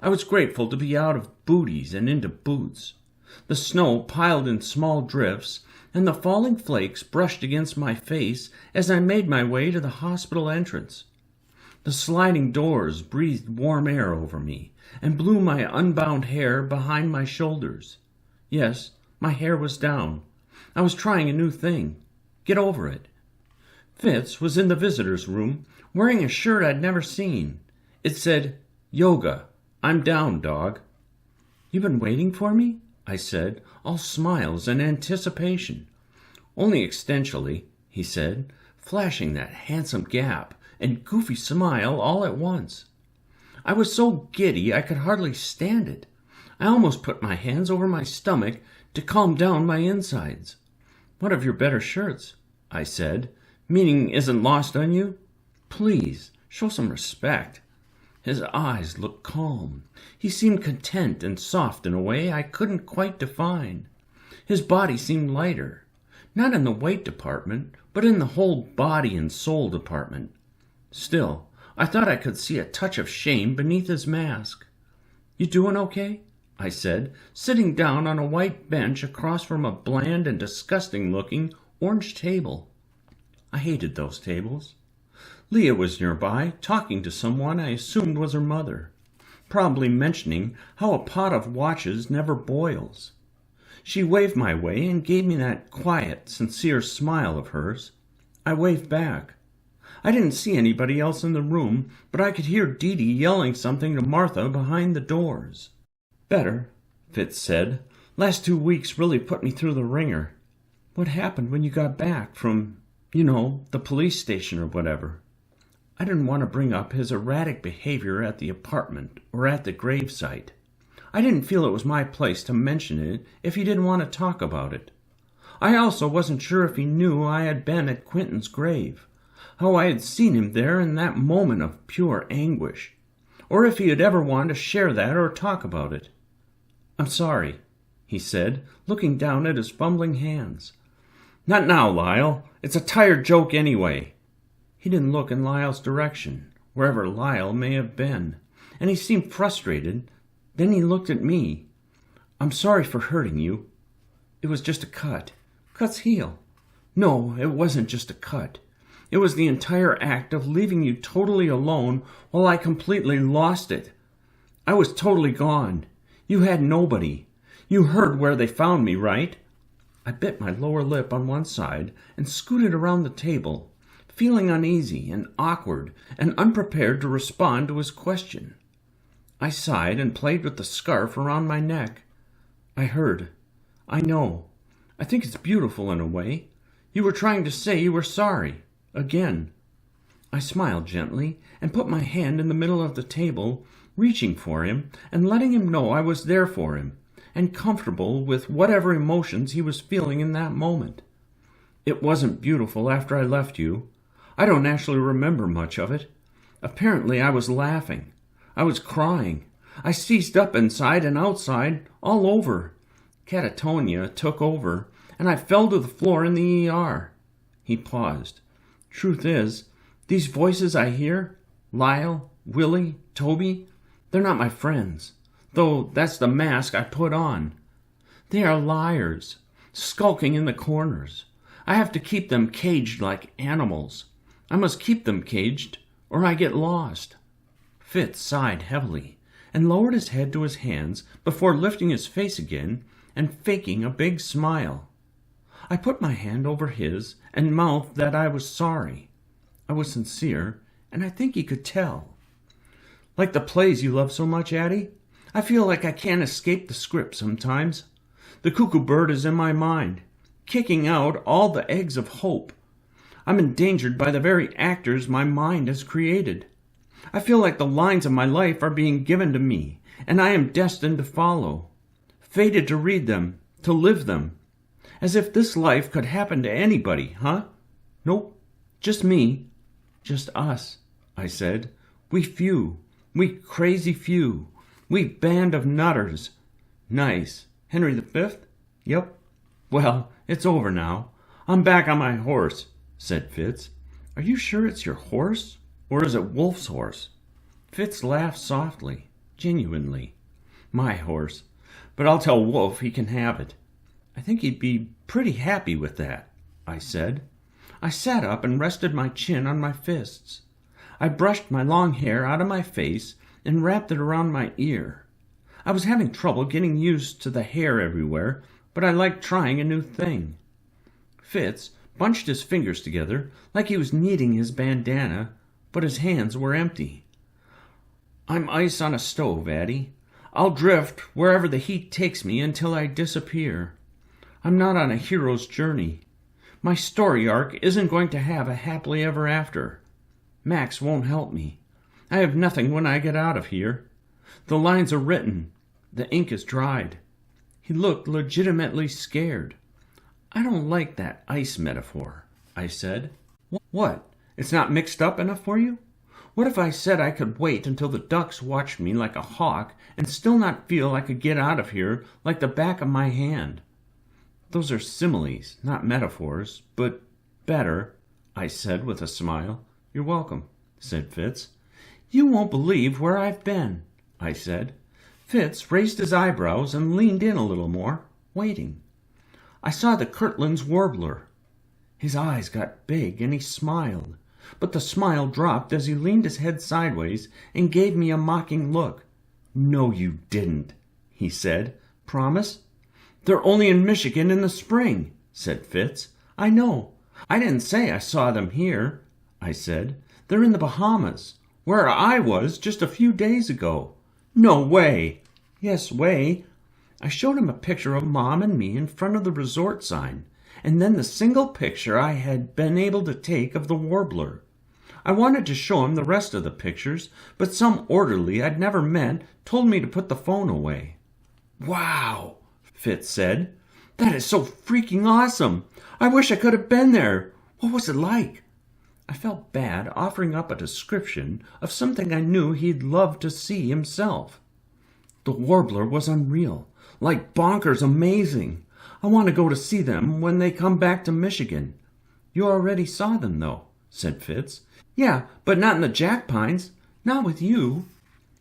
I was grateful to be out of booties and into boots. The snow piled in small drifts, and the falling flakes brushed against my face as I made my way to the hospital entrance. The sliding doors breathed warm air over me and blew my unbound hair behind my shoulders. Yes, my hair was down. I was trying a new thing. Get over it. Fitz was in the visitor's room, wearing a shirt I'd never seen. It said, "Yoga. I'm down, dog." "You been waiting for me?" I said, all smiles and anticipation. "Only extentially," he said, flashing that handsome gap and goofy smile all at once. I was so giddy I could hardly stand it. I almost put my hands over my stomach to calm down my insides. "One of your better shirts," I said. "Meaning isn't lost on you? Please, show some respect." His eyes looked calm. He seemed content and soft in a way I couldn't quite define. His body seemed lighter, not in the weight department, but in the whole body and soul department. Still, I thought I could see a touch of shame beneath his mask. "You doing okay?" I said, sitting down on a white bench across from a bland and disgusting-looking orange table. I hated those tables. Leah was nearby, talking to someone I assumed was her mother, probably mentioning how a pot of watches never boils. She waved my way and gave me that quiet, sincere smile of hers. I waved back. I didn't see anybody else in the room, but I could hear Dee Dee yelling something to Martha behind the doors. "Better," Fitz said. "Last 2 weeks really put me through the ringer." "What happened when you got back from, the police station or whatever?" I didn't want to bring up his erratic behavior at the apartment or at the gravesite. I didn't feel it was my place to mention it if he didn't want to talk about it. I also wasn't sure if he knew I had been at Quentin's grave, how I had seen him there in that moment of pure anguish, or if he had ever wanted to share that or talk about it. "I'm sorry," he said, looking down at his fumbling hands. "Not now, Lyle. It's a tired joke anyway." He didn't look in Lyle's direction, wherever Lyle may have been, and he seemed frustrated. Then he looked at me. "I'm sorry for hurting you. It was just a cut. Cuts heal." "No, it wasn't just a cut. It was the entire act of leaving you totally alone while I completely lost it. I was totally gone. You had nobody. You heard where they found me, right?" I bit my lower lip on one side and scooted around the table, feeling uneasy and awkward and unprepared to respond to his question. I sighed and played with the scarf around my neck. "I heard. I know. I think it's beautiful in a way. You were trying to say you were sorry. Again." I smiled gently and put my hand in the middle of the table, reaching for him and letting him know I was there for him and comfortable with whatever emotions he was feeling in that moment. "It wasn't beautiful after I left you. I don't actually remember much of it. Apparently I was laughing. I was crying. I seized up inside and outside, all over. Catatonia took over, and I fell to the floor in the ER. He paused. "Truth is, these voices I hear, Lyle, Willie, Toby, they're not my friends, though that's the mask I put on. They are liars, skulking in the corners. I have to keep them caged like animals. I must keep them caged, or I get lost." Fitz sighed heavily and lowered his head to his hands before lifting his face again and faking a big smile. I put my hand over his and mouthed that I was sorry. I was sincere, and I think he could tell. "Like the plays you love so much, Addie? I feel like I can't escape the script sometimes. The cuckoo bird is in my mind, kicking out all the eggs of hope. I'm endangered by the very actors my mind has created. I feel like the lines of my life are being given to me, and I am destined to follow. Fated to read them, to live them. As if this life could happen to anybody, huh? Nope, just me. Just us," I said. "We few. We crazy few. We band of nutters." "Nice. Henry V? Yep. Well, it's over now. I'm back on my horse," said Fitz. "Are you sure it's your horse? Or is it Wolf's horse?" Fitz laughed softly, genuinely. "My horse. But I'll tell Wolf he can have it." "I think he'd be pretty happy with that," I said. I sat up and rested my chin on my fists. I brushed my long hair out of my face and wrapped it around my ear. I was having trouble getting used to the hair everywhere, but I liked trying a new thing. Fitz bunched his fingers together like he was kneading his bandana, but his hands were empty. "I'm ice on a stove, Addie. I'll drift wherever the heat takes me until I disappear. I'm not on a hero's journey. My story arc isn't going to have a happily ever after. Max won't help me. I have nothing when I get out of here. The lines are written. The ink is dried. He looked legitimately scared. I don't like that ice metaphor, I said. What? It's not mixed up enough for you? What if I said I could wait until the ducks watched me like a hawk and still not feel I could get out of here like the back of my hand? Those are similes, not metaphors, but better, I said with a smile. You're welcome, said Fitz. You won't believe where I've been, I said. Fitz raised his eyebrows and leaned in a little more, waiting. I saw the Kirtland's warbler. His eyes got big and he smiled, but the smile dropped as he leaned his head sideways and gave me a mocking look. No, you didn't, he said. Promise? They're only in Michigan in the spring, said Fitz. I know. I didn't say I saw them here, I said. They're in the Bahamas, where I was just a few days ago. No way. Yes, way. I showed him a picture of Mom and me in front of the resort sign, and then the single picture I had been able to take of the warbler. I wanted to show him the rest of the pictures, but some orderly I'd never met told me to put the phone away. Wow, Fitz said. That is so freaking awesome. I wish I could have been there. What was it like? I felt bad offering up a description of something I knew he'd love to see himself. The warbler was unreal, like bonkers amazing. I want to go to see them when they come back to Michigan. You already saw them, though, said Fitz. Yeah, but not in the jack pines. Not with you.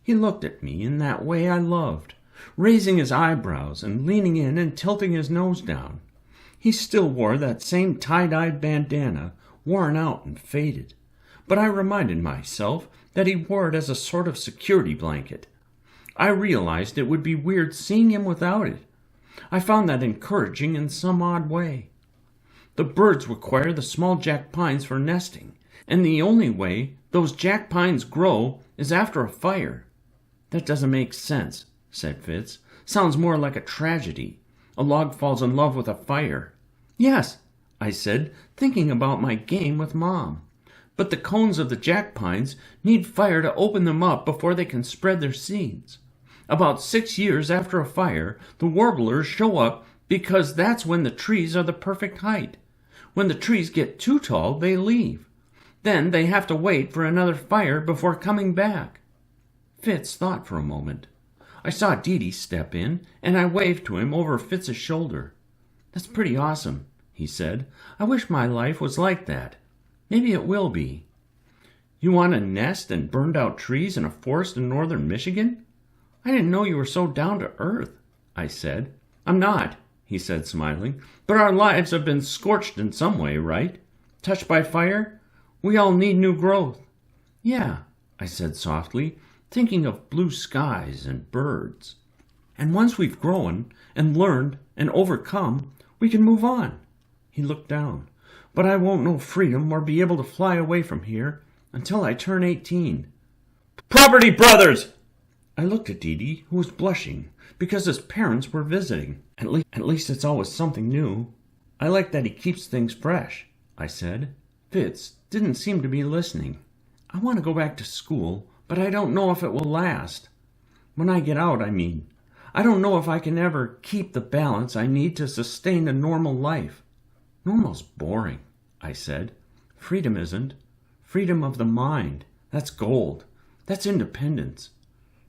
He looked at me in that way I loved, raising his eyebrows and leaning in and tilting his nose down. He still wore that same tie-dyed bandana, worn out and faded, but I reminded myself that he wore it as a sort of security blanket. I realized it would be weird seeing him without it. I found that encouraging in some odd way. The birds require the small jack pines for nesting, and the only way those jack pines grow is after a fire. That doesn't make sense, said Fitz. Sounds more like a tragedy. A log falls in love with a fire. Yes, I said, thinking about my game with Mom. But the cones of the jack pines need fire to open them up before they can spread their seeds. About 6 years after a fire, the warblers show up because that's when the trees are the perfect height. When the trees get too tall, they leave. Then they have to wait for another fire before coming back. Fitz thought for a moment. I saw Dee step in, and I waved to him over Fitz's shoulder. That's pretty awesome, he said. I wish my life was like that. Maybe it will be. You want to nest in burned-out trees in a forest in northern Michigan? I didn't know you were so down to earth, I said. I'm not, he said, smiling. But our lives have been scorched in some way, right? Touched by fire? We all need new growth. Yeah, I said softly, thinking of blue skies and birds. And once we've grown and learned and overcome, we can move on. He looked down. But I won't know freedom or be able to fly away from here until I turn 18. Property Brothers! I looked at Dee, who was blushing, because his parents were visiting. At least it's always something new. I like that he keeps things fresh, I said. Fitz didn't seem to be listening. I want to go back to school, but I don't know if it will last. When I get out, I mean. I don't know if I can ever keep the balance I need to sustain a normal life. Normal's boring, I said. Freedom isn't. Freedom of the mind. That's gold. That's independence.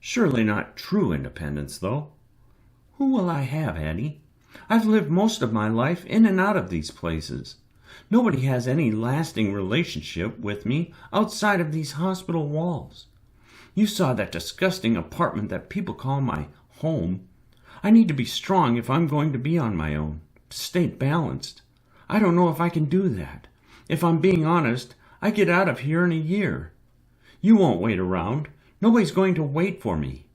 Surely not true independence, though. Who will I have, Addie? I've lived most of my life in and out of these places. Nobody has any lasting relationship with me outside of these hospital walls. You saw that disgusting apartment that people call my home. I need to be strong if I'm going to be on my own, to stay balanced. I don't know if I can do that. If I'm being honest, I get out of here in a year. You won't wait around. Nobody's going to wait for me.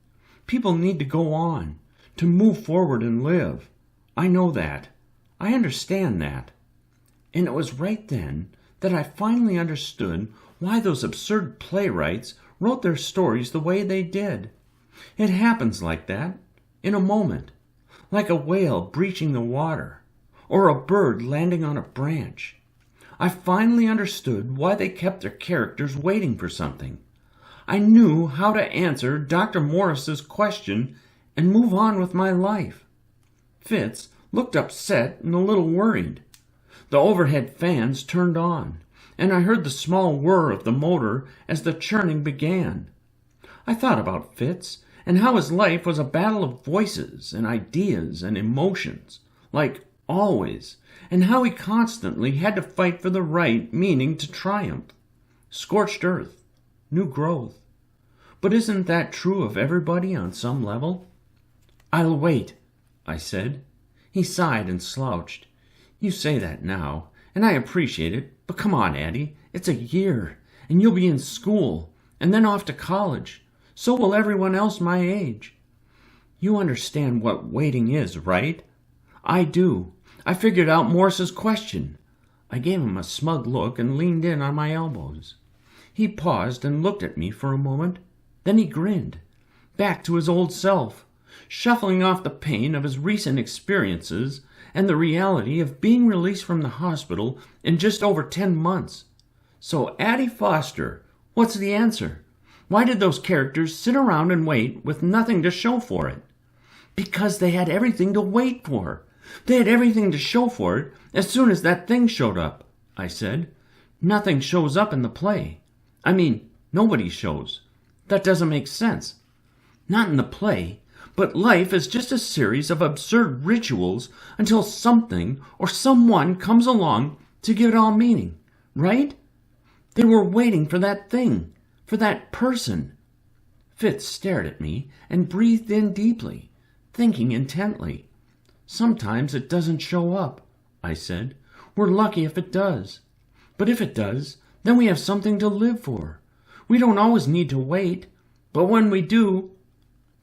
People need to go on, to move forward and live. I know that. I understand that. And it was right then that I finally understood why those absurd playwrights wrote their stories the way they did. It happens like that, in a moment, like a whale breaching the water, or a bird landing on a branch. I finally understood why they kept their characters waiting for something. I knew how to answer Dr. Morris's question and move on with my life. Fitz looked upset and a little worried. The overhead fans turned on, and I heard the small whir of the motor as the churning began. I thought about Fitz and how his life was a battle of voices and ideas and emotions, like always, and how he constantly had to fight for the right meaning to triumph. Scorched earth, new growth. But isn't that true of everybody on some level? "I'll wait," I said. He sighed and slouched. "You say that now, and I appreciate it, but come on, Addie. It's a year, and you'll be in school, and then off to college. So will everyone else my age. You understand what waiting is, right?" "I do. I figured out Morse's question." I gave him a smug look and leaned in on my elbows. He paused and looked at me for a moment. Then he grinned, back to his old self, shuffling off the pain of his recent experiences and the reality of being released from the hospital in just over 10 months. "So, Addie Foster, what's the answer? Why did those characters sit around and wait with nothing to show for it?" "Because they had everything to wait for. They had everything to show for it as soon as that thing showed up," I said. "Nothing shows up in the play. I mean, nobody shows. That doesn't make sense. Not in the play, but life is just a series of absurd rituals until something or someone comes along to give it all meaning, right? They were waiting for that thing, for that person." Fitz stared at me and breathed in deeply, thinking intently. "Sometimes it doesn't show up," I said. "We're lucky if it does. But if it does, then we have something to live for. We don't always need to wait, but when we do,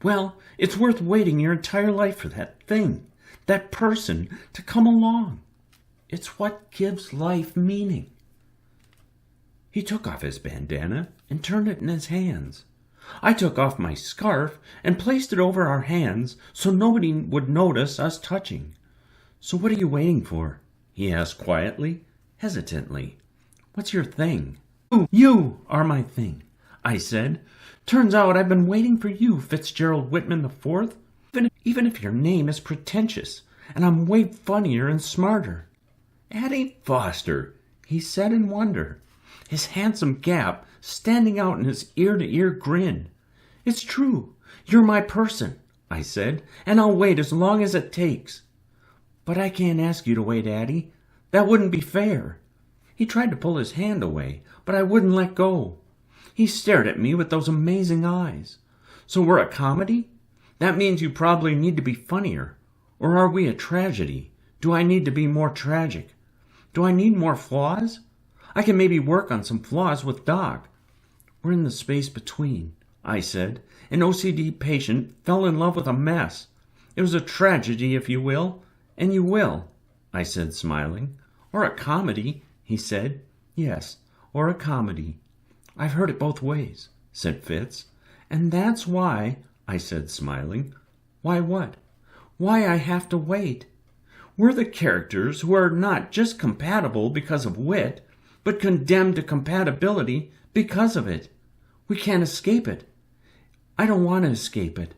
well, it's worth waiting your entire life for that thing, that person, to come along. It's what gives life meaning." He took off his bandana and turned it in his hands. I took off my scarf and placed it over our hands so nobody would notice us touching. "So what are you waiting for?" he asked quietly, hesitantly. "What's your thing?" You are my thing," I said. "Turns out I've been waiting for you, Fitzgerald Whitman IV, even if your name is pretentious, and I'm way funnier and smarter." "Addie Foster," he said in wonder, his handsome gap standing out in his ear-to-ear grin. "It's true. You're my person," I said, "and I'll wait as long as it takes." "But I can't ask you to wait, Addie. That wouldn't be fair." He tried to pull his hand away, but I wouldn't let go. He stared at me with those amazing eyes. "So we're a comedy? That means you probably need to be funnier. Or are we a tragedy? Do I need to be more tragic? Do I need more flaws? I can maybe work on some flaws with Doc." "We're in the space between," I said. "An OCD patient fell in love with a mess. It was a tragedy, if you will, and you will," I said, smiling. "Or a comedy," he said. "Yes, or a comedy. I've heard it both ways," said Fitz. "And that's why," I said, smiling. "Why what?" "Why I have to wait. We're the characters who are not just compatible because of wit, but condemned to compatibility because of it. We can't escape it. I don't want to escape it."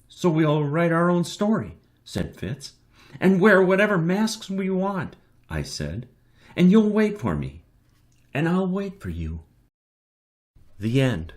"So we'll write our own story," said Fitz. "And wear whatever masks we want," I said. "And you'll wait for me. And I'll wait for you." The end.